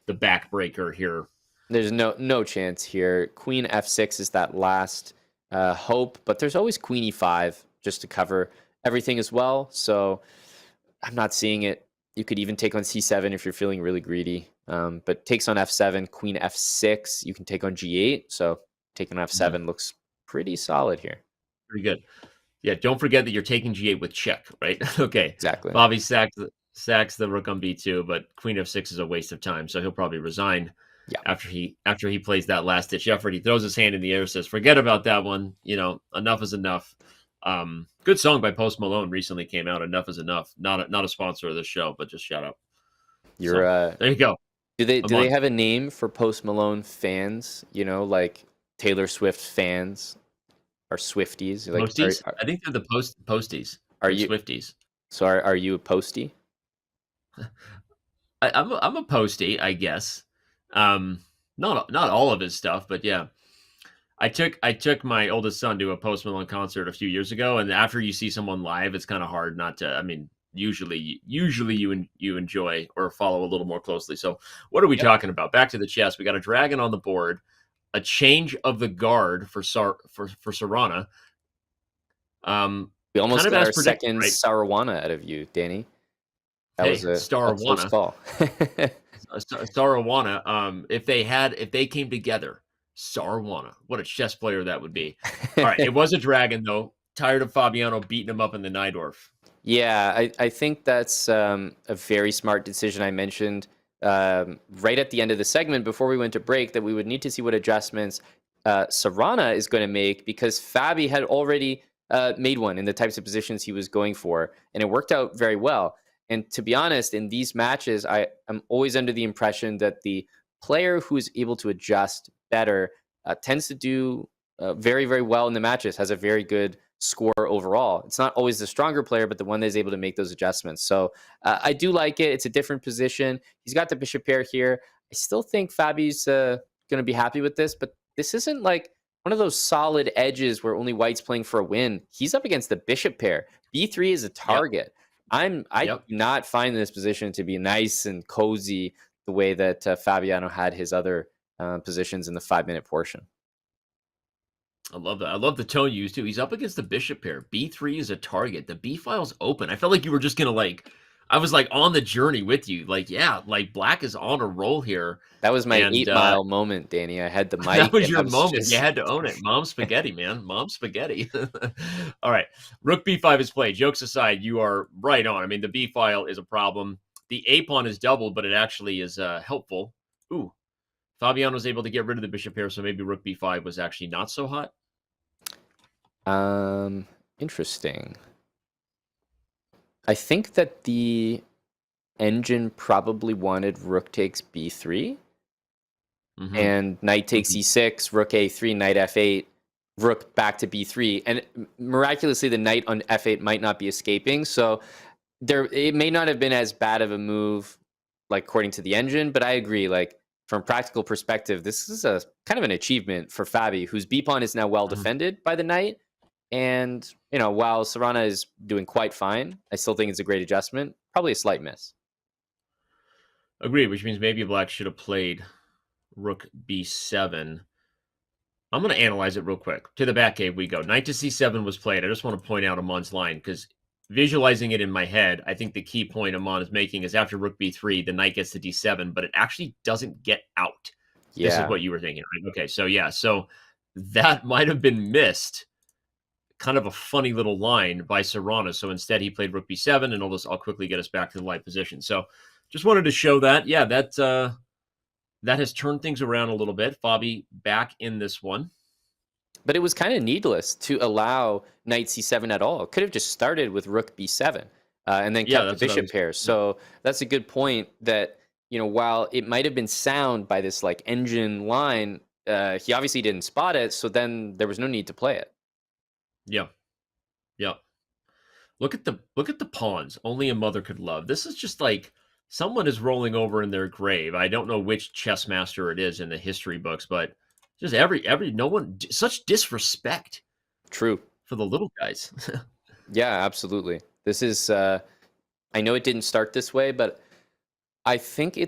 backbreaker here. There's no chance here. Queen f6 is that last hope, but there's always queen e5 just to cover everything as well. So I'm not seeing it. You could even take on c7 if you're feeling really greedy. But takes on f7, queen f6. You can take on g8. So taking on f7 looks pretty solid here. Pretty good. Yeah, don't forget that you're taking g8 with check, right? Okay. Exactly. Bobby sacks the rook on b2, but queen f6 is a waste of time, so he'll probably resign. Yeah. After he plays that last ditch effort, he throws his hand in the air, says, "Forget about that one. You know, enough is enough." Good song by Post Malone recently came out. "Enough is enough." Not a sponsor of this show, but just shout out. There you go. Do they have a name for Post Malone fans? You know, like Taylor Swift fans or Swifties? Like, Posties? I think they're the posties. Are you Swifties? So are you a postie? I'm a postie, I guess. Not all of his stuff, but yeah. I took my oldest son to a Post Malone concert a few years ago, and after you see someone live, it's kind of hard not to. I mean, usually you enjoy or follow a little more closely. So what are we talking about? Back to the chess. We got a dragon on the board, a change of the guard for Sarana. We almost got our second Saruana out of you, Danny. That was a close call. Saruana. If they came together, Saruana. What a chess player that would be. All right, it was a dragon though. Tired of Fabiano beating him up in the Najdorf. Yeah, I think that's a very smart decision. I mentioned right at the end of the segment before we went to break that we would need to see what adjustments Sarana is going to make, because Fabi had already made one in the types of positions he was going for, and it worked out very well. And to be honest, in these matches, I'm always under the impression that the player who is able to adjust better tends to do very, very well in the matches, has a very good score overall. It's not always the stronger player, but the one that is able to make those adjustments. So I do like it. It's a different position. He's got the bishop pair here. I still think Fabi's going to be happy with this, but this isn't like one of those solid edges where only white's playing for a win. He's up against the bishop pair. b3 is a target. Yep. I do not find this position to be nice and cozy the way that Fabiano had his other positions in the 5-minute portion. I love that. I love the tone used too. He's up against the bishop pair. b3 is a target. The b file's open. I felt like you were just gonna I was like on the journey with you. Like, yeah, like black is on a roll here. That was my 8-mile moment, Danny. I had the mic. That was your moment. You had to own it. Mom spaghetti, man. Mom spaghetti. All right. Rook b5 is played. Jokes aside, you are right on. I mean, the b file is a problem. The a pawn is doubled, but it actually is helpful. Ooh. Fabiano was able to get rid of the bishop pair, so maybe rook b5 was actually not so hot. Interesting. I think that the engine probably wanted rook takes b3 and knight takes e6, rook a3, knight f8, rook back to b3, and miraculously the knight on f8 might not be escaping. So it may not have been as bad of a move, like according to the engine, but I agree. Like from a practical perspective, this is a kind of an achievement for Fabi, whose b pawn is now well defended by the knight. And, you know, while Sarana is doing quite fine, I still think it's a great adjustment. Probably a slight miss. Agreed, which means maybe black should have played rook b7. I'm going to analyze it real quick. To the back cave we go. Knight to c7 was played. I just want to point out Amon's line, because visualizing it in my head, I think the key point Amon is making is after rook b3, the knight gets to d7, but it actually doesn't get out. Yeah. This is what you were thinking, right? Okay, so yeah, so that might have been missed. Kind of a funny little line by Sarana. So instead he played rook b7, and I'll quickly get us back to the live position. So just wanted to show that. Yeah, that has turned things around a little bit. Fabi back in this one. But it was kind of needless to allow knight c7 at all. It could have just started with rook b7 and then kept the bishop pair. So that's a good point that, you know, while it might have been sound by this like engine line, he obviously didn't spot it. So then there was no need to play it. Yeah. Yeah. Look at the pawns. Only a mother could love. This is just like someone is rolling over in their grave. I don't know which chess master it is in the history books, but just no one, such disrespect. True. For the little guys. Yeah, absolutely. This is, I know it didn't start this way, but I think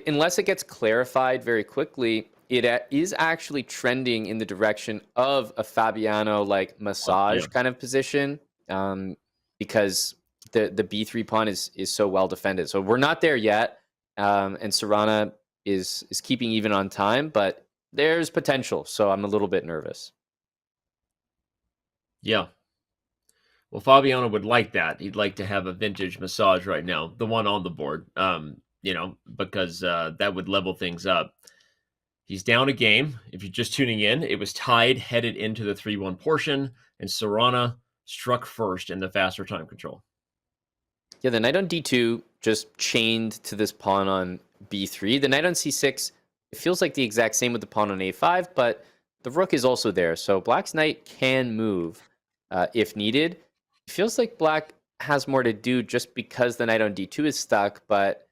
unless it gets clarified very quickly, it is actually trending in the direction of a Fabiano like massage kind of position, because the b3 pawn is so well defended. So we're not there yet, and Sarana is keeping even on time, but there's potential. So I'm a little bit nervous. Yeah. Well, Fabiano would like that. He'd like to have a vintage massage right now, the one on the board, because that would level things up. He's down a game. If you're just tuning in, it was tied, headed into the 3-1 portion, and Sarana struck first in the faster time control. Yeah, the knight on d2 just chained to this pawn on b3. The knight on c6, it feels like the exact same with the pawn on a5, but the rook is also there. So black's knight can move if needed. It feels like black has more to do just because the knight on d2 is stuck, but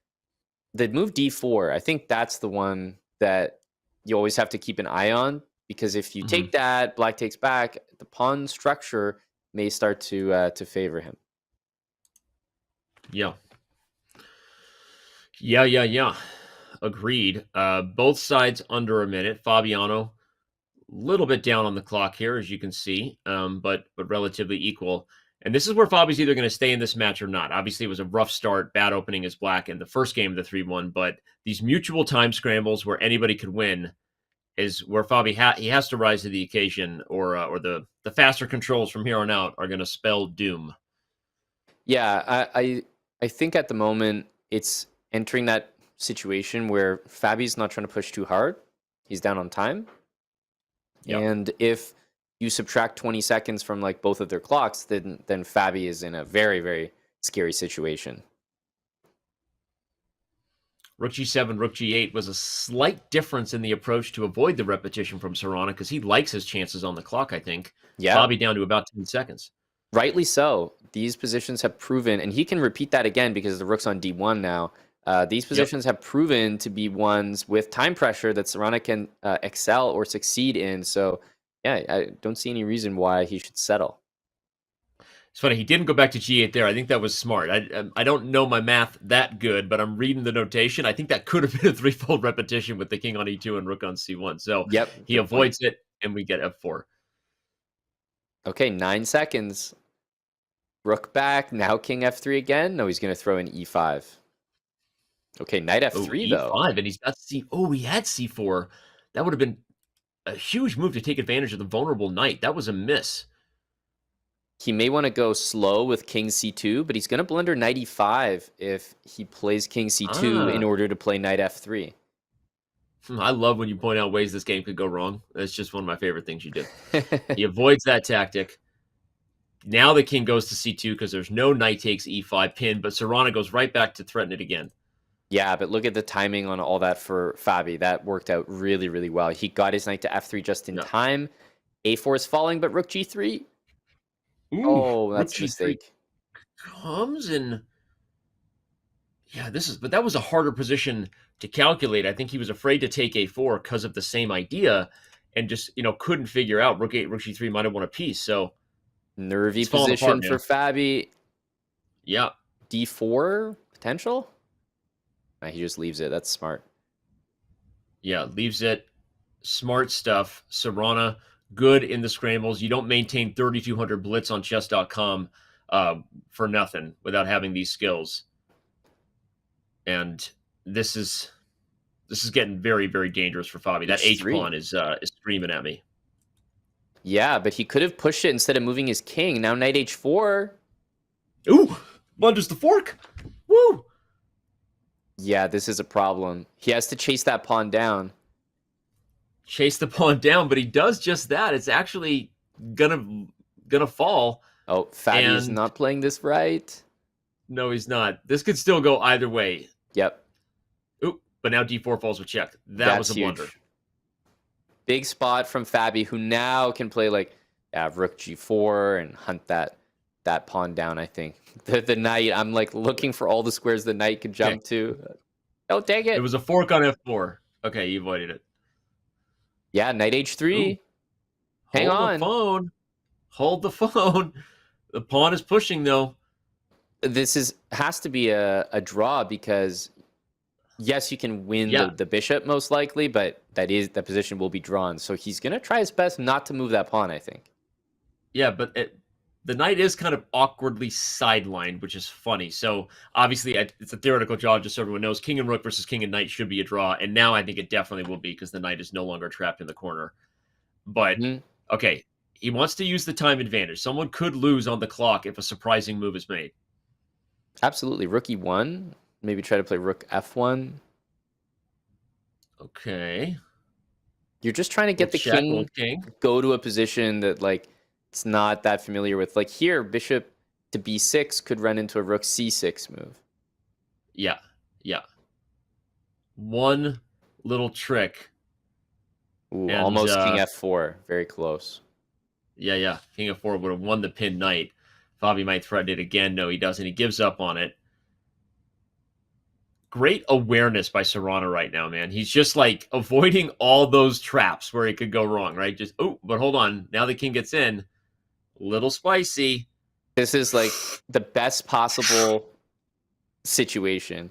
the move d4, I think that's the one that you always have to keep an eye on, because if you take that, black takes back, the pawn structure may start to favor him. Yeah. Agreed. Both sides under a minute. Fabiano, a little bit down on the clock here, as you can see, but relatively equal. And this is where Fabi's either going to stay in this match or not. Obviously, it was a rough start, bad opening as black in the first game of the 3-1, but these mutual time scrambles where anybody could win is where Fabi he has to rise to the occasion, or the faster controls from here on out are going to spell doom. Yeah, I think at the moment it's entering that situation where Fabi's not trying to push too hard. He's down on time. Yep. And if you subtract 20 seconds from like both of their clocks, then Fabi is in a very, very scary situation. Rook g7, rook g8 was a slight difference in the approach to avoid the repetition from Sarana, because he likes his chances on the clock, I think. Yeah. Fabi down to about 10 seconds. Rightly so. These positions have proven, and he can repeat that again because the rook's on d1 now. These positions have proven to be ones with time pressure that Sarana can excel or succeed in. So, yeah, I don't see any reason why he should settle. It's funny, he didn't go back to g8 there. I think that was smart. I don't know my math that good, but I'm reading the notation. I think that could have been a threefold repetition with the king on e2 and rook on c1. So yep, he avoids it, and we get f4. Okay, 9 seconds. Rook back, now king f3 again. No, he's going to throw in e5. Okay, knight f3 though. E5, and he's got c. Oh, he had c4. That would have been a huge move to take advantage of the vulnerable knight. That was a miss. He may want to go slow with king c2, but he's going to blunder knight e5 if he plays king c2 in order to play knight f3. I love when you point out ways this game could go wrong. That's just one of my favorite things you do. He avoids that tactic. Now the king goes to c2 because there's no knight takes e5 pin, but Sarana goes right back to threaten it again. Yeah, but look at the timing on all that for Fabi. That worked out really, really well. He got his knight to f3 just in time. a4 is falling, but rook g3. Ooh, oh, that's a mistake. Comes in. Yeah, but that was a harder position to calculate. I think he was afraid to take a4 because of the same idea, and just couldn't figure out rook 8, rook g3 might have won a piece. So nervy position for Fabi. Yeah, d4 potential. He just leaves it. That's smart. Yeah, leaves it. Smart stuff. Sarana, good in the scrambles. You don't maintain 3,200 Blitz on Chess.com for nothing without having these skills. And this is getting very, very dangerous for Fabi. That H pawn is screaming at me. Yeah, but he could have pushed it instead of moving his king. Now knight h4. Ooh, blunders the fork. Woo! Yeah, this is a problem. He has to chase that pawn down. Chase the pawn down, but he does just that. It's actually gonna fall. Oh, Fabi's not playing this right. No, he's not. This could still go either way. Yep. Ooh, but now d4 falls with check. That's was a blunder. Huge. Big spot from Fabi, who now can play like rook g4 and hunt that pawn down, I think. The knight, I'm like looking for all the squares the knight could jump to. Don't take it. It was a fork on f4. Okay, you avoided it. Yeah, knight h3. Ooh. Hold the phone. The pawn is pushing, though. This has to be a draw because, yes, you can win the bishop most likely, but that position will be drawn. So he's going to try his best not to move that pawn, I think. Yeah, but the knight is kind of awkwardly sidelined, which is funny. So obviously, it's a theoretical draw, just so everyone knows. King and rook versus king and knight should be a draw, and now I think it definitely will be because the knight is no longer trapped in the corner. But, okay, he wants to use the time advantage. Someone could lose on the clock if a surprising move is made. Absolutely. Rook e1. Maybe try to play rook f1. Okay. You're just trying to get the king go to a position that, like, it's not that familiar with. Like here, bishop to b6 could run into a rook c6 move. Yeah, yeah. One little trick. Ooh, almost king f4. Very close. Yeah. King f4 would have won the pin knight. Fabi might threaten it again. No, he doesn't. He gives up on it. Great awareness by Sarana right now, man. He's just like avoiding all those traps where it could go wrong, right? Just, but hold on. Now the king gets in. Little spicy. This is like the best possible situation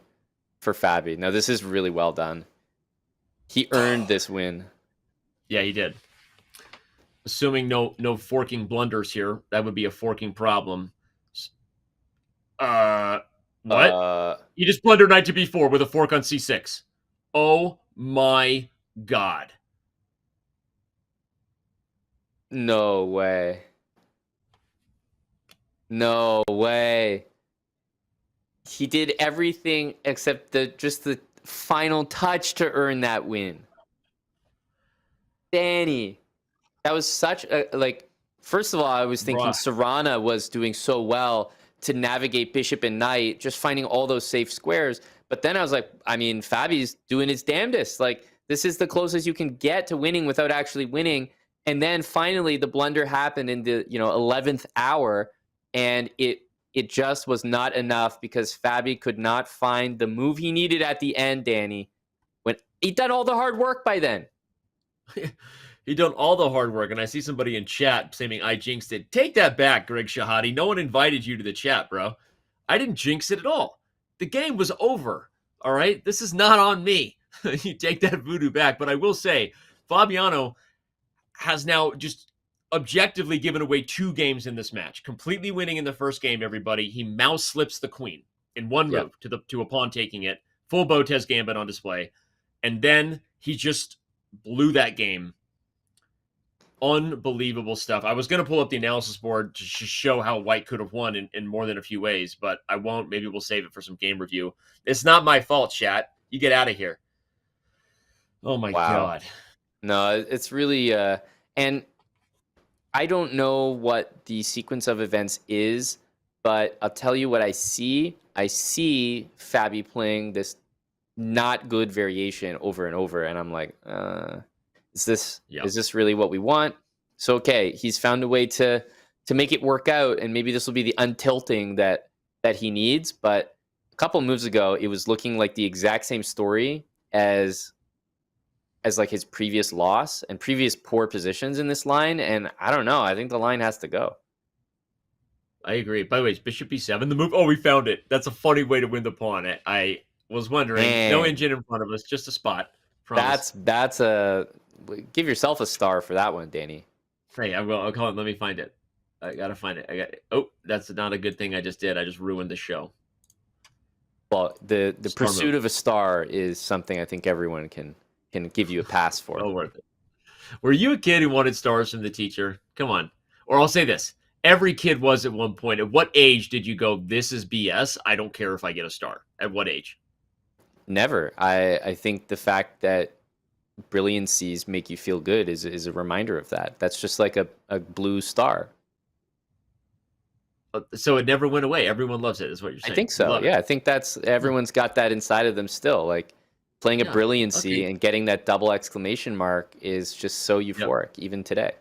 for Fabi. Now, this is really well done. He earned this win. Yeah, he did. Assuming no forking blunders here, that would be a forking problem. What? You just blundered knight to b4 with a fork on c6. Oh my god. No way. No way. He did everything except just the final touch to earn that win. Danny. That was such a, like, first of all, I was thinking Sarana was doing so well to navigate bishop and knight, just finding all those safe squares. But then I was like, I mean, Fabi's doing his damnedest. Like, this is the closest you can get to winning without actually winning. And then finally the blunder happened in the 11th hour, and it just was not enough because Fabi could not find the move he needed at the end, Danny. When he'd done all the hard work by then. He'd done all the hard work, and I see somebody in chat saying I jinxed it. Take that back, Greg Shahadi. No one invited you to the chat, bro. I didn't jinx it at all. The game was over, all right? This is not on me. You take that voodoo back. But I will say, Fabiano has now just objectively given away 2 games in this match. Completely winning in the first game, everybody. He mouse slips the queen in one move to a pawn taking it. Full Botez gambit on display. And then he just blew that game. Unbelievable stuff. I was going to pull up the analysis board to show how white could have won in more than a few ways, but I won't. Maybe we'll save it for some game review. It's not my fault, chat. You get out of here. Oh, my God. No, it's really... and I don't know what the sequence of events is, but I'll tell you what I see. I see Fabi playing this not good variation over and over, and I'm like, is this really what we want? So, okay, he's found a way to make it work out, and maybe this will be the untilting that he needs. But a couple moves ago, it was looking like the exact same story as like his previous loss and previous poor positions in this line. And I don't know. I think the line has to go. I agree. By the way, it's bishop b7 the move. Oh, we found it. That's a funny way to win the pawn. I was wondering. Man. No engine in front of us, just a spot. Promise. That's a... Give yourself a star for that one, Danny. Hey, I'll call it. Let me find it. I gotta find it. Oh, that's not a good thing I just did. I just ruined the show. Well, the pursuit of a star is something I think everyone can give you a pass for. Oh, worth it. Were you a kid who wanted stars from the teacher? Come on. Or I'll say this. Every kid was at one point. At what age did you go, this is BS? I don't care if I get a star. At what age? Never. I think the fact that brilliancies make you feel good is a reminder of that. That's just like a blue star. So it never went away. Everyone loves it, is what you're saying. I think so. Yeah, I think everyone's got that inside of them still. Like playing a brilliancy and getting that double exclamation mark is just so euphoric, even today.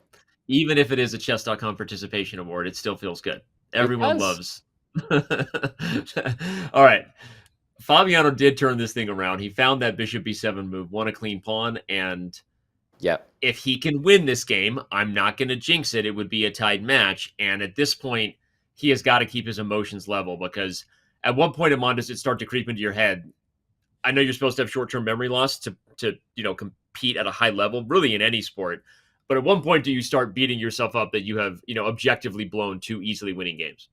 Even if it is a Chess.com participation award, it still feels good. Everyone loves. All right. Fabiano did turn this thing around. He found that bishop b7 move, won a clean pawn, and if he can win this game, I'm not going to jinx it. It would be a tied match, and at this point, he has got to keep his emotions level, because at one point, Amon, does it start to creep into your head? I know you're supposed to have short-term memory loss to compete at a high level, really in any sport. But at one point, do you start beating yourself up that you have, objectively blown 2 easily winning games?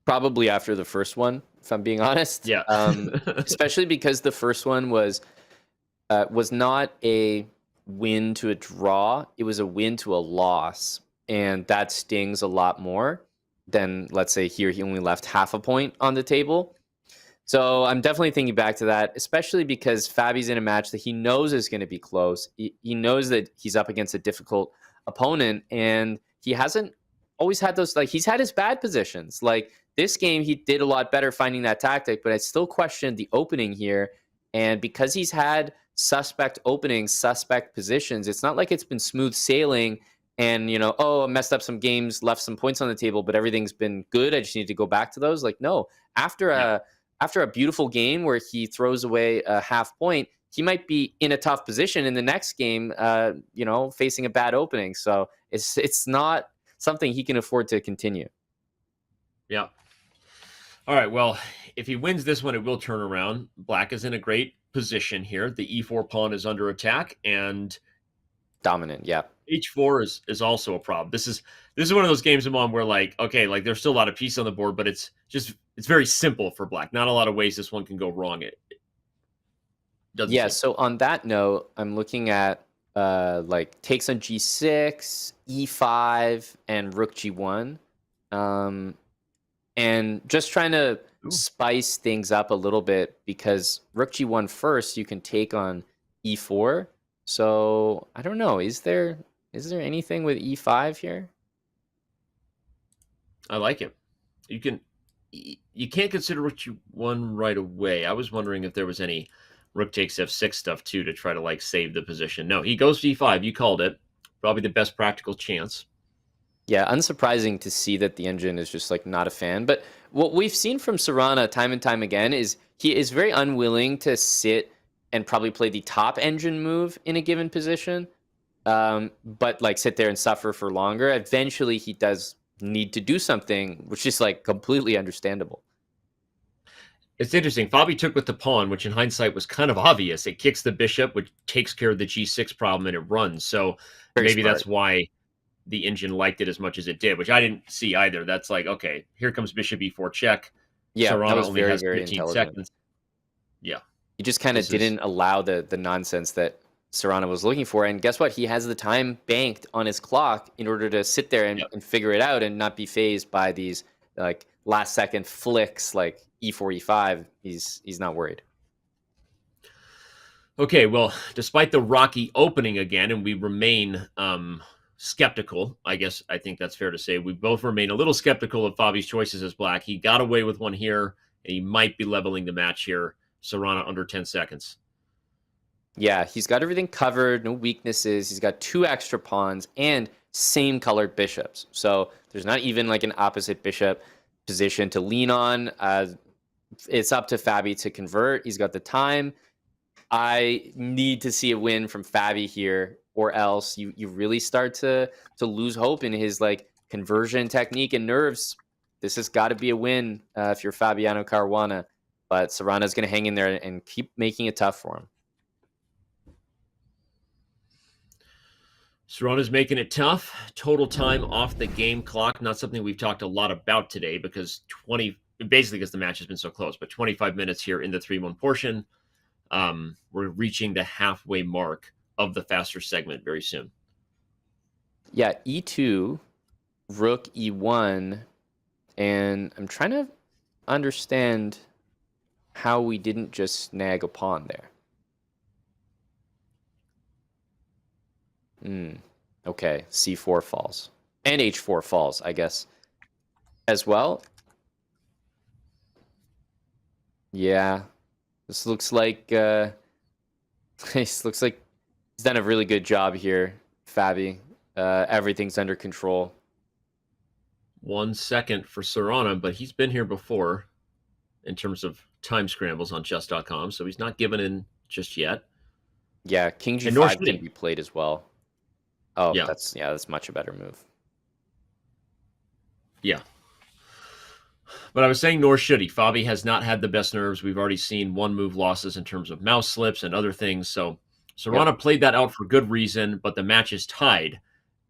Probably after the first one, if I'm being honest. Yeah. Especially because the first one was not a win to a draw. It was a win to a loss. And that stings a lot more than, let's say here, he only left half a point on the table. So I'm definitely thinking back to that, especially because Fabi's in a match that he knows is going to be close. He knows that he's up against a difficult opponent, and he hasn't always had those, like, he's had his bad positions. Like, this game, he did a lot better finding that tactic, but I still question the opening here. And because he's had suspect openings, suspect positions, it's not like it's been smooth sailing and, I messed up some games, left some points on the table, but everything's been good. I just need to go back to those. Like, no, after a beautiful game where he throws away a half point, he might be in a tough position in the next game, facing a bad opening. So it's not something he can afford to continue. Yeah. All right. Well, if he wins this one, it will turn around. Black is in a great position here. The e4 pawn is under attack and dominant. Yeah. h4 is also a problem. This is one of those games, Amon, where there's still a lot of pieces on the board, but it's very simple for Black. Not a lot of ways this one can go wrong. It doesn't. Yeah. So on that note, I'm looking at takes on g6, e5, and rook g1, and just trying to spice things up a little bit, because rook g1 first, you can take on e4. So I don't know. Is there anything with e5 here? I like it. You can't consider rook g1 right away. I was wondering if there was any rook takes f6 stuff too to try to save the position. No, he goes to e5. You called it. Probably the best practical chance. Yeah, unsurprising to see that the engine is just not a fan. But what we've seen from Sarana time and time again is he is very unwilling to sit and probably play the top engine move in a given position, but sit there and suffer for longer. Eventually, he does need to do something, which is completely understandable. It's interesting. Fabi took with the pawn, which in hindsight was kind of obvious. It kicks the bishop, which takes care of the g6 problem, and it runs. So maybe that's why the engine liked it as much as it did, which I didn't see either. That's okay, here comes bishop e4 check. Yeah, Sarana that was only very, has very 15 intelligent. seconds. Yeah. He just kind of didn't allow the nonsense that Sarana was looking for. And guess what? He has the time banked on his clock in order to sit there and figure it out and not be phased by these last second flicks like e4, e5. He's not worried. Okay, well, despite the rocky opening again, and we remain skeptical, I think that's fair to say. We both remain a little skeptical of Fabi's choices as Black. He got away with one here, and he might be leveling the match here. Sarana under 10 seconds. Yeah, he's got everything covered, no weaknesses. He's got 2 extra pawns and same colored bishops. So there's not even an opposite bishop position to lean on. It's up to Fabi to convert. He's got the time. I need to see a win from Fabi here, or else you really start to lose hope in his conversion technique and nerves. This has got to be a win if you're Fabiano Caruana. But Sarana's going to hang in there and keep making it tough for him. Sarana's making it tough. Total time off the game clock. Not something we've talked a lot about today because basically because the match has been so close, but 25 minutes here in the 3-1 portion. We're reaching the halfway mark of the faster segment very soon. Yeah, e2, rook e1, and I'm trying to understand how we didn't just snag a pawn there. Okay, c4 falls. And h4 falls, I guess, as well. Yeah, this looks like he's done a really good job here, Fabi. Everything's under control. 1 second for Sarana, but he's been here before in terms of time scrambles on Chess.com, so he's not given in just yet. Yeah, king g5 can be played as well. Oh, yeah. That's much a better move. Yeah. But I was saying, nor should he. Fabi has not had the best nerves. We've already seen one-move losses in terms of mouse slips and other things. So Sarana played that out for good reason, but the match is tied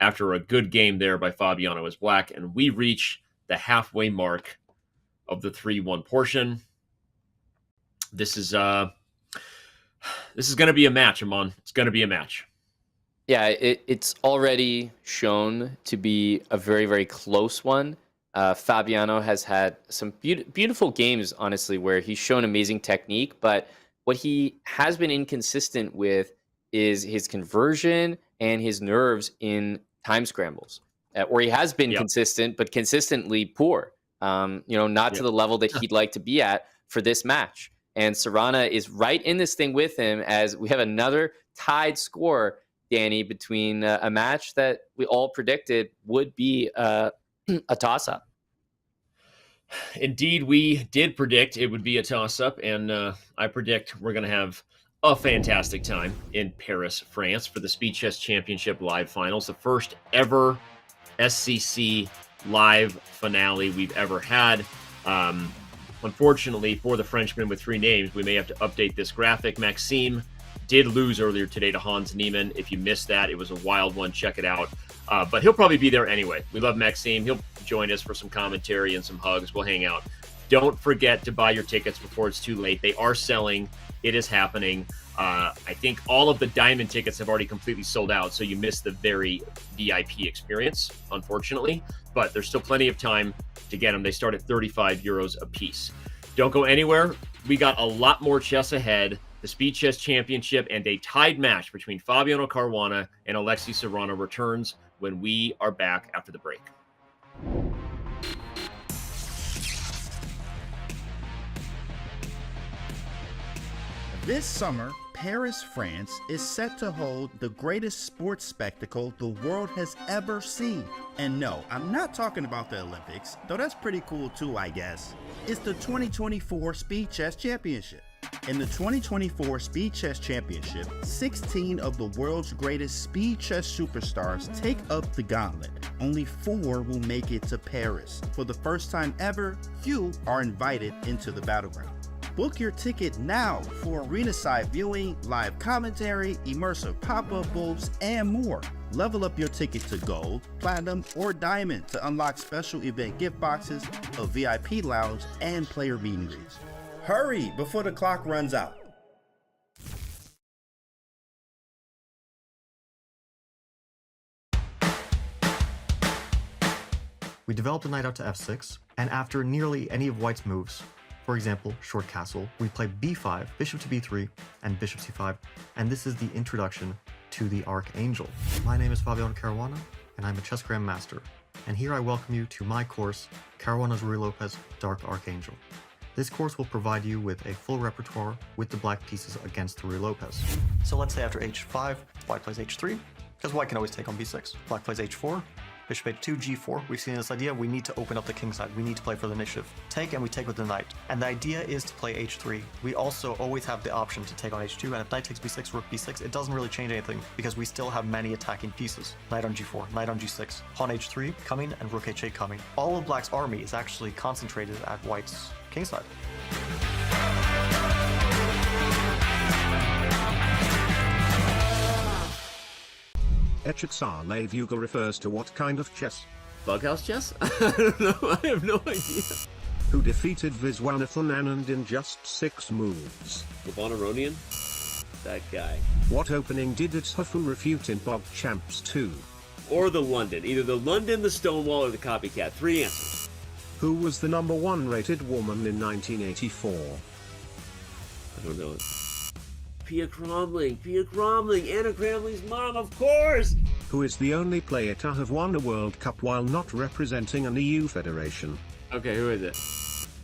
after a good game there by Fabiano as black, and we reach the halfway mark of the 3-1 portion. This is going to be a match, Amon. It's going to be a match. Yeah, it's already shown to be a very, very close one. Fabiano has had some beautiful games, honestly, where he's shown amazing technique, but what he has been inconsistent with is his conversion and his nerves in time scrambles. Or he has been consistent, but consistently poor. Not to the level that he'd like to be at for this match. And Sarana is right in this thing with him, as we have another tied score, Danny, between a match that we all predicted would be a toss-up. Indeed, we did predict it would be a toss-up, and I predict we're going to have a fantastic time in Paris, France for the Speed Chess Championship Live Finals, the first ever SCC live finale we've ever had. Unfortunately, for the Frenchman with 3 names, we may have to update this graphic. Maxime did lose earlier today to Hans Niemann. If you missed that, it was a wild one. Check it out. But he'll probably be there anyway. We love Maxime. He'll join us for some commentary and some hugs. We'll hang out. Don't forget to buy your tickets before it's too late. They are selling. It is happening. I think all of the diamond tickets have already completely sold out, so you missed the very VIP experience, unfortunately. But there's still plenty of time to get them. They start at 35 euros a piece. Don't go anywhere. We got a lot more chess ahead. The Speed Chess Championship and a tied match between Fabiano Caruana and Alexis Sarana returns when we are back after the break. This summer, Paris, France is set to hold the greatest sports spectacle the world has ever seen. And no, I'm not talking about the Olympics, though that's pretty cool too, I guess. It's the 2024 Speed Chess Championship. In the 2024 Speed Chess Championship, 16 of the world's greatest speed chess superstars take up the gauntlet. Only 4 will make it to Paris. For the first time ever, few are invited into the battleground. Book your ticket now for arena-side viewing, live commentary, immersive pop-up booths, and more. Level up your ticket to gold, platinum, or diamond to unlock special event gift boxes, a VIP lounge, and player meet and greets. Hurry before the clock runs out. We developed a knight out to f6, and after nearly any of white's moves, for example, short castle, we play b5, bishop to b3, and bishop c5, and this is the introduction to the Archangel. My name is Fabiano Caruana, and I'm a chess grandmaster, and here I welcome you to my course, Caruana's Ruy Lopez Dark Archangel. This course will provide you with a full repertoire with the black pieces against the Ruy Lopez. So let's say after h5, white plays h3, because white can always take on b6. Black plays h4, bishop h2, g4. We've seen this idea, we need to open up the king side. We need to play for the initiative. Take, and we take with the knight. And the idea is to play h3. We also always have the option to take on h2, and if knight takes b6, rook b6, it doesn't really change anything because we still have many attacking pieces. Knight on g4, knight on g6, pawn h3 coming, and rook h8 coming. All of black's army is actually concentrated at white's king side. Vachier-Lagrave refers to what kind of chess? Bughouse chess? I don't know. I have no idea. Who defeated Viswanathan Anand in just 6 moves? Levanaronian? That guy. What opening did Itsufu refute in Bob Champs 2? Or the London. Either the London, the Stonewall, or the Copycat. 3 answers. Who was the #1 rated woman in 1984? I don't know it. Pia Cromling, Anna Cramling's mom, of course! Who is the only player to have won a World Cup while not representing an EU federation? Okay, who is it?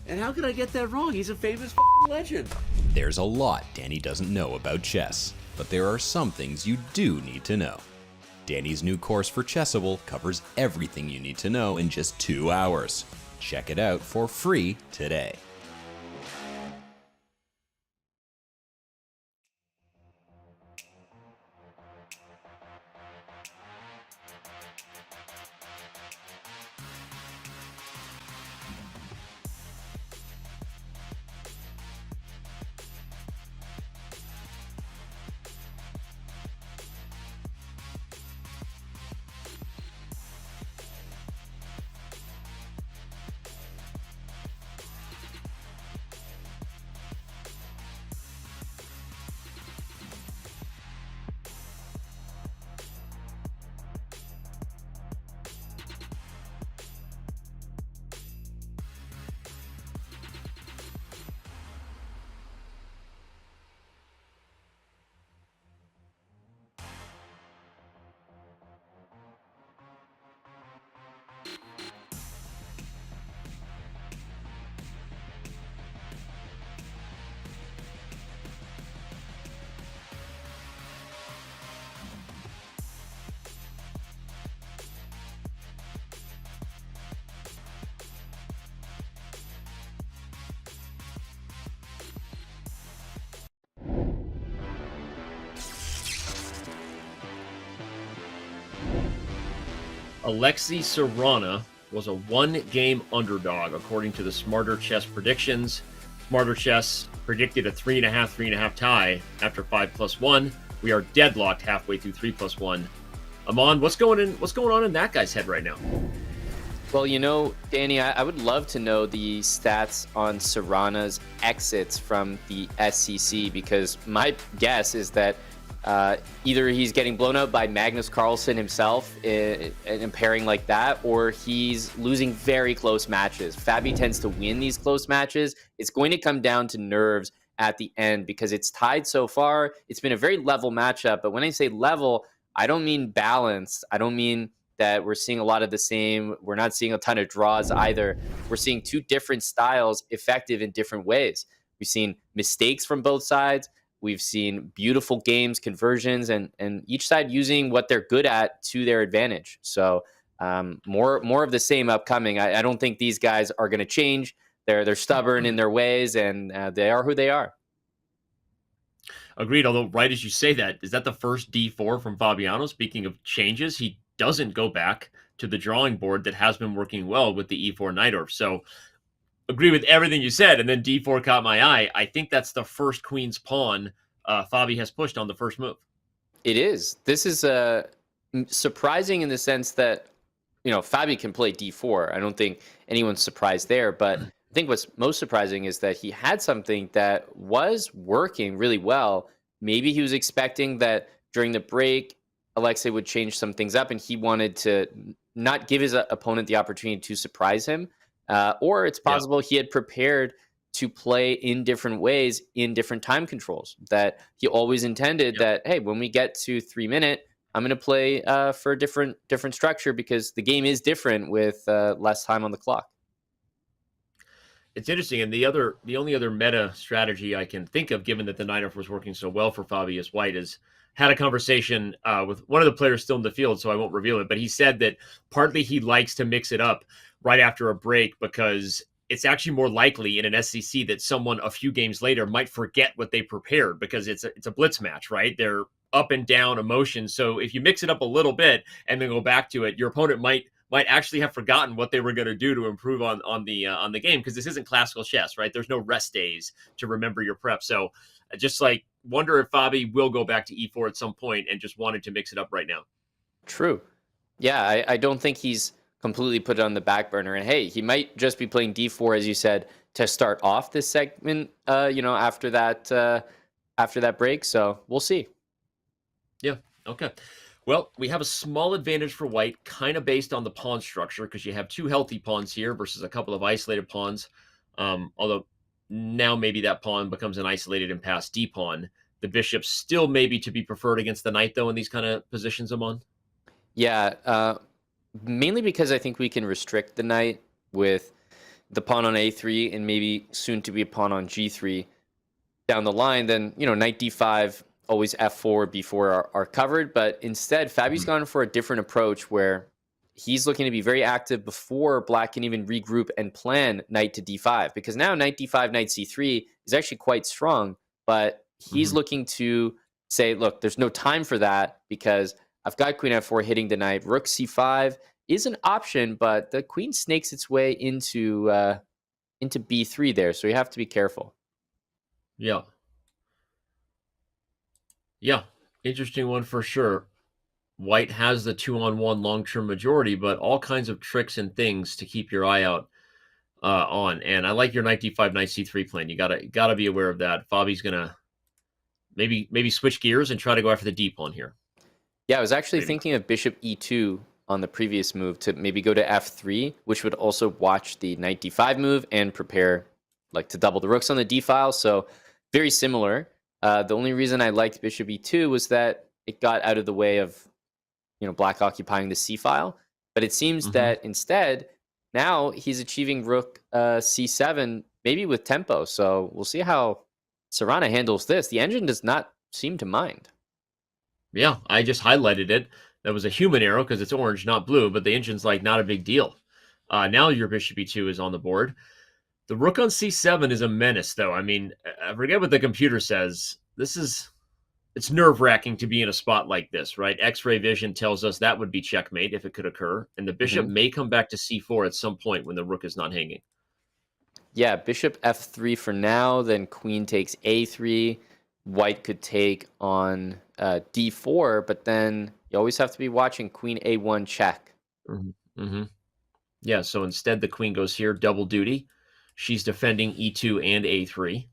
And how could I get that wrong? He's a famous legend. There's a lot Danny doesn't know about chess, but there are some things you do need to know. Danny's new course for Chessable covers everything you need to know in just 2 hours. Check it out for free today. Alexei Sarana was a one-game underdog, according to the Smarter Chess predictions. Smarter Chess predicted a 3.5 tie after 5+1. We are deadlocked halfway through 3+1. Amon, what's going on in that guy's head right now? Well, you know, Danny, I would love to know the stats on Sarana's exits from the SCC, because my guess is that either he's getting blown out by Magnus Carlsen himself in a pairing like that, or he's losing very close matches. Fabi tends to win these close matches. It's going to come down to nerves at the end because it's tied so far. It's been a very level matchup, but when I say level, I don't mean balanced. I don't mean that we're seeing a lot of the same. We're not seeing a ton of draws either. We're seeing two different styles effective in different ways. We've seen mistakes from both sides. We've seen beautiful games, conversions, and each side using what they're good at to their advantage. So more of the same upcoming. I don't think these guys are going to change. They're stubborn in their ways, and they are who they are. Agreed, although right as you say that, is that the first D4 from Fabiano? Speaking of changes, he doesn't go back to the drawing board that has been working well with the E4 Najdorf. So agree with everything you said, and then D4 caught my eye. I think that's the first queen's pawn Fabi has pushed on the first move. It is. This is surprising in the sense that, you know, Fabi can play D4. I don't think anyone's surprised there, but I think what's most surprising is that he had something that was working really well. Maybe he was expecting that during the break, Alexei would change some things up, and he wanted to not give his opponent the opportunity to surprise him. Or it's possible he had prepared to play in different ways in different time controls, that he always intended that, hey, when we get to 3 minute, I'm going to play for a different structure because the game is different with less time on the clock. It's interesting, and the only other meta strategy I can think of, given that the Najdorf was working so well for Fabi as white, is had a conversation with one of the players still in the field, so I won't reveal it, but he said that partly he likes to mix it up right after a break because it's actually more likely in an SCC that someone a few games later might forget what they prepared because it's a blitz match, right? They're up and down emotions. So if you mix it up a little bit and then go back to it, your opponent might actually have forgotten what they were going to do to improve on the game, because this isn't classical chess, right? There's no rest days to remember your prep. So just like wonder if Fabi will go back to E4 at some point and just wanted to mix it up right now. True. Yeah, I don't think he's completely put it on the back burner. And hey, he might just be playing D4, as you said, to start off this segment, after that break. So we'll see. Yeah. Okay. Well, we have a small advantage for white, kind of based on the pawn structure, because you have two healthy pawns here versus a couple of isolated pawns. Although now maybe that pawn becomes an isolated and passed D pawn. The bishop still maybe to be preferred against the knight, though, in these kind of positions, Amon? Yeah, mainly because I think we can restrict the knight with the pawn on A3 and maybe soon to be a pawn on G3 down the line. Then, knight D5, always F4, B4 are covered. But instead, Fabi's gone for a different approach where he's looking to be very active before black can even regroup and plan knight to D5. Because now knight D5, knight C3 is actually quite strong. But he's looking to say, look, there's no time for that because I've got queen F4 hitting the knight. Rook C5 is an option, but the queen snakes its way into B3 there. So you have to be careful. Yeah. Yeah, interesting one for sure. White has the 2-on-1 long-term majority, but all kinds of tricks and things to keep your eye out on. And I like your knight D5, knight C3 plan. You gotta be aware of that. Fabi's gonna maybe switch gears and try to go after the D pawn here. Yeah, I was actually thinking of bishop E2 on the previous move to maybe go to F3, which would also watch the knight D5 move and prepare to double the rooks on the D file. So very similar. The only reason I liked bishop E2 was that it got out of the way of black occupying the C file. But it seems that instead, now he's achieving rook C7, maybe with tempo. So we'll see how Sarana handles this. The engine does not seem to mind. Yeah, I just highlighted it. That was a human arrow because it's orange, not blue, but the engine's not a big deal. Now your bishop E2 is on the board. The rook on C7 is a menace, though. I mean, I forget what the computer says. This is it's nerve-wracking to be in a spot like this, right? X-ray vision tells us that would be checkmate if it could occur, and the bishop may come back to c4 at some point when the rook is not hanging. Yeah, bishop f3 for now, then queen takes a3. White could take on d4, but then you always have to be watching queen a1 check. Yeah, so instead the queen goes here, double duty. She's defending e2 and a3.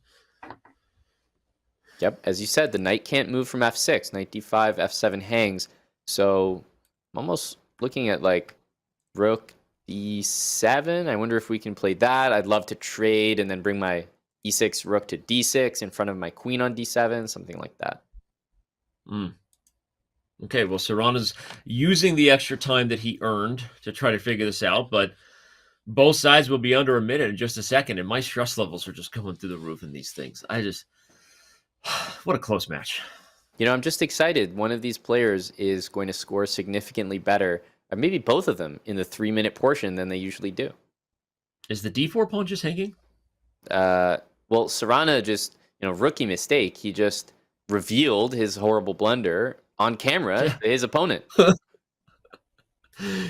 Yep, as you said, the knight can't move from f6. Knight d5, f7 hangs. So I'm almost looking at like rook d7. I wonder if we can play that. I'd love to trade and then bring my e6 rook to d6 in front of my queen on d7, something like that. Okay, well, Sarana's using the extra time that he earned to try to figure this out, but both sides will be under a minute in just a second, and my stress levels are just going through the roof in these things. What a close match. You know, I'm just excited. One of these players is going to score significantly better, or maybe both of them, in the 3-minute portion than they usually do. Is the d4 pawn just hanging? Well, Sarana just, rookie mistake. He just revealed his horrible blunder on camera to his opponent.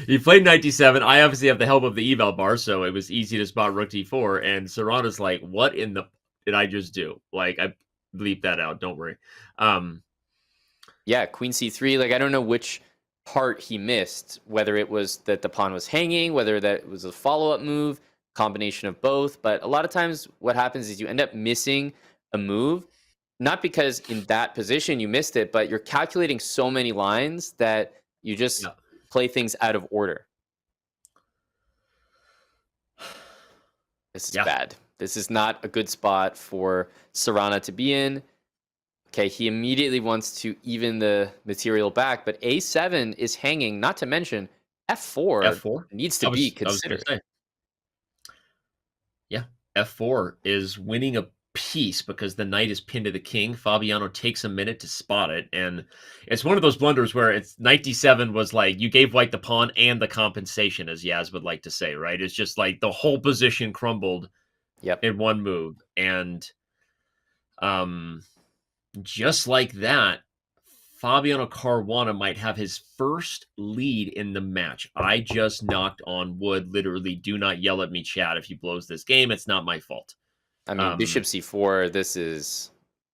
He played knight d7. I obviously have the help of the eval bar, so it was easy to spot rook d4. And Sarana's like, what in the did I just do? Like, I bleep that out. Don't worry. Yeah, queen c3. Like, I don't know which part he missed, whether it was that the pawn was hanging, whether that was a follow-up move, combination of both. But a lot of times what happens is you end up missing a move, not because in that position you missed it, but you're calculating so many lines that you just play things out of order. This is bad. This is not a good spot for Sarana to be in. Okay, he immediately wants to even the material back, but a7 is hanging, not to mention f4 needs to be considered. Yeah, f4 is winning a piece because the knight is pinned to the king. Fabiano takes a minute to spot it, and it's one of those blunders where it's knight d7 was like you gave white the pawn and the compensation, as Yaz would like to say, right? It's just like the whole position crumbled in one move, and just like that, Fabiano Caruana might have his first lead in the match. I just knocked on wood. Literally, do not yell at me, chat, if he blows this game. It's not my fault. I mean, bishop c4, this is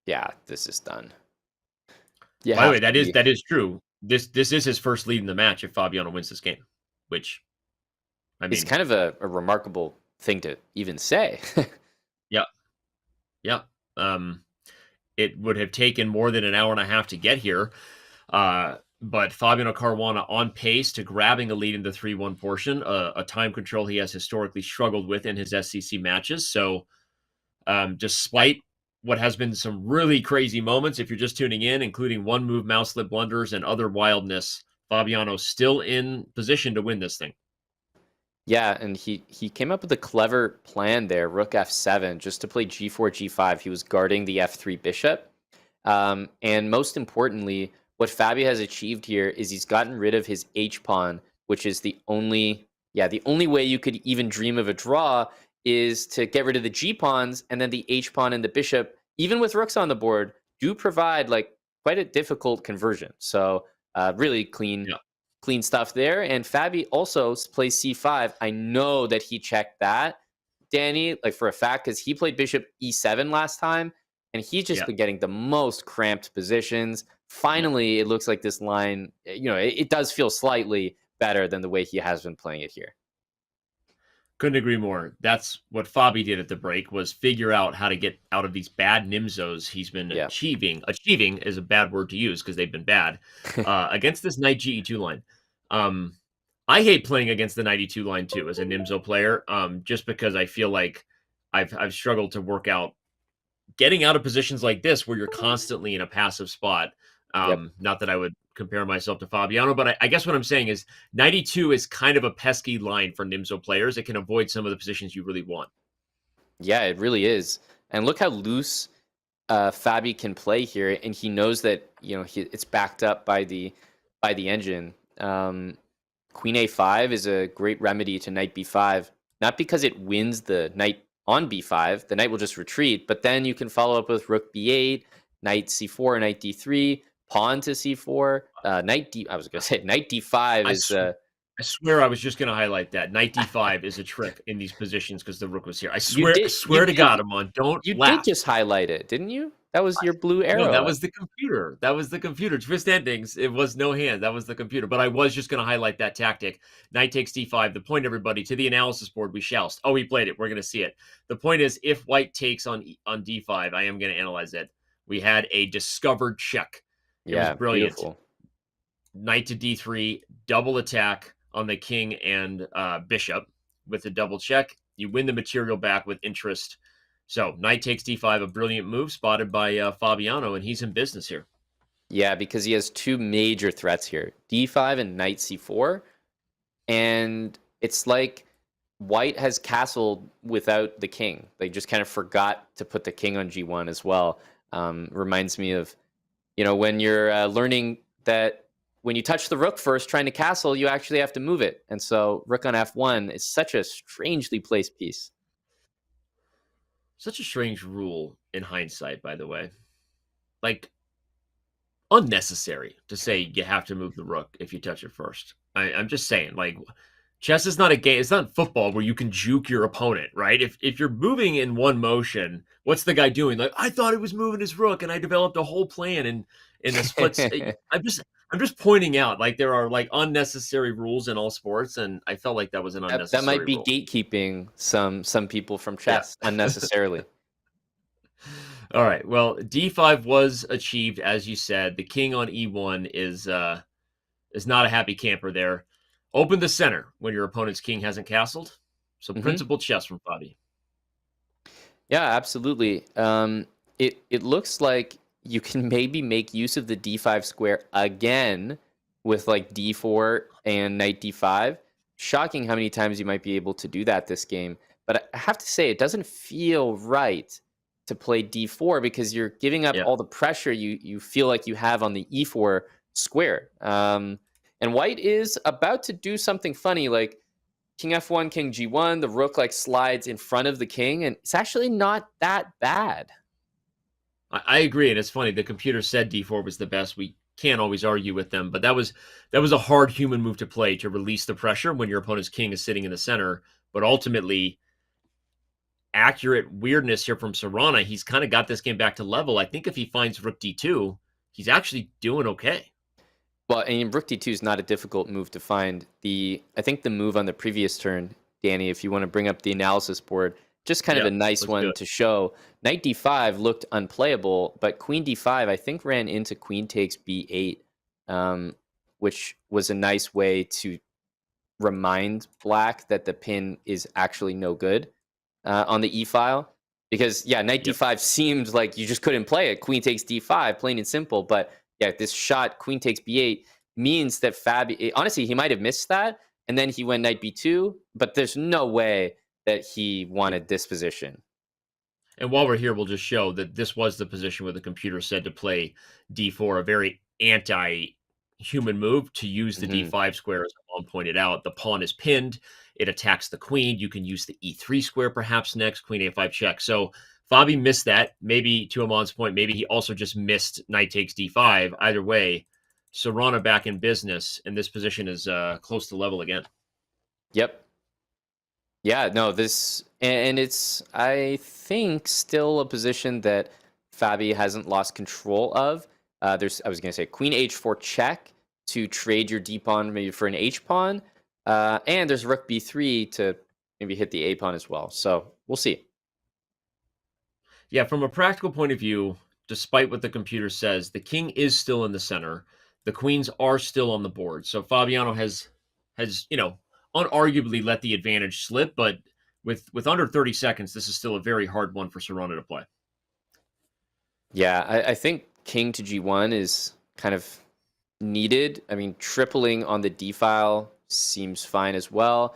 done. By the way, that is true. This is his first lead in the match if Fabiano wins this game, which, I mean... It's kind of a remarkable thing to even say. Yeah. It would have taken more than an hour and a half to get here. But Fabiano Caruana on pace to grabbing a lead in the 3-1 portion, a time control he has historically struggled with in his SCC matches. So despite what has been some really crazy moments, if you're just tuning in, including one move mouse slip blunders and other wildness, Fabiano's still in position to win this thing. Yeah, and he came up with a clever plan there, rook f7, just to play g4, g5. He was guarding the f3 bishop. And most importantly, what Fabi has achieved here is he's gotten rid of his h-pawn, which is the only way you could even dream of a draw is to get rid of the g-pawns, and then the h-pawn and the bishop, even with rooks on the board, do provide like quite a difficult conversion. So really clean stuff there. And Fabi also plays c5. I know that he checked that, Danny, like for a fact, because he played bishop e7 last time, and he's just been getting the most cramped positions. Finally, it looks like this line, it does feel slightly better than the way he has been playing it here. Couldn't agree more. That's what Fabi did at the break, was figure out how to get out of these bad nimzos he's been achieving. Achieving is a bad word to use because they've been bad. Against this knight ge2 line. I hate playing against the knight e2 line too as a nimzo player, just because I feel like I've struggled to work out getting out of positions like this where you're constantly in a passive spot. Not that I would compare myself to Fabiano, but I guess what I'm saying is knight e2 is kind of a pesky line for nimzo players. It can avoid some of the positions you really want. Yeah, it really is. And look how loose Fabi can play here, and he knows that it's backed up by the engine. Queen a5 is a great remedy to knight b5, not because it wins the knight on b5. The knight will just retreat, but then you can follow up with rook b8, knight c4, knight d3, pawn to c4, knight d. I was going to say knight d5 is. I swear I was just going to highlight that. Knight d5 is a trick in these positions because the rook was here. I swear to God, Amon, don't You laugh. did just highlight it, didn't you? That was your blue arrow. No, that was the computer. That was the computer. Twist endings. It was no hand. That was the computer. But I was just going to highlight that tactic. Knight takes d5. The point, everybody, to the analysis board, we shall. Oh, we played it. We're going to see it. The point is, if white takes on d5, I am going to analyze it. We had a discovered check. It was brilliant. Beautiful. Knight to d3, double attack on the king and bishop with a double check. You win the material back with interest. So knight takes d5, a brilliant move spotted by Fabiano, and he's in business here. Yeah, because he has two major threats here, d5 and knight c4. And it's like white has castled without the king. They just kind of forgot to put the king on g1 as well. Reminds me of, when you're learning that when you touch the rook first, trying to castle, you actually have to move it. And so rook on f1 is such a strangely placed piece. Such a strange rule in hindsight, by the way. Like, unnecessary to say you have to move the rook if you touch it first. I'm just saying, like, chess is not a game. It's not football where you can juke your opponent, right? If you're moving in one motion, what's the guy doing? Like, I thought he was moving his rook, and I developed a whole plan in a split. I'm just pointing out, like, there are like unnecessary rules in all sports, and I felt like that was an unnecessary That might be rule. gatekeeping some people from chess unnecessarily. All right. Well, d5 was achieved, as you said. The king on e1 is not a happy camper there. Open the center when your opponent's king hasn't castled. So principled chess from Fabi. Yeah, absolutely. It looks like you can maybe make use of the d5 square again with like d4 and knight d5. Shocking how many times you might be able to do that this game. But I have to say, it doesn't feel right to play d4 because you're giving up all the pressure you feel like you have on the e4 square. And white is about to do something funny, like king f1, king g1, the rook like slides in front of the king, and it's actually not that bad. I agree, and it's funny. The computer said d4 was the best. We can't always argue with them, but that was a hard human move to play, to release the pressure when your opponent's king is sitting in the center. But ultimately, accurate weirdness here from Sarana. He's kind of got this game back to level. I think if he finds rook d2, he's actually doing okay. Well, and rook d2 is not a difficult move to find. I think the move on the previous turn, Danny, if you want to bring up the analysis board, just kind of a nice one to show. Knight d5 looked unplayable, but queen d5, I think, ran into queen takes b8, which was a nice way to remind black that the pin is actually no good on the e-file. Because, knight d5 seemed like you just couldn't play it. Queen takes d5, plain and simple. But, this shot, queen takes b8, means that Fabi... Honestly, he might have missed that, and then he went knight b2, but there's no way that he wanted this position. And while we're here, we'll just show that this was the position where the computer said to play d4, a very anti-human move to use the d5 square, as Amon pointed out. The pawn is pinned. It attacks the queen. You can use the e3 square perhaps next, queen a5 check. So Fabi missed that. Maybe, to Amon's point, maybe he also just missed knight takes d5. Either way, Sarana back in business, and this position is close to level again. Yep. Yeah, no, and it's, I think, still a position that Fabi hasn't lost control of. I was going to say queen h4 check to trade your d-pawn maybe for an h-pawn. And there's rook b3 to maybe hit the a-pawn as well. So we'll see. Yeah, from a practical point of view, despite what the computer says, the king is still in the center. The queens are still on the board. So Fabiano has unarguably let the advantage slip, but with under 30 seconds, this is still a very hard one for Sarana to play. Yeah, I think king to g1 is kind of needed. I mean, tripling on the d-file seems fine as well.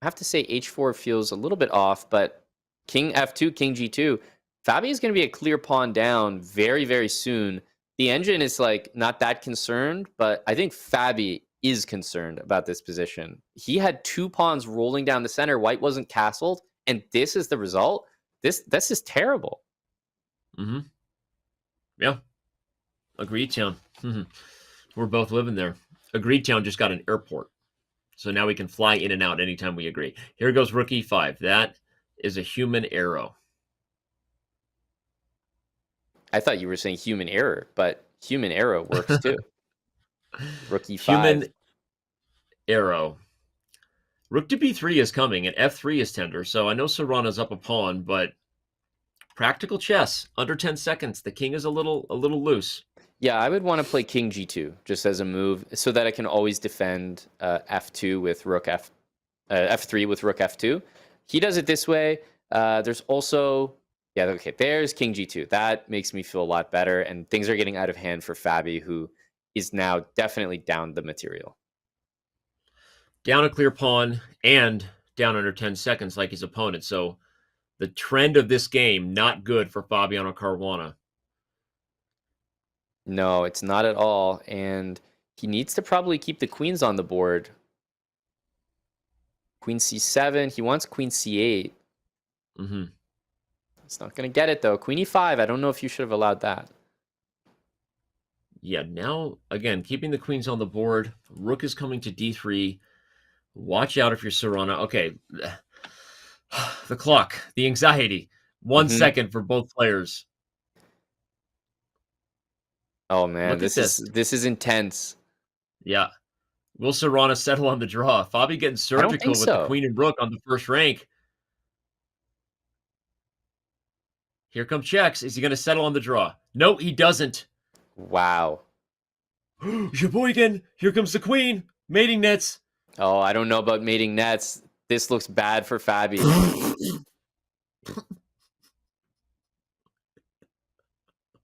I have to say h4 feels a little bit off, but king f2, king g2, Fabi is going to be a clear pawn down very, very soon. The engine is like not that concerned, but I think Fabi is concerned about this position. He had two pawns rolling down the center. White wasn't castled, and this is the result. This is terrible. Mm-hmm. Yeah. Agreed Town. We're both living there. Agreed Town just got an airport. So now we can fly in and out anytime we agree. Here goes rook e5. That is a human arrow. I thought you were saying human error, but human arrow works too. Rook e5. Human arrow. Rook to b3 is coming, and f3 is tender. So I know Sarana's up a pawn, but practical chess, under 10 seconds. The king is a little loose. Yeah, I would want to play king g2 just as a move so that I can always defend f2 with rook f3 with rook f2. He does it this way. There's also, yeah, okay, there's king g2. That makes me feel a lot better, and things are getting out of hand for Fabi, who is now definitely down the material. Down a clear pawn and down under 10 seconds like his opponent. So the trend of this game, not good for Fabiano Caruana. No, it's not at all. And he needs to probably keep the queens on the board. Queen c7. He wants queen c8. Mm-hmm. It's not going to get it, though. Queen e5. I don't know if you should have allowed that. Yeah, now, again, keeping the queens on the board. Rook is coming to d3. Watch out if you're Sarana. Okay. The clock. The anxiety. 1 second for both players. Oh man, this is intense. Yeah. Will Sarana settle on the draw? Fabi getting surgical with the queen and rook on the first rank. Here come checks. Is he going to settle on the draw? No, he doesn't. Wow. Sheboygan, here comes the queen. Mating nets. Oh, I don't know about mating nets. This looks bad for Fabi.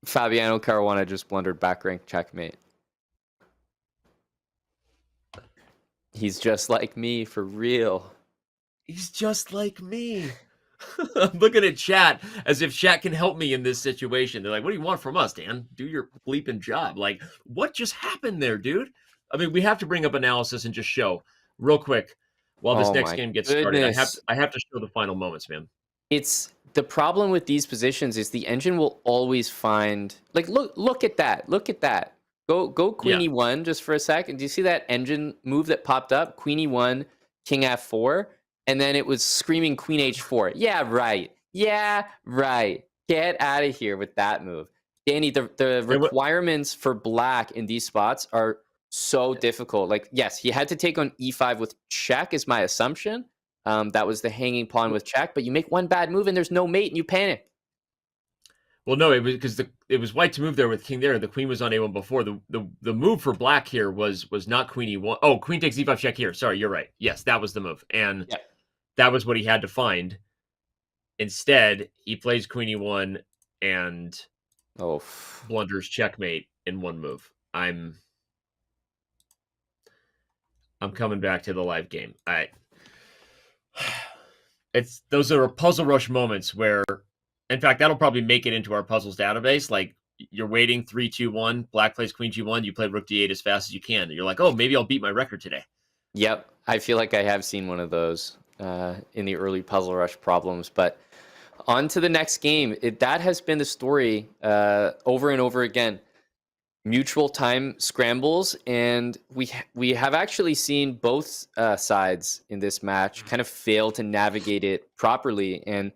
Fabiano Caruana just blundered back rank checkmate. He's just like me, for real. He's just like me. I'm looking at chat as if chat can help me in this situation. They're like, what do you want from us, Dan? Do your bleeping job. Like, what just happened there, dude? I mean, we have to bring up analysis and just show real quick while this next game gets started. I have to show the final moments, man. It's the problem with these positions is the engine will always find, like, look at that. Look at that. Go queen e1 just for a second. Do you see that engine move that popped up? Queen e1, king f4, and then it was screaming queen h4. Yeah, right. Yeah, right. Get out of here with that move. Danny, the requirements for black in these spots are so difficult. Like, yes, he had to take on e5 with check is my assumption. That was the hanging pawn with check, but you make one bad move and there's no mate and you panic. Well, no, it was because it was white to move there with king there. The queen was on a1 before. The move for black here was not queen e1. Oh, queen takes e5 check here. Sorry, you're right. Yes, that was the move. And that was what he had to find. Instead, he plays queen e1 and blunders checkmate in one move. I'm coming back to the live game. Those are puzzle rush moments where, in fact, that'll probably make it into our puzzles database. Like, you're waiting 3, 2, 1, black plays queen g1, you play rook d8 as fast as you can. And you're like, oh, maybe I'll beat my record today. Yep, I feel like I have seen one of those in the early puzzle rush problems. But on to the next game. That has been the story over and over again. Mutual time scrambles, and we have actually seen both sides in this match kind of fail to navigate it properly. And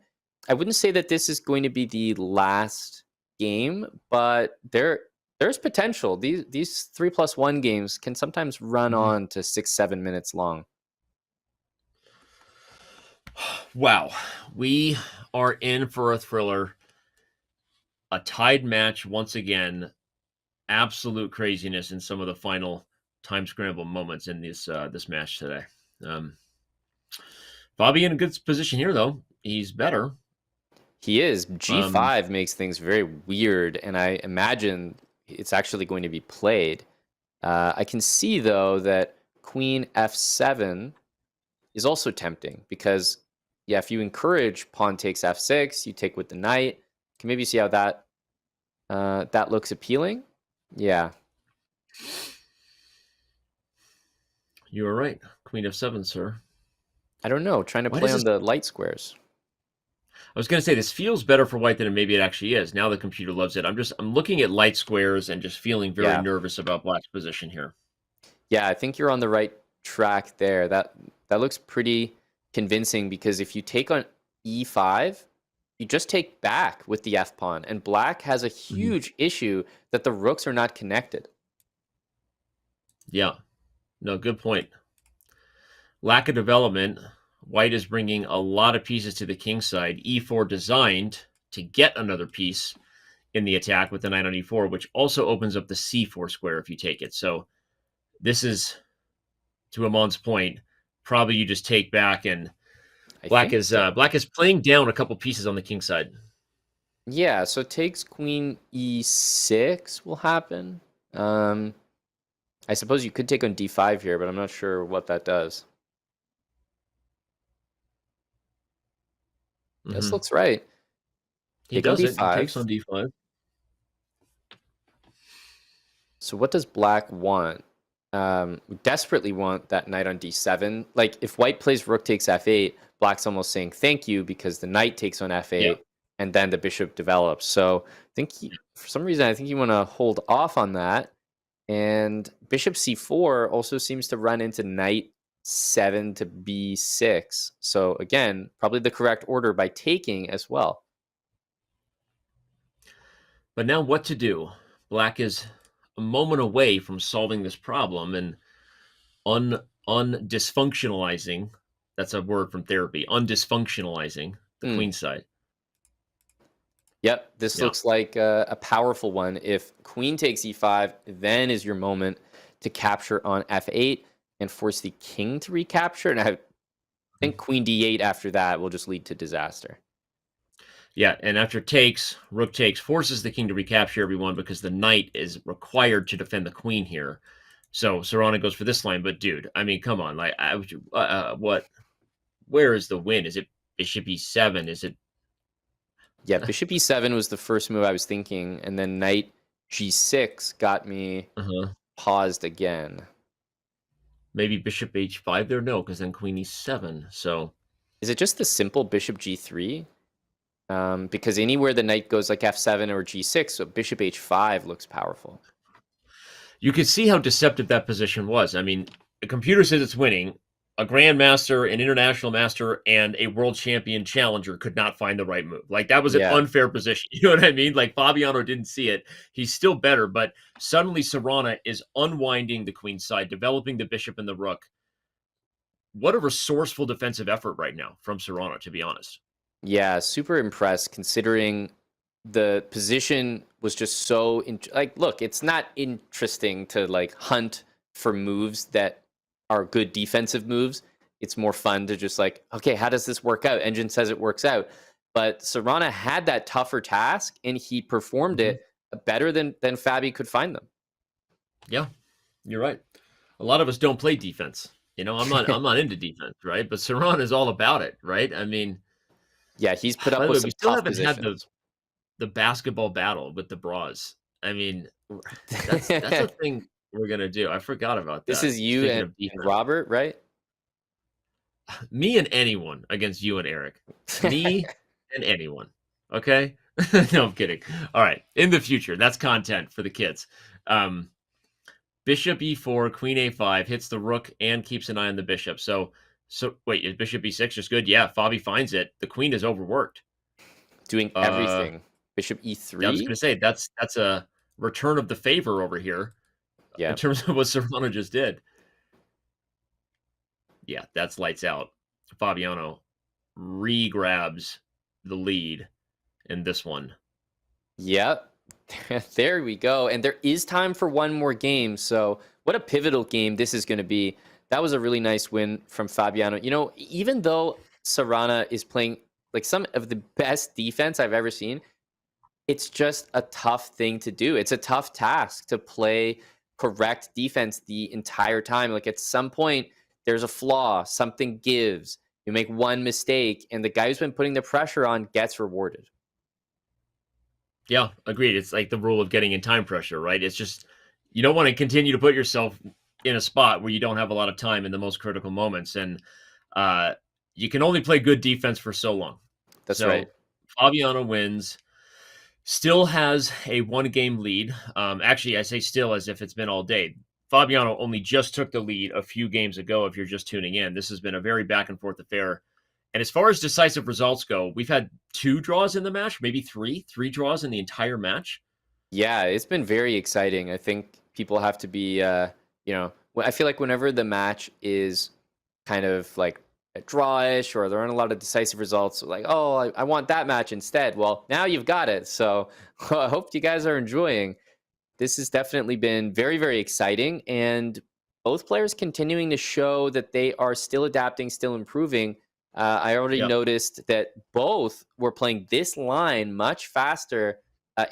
I wouldn't say that this is going to be the last game, but there's potential. These 3+1 games can sometimes run on to 6-7 minutes long. Wow, we are in for a thriller. A tied match once again. Absolute craziness in some of the final time scramble moments in this match today. Fabi in a good position here, though. He's better. He is. G5 makes things very weird, and I imagine it's actually going to be played. I can see, though, that queen f7 is also tempting because, yeah, if you encourage pawn takes f6, you take with the knight. You can maybe see how that looks appealing. Yeah. You were right. Queen f7, sir. I don't know. Trying to play on the light squares. I was going to say this feels better for white than maybe it actually is. Now the computer loves it. I'm looking at light squares and just feeling very nervous about black's position here. Yeah, I think you're on the right track there. That looks pretty convincing because if you take on e5, you just take back with the f pawn, and black has a huge issue that the rooks are not connected. Yeah, no, good point. Lack of development. White is bringing a lot of pieces to the king side. E4 designed to get another piece in the attack with the knight on e4, which also opens up the c4 square if you take it. So this is, to Amon's point, probably you just take back, and black is playing down a couple pieces on the king side. Yeah, so takes queen e6 will happen. I suppose you could take on d5 here, but I'm not sure what that does. This looks right. He does it. He takes on d5. So what does black want? We desperately want that knight on d7. Like, if white plays rook takes f8, black's almost saying thank you because the knight takes on f8, and then the bishop develops. So I think for some reason, I think you want to hold off on that. And bishop c4 also seems to run into knight 7 to b6. So again, probably the correct order by taking as well. But now what to do? Black is a moment away from solving this problem and undysfunctionalizing. That's a word from therapy. Undysfunctionalizing the queen side. Yep, this looks like a powerful one. If queen takes e5, then is your moment to capture on f8 and force the king to recapture. And I think queen d8 after that will just lead to disaster. Yeah, and after takes, rook takes, forces the king to recapture everyone because the knight is required to defend the queen here. So Sarana goes for this line, but dude, I mean, come on, like, what? Where is the win? Is it bishop e7? Is it? Yeah, bishop e7 was the first move I was thinking, and then knight g6 got me paused again. Maybe bishop h5 there? No, because then queen e7. So is it just the simple bishop g3? Because anywhere the knight goes like f7 or g6, so bishop h5 looks powerful. You could see how deceptive that position was. I mean, the computer says it's winning. A grandmaster, an international master, and a world champion challenger could not find the right move. Like, that was an unfair position. You know what I mean? Like, Fabiano didn't see it. He's still better, but suddenly Sarana is unwinding the queen side, developing the bishop and the rook. What a resourceful defensive effort right now from Sarana, to be honest. Yeah, super impressed considering the position was just so like, look, it's not interesting to like hunt for moves that are good defensive moves. It's more fun to just like, okay, how does this work out? Engine says it works out. But Sarana had that tougher task and he performed it better than Fabi could find them. Yeah, you're right. A lot of us don't play defense. You know, I'm not into defense, right? But Sarana is all about it, right? I mean, yeah, he's put up with some tough positions. Had the basketball battle with the bras. I mean, that's a thing we're gonna do. I forgot about that. This is you and Robert, right? Me and anyone against you and Eric. Me and anyone. Okay? No, I'm kidding. All right. In the future, that's content for the kids. Bishop e4, queen a5 hits the rook and keeps an eye on the bishop. So wait, is bishop e6 just good? Yeah, Fabi finds it. The queen is overworked. Doing everything. Bishop e3? Yeah, I was going to say, that's a return of the favor over here. Yeah. In terms of what Sarana just did. Yeah, that's lights out. Fabiano re-grabs the lead in this one. Yep. There we go. And there is time for one more game. So what a pivotal game this is going to be. That was a really nice win from Fabiano. You know, even though Sarana is playing like some of the best defense I've ever seen, it's just a tough thing to do. It's a tough task to play correct defense the entire time. Like, at some point, there's a flaw, something gives. You make one mistake, and the guy who's been putting the pressure on gets rewarded. Yeah, agreed. It's like the rule of getting in time pressure, right? It's just, you don't want to continue to put yourself in a spot where you don't have a lot of time in the most critical moments. And you can only play good defense for so long. That's so right. Fabiano wins. Still has a 1-game lead. Actually, I say still as if it's been all day. Fabiano only just took the lead a few games ago, if you're just tuning in. This has been a very back-and-forth affair. And as far as decisive results go, we've had 2 draws in the match, maybe 3 draws in the entire match. Yeah, it's been very exciting. I think people have to be, I feel like whenever the match is kind of like a drawish or there aren't a lot of decisive results, like, oh, I want that match instead. Well, now you've got it. So I hope you guys are enjoying. This has definitely been very, very exciting. And both players continuing to show that they are still adapting, still improving. I already noticed that both were playing this line much faster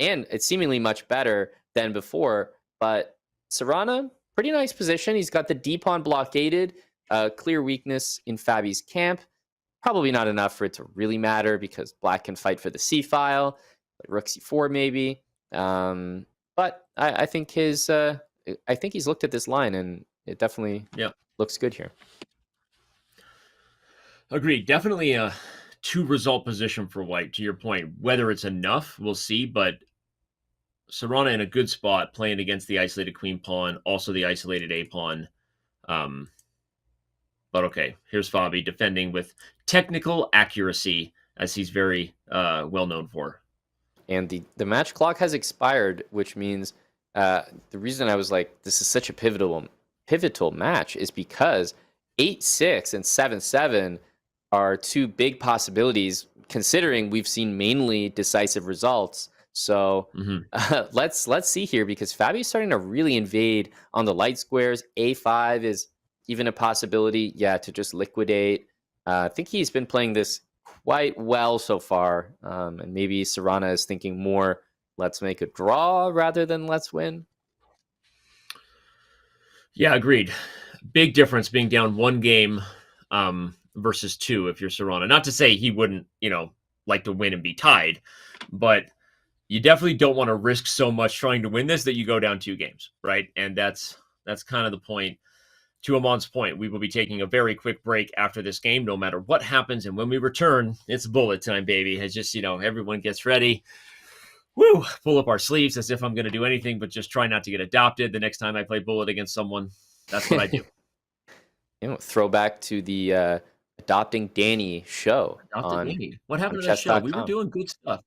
and it's seemingly much better than before. But Sarana, pretty nice position. He's got the D-pawn blockaded. Clear weakness in Fabi's camp. Probably not enough for it to really matter because black can fight for the c-file, like rook c4 maybe. But I think he's looked at this line and it definitely looks good here. Agreed. Definitely a 2-result position for white, to your point. Whether it's enough, we'll see, but Sarana in a good spot, playing against the isolated queen pawn, also the isolated a pawn. But okay, here's Fabi defending with technical accuracy, as he's very well known for. And the match clock has expired, which means the reason I was like, this is such a pivotal match is because 8-6 and 7-7 are 2 big possibilities, considering we've seen mainly decisive results. So let's see here, because Fabi's starting to really invade on the light squares. A5 is even a possibility, to just liquidate. I think he's been playing this quite well so far, and maybe Sarana is thinking more, let's make a draw rather than let's win. Yeah, agreed. Big difference being down 1 game versus 2 if you're Sarana. Not to say he wouldn't, like to win and be tied, but you definitely don't want to risk so much trying to win this that you go down 2 games, right? And that's kind of the point. To Amon's point, we will be taking a very quick break after this game, no matter what happens. And when we return, it's bullet time, baby. It's just, everyone gets ready. Woo! Pull up our sleeves as if I'm going to do anything, but just try not to get adopted the next time I play bullet against someone. That's what I do. Throwback to the Adopting Danny show. Danny. What happened to that show? We were doing good stuff.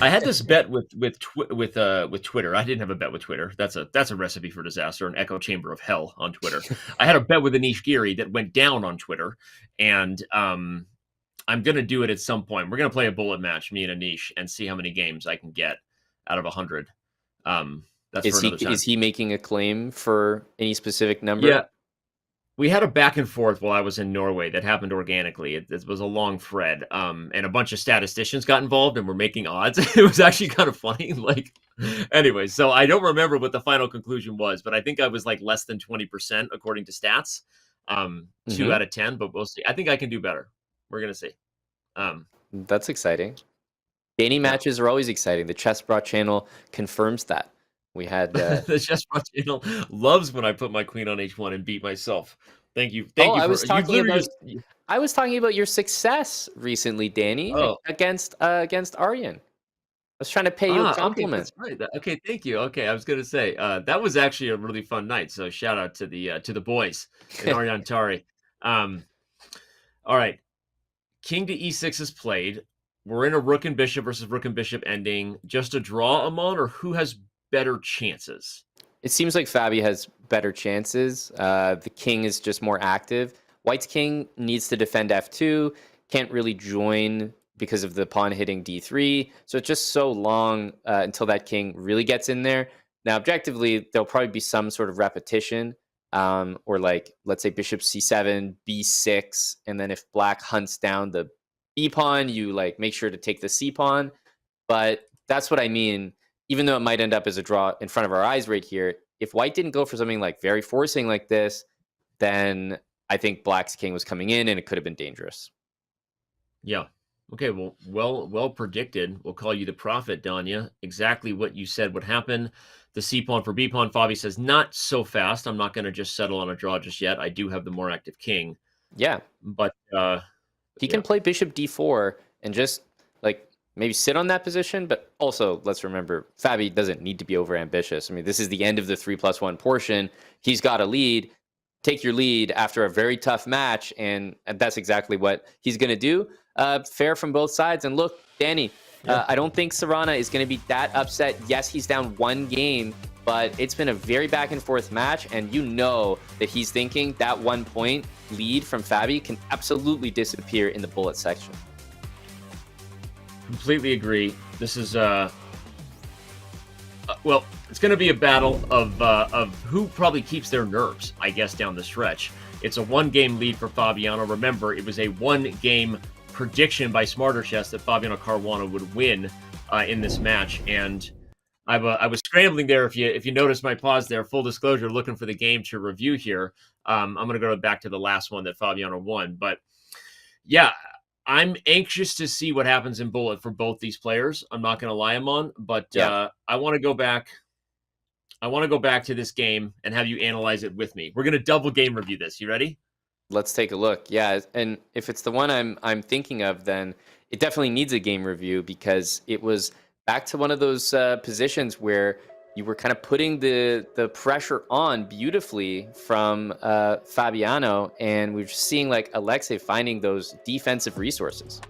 I had this bet with Twitter. I didn't have a bet with Twitter. That's a recipe for disaster, an echo chamber of hell on Twitter. I had a bet with Anish Giri that went down on Twitter, and I'm gonna do it at some point. We're gonna play a bullet match, me and Anish, and see how many games I can get out of 100. That's for another time. Is he making a claim for any specific number? Yeah. We had a back and forth while I was in Norway that happened organically. It was a long thread, and a bunch of statisticians got involved and were making odds. It was actually kind of funny. Anyway, so I don't remember what the final conclusion was, but I think I was like less than 20% according to stats. 2 out of 10, but we'll see. I think I can do better. We're gonna see. That's exciting. Danny matches are always exciting. The Chess.com channel confirms that. We had the Chess.com channel loves when I put my queen on h1 and beat myself. Thank you. Thank you. I was talking about your success recently, Danny, against Aryan. I was trying to pay you a compliment. Okay, that's right. Okay, thank you. Okay, I was going to say that was actually a really fun night. So shout out to the boys in Aryan Tari. All right, king to e6 is played. We're in a rook and bishop versus rook and bishop ending. Just a draw, Amon, or who has better chances? It seems like Fabi has better chances. The king is just more active. White's king needs to defend f2, can't really join because of the pawn hitting d3. So it's just so long until that king really gets in there. Now, objectively, there'll probably be some sort of repetition, or like, let's say bishop c7, b6, and then if black hunts down the b pawn, you make sure to take the c pawn. But that's what I mean. Even though it might end up as a draw in front of our eyes right here, if white didn't go for something very forcing like this, then I think black's king was coming in and it could have been dangerous. Yeah. Okay, well predicted. We'll call you the prophet, Danya. Exactly what you said would happen. The c pawn for b pawn. Fabi says, not so fast. I'm not going to just settle on a draw just yet. I do have the more active king. Yeah. But he can play bishop d4 and just like maybe sit on that position. But also, let's remember, Fabi doesn't need to be overambitious. I mean, this is the end of the 3+1 portion. He's got a lead. Take your lead after a very tough match, and that's exactly what he's going to do. Fair from both sides. And look, Danny, I don't think Sarana is going to be that upset. Yes, he's down 1 game, but it's been a very back and forth match, and you know that he's thinking that 1 point lead from Fabi can absolutely disappear in the bullet section. Completely agree. This is well, it's going to be a battle of who probably keeps their nerves, I guess, down the stretch. It's a 1-game lead for Fabiano. Remember, it was a 1-game prediction by Smarter Chess that Fabiano Caruana would win in this match, and I was scrambling there. If you notice my pause there, full disclosure, looking for the game to review here. I'm going to go back to the last one that Fabiano won, but yeah, I'm anxious to see what happens in bullet for both these players. I'm not going to lie, Amon, but I want to go back. I want to go back to this game and have you analyze it with me. We're going to double game review this. You ready? Let's take a look. Yeah, and if it's the one I'm thinking of, then it definitely needs a game review, because it was back to one of those positions where you were kind of putting the pressure on beautifully from Fabiano, and we're just seeing like Alexei finding those defensive resources.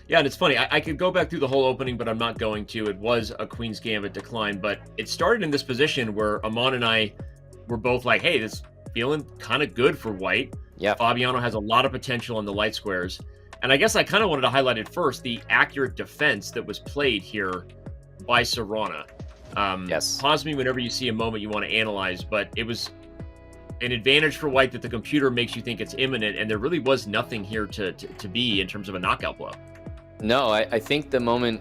Yeah, and it's funny. I could go back through the whole opening, but I'm not going to. It was a Queen's Gambit decline, but it started in this position where Amon and I were both like, hey, this feeling kind of good for white. Yeah. Fabiano has a lot of potential on the light squares. And I guess I kind of wanted to highlight it first, the accurate defense that was played here by Sarana. Yes. Pause me whenever you see a moment you want to analyze, but it was an advantage for white that the computer makes you think it's imminent, and there really was nothing here to be in terms of a knockout blow. No, I think the moment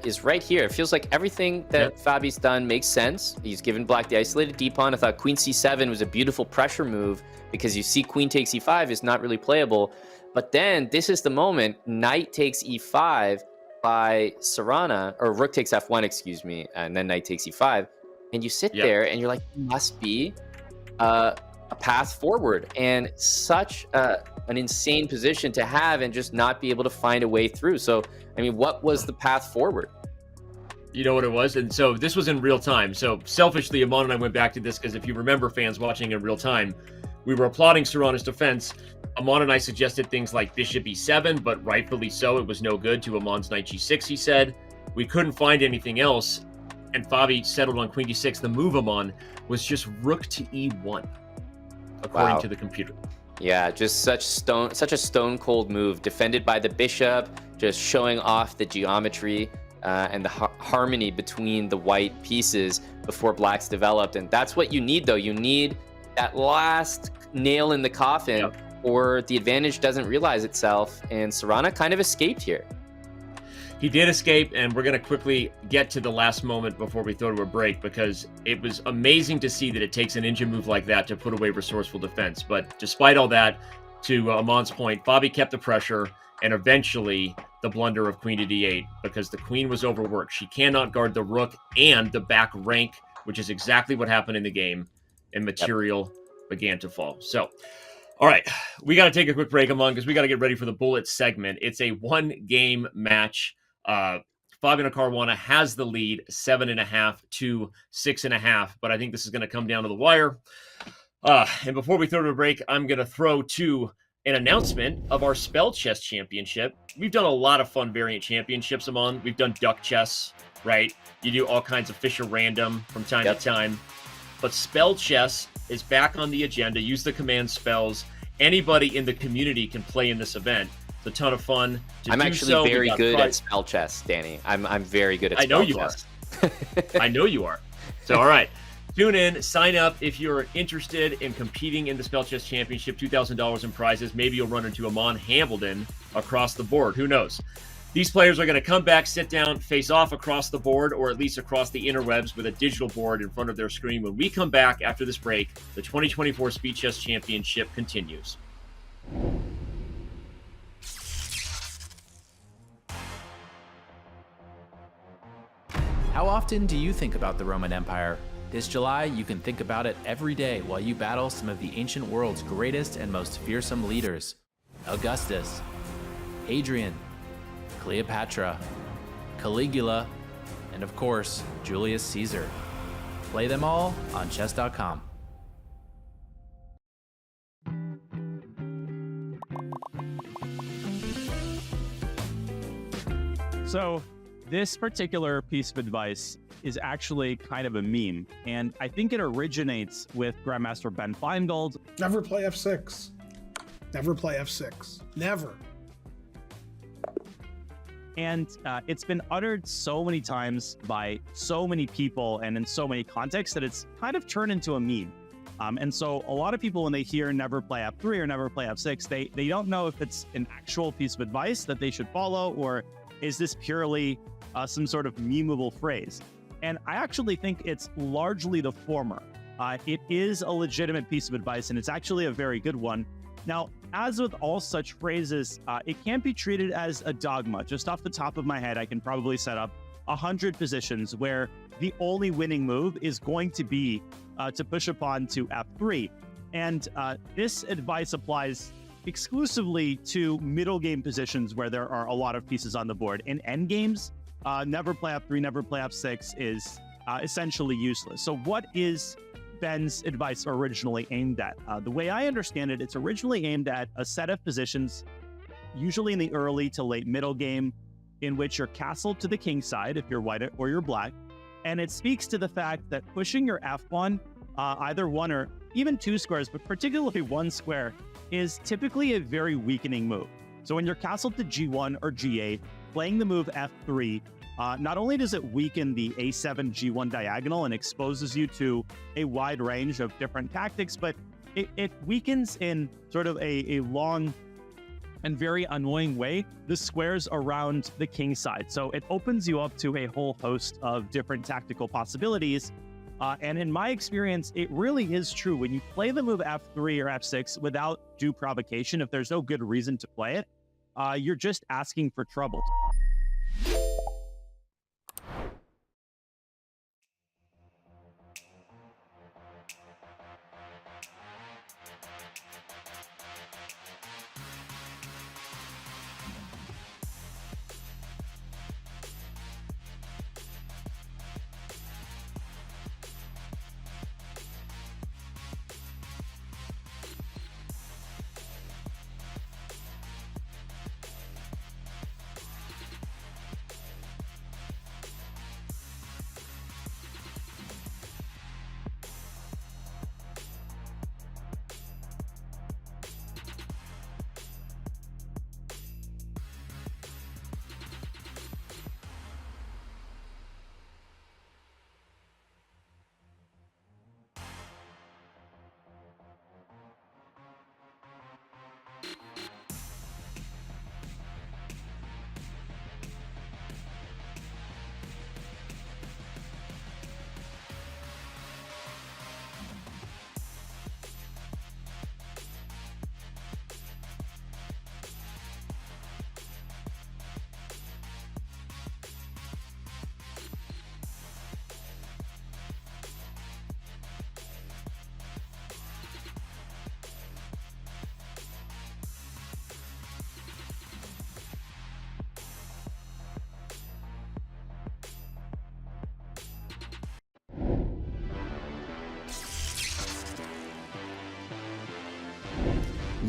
is right here. It feels like everything that Fabi's done makes sense. He's given black the isolated d-pawn. I thought queen c7 was a beautiful pressure move, because you see queen takes e5 is not really playable. But then this is the moment, knight takes e5 by Sarana, or rook takes f1, excuse me, and then knight takes e5. And you sit there and you're like, must be a path forward. And such an insane position to have and just not be able to find a way through. So, I mean, what was the path forward? You know what it was? And so this was in real time. So selfishly, Amon and I went back to this because if you remember, fans watching in real time, we were applauding Sarana's defense. Amon and I suggested things like bishop e7, but rightfully so, it was no good to Amon's knight g6, he said. We couldn't find anything else, and Fabi settled on queen d6. The move, Amon, was just rook to e1, according to the computer. Yeah, just such a stone cold move, defended by the bishop, just showing off the geometry and the harmony between the white pieces before black's developed. And that's what you need, though. You need that last nail in the coffin, or the advantage doesn't realize itself. And Sarana kind of escaped here. He did escape, and we're going to quickly get to the last moment before we throw to a break, because it was amazing to see that it takes an engine move like that to put away resourceful defense. But despite all that, to Amon's point, Fabi kept the pressure, and eventually the blunder of queen to d8, because the queen was overworked. She cannot guard the rook and the back rank, which is exactly what happened in the game, and material began to fall. So, all right, we got to take a quick break, Amon, because we got to get ready for the bullet segment. It's a 1-game match. Fabiano Caruana has the lead 7.5 to 6.5, but I think this is going to come down to the wire. And before we throw to a break, I'm going to throw to an announcement of our Spell Chess Championship. We've done a lot of fun variant championships, Amon. We've done Duck Chess, right? You do all kinds of Fisher Random from time to time. But Spell Chess is back on the agenda. Use the command spells. Anybody in the community can play in this event. It's a ton of fun. I'm actually very good at spell chess, Danny. I'm very good at spell chess. I know you are. So, all right. Tune in, sign up if you're interested in competing in the Spell Chess Championship, $2,000 in prizes. Maybe you'll run into Amon Hambledon across the board. Who knows? These players are going to come back, sit down, face off across the board, or at least across the interwebs with a digital board in front of their screen. When we come back after this break, the 2024 Speed Chess Championship continues. How often do you think about the Roman Empire? This July, you can think about it every day while you battle some of the ancient world's greatest and most fearsome leaders. Augustus, Hadrian, Cleopatra, Caligula, and of course, Julius Caesar. Play them all on Chess.com. So this particular piece of advice is actually kind of a meme, and I think it originates with Grandmaster Ben Feingold. Never play f6. Never play f6. Never. And it's been uttered so many times by so many people and in so many contexts that it's kind of turned into a meme. And so a lot of people, when they hear never play f3 or never play f6, they don't know if it's an actual piece of advice that they should follow, or is this purely some sort of memeable phrase? And I actually think it's largely the former. It is a legitimate piece of advice, and it's actually a very good one. Now, as with all such phrases, it can't be treated as a dogma. Just off the top of my head, I can probably set up 100 positions where the only winning move is going to be to push a pawn to f3. And this advice applies exclusively to middle game positions where there are a lot of pieces on the board. In end games, never play f3, never play f6 is essentially useless. So what is Ben's advice originally aimed at? The way I understand it, it's originally aimed at a set of positions, usually in the early to late middle game, in which you're castled to the king side if you're white or you're black. And it speaks to the fact that pushing your f pawn, either one or even two squares, but particularly one square, is typically a very weakening move. So when you're castled to g1 or g8, playing the move f3, not only does it weaken the a7 g1 diagonal and exposes you to a wide range of different tactics, but it weakens in sort of a long and very annoying way the squares around the king side. So it opens you up to a whole host of different tactical possibilities. And in my experience, it really is true. When you play the move f3 or f6 without due provocation, if there's no good reason to play it, you're just asking for trouble.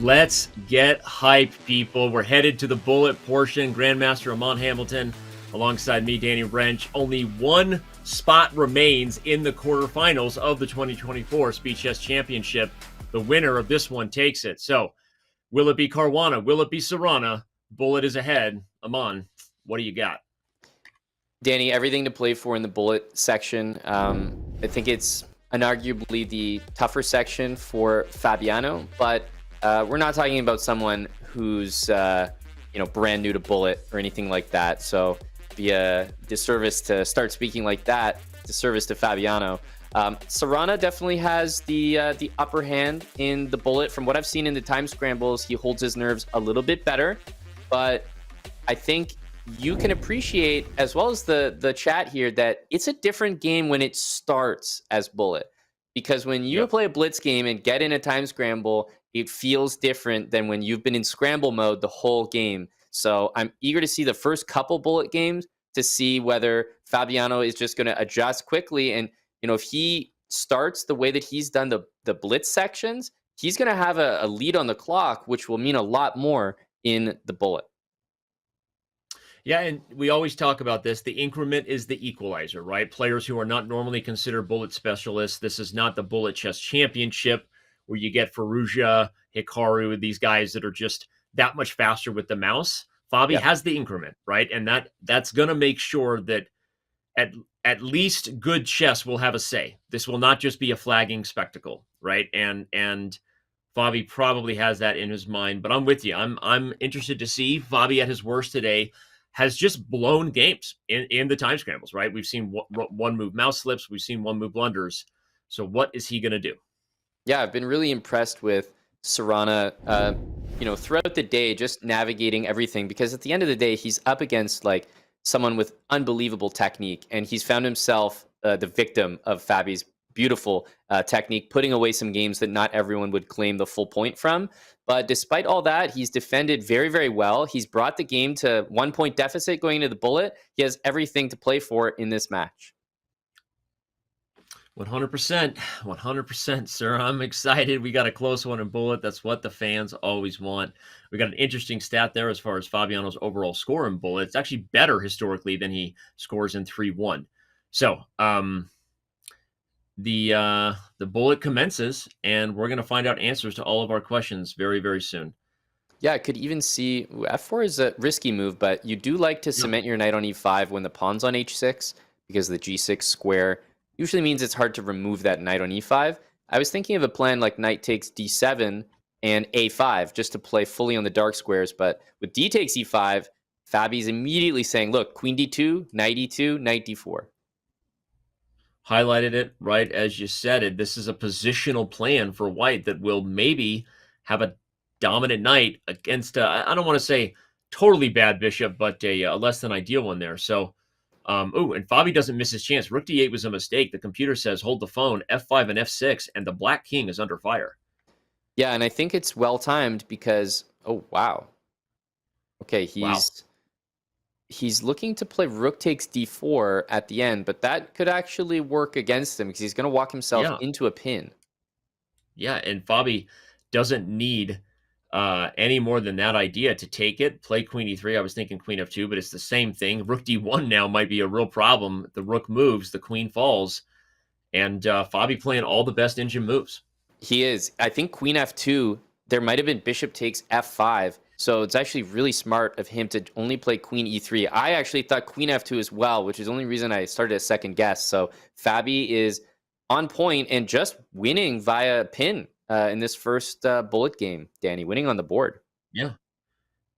Let's get hyped, people. We're headed to the bullet portion. Grandmaster Amon Hamilton alongside me, Danny Wrench. Only one spot remains in the quarterfinals of the 2024 Speed Chess Championship. The winner of this one takes it. So, will it be Caruana? Will it be Sarana? Bullet is ahead. Amon, what do you got? Danny, everything to play for in the bullet section. I think it's unarguably the tougher section for Fabiano, but we're not talking about someone who's brand new to bullet or anything like that. So be a disservice to start speaking like that. Disservice to Fabiano. Sarana definitely has the upper hand in the bullet. From what I've seen in the time scrambles, he holds his nerves a little bit better. But I think you can appreciate, as well as the chat here, that it's a different game when it starts as bullet. Because when you play a blitz game and get in a time scramble, it feels different than when you've been in scramble mode the whole game. So I'm eager to see the first couple bullet games to see whether Fabiano is just going to adjust quickly. And, if he starts the way that he's done the blitz sections, he's going to have a lead on the clock, which will mean a lot more in the bullet. Yeah, and we always talk about this. The increment is the equalizer, right? Players who are not normally considered bullet specialists. This is not the Bullet Chess Championship where you get Firouzja, Hikaru, these guys that are just that much faster with the mouse. Fabi has the increment, right? And that's going to make sure that at least good chess will have a say. This will not just be a flagging spectacle, right? And Fabi probably has that in his mind. But I'm with you. I'm interested to see Fabi at his worst today. Has just blown games in the time scrambles, right? We've seen one move mouse slips. We've seen one move blunders. So what is he going to do? Yeah, I've been really impressed with Sarana, throughout the day, just navigating everything, because at the end of the day, he's up against like someone with unbelievable technique, and he's found himself the victim of Fabi's beautiful technique, putting away some games that not everyone would claim the full point from. But despite all that, he's defended very, very well. He's brought the game to 1 point deficit going into the bullet. He has everything to play for in this match. 100%, sir. I'm excited. We got a close one in bullet. That's what the fans always want. We got an interesting stat there as far as Fabiano's overall score in bullet. It's actually better historically than he scores in 3-1. So, the bullet commences, and we're going to find out answers to all of our questions very, very soon. Yeah, I could even see f4 is a risky move, but you do like to cement your knight on e5 when the pawn's on h6, because the g6 square usually means it's hard to remove that knight on e5. I was thinking of a plan like knight takes d7 and a5 just to play fully on the dark squares, but with d takes e5, Fabi's immediately saying, look, queen d2, knight e2, knight d4. Highlighted it right as you said it. This is a positional plan for white that will maybe have a dominant knight against I don't want to say totally bad bishop, but a less than ideal one there. So, and Fabi doesn't miss his chance. Rook d8 was a mistake. The computer says hold the phone, f5 and f6, and the black king is under fire. Yeah, and I think it's well timed because oh wow, okay, he's looking to play rook takes d4 at the end, but that could actually work against him because he's going to walk himself into a pin. Yeah, and Fabi doesn't need any more than that idea to take it. Play queen e3. I was thinking queen f2, but it's the same thing. Rook d1 now might be a real problem. The rook moves, the queen falls, and Fabi playing all the best engine moves. He is. I think queen f2, there might have been bishop takes f5, so it's actually really smart of him to only play queen e3. I actually thought queen f2 as well, which is the only reason I started a second guess. So Fabi is on point and just winning via pin in this first bullet game, Danny, winning on the board. Yeah.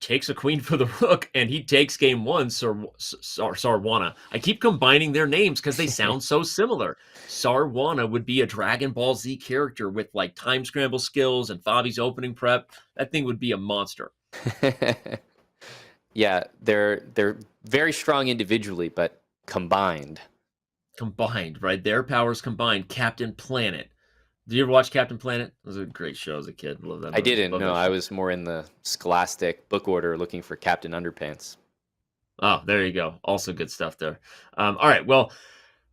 Takes a queen for the rook, and he takes game one, Sarwana. I keep combining their names because they sound so similar. Sarwana would be a Dragon Ball Z character with like time scramble skills and Fabi's opening prep. That thing would be a monster. Yeah, they're very strong individually, but combined. Combined, right? Their powers combined. Captain Planet. Did you ever watch Captain Planet? It was a great show as a kid. Love that movie. I didn't. No, I was more in the Scholastic book order looking for Captain Underpants. Oh, there you go. Also good stuff there. All right. Well,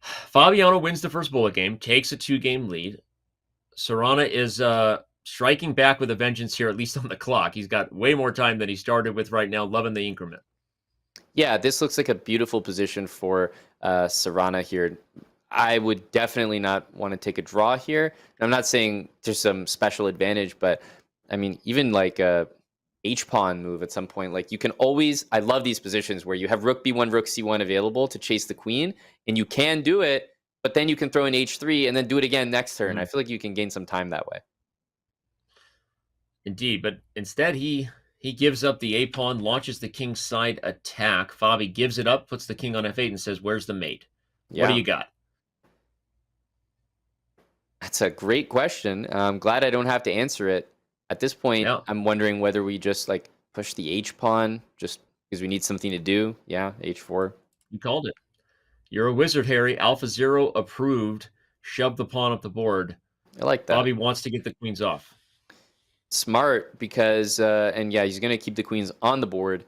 Fabiano wins the first bullet game, takes a 2-game lead. Sarana is striking back with a vengeance here, at least on the clock. He's got way more time than he started with right now. Loving the increment. Yeah, this looks like a beautiful position for Sarana here. I would definitely not want to take a draw here. I'm not saying there's some special advantage, but I mean, even like a H-pawn move at some point, like you can always, I love these positions where you have rook b1, rook c1 available to chase the queen, and you can do it, but then you can throw in h3 and then do it again next turn. I feel like you can gain some time that way. Indeed, but instead he gives up the a-pawn, launches the king side attack. Fabi gives it up, puts the king on f8 and says, where's the mate? Yeah. What do you got? That's a great question. I'm glad I don't have to answer it. At this point, I'm wondering whether we just like push the h-pawn just because we need something to do. Yeah, h4. You called it. You're a wizard, Harry. Alpha Zero approved. Shove the pawn up the board. I like that. Bobby wants to get the queens off. Smart because, and yeah, he's going to keep the queens on the board.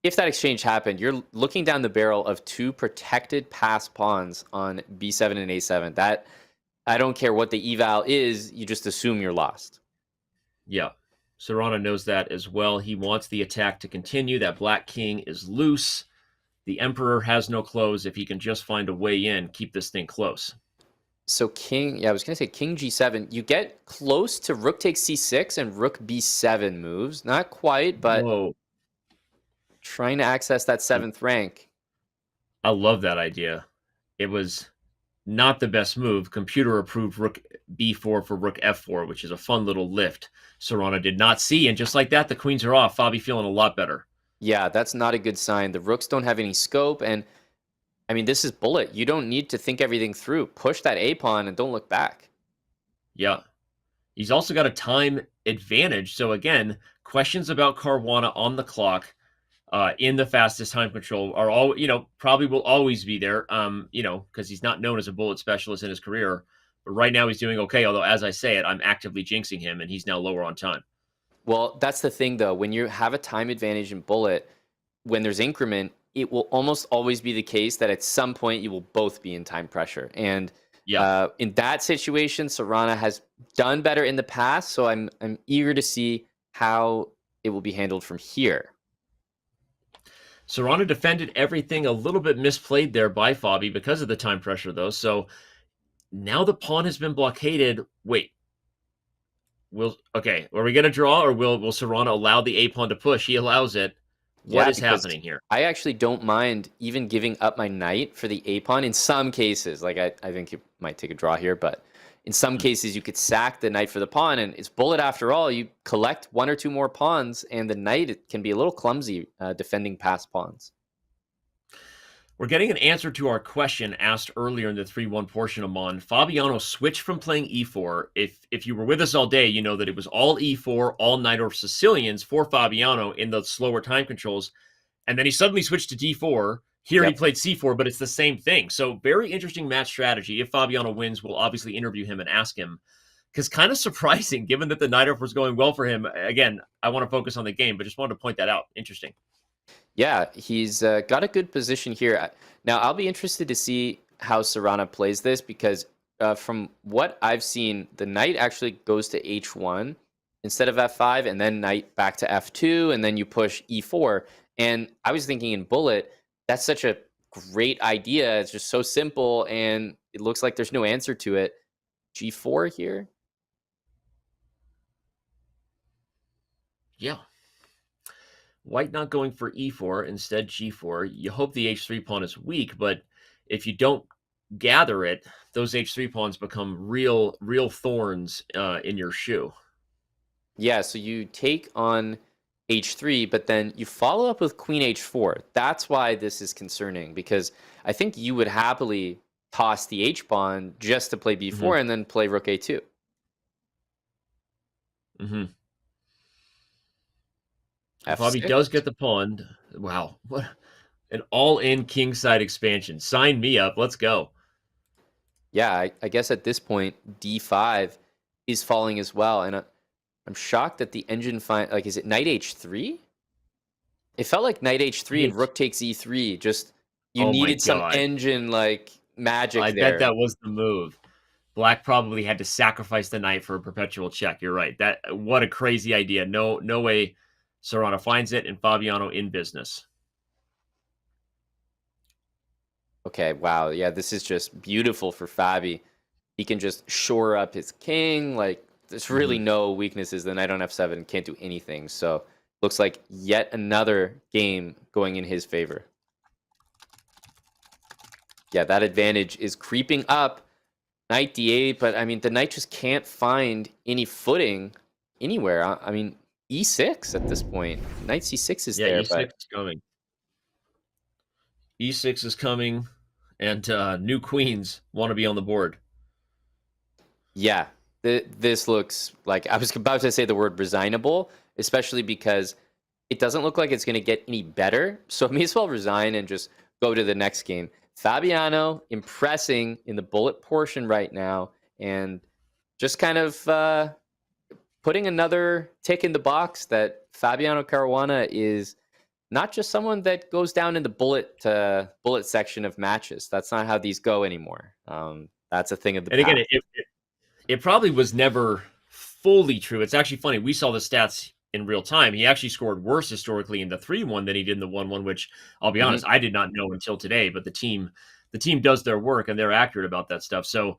if that exchange happened, you're looking down the barrel of 2 protected pass pawns on b7 and a7. That, I don't care what the eval is, you just assume you're lost. Yeah. Sarana knows that as well. He wants the attack to continue. That black king is loose. The emperor has no close. If he can just find a way in, keep this thing close. So king, I was going to say king g7. You get close to rook takes c6 and rook b7 moves. Not quite, but trying to access that 7th rank. I love that idea. It was not the best move. Computer approved rook b4 for rook f4, which is a fun little lift Sarana did not see. And just like that, the queens are off. Fabi feeling a lot better. Yeah, that's not a good sign. The rooks don't have any scope. And I mean, this is bullet. You don't need to think everything through. Push that a pawn and don't look back. Yeah. He's also got a time advantage. So again, questions about Caruana on the clock in the fastest time control are all, probably will always be there, because he's not known as a bullet specialist in his career. But right now he's doing okay. Although, as I say it, I'm actively jinxing him and he's now lower on time. Well, that's the thing, though. When you have a time advantage in bullet, when there's increment, it will almost always be the case that at some point you will both be in time pressure. And in that situation, Sarana has done better in the past, so I'm eager to see how it will be handled from here. Sarana defended everything a little bit misplayed there by Fabi because of the time pressure, though. So now the pawn has been blockaded. Wait. Are we going to draw, or will Sarana allow the a pawn to push? He allows it. What is happening here? I actually don't mind even giving up my knight for the a pawn in some cases. Like I think you might take a draw here, but in some cases you could sack the knight for the pawn, and it's bullet after all. You collect 1 or 2 more pawns, and the knight can be a little clumsy defending past pawns. We're getting an answer to our question asked earlier in the 3-1 portion of Mon. Fabiano switched from playing e4. If you were with us all day, you know that it was all e4, all Najdorf Sicilians for Fabiano in the slower time controls. And then he suddenly switched to d4. Here he played c4, but it's the same thing. So very interesting match strategy. If Fabiano wins, we'll obviously interview him and ask him. Because kind of surprising, given that the Najdorf was going well for him. Again, I want to focus on the game, but just wanted to point that out. Interesting. Yeah, he's got a good position here. Now, I'll be interested to see how Sarana plays this, because from what I've seen, the knight actually goes to h1 instead of f5, and then knight back to f2, and then you push e4. And I was thinking in bullet, that's such a great idea. It's just so simple, and it looks like there's no answer to it. g4 here? Yeah. White not going for e4, instead g4. You hope the h3 pawn is weak, but if you don't gather it, those h3 pawns become real thorns in your shoe. Yeah, so you take on h3, but then you follow up with queen h4. That's why this is concerning, because I think you would happily toss the h-pawn just to play b4 and then play rook a2. Fabi does get the pawn. Wow. What an all-in kingside expansion. Sign me up. Let's go. Yeah, I guess at this point, d5 is falling as well. And I'm shocked that the engine is it knight h3? It felt like knight h3 and rook takes e3. Just, you needed some engine, magic there. I bet that was the move. Black probably had to sacrifice the knight for a perpetual check. You're right. What a crazy idea. No way Sarana finds it, and Fabiano in business. Okay, wow. Yeah, this is just beautiful for Fabi. He can just shore up his king. There's really no weaknesses. The knight on f7 can't do anything. So looks like yet another game going in his favor. Yeah, that advantage is creeping up. Knight d8, but I mean, the knight just can't find any footing anywhere. I mean, e6 at this point. Knight c6 is there. E6 is coming. E6 is coming, and new queens want to be on the board. Yeah, this looks like, I was about to say the word resignable, especially because it doesn't look like it's going to get any better. So I may as well resign and just go to the next game. Fabiano impressing in the bullet portion right now, and just kind of putting another tick in the box that Fabiano Caruana is not just someone that goes down in the bullet section of matches. That's not how these go anymore. That's a thing of the And past. again, it probably was never fully true. It's actually funny. We saw the stats in real time. He actually scored worse historically in the 3-1 than he did in the 1-1, which I'll be honest, I did not know until today, but the team does their work and they're accurate about that stuff. So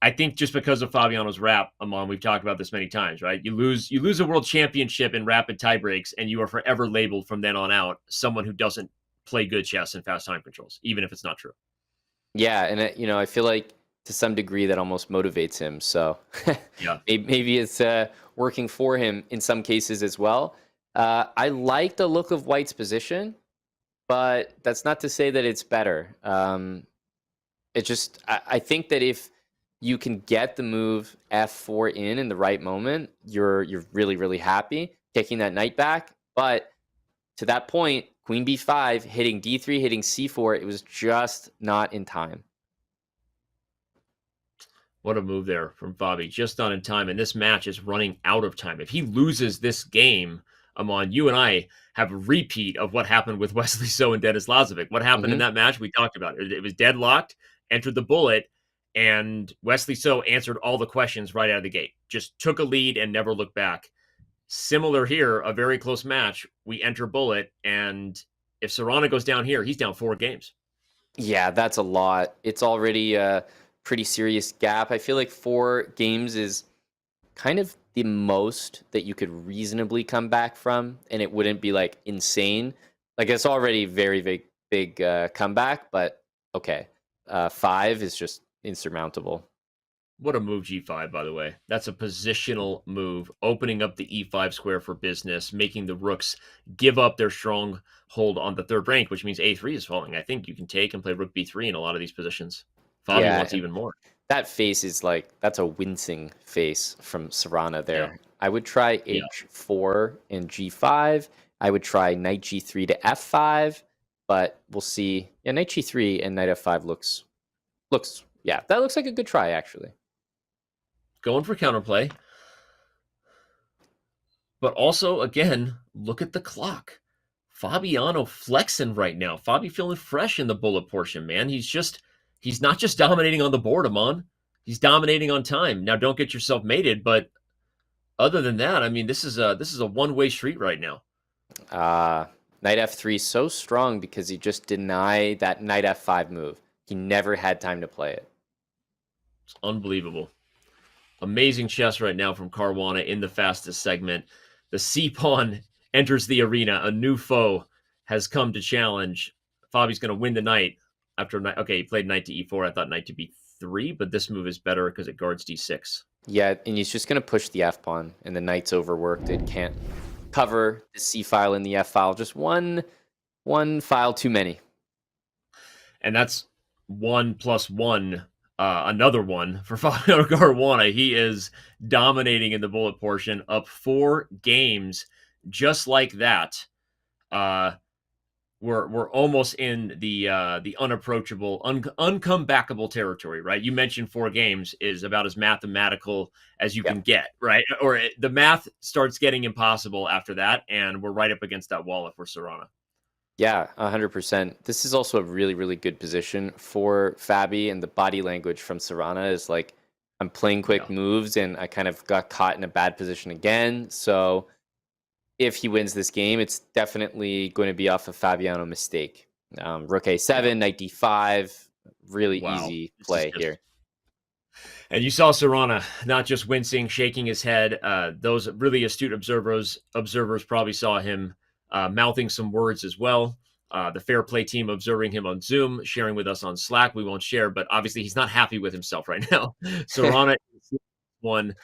I think just because of Fabiano's rap, Amon, we've talked about this many times, right? You lose a world championship in rapid tie breaks, and you are forever labeled from then on out someone who doesn't play good chess and fast time controls, even if it's not true. Yeah, and I feel like to some degree that almost motivates him. So yeah, maybe it's working for him in some cases as well. I like the look of White's position, but that's not to say that it's better. It just I think that if you can get the move f4 in the right moment, you're really, really happy taking that knight back. But to that point, queen b5, hitting d3, hitting c4, it was just not in time. What a move there from Fabi. Just not in time, and this match is running out of time. If he loses this game, Amon, you and I have a repeat of what happened with Wesley So and Denis Lazovic. What happened in that match? We talked about it. It was deadlocked, entered the bullet, and Wesley So answered all the questions right out of the gate. Just took a lead and never looked back. Similar here, a very close match. We enter bullet, and if Sarana goes down here, he's down 4 games. Yeah, that's a lot. It's already a pretty serious gap. I feel like 4 games is kind of the most that you could reasonably come back from, and it wouldn't be like insane. Like it's already very big comeback, but okay. 5 is just insurmountable. What a move, g5, by the way. That's a positional move, opening up the e5 square for business, making the rooks give up their strong hold on the third rank, which means a3 is falling. I think you can take and play rook b3 in a lot of these positions. Fabi wants even more. That face is like, that's a wincing face from Sarana there. Yeah. I would try h4 and g5. I would try knight g3 to f5, but we'll see. Yeah, knight g3 and knight f5 looks, yeah, that looks like a good try, actually. Going for counterplay. But also, again, look at the clock. Fabiano flexing right now. Fabi feeling fresh in the bullet portion, man. He's not just dominating on the board, Amon. He's dominating on time. Now, don't get yourself mated, but other than that, I mean, this is a one-way street right now. Knight f3 is so strong because he just denied that knight f5 move. He never had time to play it. It's unbelievable. Amazing chess right now from Caruana in the fastest segment. The c-pawn enters the arena. A new foe has come to challenge. Fabi's going to win the knight. After knight, okay, he played knight to e4. I thought knight to b3, but this move is better because it guards d6. Yeah, and he's just going to push the f pawn, and the knight's overworked. It can't cover the c file and the f file. Just one file too many. And that's 1 + 1, another one for Fabiano Caruana. He is dominating in the bullet portion, up 4 games, just like that. We're almost in the unapproachable, uncomebackable territory, right? You mentioned 4 games is about as mathematical as you can get, right? Or the math starts getting impossible after that, and we're right up against that wall if we're Sarana. Yeah, 100%. This is also a really, really good position for Fabi, and the body language from Sarana is like, I'm playing quick moves, and I kind of got caught in a bad position again, so if he wins this game, it's definitely going to be off a Fabiano mistake. Rook a7, knight d5, really easy play here. And you saw Sarana not just wincing, shaking his head. Those really astute observers probably saw him mouthing some words as well. The Fair Play team observing him on Zoom, sharing with us on Slack. We won't share, but obviously he's not happy with himself right now. Sarana won.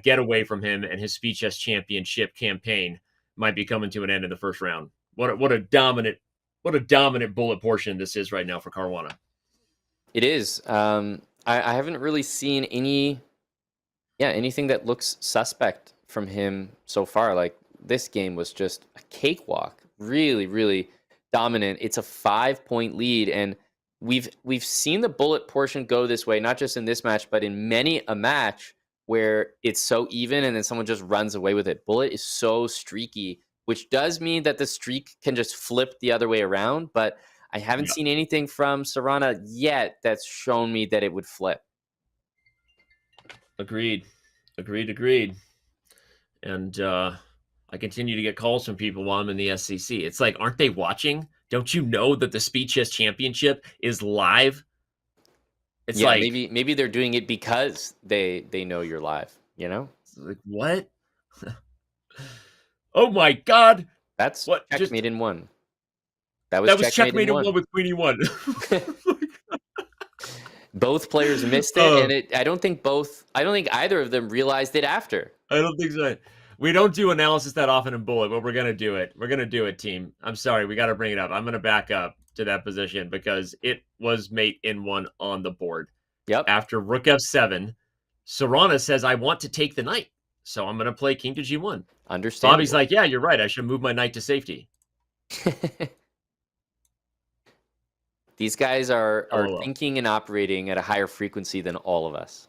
Get away from him, and his Speed Chess Championship campaign might be coming to an end in the first round. What a dominant bullet portion this is right now for Caruana. It is. I haven't really seen anything that looks suspect from him so far. Like, this game was just a cakewalk. Really, really dominant. It's a 5-point lead, and we've seen the bullet portion go this way, not just in this match, but in many a match where it's so even and then someone just runs away with it. Bullet is so streaky which does mean that the streak can just flip the other way around. But I haven't seen anything from Sarana yet that's shown me that it would flip. Agreed. And I continue to get calls from people while I'm in the SCC. It's like, aren't they watching? Don't you know that the Speed Chess Championship is live? It's like maybe they're doing it because they know you're live, you know? Like, what? Oh my god. That's what checkmate in one. That was checkmate in one with Queen E1. Both players missed it, and I don't think either of them realized it after. I don't think so. We don't do analysis that often in Bullet, but we're gonna do it. We're gonna do it, team. I'm sorry, we gotta bring it up. I'm gonna back up to that position because it was mate in one on the board. Yep. After Rook F7, Sarana says, I want to take the knight. So I'm gonna play King to G1. Understandable. Bobby's like, yeah, you're right. I should move my knight to safety. These guys are thinking and operating at a higher frequency than all of us.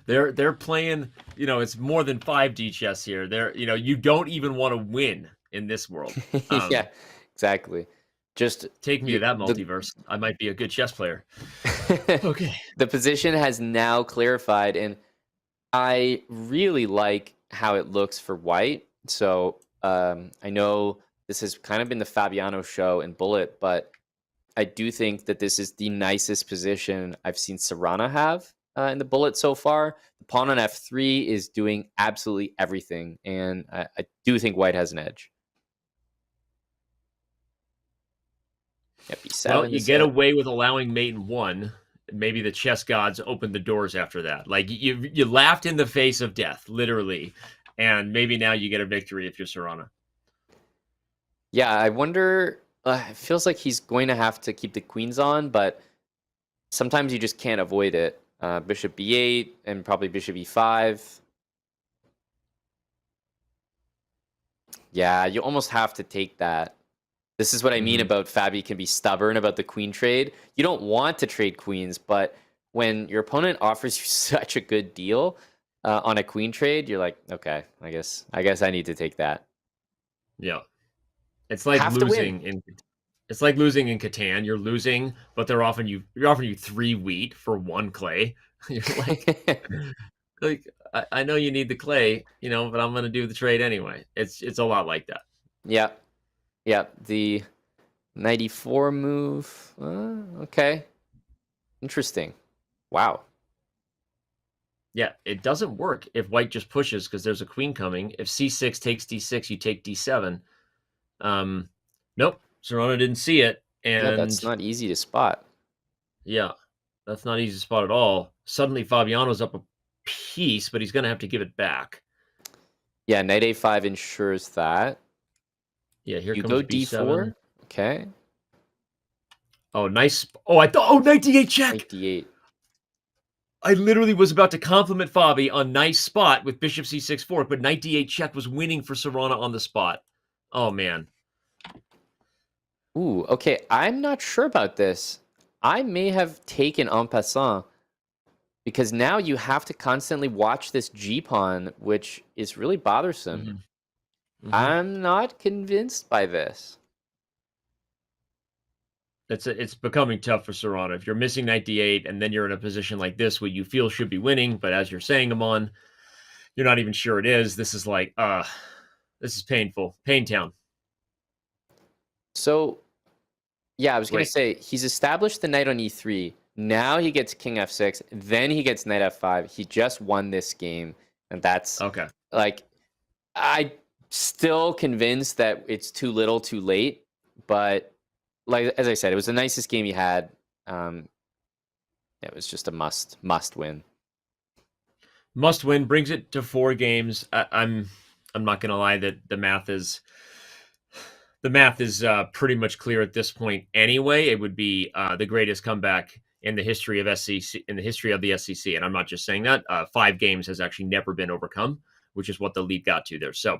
They're playing, it's more than 5D chess here. You don't even want to win in this world. Yeah, exactly. Just take me to that multiverse. I might be a good chess player. Okay. The position has now clarified, and I really like how it looks for white. So I know this has kind of been the Fabiano show in Bullet, but I do think that this is the nicest position I've seen Sarana have in the Bullet so far. The pawn on F3 is doing absolutely everything, and I do think white has an edge. Yep, B7. Well, you get away with allowing mate in one. Maybe the chess gods opened the doors after that. Like you laughed in the face of death, literally, and maybe now you get a victory if you're Sarana. Yeah, I wonder. It feels like he's going to have to keep the queens on, but sometimes you just can't avoid it. Bishop B8 and probably Bishop E5. Yeah, you almost have to take that. This is what I mean about Fabi can be stubborn about the queen trade. You don't want to trade queens, but when your opponent offers you such a good deal on a queen trade, you're like, okay, I guess I need to take that. Yeah. It's like losing in Catan. You're losing, but you're offering you 3 wheat for 1 clay. You're like, I know you need the clay, but I'm gonna do the trade anyway. It's a lot like that. Yeah. Yeah. The 94 move. Okay. Interesting. Wow. Yeah, it doesn't work if white just pushes because there's a queen coming. If C6 takes D6, you take D7. Nope, Sarana didn't see it, and yeah, that's not easy to spot. Yeah, that's not easy to spot at all. Suddenly, Fabiano's up a piece, but he's going to have to give it back. Yeah, knight A5 ensures that. Yeah, here you comes go B7. D4. Okay. Oh, nice. Oh, I thought. Oh, knight D8 check. Knight D8. I literally was about to compliment Fabi on nice spot with Bishop C6 fork, but knight D8 check was winning for Sarana on the spot. Oh man. Ooh, okay. I'm not sure about this. I may have taken en passant because now you have to constantly watch this G pawn, which is really bothersome. I'm not convinced by this. It's becoming tough for Sarana. If you're missing knight D8 and then you're in a position like this where you feel should be winning, but as you're saying them on, you're not even sure it is. This is like, this is painful. Pain town. So, yeah, I was going to say, he's established the knight on E3. Now he gets king F6. Then he gets knight F5. He just won this game. And that's... Okay. Like, I'm still convinced that it's too little too late. But, like as I said, it was the nicest game he had. It was just a must win. Must win. Brings it to 4 games. I'm not going to lie that the math is pretty much clear at this point anyway. It would be the greatest comeback in the history of SCC, in the history of the SCC. And I'm not just saying that. 5 games has actually never been overcome, which is what the lead got to there. So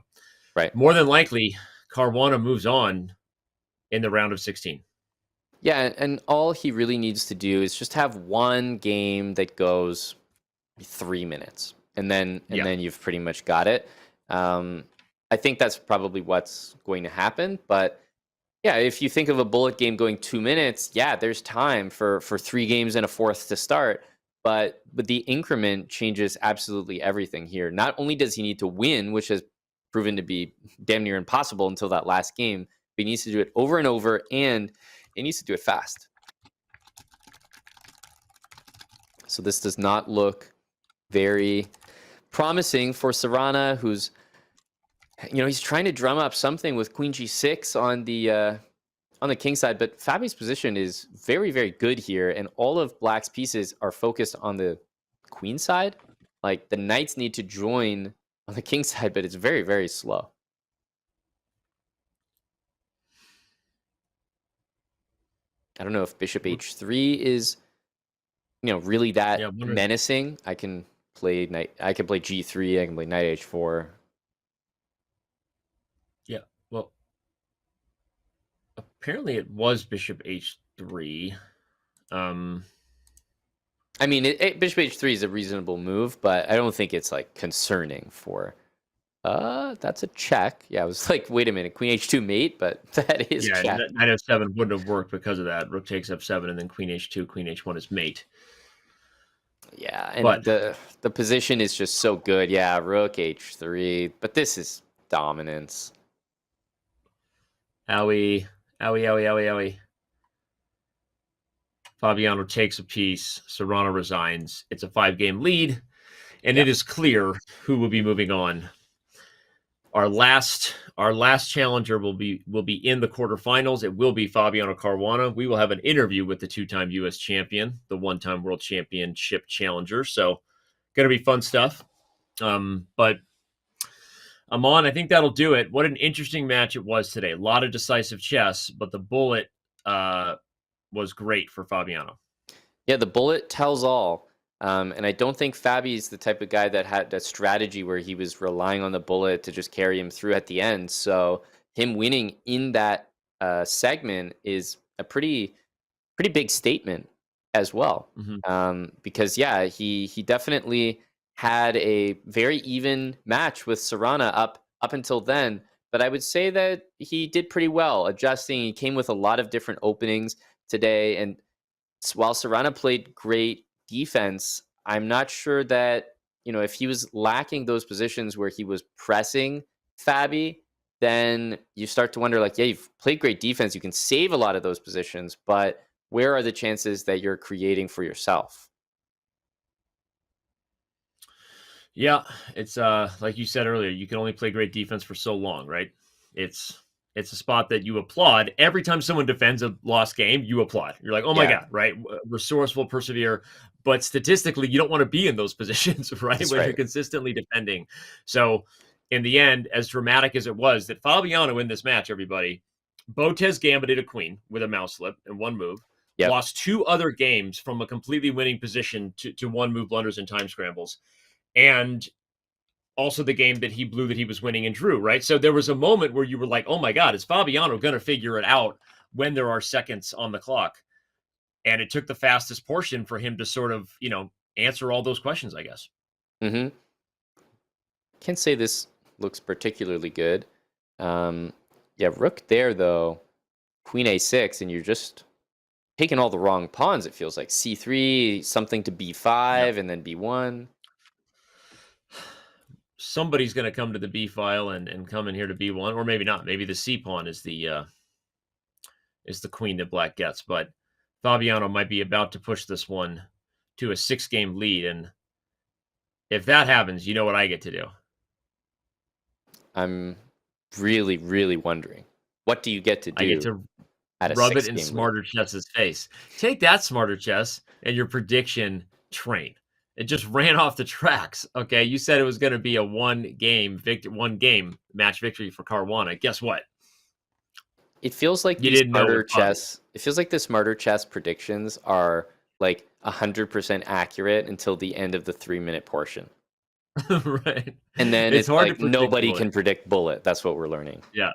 right. More than likely, Caruana moves on in the round of 16. Yeah, and all he really needs to do is just have one game that goes 3 minutes. And then you've pretty much got it. I think that's probably what's going to happen. But yeah, if you think of a bullet game going 2 minutes, yeah, there's time for 3 games and a fourth to start. But the increment changes absolutely everything here. Not only does he need to win, which has proven to be damn near impossible until that last game, but he needs to do it over and over, and he needs to do it fast. So this does not look very promising for Sarana, who's, he's trying to drum up something with queen g6 on the king side, but Fabi's position is very, very good here, and all of black's pieces are focused on the queen side. Like, the knights need to join on the king side, but it's very, very slow. I don't know if bishop h3 is, really that menacing. I can play g3, I can play knight h4. Yeah, well, apparently it was bishop h3. I mean, bishop h3 is a reasonable move, but I don't think it's like concerning for. That's a check. Yeah, I was like, wait a minute, queen h2 mate, but that is check. Knight f7 wouldn't have worked because of that. Rook takes f7, and then queen h2, queen h1 is mate. Yeah, and the position is just so good. Yeah, rook h3, but this is dominance. Owie, owie, owie, owie, owie. Fabiano takes a piece. Sarana resigns. It's a 5-game lead, and it is clear who will be moving on. Our last challenger will be in the quarterfinals. It will be Fabiano Caruana. We will have an interview with the 2-time U.S. champion, the 1-time world championship challenger. So, going to be fun stuff. But Amon, I think that'll do it. What an interesting match it was today. A lot of decisive chess, but the bullet was great for Fabiano. Yeah, the bullet tells all. And I don't think Fabi's the type of guy that had that strategy where he was relying on the bullet to just carry him through at the end. So him winning in that segment is a pretty big statement as well. Because, yeah, he definitely had a very even match with Sarana up until then. But I would say that he did pretty well adjusting. He came with a lot of different openings today. And while Sarana played great defense, I'm not sure that, if he was lacking those positions where he was pressing Fabi, then you start to wonder, like, yeah, you've played great defense. You can save a lot of those positions, but where are the chances that you're creating for yourself? Yeah, it's like you said earlier, you can only play great defense for so long, right? It's a spot that you applaud. Every time someone defends a lost game, you applaud. You're like, oh my God, right? Resourceful, persevere. But statistically, you don't want to be in those positions, right? When you're consistently defending. So in the end, as dramatic as it was, that Fabiano in this match, everybody, Botez gambited a queen with a mouse slip in one move. Lost 2 other games from a completely winning position to one move blunders and time scrambles. And also the game that he blew that he was winning and drew, right? So there was a moment where you were like, oh my God, is Fabiano going to figure it out when there are seconds on the clock? And it took the fastest portion for him to sort of, answer all those questions, I guess. Can't say this looks particularly good. Yeah, rook there, though, queen a6, and you're just taking all the wrong pawns, it feels like. c3, something to b5, and then b1. Somebody's going to come to the B file and come in here to B1, or maybe not. Maybe the C pawn is the queen that black gets. But Fabiano might be about to push this one to a 6-game lead, and if that happens, you know what I get to do. I'm really, really wondering, what do you get to do? I get to rub it in Smarter Chess's face. Take that, Smarter Chess, and your prediction train. It just ran off the tracks. Okay, you said it was going to be a one-game match victory for Caruana. Guess what? It feels like the Smarter Chess predictions are like 100% accurate until the end of the 3-minute portion. Right. And then it's like nobody can predict bullet. That's what we're learning. Yeah.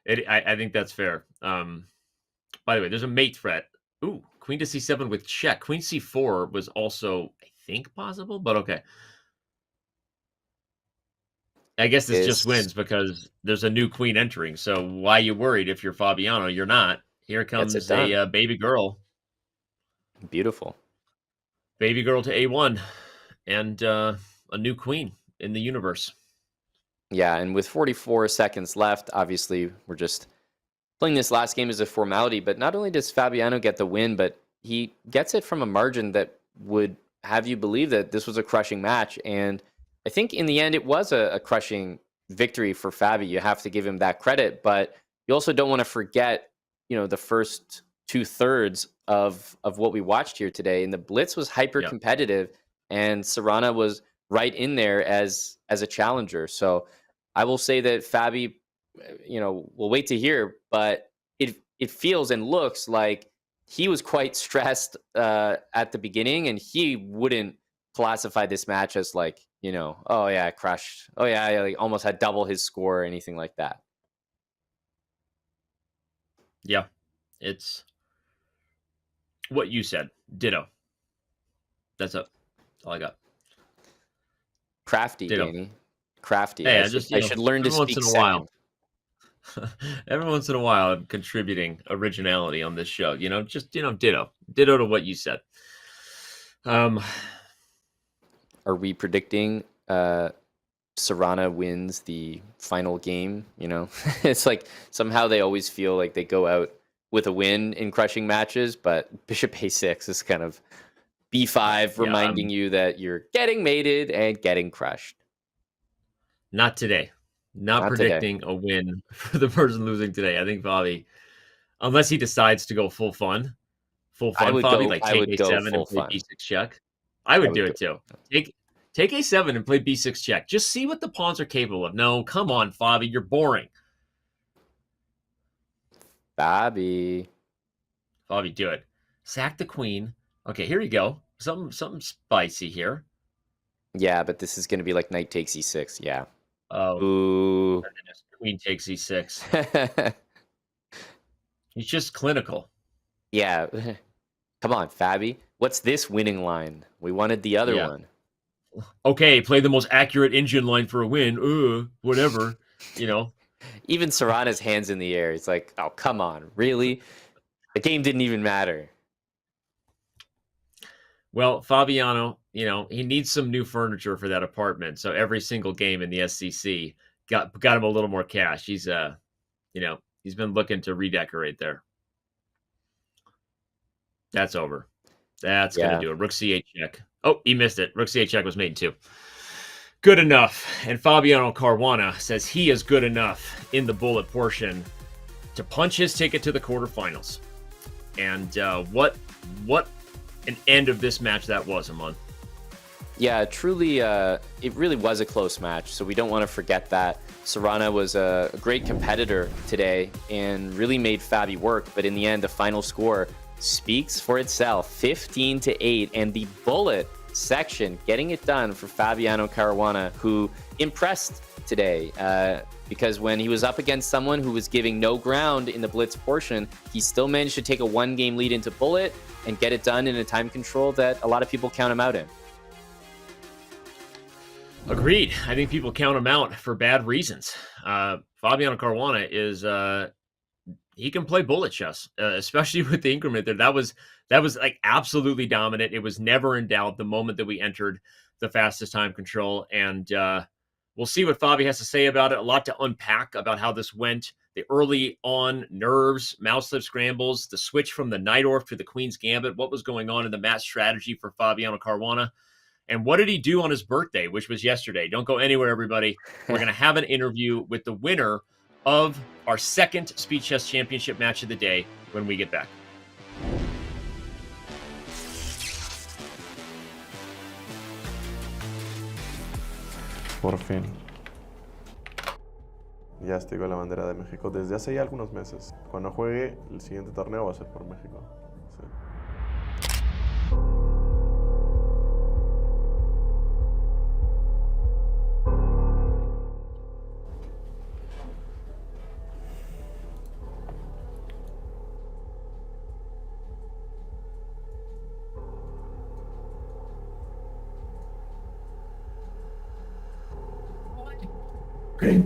I think that's fair. By the way, there's a mate threat. Ooh, queen to c7 with check. Queen c4 was also, I think, possible, but okay. I guess this just wins because there's a new queen entering. So why are you worried if you're Fabiano? You're not. Here comes a baby girl. Beautiful. Baby girl to A1 and a new queen in the universe. Yeah, and with 44 seconds left, obviously we're just playing this last game as a formality, but not only does Fabiano get the win, but he gets it from a margin that would have you believe that this was a crushing match. And I think in the end, it was a crushing victory for Fabi. You have to give him that credit, but you also don't want to forget, the first 2/3 of what we watched here today. And the Blitz was hyper competitive, and Sarana was right in there as a challenger. So I will say that Fabi, we'll wait to hear, but it feels and looks like he was quite stressed at the beginning, and he wouldn't classify this match as like, oh yeah, I crushed. Oh yeah, I almost had double his score or anything like that. Yeah, it's what you said. Ditto. That's all I got. Crafty, Ditto. Danny. Crafty. Hey, I should learn to speak second. Every once in a while, I'm contributing originality on this show. Ditto to what you said. Are we predicting Sarana wins the final game? It's like somehow they always feel like they go out with a win in crushing matches, but Bishop A6 is kind of B5 reminding you that you're getting mated and getting crushed. Not today. Not predicting a win for the person losing today. I think Fabi, unless he decides to go full fun, Fabi, like take A7 and play B6 check. I would do it too. Take A7 and play B6 check. Just see what the pawns are capable of. No, come on, Fabi, you're boring. Fabi, do it. Sack the queen. Okay, here you go. Something spicy here. Yeah, but this is going to be like knight takes E6. Yeah. Oh. Ooh. Queen takes E6. He's just clinical. Yeah. Come on, Fabi. What's this winning line? We wanted the other one. Okay, play the most accurate engine line for a win. Whatever. Even Sarana's hands in the air. He's like, oh, come on. Really? The game didn't even matter. Well, Fabiano, he needs some new furniture for that apartment. So every single game in the SCC got him a little more cash. He's he's been looking to redecorate there. That's over. That's gonna do it. Rook C8 check. Oh, he missed it. Rook C8 check was made too. Good enough. And Fabiano Caruana says he is good enough in the bullet portion to punch his ticket to the quarterfinals. And what an end of this match that was, Amon. Yeah, truly, it really was a close match, so we don't want to forget that. Sarana was a great competitor today and really made Fabi work, but in the end, the final score speaks for itself, 15-8, and the bullet section getting it done for Fabiano Caruana, who impressed today because when he was up against someone who was giving no ground in the Blitz portion, he still managed to take a one-game lead into bullet and get it done in a time control that a lot of people count him out in. Agreed. I think people count him out for bad reasons. Fabiano Caruana is he can play bullet chess, especially with the increment there. That was like absolutely dominant. It was never in doubt the moment that we entered the fastest time control, and we'll see what Fabi has to say about it. A lot to unpack about how this went. The early on nerves, mouse slip scrambles, the switch from the Knight Orf to the Queen's Gambit. What was going on in the match strategy for Fabiano Caruana? And what did he do on his birthday, which was yesterday? Don't go anywhere, everybody. We're going to have an interview with the winner of our second Speed Chess Championship match of the day when we get back. Por fin. Ya estoy con la bandera de México desde hace ya algunos meses. Cuando juegue, el siguiente torneo va a ser por México. Sí. en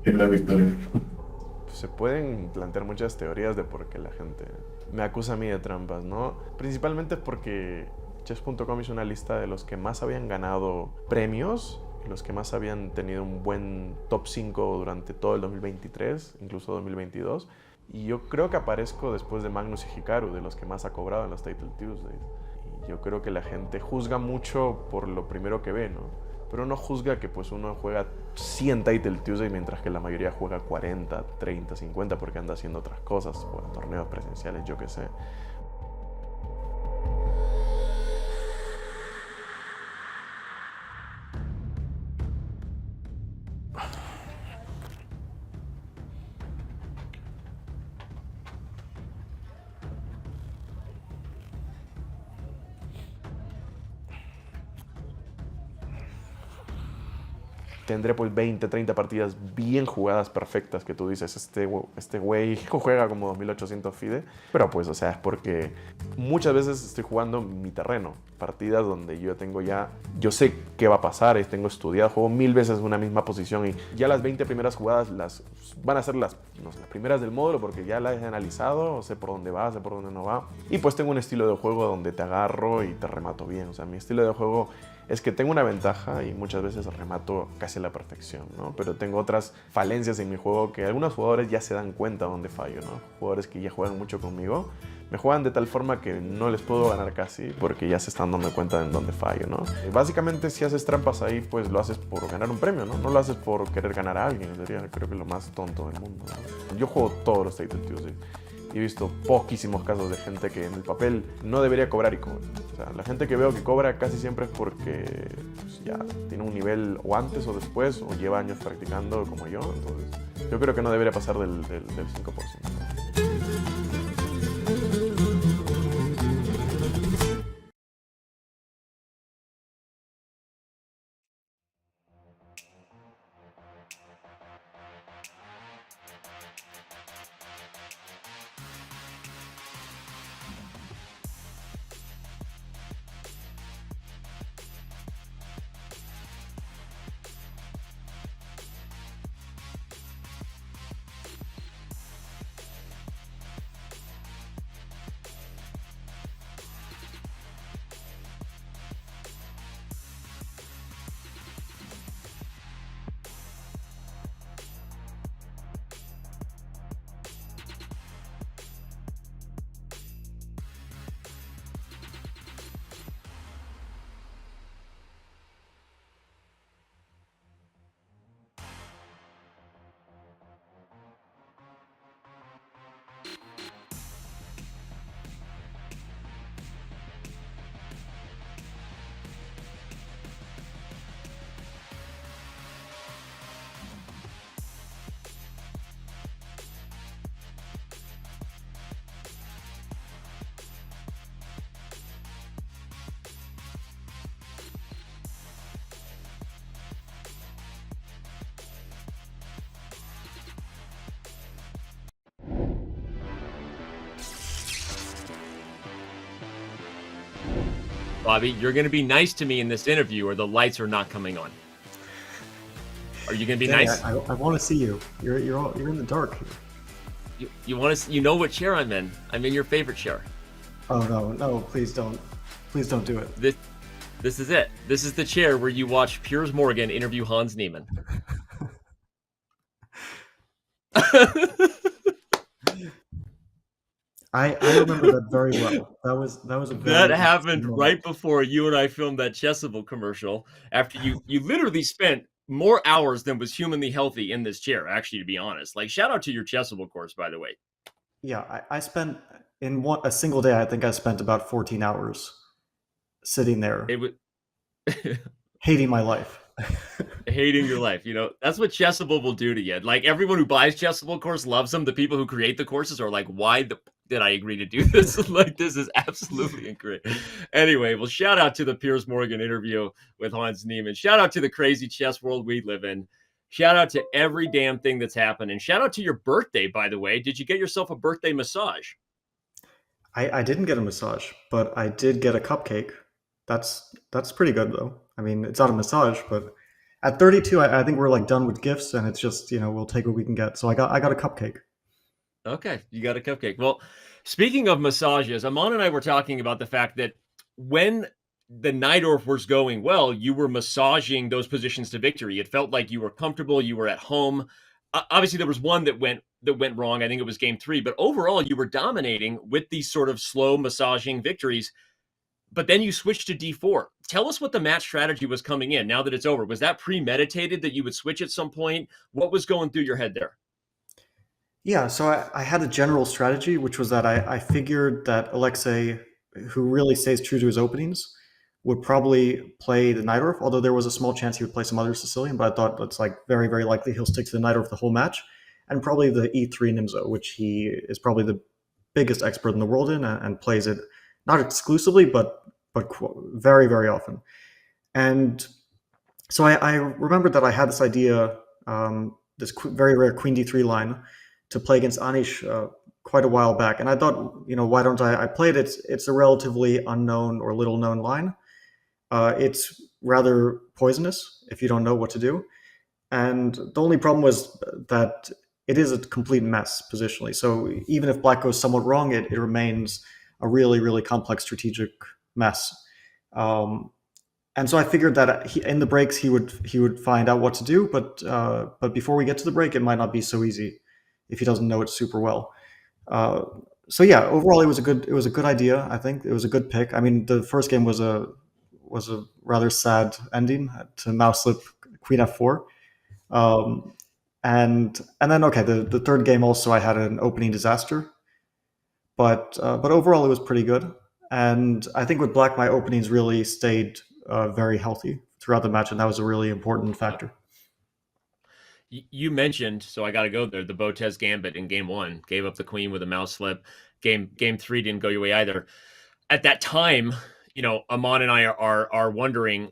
la victoria. Se pueden plantear muchas teorías de por qué la gente me acusa a mí de trampas, ¿no? Principalmente porque Chess.com hizo una lista de los que más habían ganado premios, los que más habían tenido un buen top 5 durante todo el 2023, incluso 2022. Y yo creo que aparezco después de Magnus y Hikaru, de los que más ha cobrado en los Title Tuesdays. Y yo creo que la gente juzga mucho por lo primero que ve, ¿no? Pero no juzga que pues uno juega 100 Title Tuesday mientras que la mayoría juega 40, 30, 50 porque anda haciendo otras cosas, o torneos presenciales, yo qué sé. Tendré pues 20, 30 partidas bien jugadas, perfectas, que tú dices, este güey juega como 2800 FIDE. Pero pues, o sea, es porque muchas veces estoy jugando mi terreno. Partidas donde yo sé qué va a pasar, tengo estudiado, juego 1000 veces una misma posición y ya las 20 primeras jugadas van a ser las primeras del módulo porque ya las he analizado, sé por dónde va, sé por dónde no va. Y pues tengo un estilo de juego donde te agarro y te remato bien. O sea, mi estilo de juego es que tengo una ventaja y muchas veces remato casi a la perfección, ¿no? Pero tengo otras falencias en mi juego que algunos jugadores ya se dan cuenta dónde fallo, ¿no? Jugadores que ya juegan mucho conmigo me juegan de tal forma que no les puedo ganar casi porque ya se están dando cuenta de dónde fallo, ¿no? Básicamente si haces trampas ahí, pues lo haces por ganar un premio, ¿no? No lo haces por querer ganar a alguien, sería creo que lo más tonto del mundo, ¿no? Yo juego todos los Title Tuesday. Y he visto poquísimos casos de gente que en el papel no debería cobrar y cobra. O sea, la gente que veo que cobra casi siempre es porque pues, ya tiene un nivel o antes o después o lleva años practicando como yo. Entonces, yo creo que no debería pasar del 5%. Bobby, you're going to be nice to me in this interview or the lights are not coming on. Are you going to be nice? I want to see you. You're in the dark. You want to? You know what chair I'm in? I'm in your favorite chair. Oh no! Please don't do it. This is it. This is the chair where you watch Piers Morgan interview Hans Niemann. I remember that very well. That was a very that happened right before you and I filmed that Chessable commercial. After you literally spent more hours than was humanly healthy in this chair. Actually, to be honest, like shout out to your Chessable course, by the way. Yeah, I spent in a single day. I think I spent about 14 hours sitting there. It was hating my life. Hating your life, you know, that's what Chessable will do to you. Like everyone who buys Chessable course loves them. The people who create the courses are like, why did I agree to do this? Like, this is absolutely incorrect. Anyway, well, shout out to the Piers Morgan interview with Hans Niemann. Shout out to the crazy chess world we live in. Shout out to every damn thing that's happened. And shout out to your birthday, by the way. Did you get yourself a birthday massage? I didn't get a massage, but I did get a cupcake. That's pretty good though. I mean, it's not a massage, but At 32, I think we're like done with gifts, and it's just we'll take what we can get. So I got a cupcake. Okay, you got a cupcake. Well, speaking of massages, Amon and I were talking about the fact that when the Najdorf was going well, you were massaging those positions to victory. It felt like you were comfortable, you were at home. Obviously, there was one that went wrong. I think it was game 3, but overall, you were dominating with these sort of slow massaging victories. But then you switched to D4. Tell us what the match strategy was coming in now that it's over. Was that premeditated that you would switch at some point? What was going through your head there? Yeah, so I had a general strategy, which was that I figured that Alexei, who really stays true to his openings, would probably play the Najdorf, although there was a small chance he would play some other Sicilian, but I thought it's like very, very likely he'll stick to the Najdorf the whole match, and probably the E3 Nimzo, which he is probably the biggest expert in the world in and plays it not exclusively, but very, very often. And so I remembered that I had this idea, this very rare Queen D3 line to play against Anish quite a while back. And I thought, why don't I play it? It's a relatively unknown or little known line. It's rather poisonous if you don't know what to do. And the only problem was that it is a complete mess positionally. So even if black goes somewhat wrong, it remains a really, really complex strategic mess. And so I figured that in the breaks he would find out what to do, but before we get to the break, it might not be so easy if he doesn't know it super well. So yeah, overall it was a good idea. I think it was a good pick. I mean, the first game was a rather sad ending to mouse slip Queen F4, and then the third game also I had an opening disaster, but overall it was pretty good. And I think with black, my openings really stayed very healthy throughout the match, and that was a really important factor. You mentioned, so I got to go there, the Botez Gambit in game 1, gave up the queen with a mouse slip. Game 3 didn't go your way either. At that time, Amon and I are wondering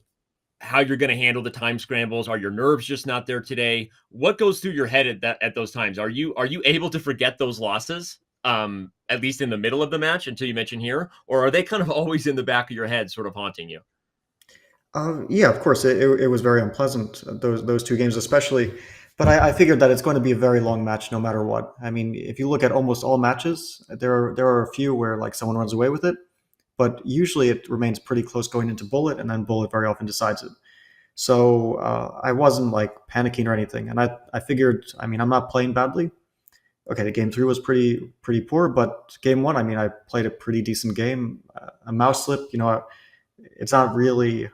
how you're going to handle the time scrambles. Are your nerves just not there today? What goes through your head at those times? Are you able to forget those losses, at least in the middle of the match until you mention here, or are they kind of always in the back of your head, sort of haunting you? Yeah, of course, it was very unpleasant, those two games especially. But I figured that it's going to be a very long match no matter what. I mean, if you look at almost all matches, there are a few where like someone runs away with it, but usually it remains pretty close going into bullet, and then bullet very often decides it. So I wasn't like panicking or anything, and I figured, I mean, I'm not playing badly. Okay, the game 3 was pretty poor, but game 1, I mean, I played a pretty decent game. A mouse slip, it's not really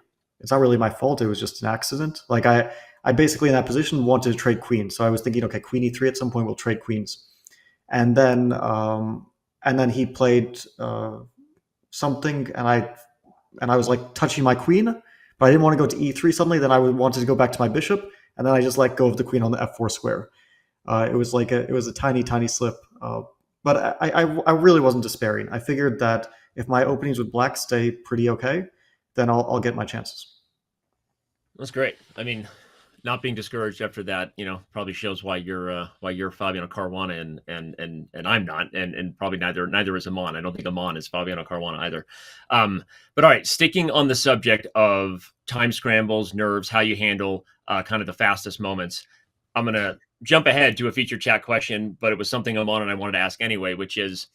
my fault. It was just an accident. Like I basically in that position wanted to trade queens. So I was thinking, okay, queen e3 at some point we'll trade queens. And then he played something, and I was like touching my queen, but I didn't want to go to e3 suddenly. Then I wanted to go back to my bishop, and then I just let go of the queen on the f4 square. It was a tiny slip, but I really wasn't despairing. I figured that if my openings with black stay pretty okay, then I'll get my chances. That's great. I mean, not being discouraged after that, probably shows why you're Fabiano Caruana and I'm not, and probably neither is Amon. I don't think Amon is Fabiano Caruana either. But all right, sticking on the subject of time scrambles, nerves, how you handle kind of the fastest moments, I'm gonna jump ahead to a feature chat question, but it was something Amon and I wanted to ask anyway, which is,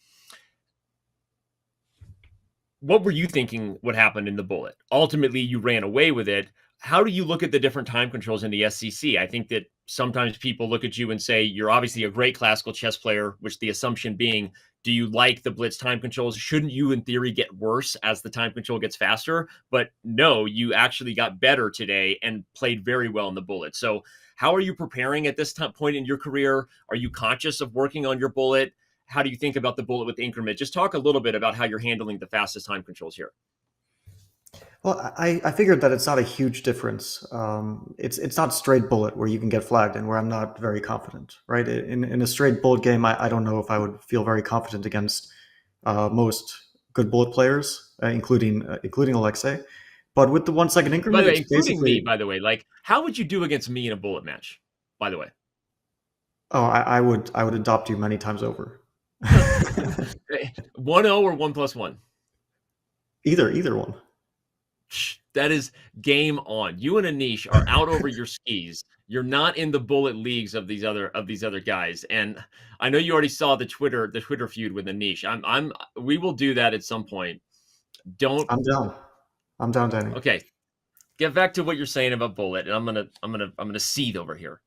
what were you thinking would happen in the bullet? Ultimately, you ran away with it. How do you look at the different time controls in the SCC? I think that sometimes people look at you and say, you're obviously a great classical chess player, which the assumption being, do you like the Blitz time controls? Shouldn't you, in theory, get worse as the time control gets faster? But no, you actually got better today and played very well in the bullet. So how are you preparing at this point in your career? Are you conscious of working on your bullet? How do you think about the bullet with the increment? Just talk a little bit about how you're handling the fastest time controls here. Well, I figured that it's not a huge difference. It's not straight bullet where you can get flagged and where I'm not very confident, right? In a straight bullet game, I don't know if I would feel very confident against most good bullet players, including Alexei. But with the 1 second increment, by the way, including me, by the way, like how would you do against me in a bullet match? By the way, I would adopt you many times over. 1-0 or 1+1? Either one. That is game on. You and Anish are out over your skis. You're not in the bullet leagues of these other guys. And I know you already saw the Twitter feud with Anish. We will do that at some point. I'm down. I'm down, Danny. Okay. Get back to what you're saying about bullet, and I'm gonna seethe over here.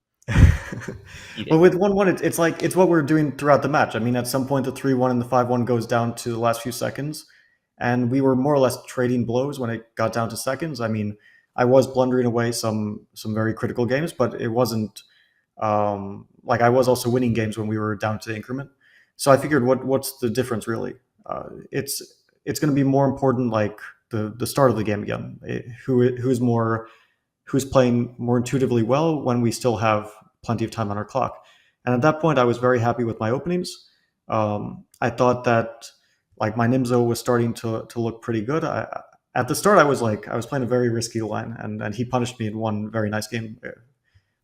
Well, with 1-1, it's what we're doing throughout the match. I mean, at some point, the 3-1 and the 5-1 goes down to the last few seconds, and we were more or less trading blows when it got down to seconds. I mean, I was blundering away some very critical games, but it wasn't like I was also winning games when we were down to the increment. So I figured, what's the difference really? It's going to be more important, like the start of the game again. Who's playing more intuitively well when we still have plenty of time on our clock. And at that point, I was very happy with my openings. I thought that like my Nimzo was starting to look pretty good. At the start, I was playing a very risky line, and he punished me in one very nice game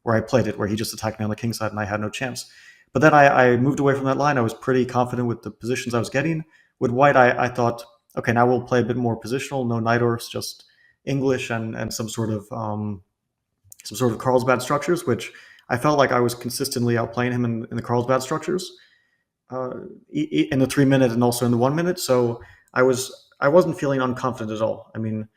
where I played it, where he just attacked me on the king side and I had no chance. But then I moved away from that line. I was pretty confident with the positions I was getting. With white, I thought, okay, now we'll play a bit more positional, no Najdorfs, just English and some sort of Carlsbad structures, which I felt like I was consistently outplaying him in the Carlsbad structures in the 3 minute and also in the 1 minute. So I wasn't feeling unconfident at all. I mean,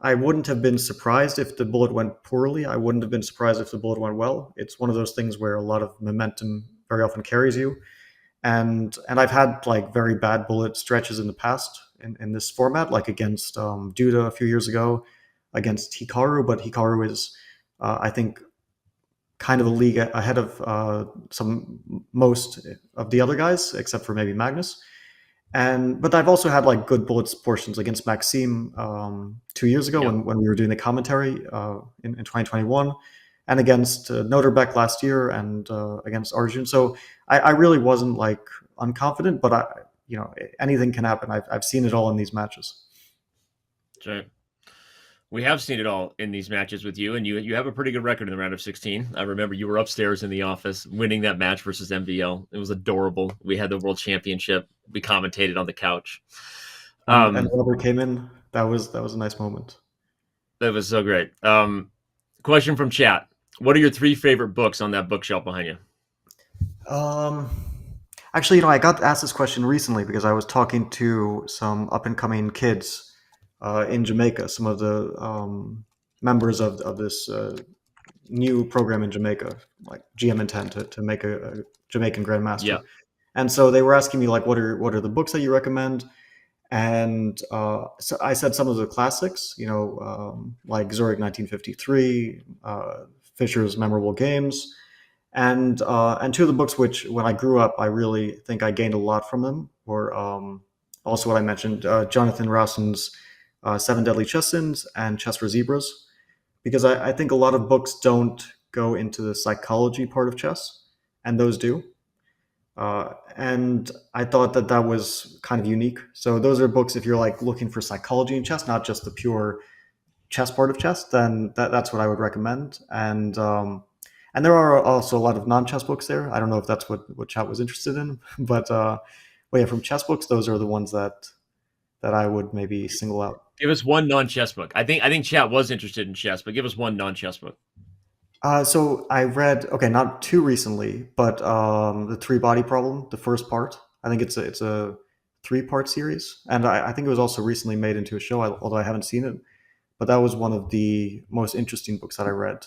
I wouldn't have been surprised if the bullet went poorly. I wouldn't have been surprised if the bullet went well. It's one of those things where a lot of momentum very often carries you. And I've had like very bad bullet stretches in the past in this format, like against Duda a few years ago, against Hikaru, but Hikaru is, I think, kind of a league ahead of most of the other guys, except for maybe Magnus. But I've also had like good bullets portions against Maxime 2 years ago when we were doing the commentary in 2021, and against Noterbeck last year and against Arjun. So I really wasn't like unconfident, but anything can happen. I've seen it all in these matches. Sure. We have seen it all in these matches with you, and you have a pretty good record in the round of 16. I remember you were upstairs in the office winning that match versus MVL. It was adorable. We had the World Championship. We commentated on the couch. And Robert came in. That was a nice moment. That was so great. Question from chat. What are your 3 favorite books on that bookshelf behind you? Actually, I got asked this question recently because I was talking to some up-and-coming kids in Jamaica, some of the members of this new program in Jamaica, like GM Intent to make a Jamaican Grandmaster. Yeah. And so they were asking me like, what are the books that you recommend? And so I said some of the classics, like Zurich 1953, Fischer's Memorable Games, and 2 of the books which, when I grew up, I really think I gained a lot from them were also what I mentioned, Jonathan Rowson's 7 Deadly Chess Sins and Chess for Zebras, because I think a lot of books don't go into the psychology part of chess, and those do. And I thought that was kind of unique. So those are books, if you're like looking for psychology in chess, not just the pure chess part of chess, then that's what I would recommend. And there are also a lot of non-chess books there. I don't know if that's what chat was interested in, but yeah, from chess books, those are the ones that I would maybe single out. Give us one non-chess book. I think chat was interested in chess, but give us one non-chess book. So I read, not too recently, but the 3-Body Problem, the first part. I think it's a 3-part series, and I think it was also recently made into a show, although I haven't seen it. But that was one of the most interesting books that I read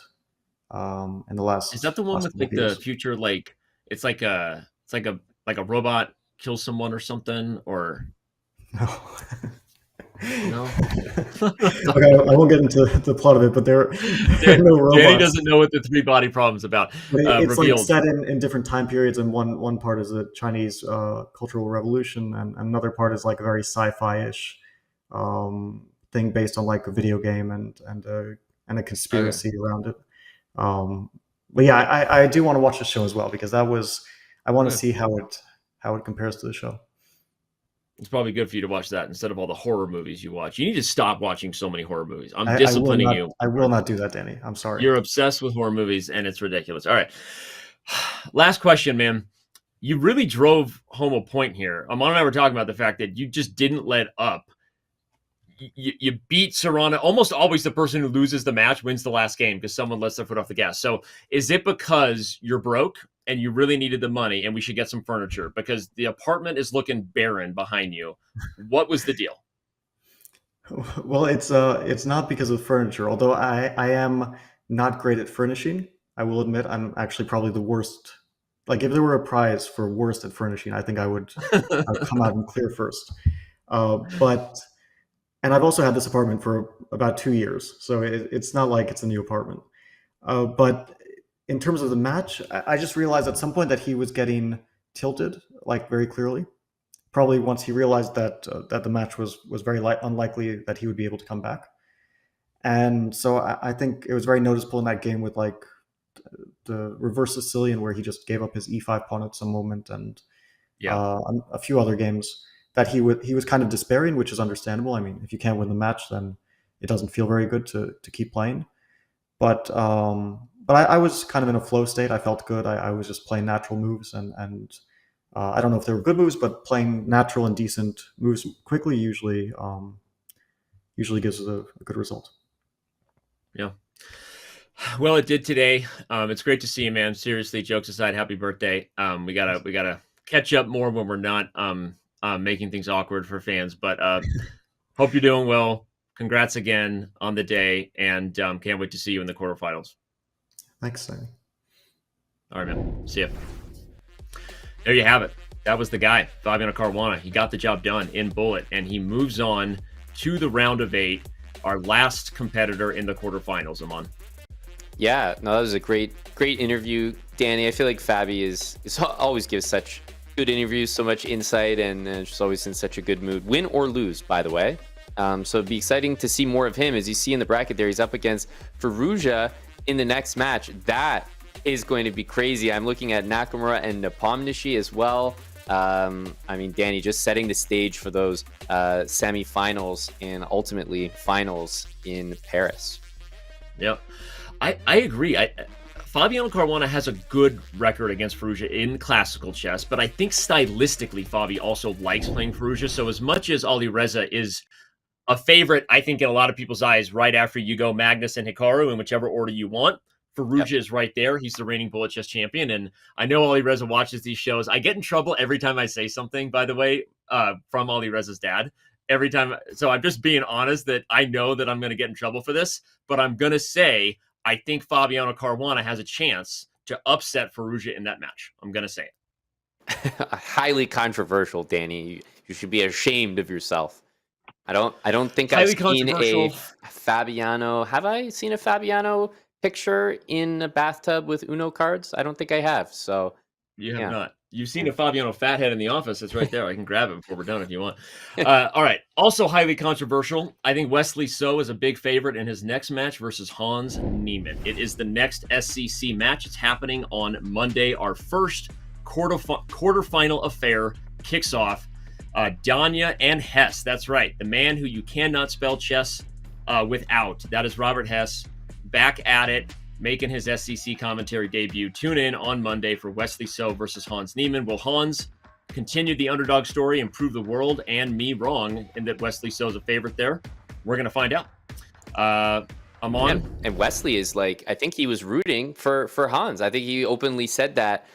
in the last. Is that the one with like the future, like it's like a robot kills someone or something, or no? No. Okay, I won't get into the plot of it, but there are no robots. Danny doesn't know what the 3-Body Problem is about. It's like set in different time periods, and one part is the Chinese Cultural Revolution, and another part is like a very sci-fi-ish thing based on like a video game and a conspiracy around it. But yeah, I do want to watch the show as well, because I want to see how it compares to the show. It's probably good for you to watch that instead of all the horror movies you watch. You need to stop watching so many horror movies. I'm disciplining you. I will not do that, Danny. I'm sorry. You're obsessed with horror movies, and it's ridiculous. All right. Last question, man. You really drove home a point here. Amon and I were talking about the fact that you just didn't let up. you beat Sarana. Almost always the person who loses the match wins the last game because someone lets their foot off the gas. So is it because you're broke and you really needed the money and we should get some furniture? Because the apartment is looking barren behind you. What was the deal? Well, it's not because of furniture, although I am not great at furnishing. I will admit I'm actually probably the worst. Like if there were a prize for worst at furnishing, I think I would come out and clear first. And I've also had this apartment for about 2 years, so it's not like it's a new apartment. But in terms of the match, I just realized at some point that he was getting tilted, like very clearly. Probably once he realized that that the match was very unlikely that he would be able to come back. And so I think it was very noticeable in that game with like the reverse Sicilian, where he just gave up his e5 pawn at some moment, and a few other games that he was kind of despairing, which is understandable. I mean, if you can't win the match, then it doesn't feel very good to keep playing. But I was kind of in a flow state. I felt good. I was just playing natural moves, and I don't know if they were good moves, but playing natural and decent moves quickly usually gives us a good result. Yeah. Well, it did today. It's great to see you, man. Seriously, jokes aside, happy birthday. We gotta catch up more when we're not making things awkward for fans. But hope you're doing well. Congrats again on the day, and can't wait to see you in the quarterfinals. Thanks, Sammy. All right, man. See ya. There you have it. That was the guy, Fabiano Caruana. He got the job done in Bullet, and he moves on to the round of 8, our last competitor in the quarterfinals, Aman. Yeah, no, that was a great interview, Danny. I feel like Fabi is always gives such good interviews, so much insight, and just always in such a good mood. Win or lose, by the way. So it'd be exciting to see more of him. As you see in the bracket there, he's up against Firouzja in the next match. That is going to be crazy. I'm looking at Nakamura and Nepomniachtchi as well. I mean, Danny, just setting the stage for those semifinals and ultimately finals in Paris. Yeah, I agree. Fabiano Caruana has a good record against Firouzja in classical chess, but I think stylistically, Fabi also likes playing Firouzja. So as much as Alireza is a favorite, I think in a lot of people's eyes, right after you go Magnus and Hikaru in whichever order you want, Firouzja is right there. He's the reigning Bullet Chess champion. And I know Alireza watches these shows. I get in trouble every time I say something, by the way, from Alireza's dad. Every time. So I'm just being honest that I know that I'm going to get in trouble for this, but I'm going to say I think Fabiano Caruana has a chance to upset Firouzja in that match. I'm going to say it. Highly controversial, Danny. You should be ashamed of yourself. I don't think I've seen a Fabiano. Have I seen a Fabiano picture in a bathtub with Uno cards? I don't think I have. So you have not. You've seen a Fabiano fathead in the office. It's right there. I can grab it before we're done if you want. All right. Also highly controversial. I think Wesley So is a big favorite in his next match versus Hans Niemann. It is the next SCC match. It's happening on Monday. Our first quarterfinal affair kicks off. Danya and Hess. That's right. The man who you cannot spell chess without. That is Robert Hess. Back at it, making his SCC commentary debut. Tune in on Monday for Wesley So versus Hans Niemann. Will Hans continue the underdog story and prove the world and me wrong in that Wesley So is a favorite there? We're going to find out. Aman? And Wesley is like, I think he was rooting for Hans. I think he openly said that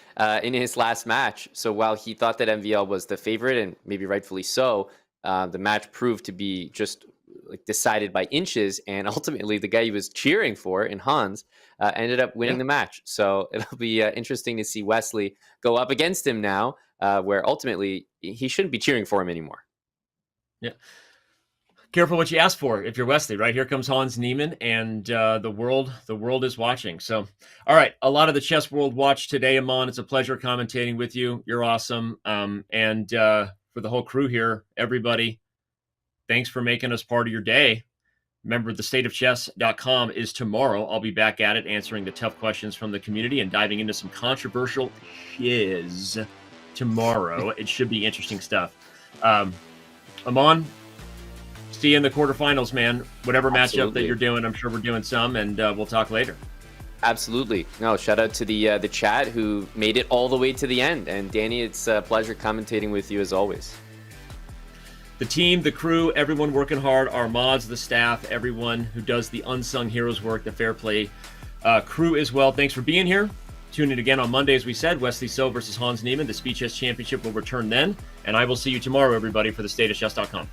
in his last match. So while he thought that MVL was the favorite, and maybe rightfully so, the match proved to be just like decided by inches, and ultimately the guy he was cheering for in Hans ended up winning the match. So it'll be interesting to see Wesley go up against him now, where ultimately he shouldn't be cheering for him anymore. Yeah. Careful what you ask for if you're Wesley, right? Here comes Hans Niemann, and the world is watching. So, all right, a lot of the chess world watched today, Aman. It's a pleasure commentating with you. You're awesome. And for the whole crew here, everybody, thanks for making us part of your day. Remember, the state of chess.com is tomorrow. I'll be back at it, answering the tough questions from the community and diving into some controversial shiz tomorrow. It should be interesting stuff. Aman, see you in the quarterfinals, man. Whatever matchup that you're doing, I'm sure we're doing some, and we'll talk later. Absolutely. No, shout out to the chat who made it all the way to the end. And Danny, it's a pleasure commentating with you as always. the team, the crew, everyone working hard, our mods, the staff, everyone who does the unsung heroes work, the Fair Play crew as well. Thanks for being here. Tune in again on Monday, as we said. Wesley So versus Hans Niemann. The Speed Chess Championship will return then. And I will see you tomorrow, everybody, for the State of Chess.com.